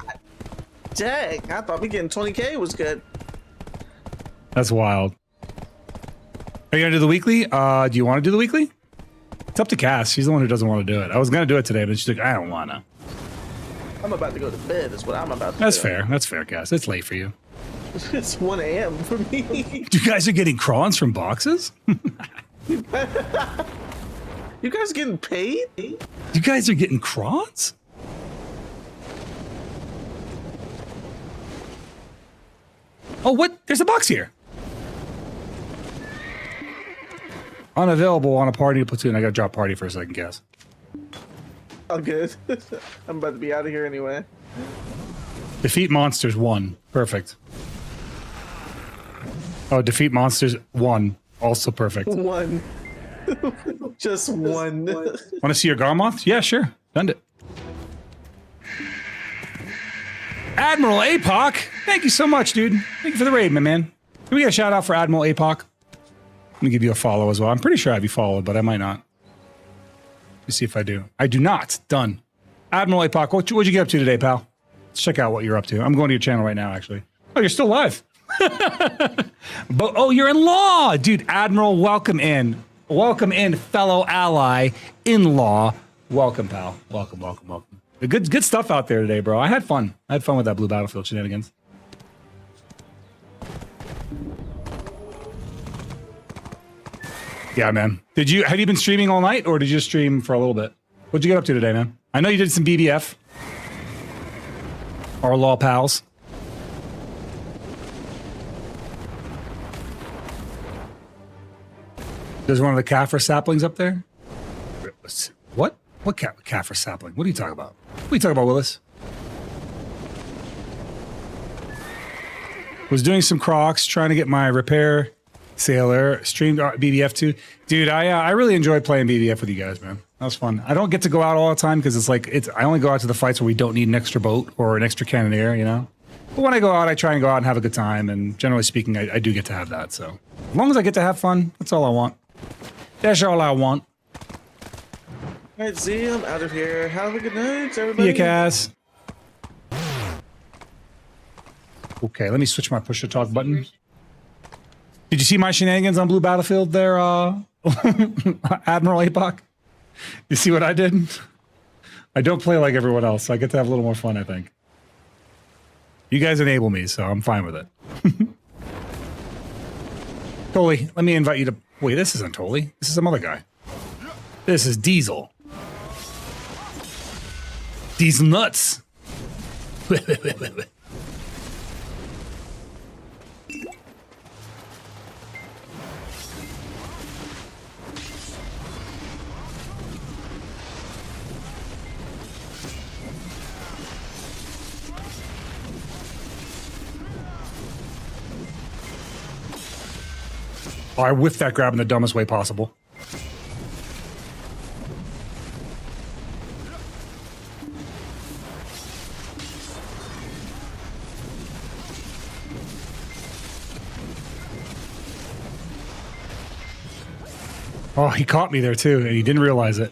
Dang, I thought me getting 20k was good. That's wild. Are you gonna do the weekly? Do you want to do the weekly? It's up to Cass. She's the one who doesn't want to do it. I was gonna do it today, but she's like, I don't wanna. I'm about to go to bed. Is what I'm about to That's do. fair. That's fair, Cass. It's late for you. It's 1 a.m. for me. You guys are getting crons from boxes? You guys getting paid? You guys are getting crons? Oh, what? There's a box here. Unavailable on a party platoon. I gotta drop party for a second, Cass. Oh, good. I'm about to be out of here anyway. Defeat monsters 1. Perfect. Oh, defeat monsters 1. Also perfect. 1. Just 1. Want to see your Garmoth? Yeah, sure. Send it. Admiral APOC, thank you so much, dude. Thank you for the raid, my man. Can we get a shout out for Admiral APOC? Let me give you a follow as well. I'm pretty sure I have you followed, but I might not. Let me see if I do. I do not. Done. Admiral APOC, what'd you get up to today, pal? Let's check out what you're up to. I'm going to your channel right now, actually. Oh, you're still live. But oh, you're in law, dude. Admiral, welcome in. Welcome in, fellow ally, in-law. Welcome, pal. Welcome. Good stuff out there today, bro. I had fun. I had fun with that Blue Battlefield shenanigans. Yeah, man. Have you been streaming all night, or did you just stream for a little bit? What'd you get up to today, man? I know you did some BBF. Our law pals. There's one of the Kaffir saplings up there. What? What Kaffir sapling? What are you talking about? What are you talking about, Willis? Was doing some crocs, trying to get my repair Sailor streamed BBF too, dude. I really enjoyed playing BBF with you guys, man. That was fun. I don't get to go out all the time because it's like I only go out to the fights where we don't need an extra boat or an extra cannoneer, you know. But when I go out, I try and go out and have a good time. And generally speaking, I do get to have that. So as long as I get to have fun, that's all I want. That's all I want. All right, Z, I'm out of here. Have a good night, everybody. See ya, Cass. Okay, let me switch my push to talk button. Did you see my shenanigans on Blue Battlefield there, Admiral Apoc? You see what I did? I don't play like everyone else, so I get to have a little more fun, I think. You guys enable me, so I'm fine with it. Tolly, let me invite you to... Wait, this isn't Tolly. This is some other guy. This is Diesel. Diesel nuts. Oh, I whiffed that grab in the dumbest way possible. Oh, he caught me there too, and he didn't realize it.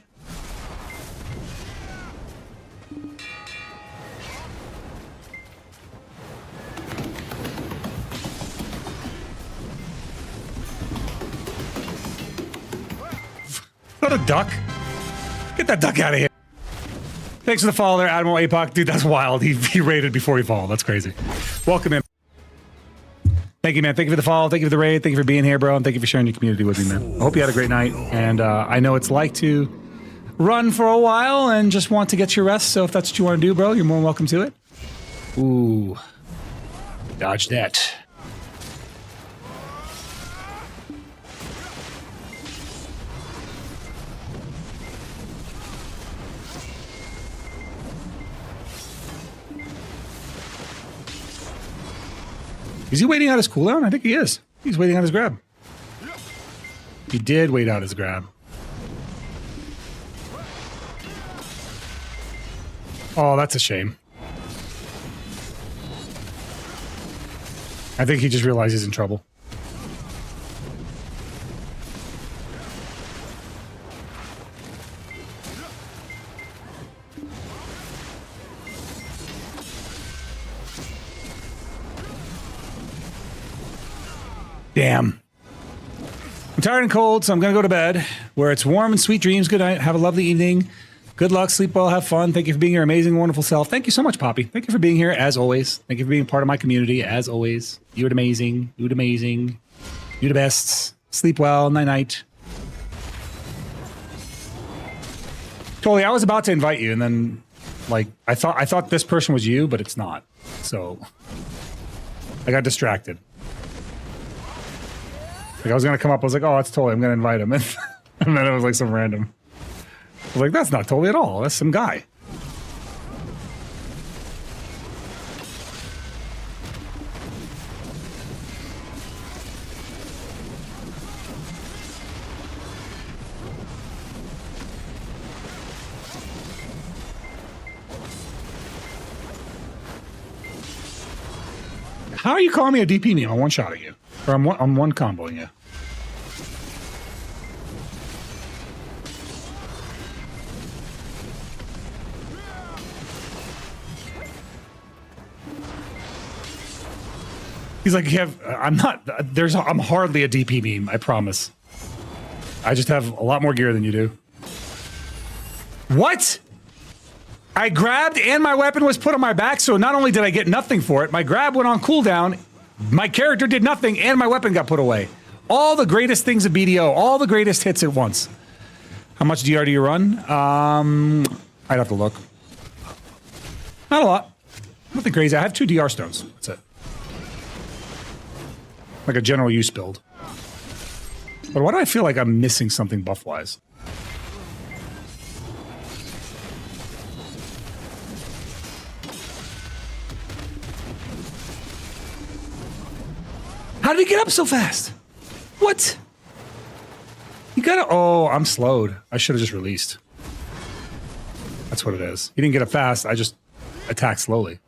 Not a duck. Get that duck out of here. Thanks for the follow there, Admiral Apoc. Dude, that's wild. He raided before he followed. That's crazy. Welcome in. Thank you, man. Thank you for the follow. Thank you for the raid. Thank you for being here, bro. And thank you for sharing your community with me, man. I hope you had a great night. And I know it's like to run for a while and just want to get your rest. So if that's what you want to do, bro, you're more than welcome to it. Ooh. Dodge that. Is he waiting out his cooldown? I think he is. He's waiting out his grab. He did wait out his grab. Oh, that's a shame. I think he just realized he's in trouble. Damn. I'm tired and cold, so I'm going to go to bed where it's warm and sweet dreams. Good night. Have a lovely evening. Good luck. Sleep well. Have fun. Thank you for being your amazing, wonderful self. Thank you so much, Poppy. Thank you for being here, as always. Thank you for being part of my community, as always. You're amazing. You're amazing. You're the best. Sleep well. Night-night. Totally, I was about to invite you, and then, like, I thought this person was you, but it's not. So, I got distracted. Like, I was going to come up, I was like, oh, that's Tolly, I'm going to invite him. And then it was like some random. I was like, that's not Tolly at all. That's some guy. How are you calling me a DP me? I'm one-shotting you. Or I'm one comboing you. He's like, I'm hardly a DP meme, I promise. I just have a lot more gear than you do. What? I grabbed and my weapon was put on my back, so not only did I get nothing for it, my grab went on cooldown, my character did nothing, and my weapon got put away. All the greatest things of BDO, all the greatest hits at once. How much DR do you run? I'd have to look. Not a lot. Nothing crazy. I have 2 DR stones. That's it. Like a general use build. But why do I feel like I'm missing something buff-wise? How did he get up so fast? What? You gotta... Oh, I'm slowed. I should have just released. That's what it is. He didn't get up fast. I just attacked slowly.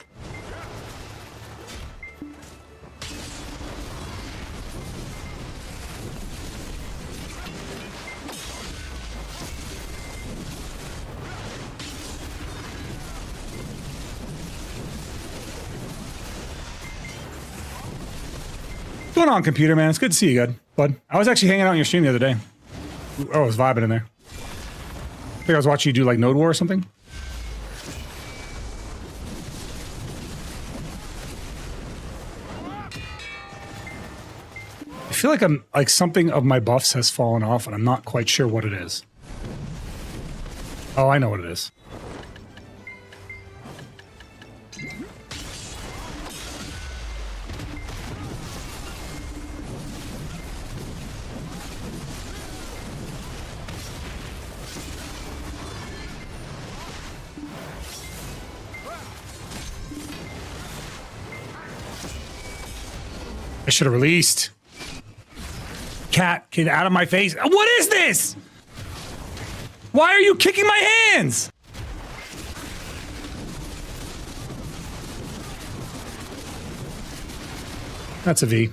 What's going on, computer man? It's good to see you, bud. I was actually hanging out on your stream the other day. I was vibing in there. I think I was watching you do like Node War or something. I feel like I'm like something of my buffs has fallen off, and I'm not quite sure what it is. Oh, I know what it is. I should have released. Cat, get out of my face. What is this? Why are you kicking my hands? That's a V.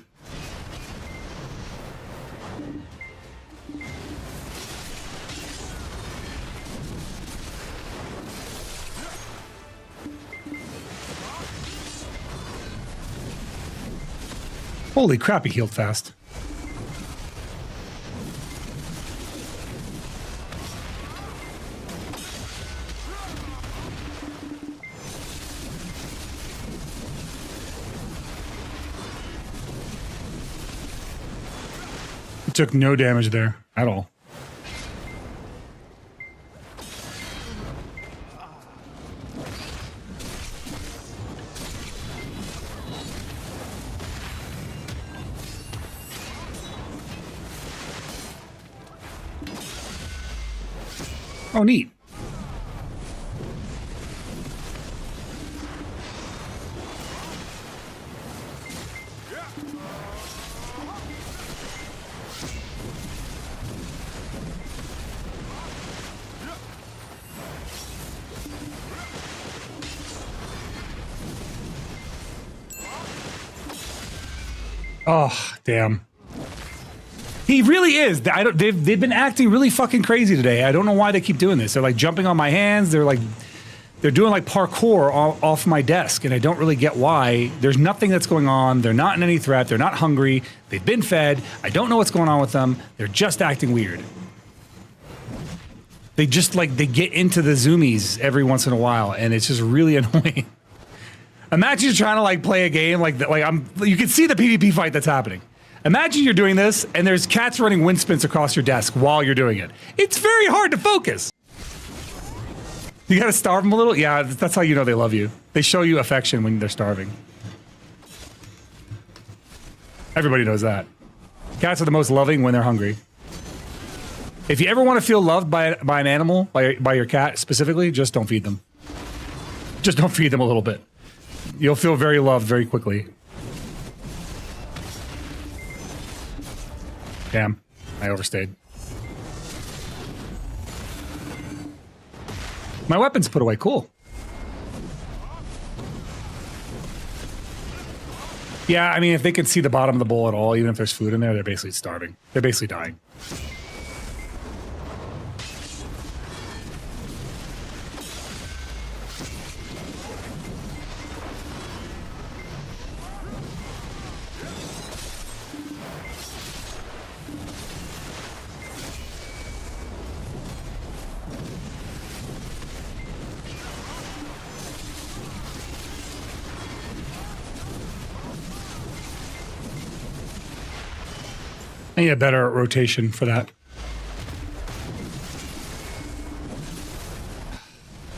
Holy crap, he healed fast. It took no damage there at all. Oh, neat. Oh, damn. He really is. They've been acting really fucking crazy today. I don't know why they keep doing this. They're like jumping on my hands. They're doing like parkour off my desk, and I don't really get why. There's nothing that's going on. They're not in any threat. They're not hungry. They've been fed. I don't know what's going on with them. They're just acting weird. They just like, they get into the zoomies every once in a while, and it's just really annoying. Imagine you're trying to like play a game like that. You can see the PvP fight that's happening. Imagine you're doing this and there's cats running wind spins across your desk while you're doing it. It's very hard to focus. You gotta starve them a little? Yeah, that's how you know they love you. They show you affection when they're starving. Everybody knows that. Cats are the most loving when they're hungry. If you ever want to feel loved by an animal, by your cat specifically, just don't feed them. Just don't feed them a little bit. You'll feel very loved very quickly. Damn, I overstayed. My weapon's put away, cool. Yeah, I mean, if they can see the bottom of the bowl at all, even if there's food in there, they're basically starving. They're basically dying. I need a better rotation for that.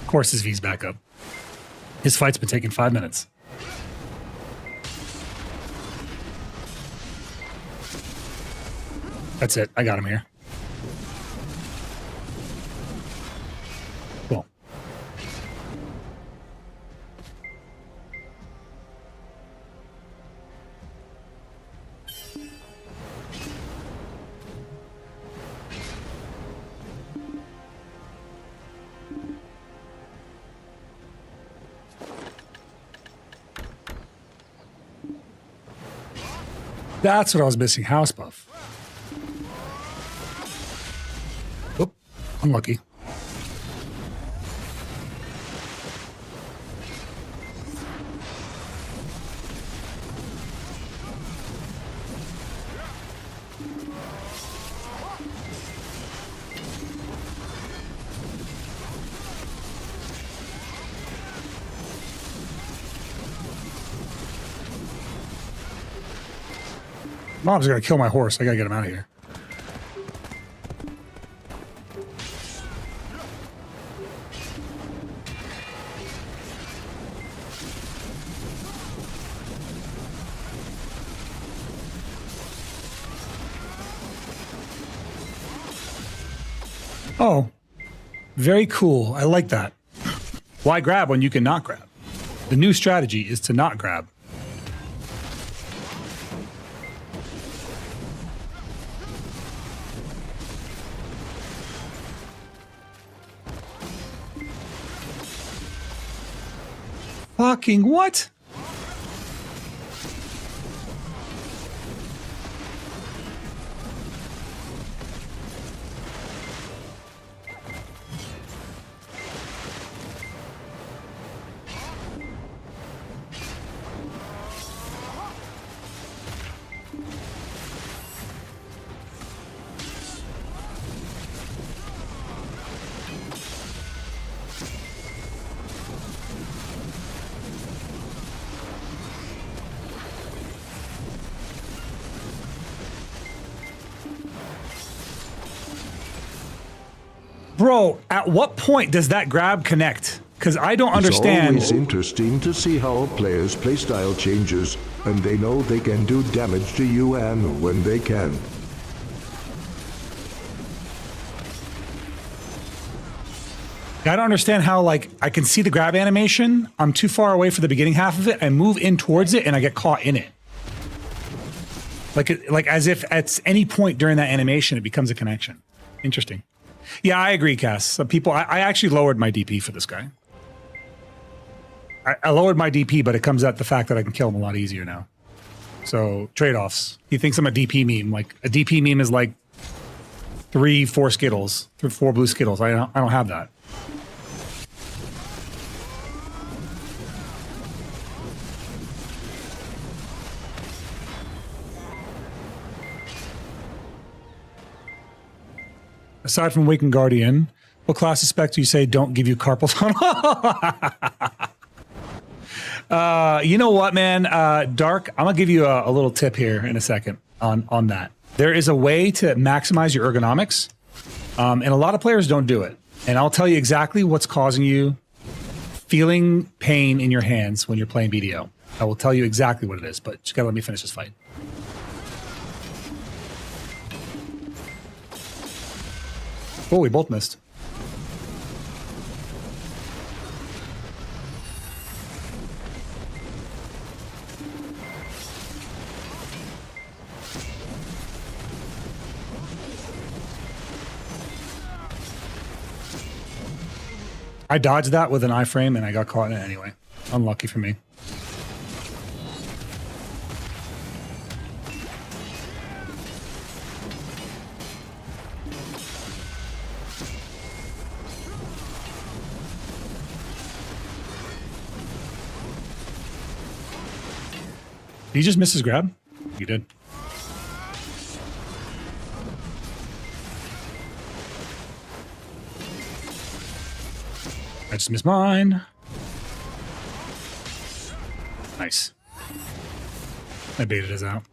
Of course his V's back up. His fight's been taking 5 minutes. That's it. I got him here. Cool. That's what I was missing. House buff. Oop, unlucky. Mom's gonna kill my horse. I gotta get him out of here. Oh, very cool. I like that. Why grab when you can not grab? The new strategy is to not grab. Fucking what? Bro, at what point does that grab connect? Because I don't understand. It's always interesting to see how a player's playstyle changes, and they know they can do damage to you and when they can. I don't understand how, like, I can see the grab animation. I'm too far away for the beginning half of it. I move in towards it and I get caught in it. Like as if at any point during that animation, it becomes a connection. Interesting. Yeah, I agree, Cass. Some people, I actually lowered my DP for this guy. I lowered my DP, but it comes at the fact that I can kill him a lot easier now. So trade-offs. He thinks I'm a DP meme. Like a DP meme is like 4 Skittles, 4 blue Skittles. I don't have that. Aside from Waking Guardian, what class of spec do you say don't give you carpals on? You know what, man? Dark, I'm going to give you a little tip here in a second on that. There is a way to maximize your ergonomics, and a lot of players don't do it. And I'll tell you exactly what's causing you feeling pain in your hands when you're playing BDO. I will tell you exactly what it is, but just got to let me finish this fight. Oh, we both missed. I dodged that with an iframe and I got caught in it anyway. Unlucky for me. Did he just miss his grab? He did. I just missed mine. Nice. I baited us out.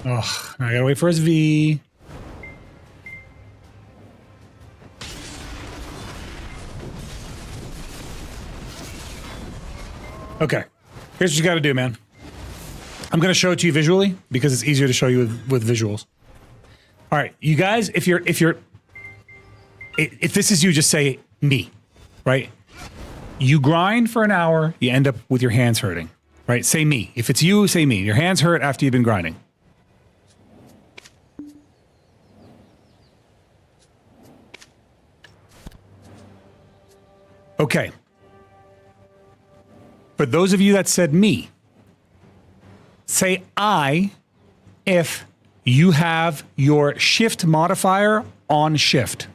Oh, now I gotta wait for his V. Okay, here's what you got to do, man. I'm going to show it to you visually because it's easier to show you with visuals. All right, you guys, if this is you, just say me, right? You grind for an hour, you end up with your hands hurting, right? Say me. If it's you, say me. Your hands hurt after you've been grinding. Okay. For those of you that said me, say I if you have your shift modifier on shift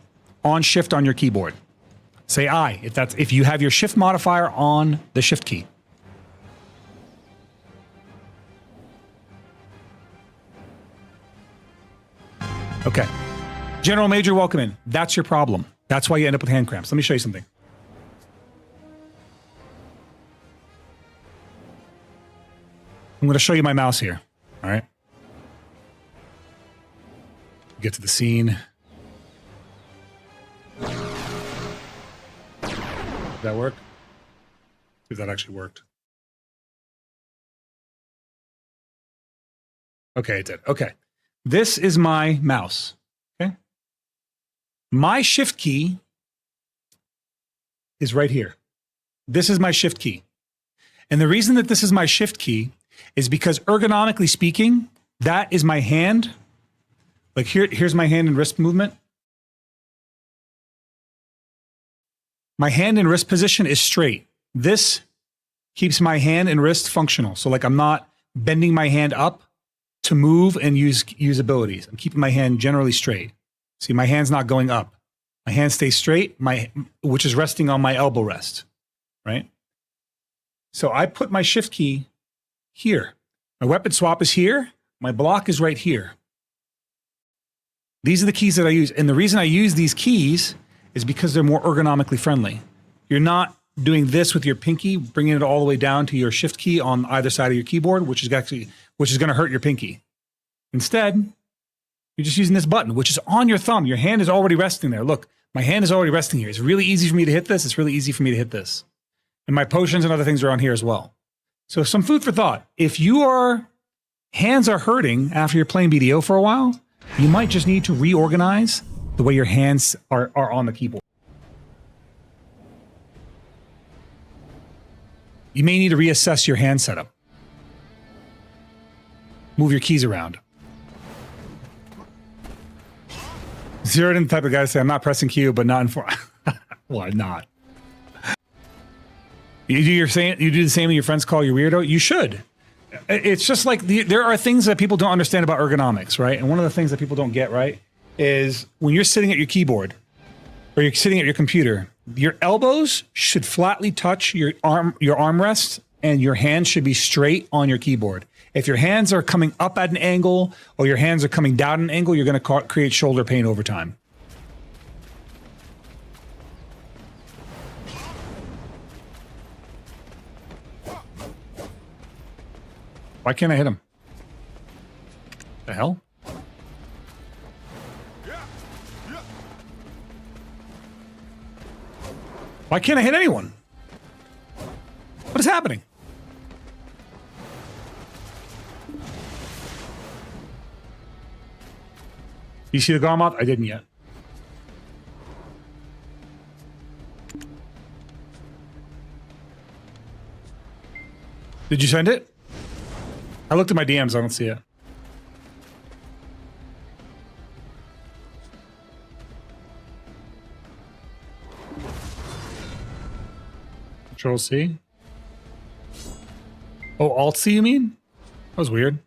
on your keyboard. Say I if you have your shift modifier on the shift key. Okay. General Major, welcome in. That's your problem. That's why you end up with hand cramps. Let me show you something. I'm going to show you my mouse here. All right. Get to the scene. Did that work? See if that actually worked. Okay, it did. Okay. This is my mouse. Okay. My shift key is right here. This is my shift key. And the reason that this is my shift key is because ergonomically speaking, that is my hand. Like here's my hand and wrist movement. My hand and wrist position is straight. This keeps my hand and wrist functional. So like I'm not bending my hand up to move and use abilities. I'm keeping my hand generally straight. See, my hand's not going up. My hand stays straight, which is resting on my elbow rest, right? So I put my shift key here. My weapon swap is here. My block is right here. These are the keys that I use. And the reason I use these keys is because they're more ergonomically friendly. You're not doing this with your pinky, bringing it all the way down to your shift key on either side of your keyboard, which is going to hurt your pinky. Instead, you're just using this button, which is on your thumb. Your hand is already resting there. Look, my hand is already resting here. It's really easy for me to hit this. It's really easy for me to hit this. And my potions and other things are on here as well. So some food for thought. If your hands are hurting after you're playing BDO for a while, you might just need to reorganize the way your hands are on the keyboard. You may need to reassess your hand setup. Move your keys around. Zeroden type of guy to say, I'm not pressing Q, but not in for. Why not? You do the same when your friends call you weirdo? You should. It's just like there are things that people don't understand about ergonomics, right? And one of the things that people don't get, right, is when you're sitting at your keyboard or you're sitting at your computer, your elbows should flatly touch your armrest and your hands should be straight on your keyboard. If your hands are coming up at an angle or your hands are coming down an angle, you're going to create shoulder pain over time. Why can't I hit him? The hell? Why can't I hit anyone? What is happening? You see the Garmoth? I didn't yet. Did you send it? I looked at my DMs, I don't see it. Control C? Oh, Alt C you mean? That was weird.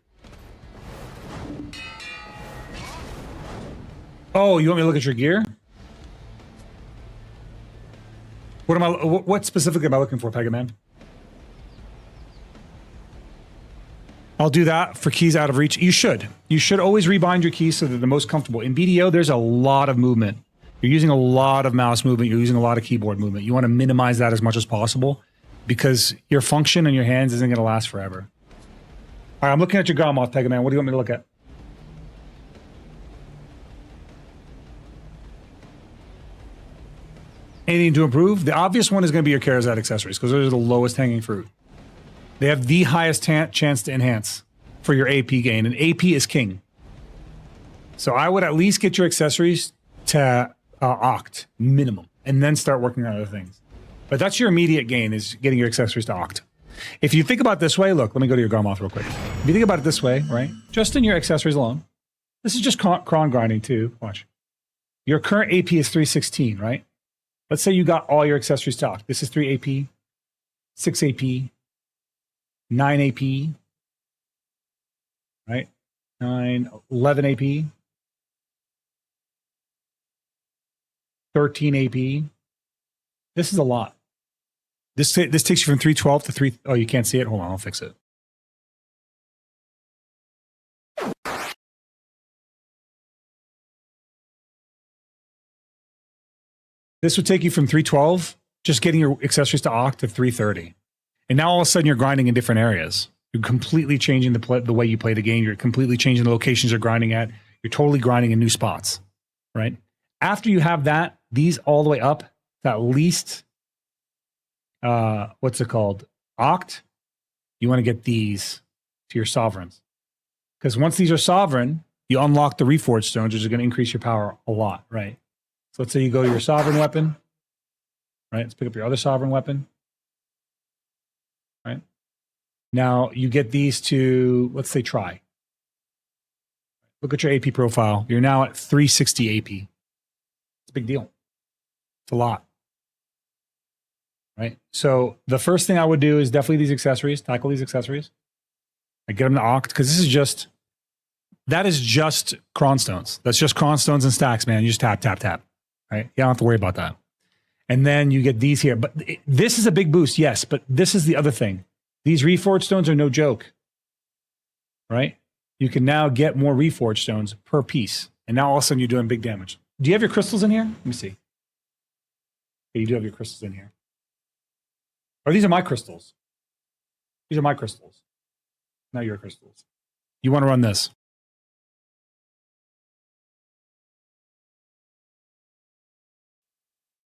Oh, you want me to look at your gear? What specifically am I looking for, Pegaman? I'll do that for keys out of reach. You should. You should always rebind your keys so they're the most comfortable. In BDO, there's a lot of movement. You're using a lot of mouse movement. You're using a lot of keyboard movement. You want to minimize that as much as possible because your function in your hands isn't going to last forever. All right, I'm looking at your Garmoth, Pegaman. What do you want me to look at? Anything to improve? The obvious one is going to be your Charizard accessories because those are the lowest hanging fruit. They have the highest chance to enhance for your AP gain, and AP is king. So I would at least get your accessories to Oct, minimum, and then start working on other things. But that's your immediate gain, is getting your accessories to Oct. If you think about it this way, look, let me go to your Garmoth real quick. If you think about it this way, right, just in your accessories alone, this is just cron grinding too, watch. Your current AP is 316, right? let's say you got all your accessories stocked. This is 3 AP, 6 AP, 9 AP, right? 9, 11 AP, 13 AP. This is a lot. This takes you from 312 to 3. Oh, you can't see it? Hold on, I'll fix it. This would take you from 312, just getting your accessories to Oct, to 330. And now all of a sudden you're grinding in different areas. You're completely changing the way you play the game. You're completely changing the locations you're grinding at. You're totally grinding in new spots, right? After you have that, these all the way up to at least, what's it called? Oct, you want to get these to your sovereigns. Because once these are sovereign, you unlock the Reforged Stones, which is going to increase your power a lot, right? So let's say you go to your sovereign weapon, right? Let's pick up your other sovereign weapon, right? Now you get these to, let's say, try. Look at your AP profile. You're now at 360 AP. It's a big deal. It's a lot, right? So the first thing I would do is definitely these accessories, tackle these accessories. I get them to Oct, because that is just Cronstones. That's just Cronstones and stacks, man. You just tap, tap, tap. Right? You don't have to worry about that. And then you get these here. But this is a big boost, yes. But this is the other thing. These Reforged Stones are no joke. Right? You can now get more Reforged Stones per piece. And now all of a sudden you're doing big damage. Do you have your crystals in here? Let me see. Okay, you do have your crystals in here. Or these are my crystals. These are my crystals. Not your crystals. You want to run this.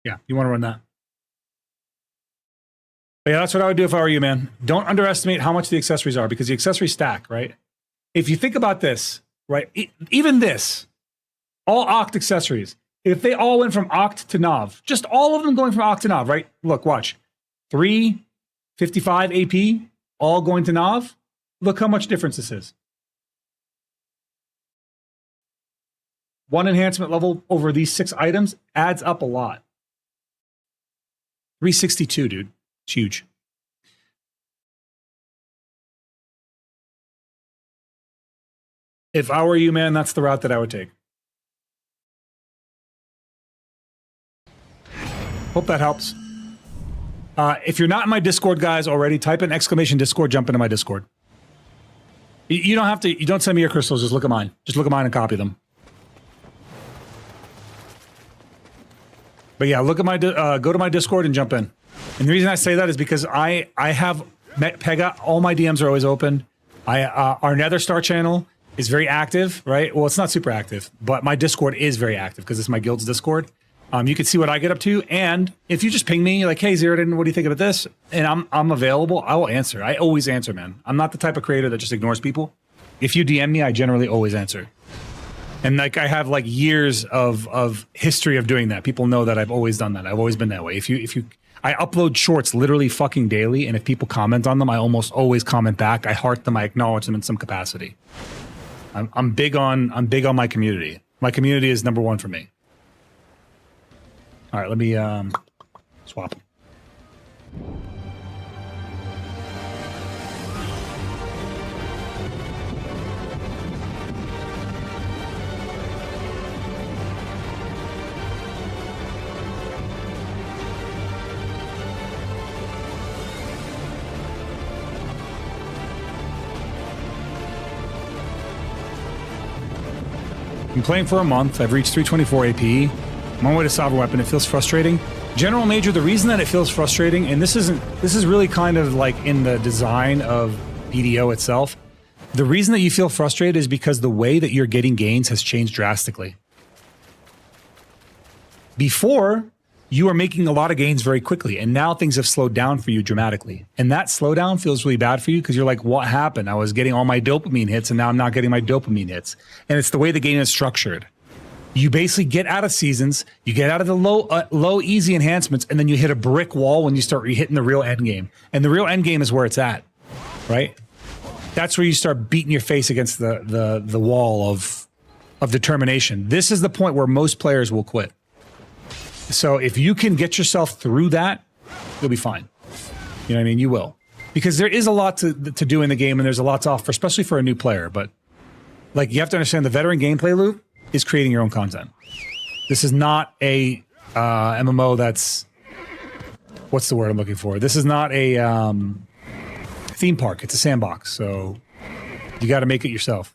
Yeah, you want to run that. But yeah, that's what I would do if I were you, man. Don't underestimate how much the accessories are, because the accessories stack, right? If you think about this, right? Even this, all Oct accessories, if they all went from Oct to Nav, just all of them going from Oct to Nav, right? Look, watch. 355 AP, all going to Nav. Look how much difference this is. One enhancement level over these 6 items adds up a lot. 362, dude. It's huge. If I were you, man, that's the route that I would take. Hope that helps. If you're not in my Discord, guys, already, type in exclamation Discord, jump into my Discord. You don't have to, you don't send me your crystals, just look at mine. Just look at mine and copy them. But yeah, look at my, go to my Discord and jump in. And the reason I say that is because I have met Pega. All my DMs are always open. Our Nether Star channel is very active, right? Well, it's not super active, but my Discord is very active because it's my guild's Discord. You can see what I get up to. And if you just ping me, like, hey, Zeroden, what do you think about this? And I'm available, I will answer. I always answer, man. I'm not the type of creator that just ignores people. If you DM me, I generally always answer. And like I have like years of history of doing that. People know that I've always done that. I've always been that way. I upload shorts literally fucking daily, and if people comment on them, I almost always comment back. I heart them, I acknowledge them in some capacity. I'm big on my community. My community is number one for me. All right, let me swap. I'm playing for a month. I've reached 324 AP. I'm on my way to Sovereign Weapon. It feels frustrating. General Major, the reason that it feels frustrating, and this is really kind of like in the design of BDO itself. The reason that you feel frustrated is because the way that you're getting gains has changed drastically. Before, you were making a lot of gains very quickly, and now things have slowed down for you dramatically. And that slowdown feels really bad for you because you're like, what happened? I was getting all my dopamine hits, and now I'm not getting my dopamine hits. And it's the way the game is structured. You basically get out of seasons, you get out of the low easy enhancements, and then you hit a brick wall when you start hitting the real end game. And the real end game is where it's at, right? That's where you start beating your face against the wall of determination. This is the point where most players will quit. So if you can get yourself through that, you'll be fine. You know what I mean? You will. Because there is a lot to do in the game, and there's a lot to offer, especially for a new player. But like, you have to understand the veteran gameplay loop is creating your own content. This is not a MMO that's... What's the word I'm looking for? This is not a theme park. It's a sandbox. So you got to make it yourself.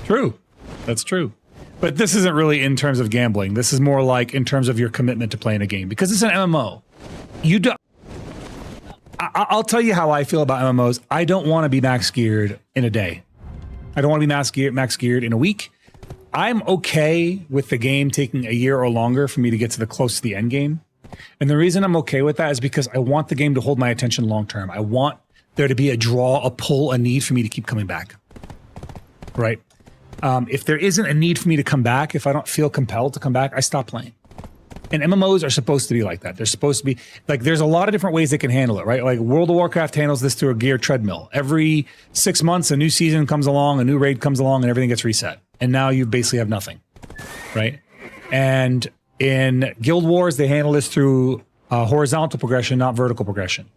True. That's true. But this isn't really in terms of gambling. This is more like in terms of your commitment to playing a game. Because it's an MMO. You do... I'll tell you how I feel about MMOs. I don't want to be max geared in a day. I don't want to be max geared in a week. I'm okay with the game taking a year or longer for me to get to the close to the end game. And the reason I'm okay with that is because I want the game to hold my attention long term. I want there to be a draw, a pull, a need for me to keep coming back. Right? If there isn't a need for me to come back, if I don't feel compelled to come back, I stop playing. And MMOs are supposed to be like that. They're supposed to be like, there's a lot of different ways they can handle it, right? Like World of Warcraft handles this through a gear treadmill. Every 6 months, a new season comes along, a new raid comes along, and everything gets reset. And now you basically have nothing, right? And in Guild Wars, they handle this through horizontal progression, not vertical progression.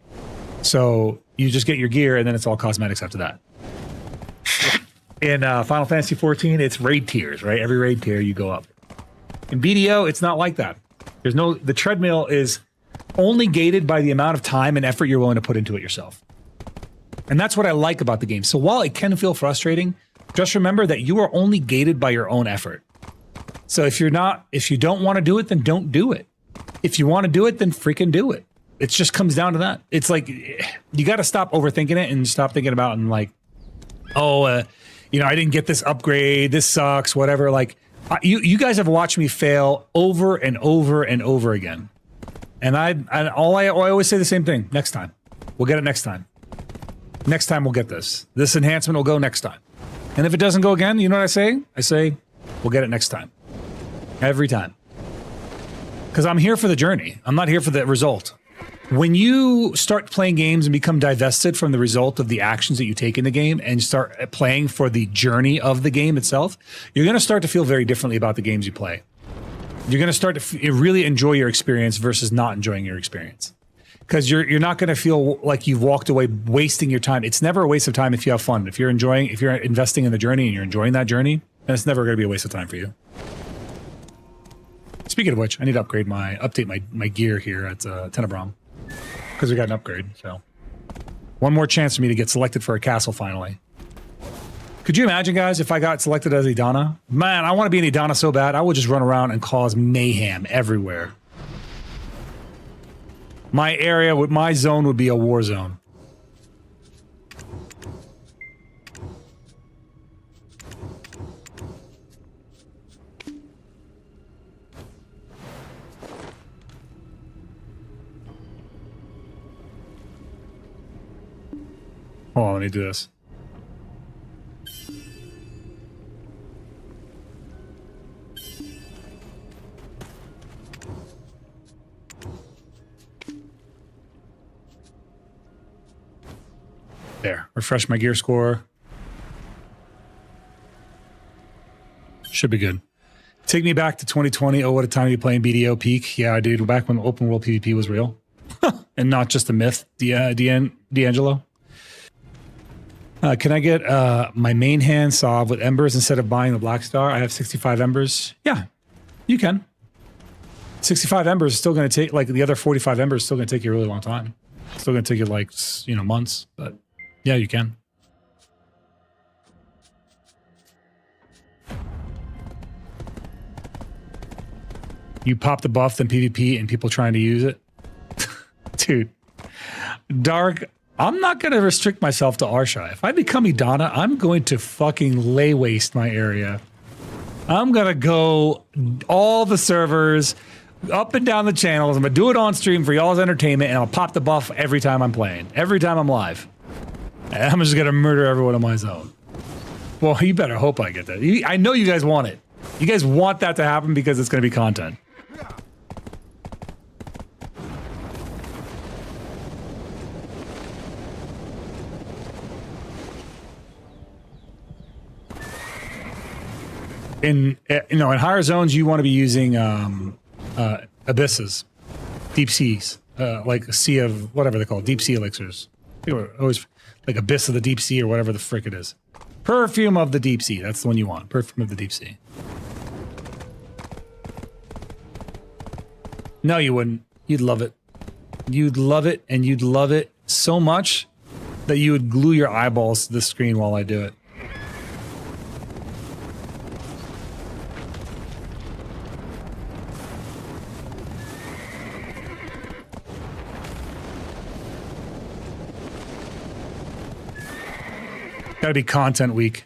So you just get your gear, and then it's all cosmetics after that. In Final Fantasy XIV, it's raid tiers, right? Every raid tier, you go up. In BDO, it's not like that. There's no, the treadmill is only gated by the amount of time and effort you're willing to put into it yourself. And that's what I like about the game. So while it can feel frustrating, just remember that you are only gated by your own effort. So if you don't want to do it, then don't do it. If you want to do it, then freaking do it. It just comes down to that. It's like, you got to stop overthinking it and stop thinking about and like, oh, you know, I didn't get this upgrade. This sucks, whatever. Like, you guys have watched me fail over and over and over again. And I always say the same thing. Next time. We'll get it next time. Next time we'll get this. This enhancement will go next time. And if it doesn't go again, you know what I say? I say, we'll get it next time. Every time. Because I'm here for the journey. I'm not here for the result. When you start playing games and become divested from the result of the actions that you take in the game and start playing for the journey of the game itself, you're going to start to feel very differently about the games you play. You're going to start to really enjoy your experience versus not enjoying your experience. Because you're not going to feel like you've walked away wasting your time. It's never a waste of time if you have fun. If you're investing in the journey and you're enjoying that journey, then it's never going to be a waste of time for you. Speaking of which, I need to update my gear here at Tenebron. Because we got an upgrade, so. One more chance for me to get selected for a castle finally. Could you imagine, guys, if I got selected as Idana? Man, I want to be an Idana so bad, I would just run around and cause mayhem everywhere. My area, my zone would be a war zone. Hold on, let me do this. There, refresh my gear score. Should be good. Take me back to 2020. Oh, what a time to be playing BDO Peak. Yeah, I did. Back when open world PvP was real. And not just a myth, D'Angelo. Can I get my main hand solved with embers instead of buying the black star? I have 65 embers. Yeah, you can. 65 embers is still going to take, like the other 45 embers is still going to take you a really long time. It's still going to take you like, you know, months, but yeah, you can. You pop the buff, then PvP, and people trying to use it. Dude, Dark, I'm not going to restrict myself to Arsha. If I become Idana, I'm going to fucking lay waste my area. I'm going to go all the servers, up and down the channels. I'm going to do it on stream for y'all's entertainment, and I'll pop the buff every time I'm playing. Every time I'm live. And I'm just going to murder everyone in my zone. Well, you better hope I get that. I know you guys want it. You guys want that to happen because it's going to be content. in higher zones, you want to be using abysses, deep seas, like a sea of whatever they call it, deep sea elixirs. People are always like abyss of the deep sea or whatever the frick it is. Perfume of the deep sea. That's the one you want. Perfume of the deep sea. No, you wouldn't. You'd love it. You'd love it, and you'd love it so much that you would glue your eyeballs to the screen while I do it. Gotta be content week.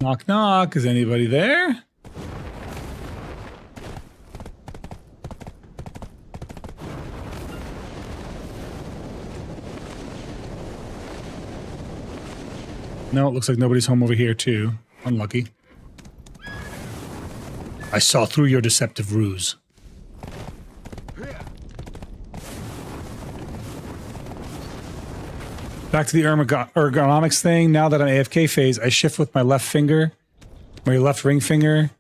Knock, knock. Is anybody there? No, it looks like nobody's home over here, too. Unlucky. I saw through your deceptive ruse. Back to the ergonomics thing. Now that I'm AFK phase, I shift with my left finger, my left ring finger.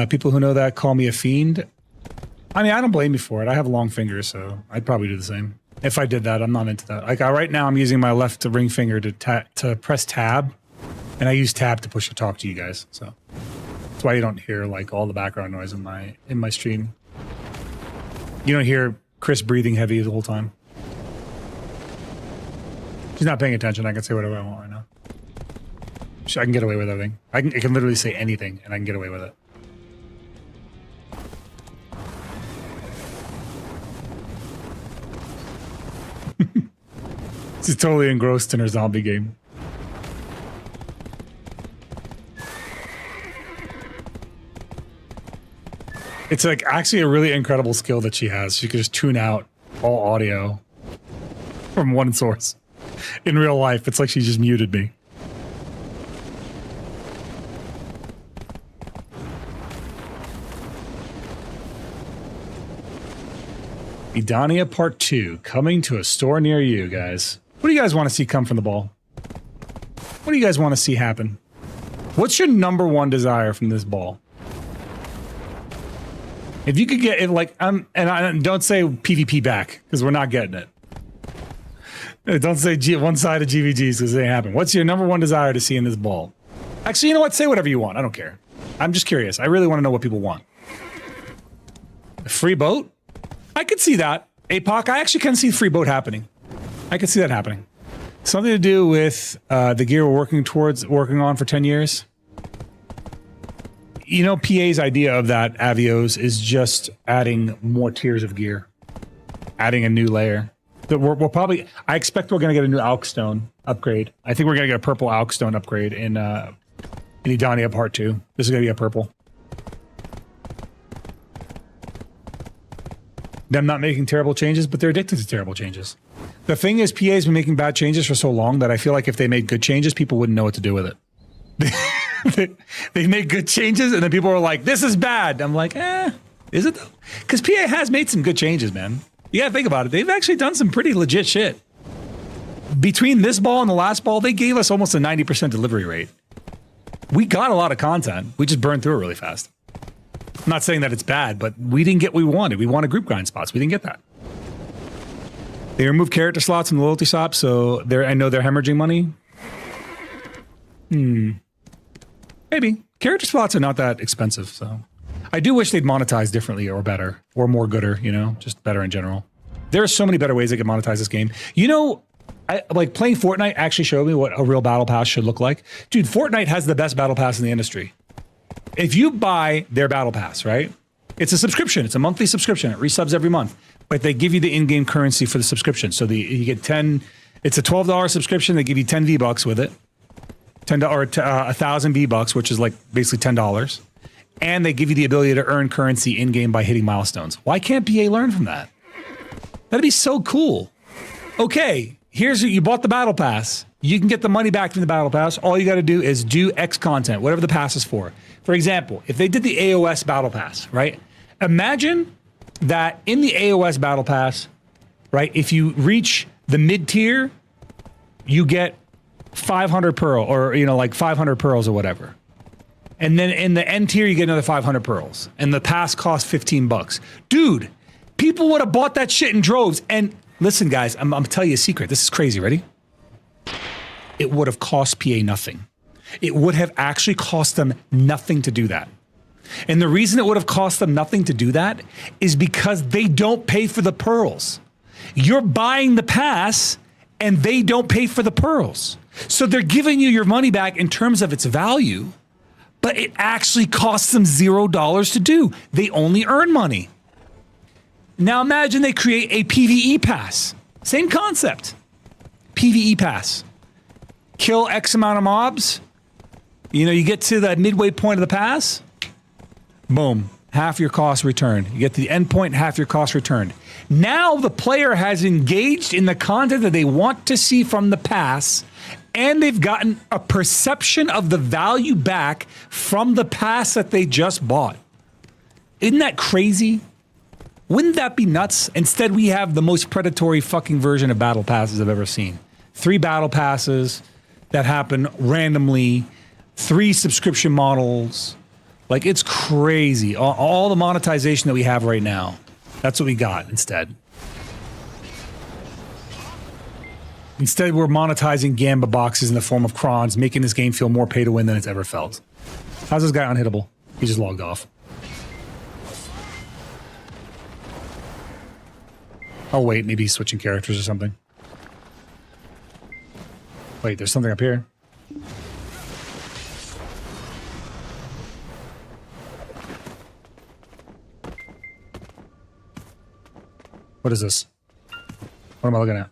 People who know that call me a fiend. I mean, I don't blame you for it. I have long fingers, so I'd probably do the same. If I did that, I'm not into that. Like right now, I'm using my left ring finger to press tab, and I use tab to push to talk to you guys. So that's why you don't hear like all the background noise in my stream. You don't hear Chris breathing heavy the whole time. She's not paying attention. I can say whatever I want right now. I can get away with everything. I can literally say anything, and I can get away with it. She's totally engrossed in her zombie game. It's like actually a really incredible skill that she has. She could just tune out all audio from one source. In real life, it's like she just muted me. Edania Part 2, coming to a store near you, guys. What do you guys want to see come from the ball? What do you guys want to see happen? What's your number one desire from this ball? If you could get it, like, and I don't say PvP back, because we're not getting it. Don't say one side of GVGs because it ain't happening. What's your number one desire to see in this ball? Actually, you know what? Say whatever you want. I don't care. I'm just curious. I really want to know what people want. A free boat? I could see that. APOC, I actually can see free boat happening. I could see that happening. Something to do with the gear we're working on for 10 years. You know, PA's idea of that, Avios, is just adding more tiers of gear. Adding a new layer. We're probably, I expect we're going to get a new Alkstone upgrade. I think we're going to get a purple Alkstone upgrade in Edania Part 2. This is going to be a purple. Them not making terrible changes, but they're addicted to terrible changes. The thing is, PA's been making bad changes for so long that I feel like if they made good changes, people wouldn't know what to do with it. They made good changes, and then people were like, this is bad. I'm like, is it though? Because PA has made some good changes, man. You gotta think about it. They've actually done some pretty legit shit. Between this ball and the last ball, they gave us almost a 90% delivery rate. We got a lot of content. We just burned through it really fast. I'm not saying that it's bad, but we didn't get what we wanted. We wanted group grind spots. We didn't get that. They removed character slots from the loyalty shop, so I know they're hemorrhaging money. Maybe. Character slots are not that expensive, so... I do wish they'd monetize differently or better or more gooder, you know, just better in general. There are so many better ways they could monetize this game. You know, like playing Fortnite actually showed me what a real battle pass should look like. Dude, Fortnite has the best battle pass in the industry. If you buy their battle pass, right? It's a subscription. It's a monthly subscription. It resubs every month, but they give you the in-game currency for the subscription. So you get 10, it's a $12 subscription. They give you 10 V-Bucks with it. $10 or 1,000 V-Bucks, which is like basically $10. And they give you the ability to earn currency in-game by hitting milestones. Why can't PA learn from that? That'd be so cool. Okay, you bought the battle pass. You can get the money back from the battle pass. All you got to do is do X content, whatever the pass is for. For example, if they did the AOS battle pass, right? Imagine that in the AOS Battle Pass, right, if you reach the mid-tier, you get 500 pearl, or, you know, like 500 pearls or whatever. And then in the end tier, you get another 500 pearls. And the pass costs 15 bucks. Dude, people would have bought that shit in droves. And listen, guys, I'm going to tell you a secret. This is crazy. Ready? It would have cost PA nothing. It would have actually cost them nothing to do that. And the reason it would have cost them nothing to do that is because they don't pay for the pearls. You're buying the pass and they don't pay for the pearls. So they're giving you your money back in terms of its value, but it actually costs them $0 to do. They only earn money. Now imagine they create a PvE pass. Same concept. PvE pass. Kill X amount of mobs. You know, you get to the midway point of the pass. Boom. Half your cost returned. You get to the end point, half your cost returned. Now the player has engaged in the content that they want to see from the pass, and they've gotten a perception of the value back from the pass that they just bought. Isn't that crazy? Wouldn't that be nuts? Instead, we have the most predatory fucking version of battle passes I've ever seen. 3 battle passes that happen randomly, 3 subscription models. Like, it's crazy. All the monetization that we have right now, that's what we got instead. Instead, we're monetizing Gamba boxes in the form of crons, making this game feel more pay to win than it's ever felt. How's this guy unhittable? He just logged off. Oh, wait, maybe he's switching characters or something. Wait, there's something up here. What is this? What am I looking at?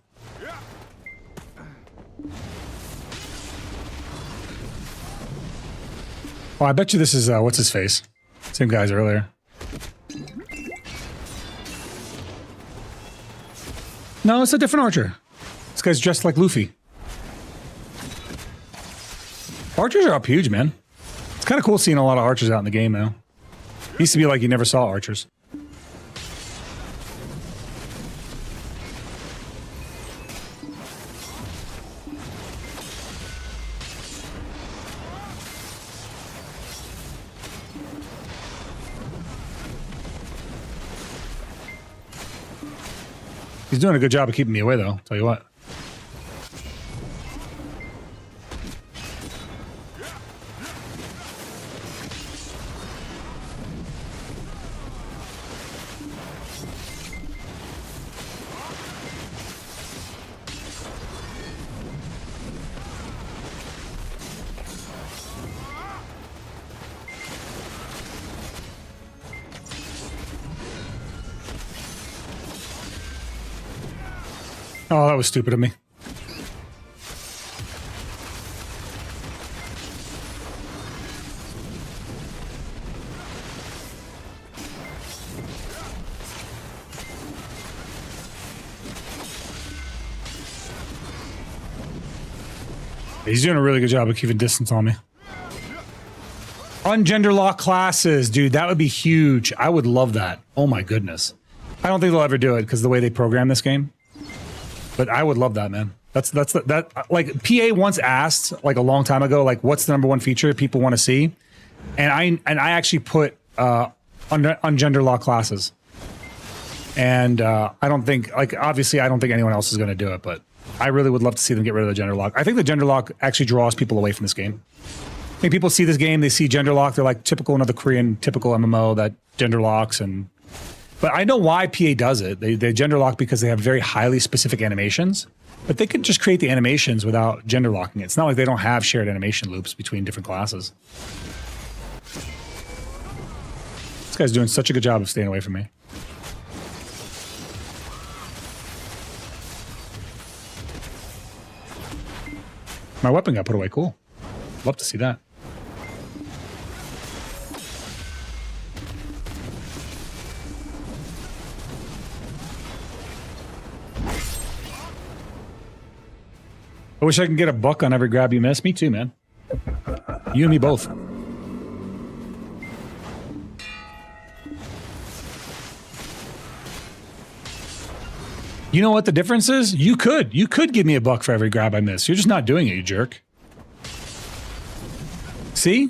Oh, I bet you this is, what's his face? Same guy as earlier. No, it's a different archer. This guy's dressed like Luffy. Archers are up huge, man. It's kind of cool seeing a lot of archers out in the game now. It used to be like you never saw archers. He's doing a good job of keeping me away, though. Tell you what. Oh, that was stupid of me. He's doing a really good job of keeping distance on me. Ungender lock classes, dude, that would be huge. I would love that. Oh my goodness. I don't think they'll ever do it because of the way they program this game. But I would love that, man. That's like PA once asked like a long time ago, like what's the #1 feature people want to see, and I actually put ungender lock classes, and I don't think obviously I don't think anyone else is going to do it, but I really would love to see them get rid of the gender lock. I think the gender lock actually draws people away from this game. I think people see this game, they see gender lock, they're like typical another Korean typical MMO that gender locks and. But I know why PA does it. They gender lock because they have very highly specific animations, but they could just create the animations without gender locking it. It's not like they don't have shared animation loops between different classes. This guy's doing such a good job of staying away from me. My weapon got put away. Cool. Love to see that. I wish I could get a buck on every grab you miss. Me too, man. You and me both. You know what the difference is? You could give me $1 for every grab I miss. You're just not doing it, you jerk. See?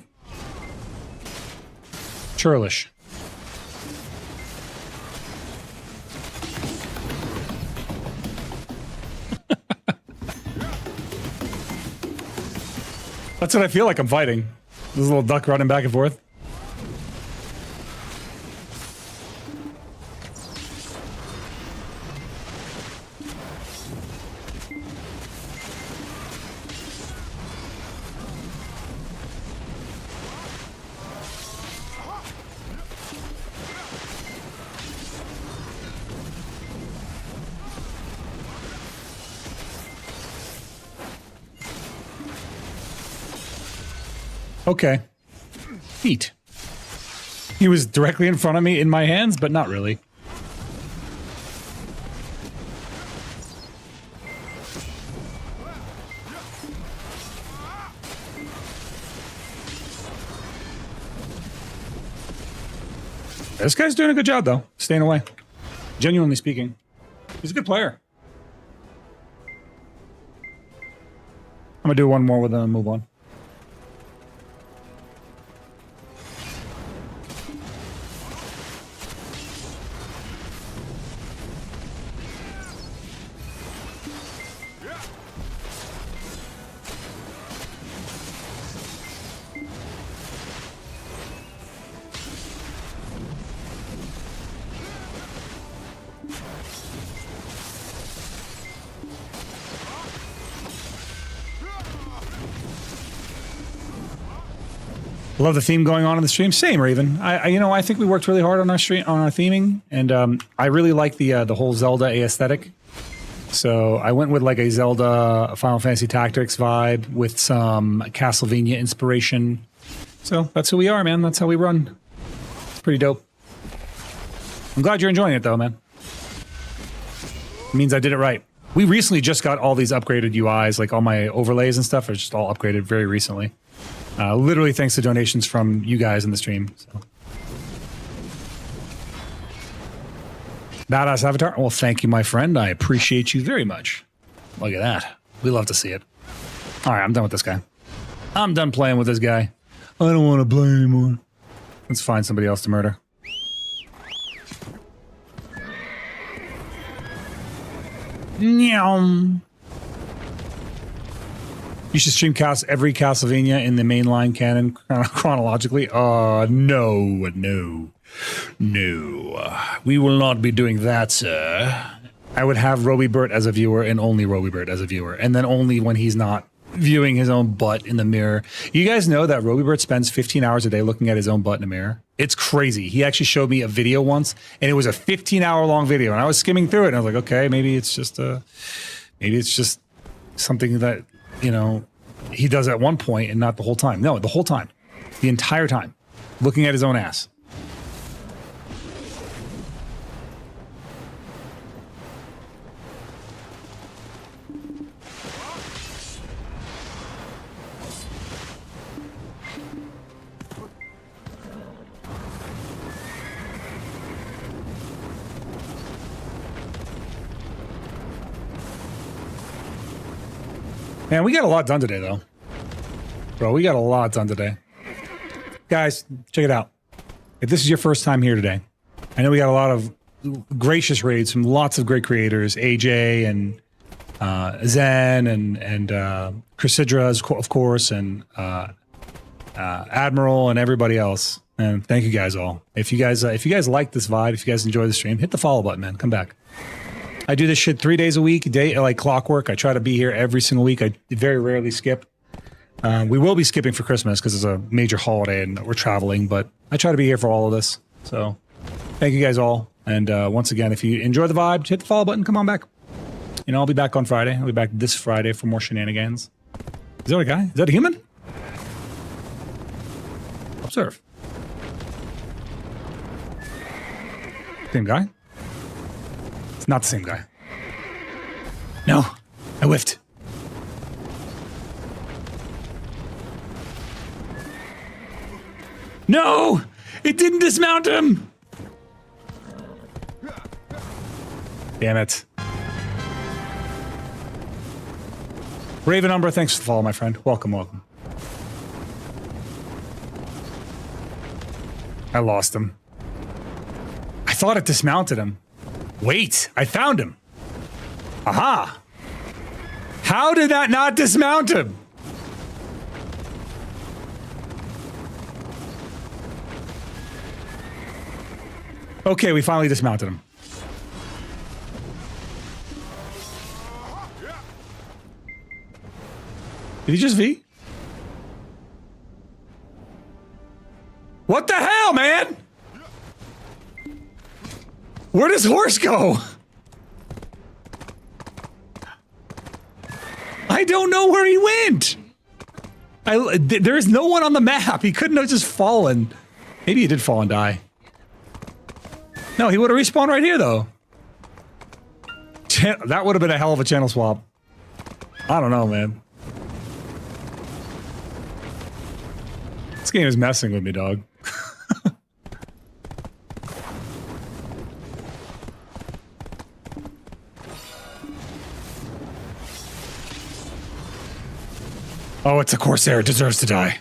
Churlish. That's what I feel like I'm fighting. This little duck running back and forth. Okay. Feet. He was directly in front of me in my hands, but not really. This guy's doing a good job, though. Staying away. Genuinely speaking. He's a good player. I'm gonna do one more with him and move on. Love the theme going on in the stream. Same, Raven. I think we worked really hard on our stream, on our theming, and I really like the whole Zelda aesthetic. So I went with like a Zelda Final Fantasy Tactics vibe with some Castlevania inspiration. So that's who we are, man. That's how we run. It's pretty dope. I'm glad you're enjoying it, though, man. It means I did it right. We recently just got all these upgraded UIs, like all my overlays and stuff are just all upgraded very recently. Literally thanks to donations from you guys in the stream. So. Badass avatar. Well, thank you, my friend. I appreciate you very much. Look at that. We love to see it. All right, I'm done with this guy. I'm done playing with this guy. I don't want to play anymore. Let's find somebody else to murder. Nyam. You should stream every Castlevania in the mainline canon chronologically. No. We will not be doing that, sir. I would have Robibert as a viewer and only Robibert as a viewer. And then only when he's not viewing his own butt in the mirror. You guys know that Robibert spends 15 hours a day looking at his own butt in the mirror? It's crazy. He actually showed me a video once, and it was a 15-hour long video. And I was skimming through it, and I was like, okay, maybe it's just something that, you know, he does at one point and not the whole time. No, the whole time. The entire time. Looking at his own ass. Man, we got a lot done today, though. Bro, we got a lot done today. Guys, check it out. If this is your first time here today, I know we got a lot of gracious raids from lots of great creators. AJ and Zen and Chrysidra, of course, and Admiral and everybody else. And thank you guys all. If you guys like this vibe, if you guys enjoy the stream, hit the follow button, man. Come back. I do this shit 3 days a week, like clockwork. I try to be here every single week. I very rarely skip. We will be skipping for Christmas because it's a major holiday and we're traveling, but I try to be here for all of this. So thank you guys all. And once again, if you enjoy the vibe, hit the follow button. Come on back. You know, I'll be back on Friday. I'll be back this Friday for more shenanigans. Is that a guy? Is that a human? Observe. Same guy? It's not the same guy. No, I whiffed. No! It didn't dismount him! Damn it. Raven Umbra, thanks for the follow, my friend. Welcome, welcome. I lost him. I thought it dismounted him. Wait, I found him. Aha! How did that not dismount him? Okay, we finally dismounted him. Did he just V? What the hell, man? Where does horse go? I don't know where he went. There is no one on the map. He couldn't have just fallen. Maybe he did fall and die. No, he would have respawned right here, though. That would have been a hell of a channel swap. I don't know, man. This game is messing with me, dog. Oh, it's a Corsair. It deserves to die.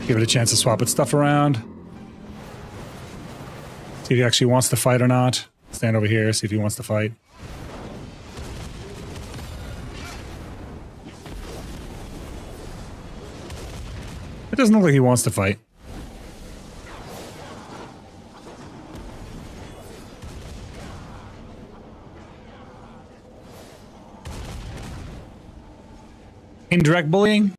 Give it a chance to swap its stuff around. See if he actually wants to fight or not. Stand over here, see if he wants to fight. It doesn't look like he wants to fight. Indirect bullying?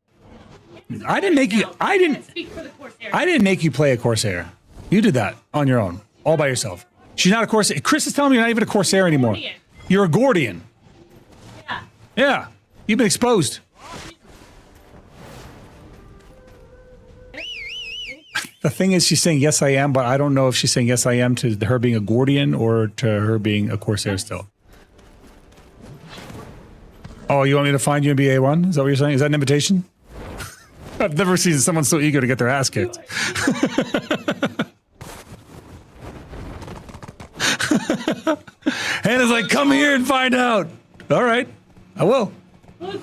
I didn't make you. I didn't make you play a Corsair. You did that on your own, all by yourself. She's not a Corsair. Chris is telling me you're not even a Corsair anymore. You're a Gordian. Yeah. Yeah. You've been exposed. The thing is, she's saying yes, I am, but I don't know if she's saying yes, I am to her being a Gordian or to her being a Corsair still. Oh, you want me to find you in BA1? Is that what you're saying? Is that an invitation? I've never seen someone so eager to get their ass kicked. Hannah's like, come here and find out. All right, I will. Is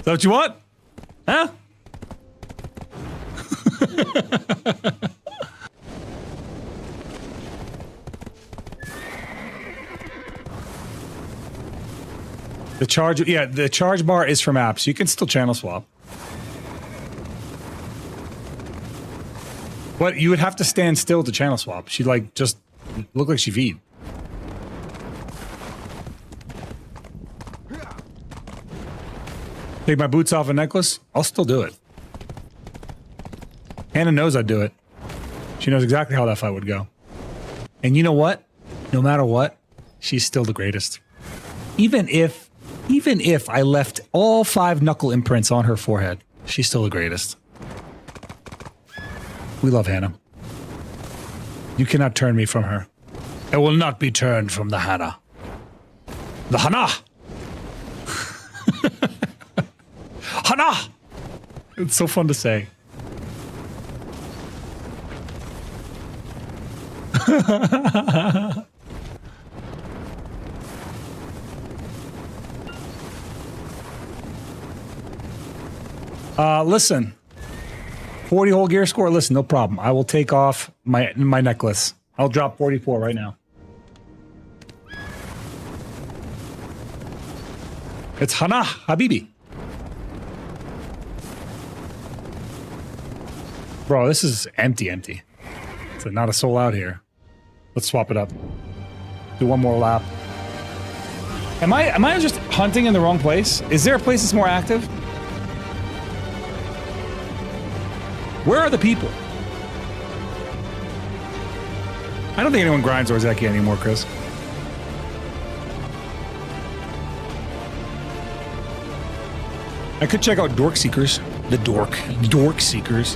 that what you want? Huh? The charge, yeah, the charge bar is from apps. You can still channel swap. But you would have to stand still to channel swap. She like just looked like she V'd. Take my boots off a necklace? I'll still do it. Hannah knows I'd do it. She knows exactly how that fight would go. And you know what? No matter what, she's still the greatest. Even if I left all 5 knuckle imprints on her forehead, she's still the greatest. We love Hannah. You cannot turn me from her. I will not be turned from the Hannah. The Hannah! Hannah! It's so fun to say. Listen. 40 whole gear score? Listen, no problem. I will take off my necklace. I'll drop 44 right now. It's Hannah Habibi. Bro, this is empty. So not a soul out here. Let's swap it up. Do one more lap. Am I just hunting in the wrong place? Is there a place that's more active? Where are the people? I don't think anyone grinds Orzeki anymore, Chris. I could check out Dork Seekers. The Dork Seekers.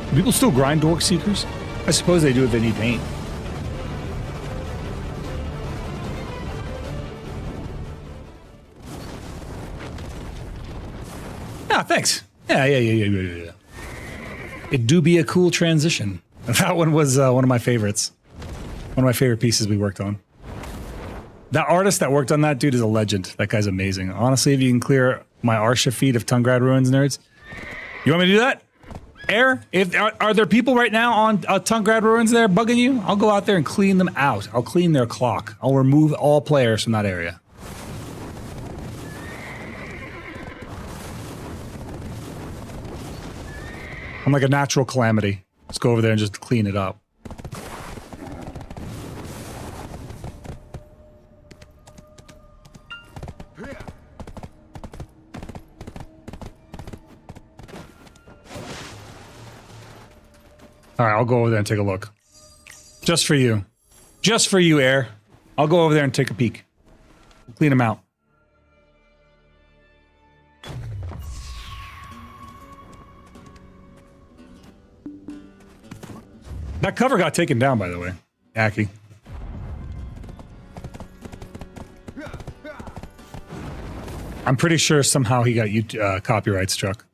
Do people still grind Dork Seekers? I suppose they do if they need paint. Yeah, thanks. Yeah. It do be a cool transition. That one was one of my favorites. One of my favorite pieces we worked on. That artist that worked on that dude is a legend. That guy's amazing. Honestly, if you can clear my Arsha feed of Tungrad Ruins nerds, you want me to do that? Air? Are there people right now on Tungrad Ruins there bugging you? I'll go out there and clean them out. I'll clean their clock. I'll remove all players from that area. I'm like a natural calamity. Let's go over there and just clean it up. All right, I'll go over there and take a look. Just for you. Just for you, Air. I'll go over there and take a peek. Clean them out. That cover got taken down, by the way. Aki. I'm pretty sure somehow he got copyright struck.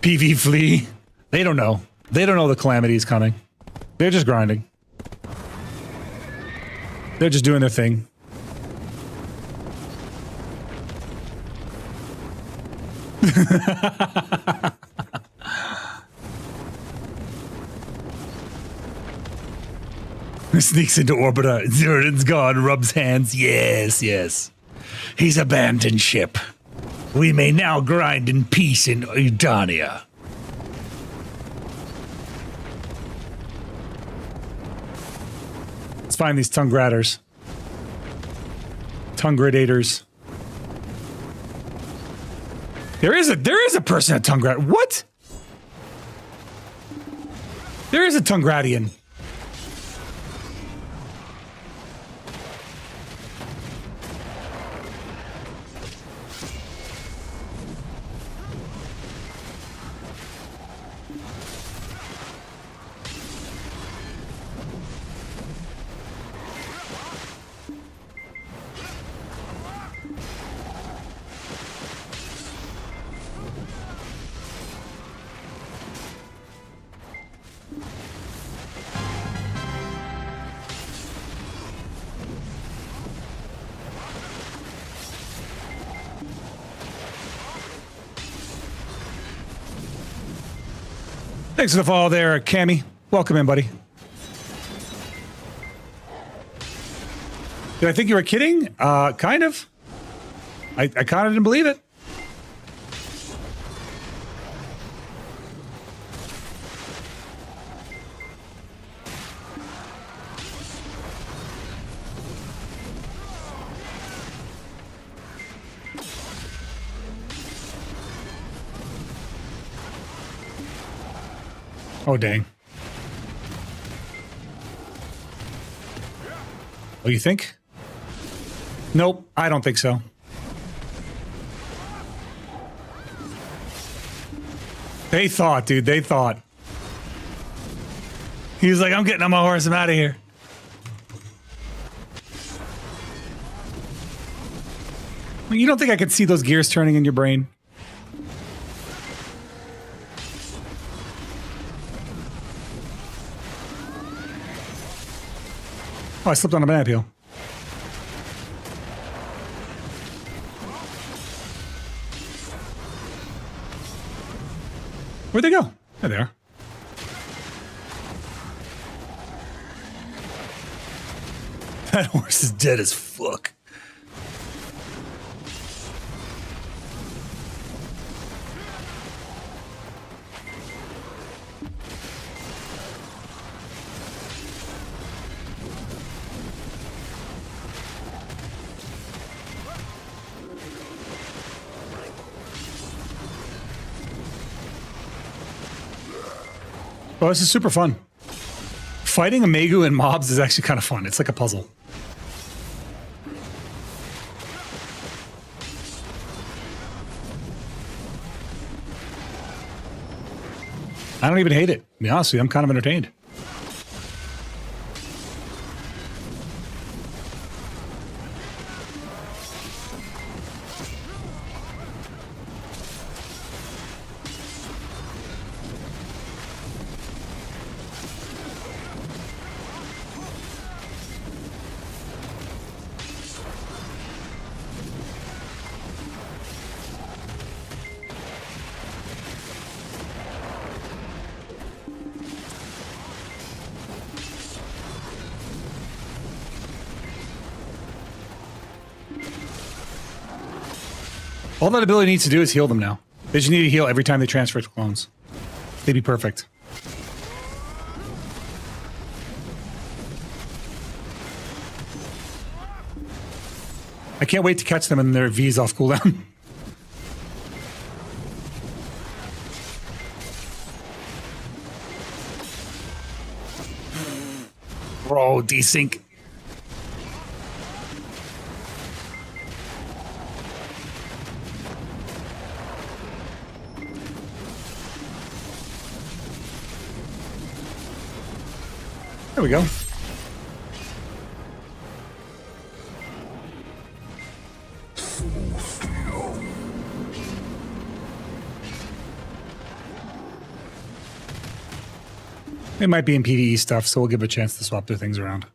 PV Flea. They don't know. They don't know the calamity is coming. They're just grinding. They're just doing their thing. Sneaks into Orbiter. Zeroden's gone, rubs hands. Yes, yes. He's abandoned ship. We may now grind in peace in Eudania. Let's find these Tungradders. Tungradators. There is a person at Tungrad. What? There is a Tungradian. Thanks for the follow there, Cammy. Welcome in, buddy. Did I think you were kidding? Kind of. I kind of didn't believe it. Oh, dang. Oh, you think? Nope, I don't think so. They thought, dude, they thought. He was like, I'm getting on my horse, I'm out of here. You don't think I could see those gears turning in your brain? Oh, I slipped on a banana peel. Where'd they go? There they are. That horse is dead as fuck. Oh, this is super fun. Fighting a Megu and mobs is actually kind of fun. It's like a puzzle. I don't even hate it. To be honest with you, I'm kind of entertained. All that ability needs to do is heal them now. They just need to heal every time they transfer to clones. They'd be perfect. I can't wait to catch them and their V's off cooldown. Bro, desync. There we go. It might be in PvE stuff, so we'll give it a chance to swap their things around.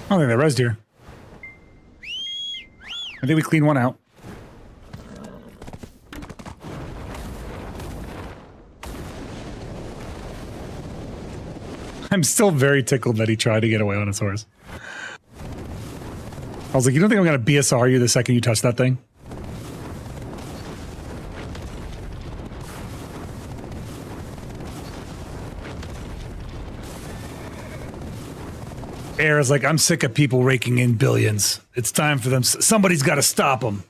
I don't think they rezzed here. I think we cleaned one out. I'm still very tickled that he tried to get away on his horse. I was like, you don't think I'm going to BSR you the second you touch that thing? Air is like, I'm sick of people raking in billions. It's time for them. Somebody's got to stop them.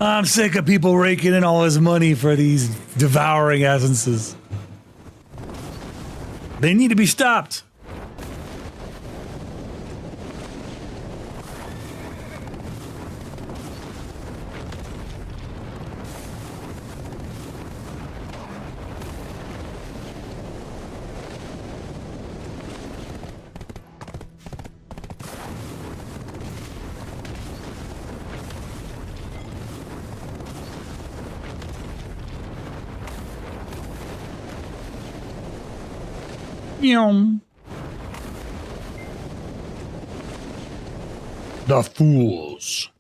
I'm sick of people raking in all his money for these devouring essences. They need to be stopped. The fools.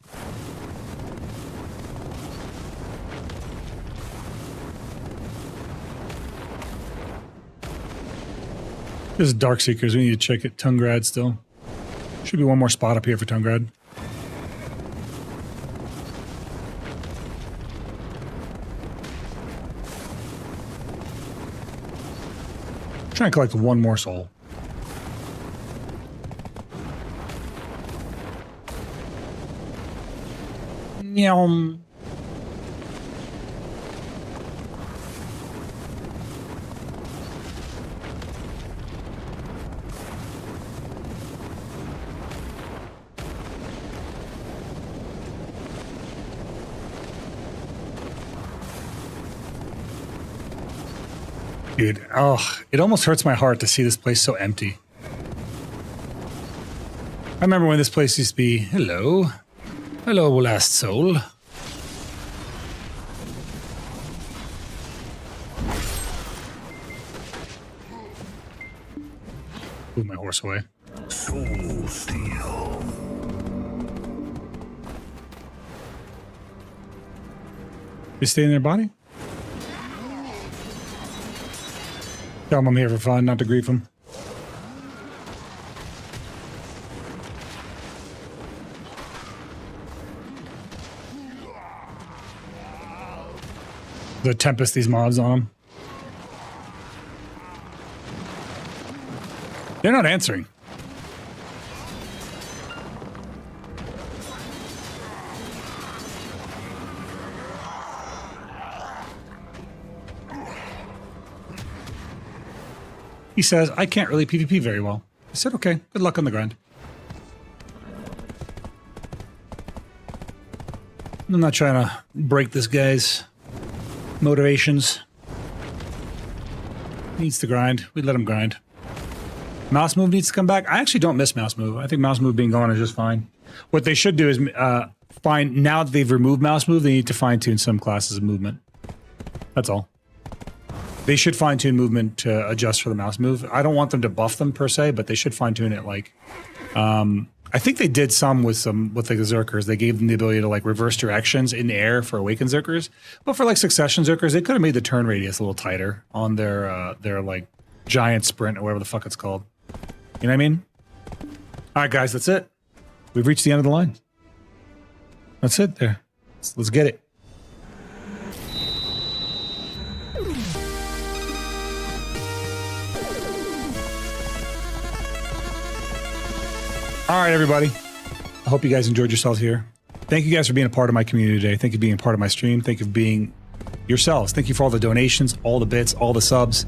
This is Dark Seekers. We need to check it. Tungrad still. Should be one more spot up here for Tungrad. Trying to collect one more soul. Yum. Dude, oh, it almost hurts my heart to see this place so empty. I remember when this place used to be, hello. Hello, last soul. Move my horse away. Soul Steel. They stay in their body? Tell them I'm here for fun, not to grief them. The Tempest, these mods on them. They're not answering. He says, I can't really PvP very well. I said, okay, good luck on the grind. I'm not trying to break this guy's motivations. He needs to grind. We let him grind. Mouse move needs to come back. I actually don't miss mouse move. I think mouse move being gone is just fine. What they should do is find, now that they've removed mouse move, they need to fine tune some classes of movement. That's all. They should fine tune movement to adjust for the mouse move. I don't want them to buff them per se, but they should fine tune it. Like, I think they did some with like the Zerkers. They gave them the ability to like reverse directions in the air for Awakened Zerkers. But for like Succession Zerkers, they could have made the turn radius a little tighter on their like giant sprint or whatever the fuck it's called. You know what I mean? All right, guys, that's it. We've reached the end of the line. That's it there. Let's get it. All right, everybody. I hope you guys enjoyed yourselves here. Thank you guys for being a part of my community today. Thank you for being a part of my stream. Thank you for being yourselves. Thank you for all the donations, all the bits, all the subs.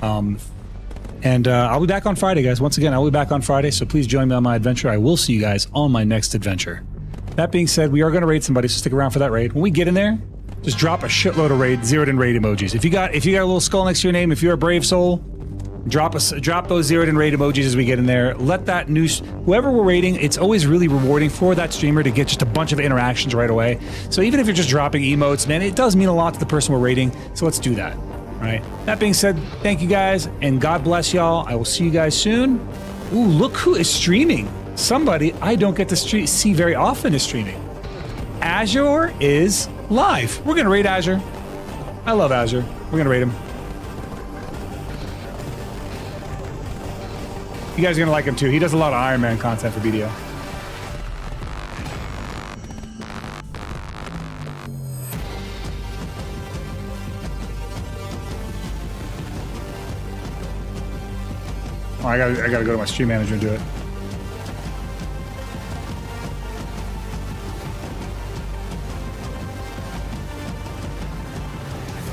And I'll be back on Friday, guys. Once again, I'll be back on Friday, so please join me on my adventure. I will see you guys on my next adventure. That being said, we are going to raid somebody, so stick around for that raid. When we get in there, just drop a shitload of Zeroden raid emojis. If you got a little skull next to your name, if you're a brave soul, drop those Zeroden raid emojis as we get in there. Let that new whoever we're raiding, it's always really rewarding for that streamer to get just a bunch of interactions right away. So even if you're just dropping emotes, man, it does mean a lot to the person we're raiding. So let's do that. All right. That being said, thank you guys, and God bless y'all. I will see you guys soon. Ooh, look who is streaming. Somebody I don't get to see very often is streaming. Azure is live. We're gonna raid Azure. I love Azure. We're gonna raid him. You guys are gonna like him too. He does a lot of Iron Man content for BDO. Oh, I gotta go to my stream manager and do it.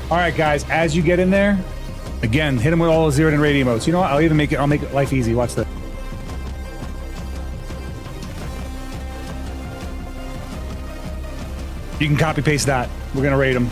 All right, guys. As you get in there, again, hit him with all the Zeroden raid emotes. You know what? I'll make it life easy. Watch this. You can copy paste that. We're gonna raid him.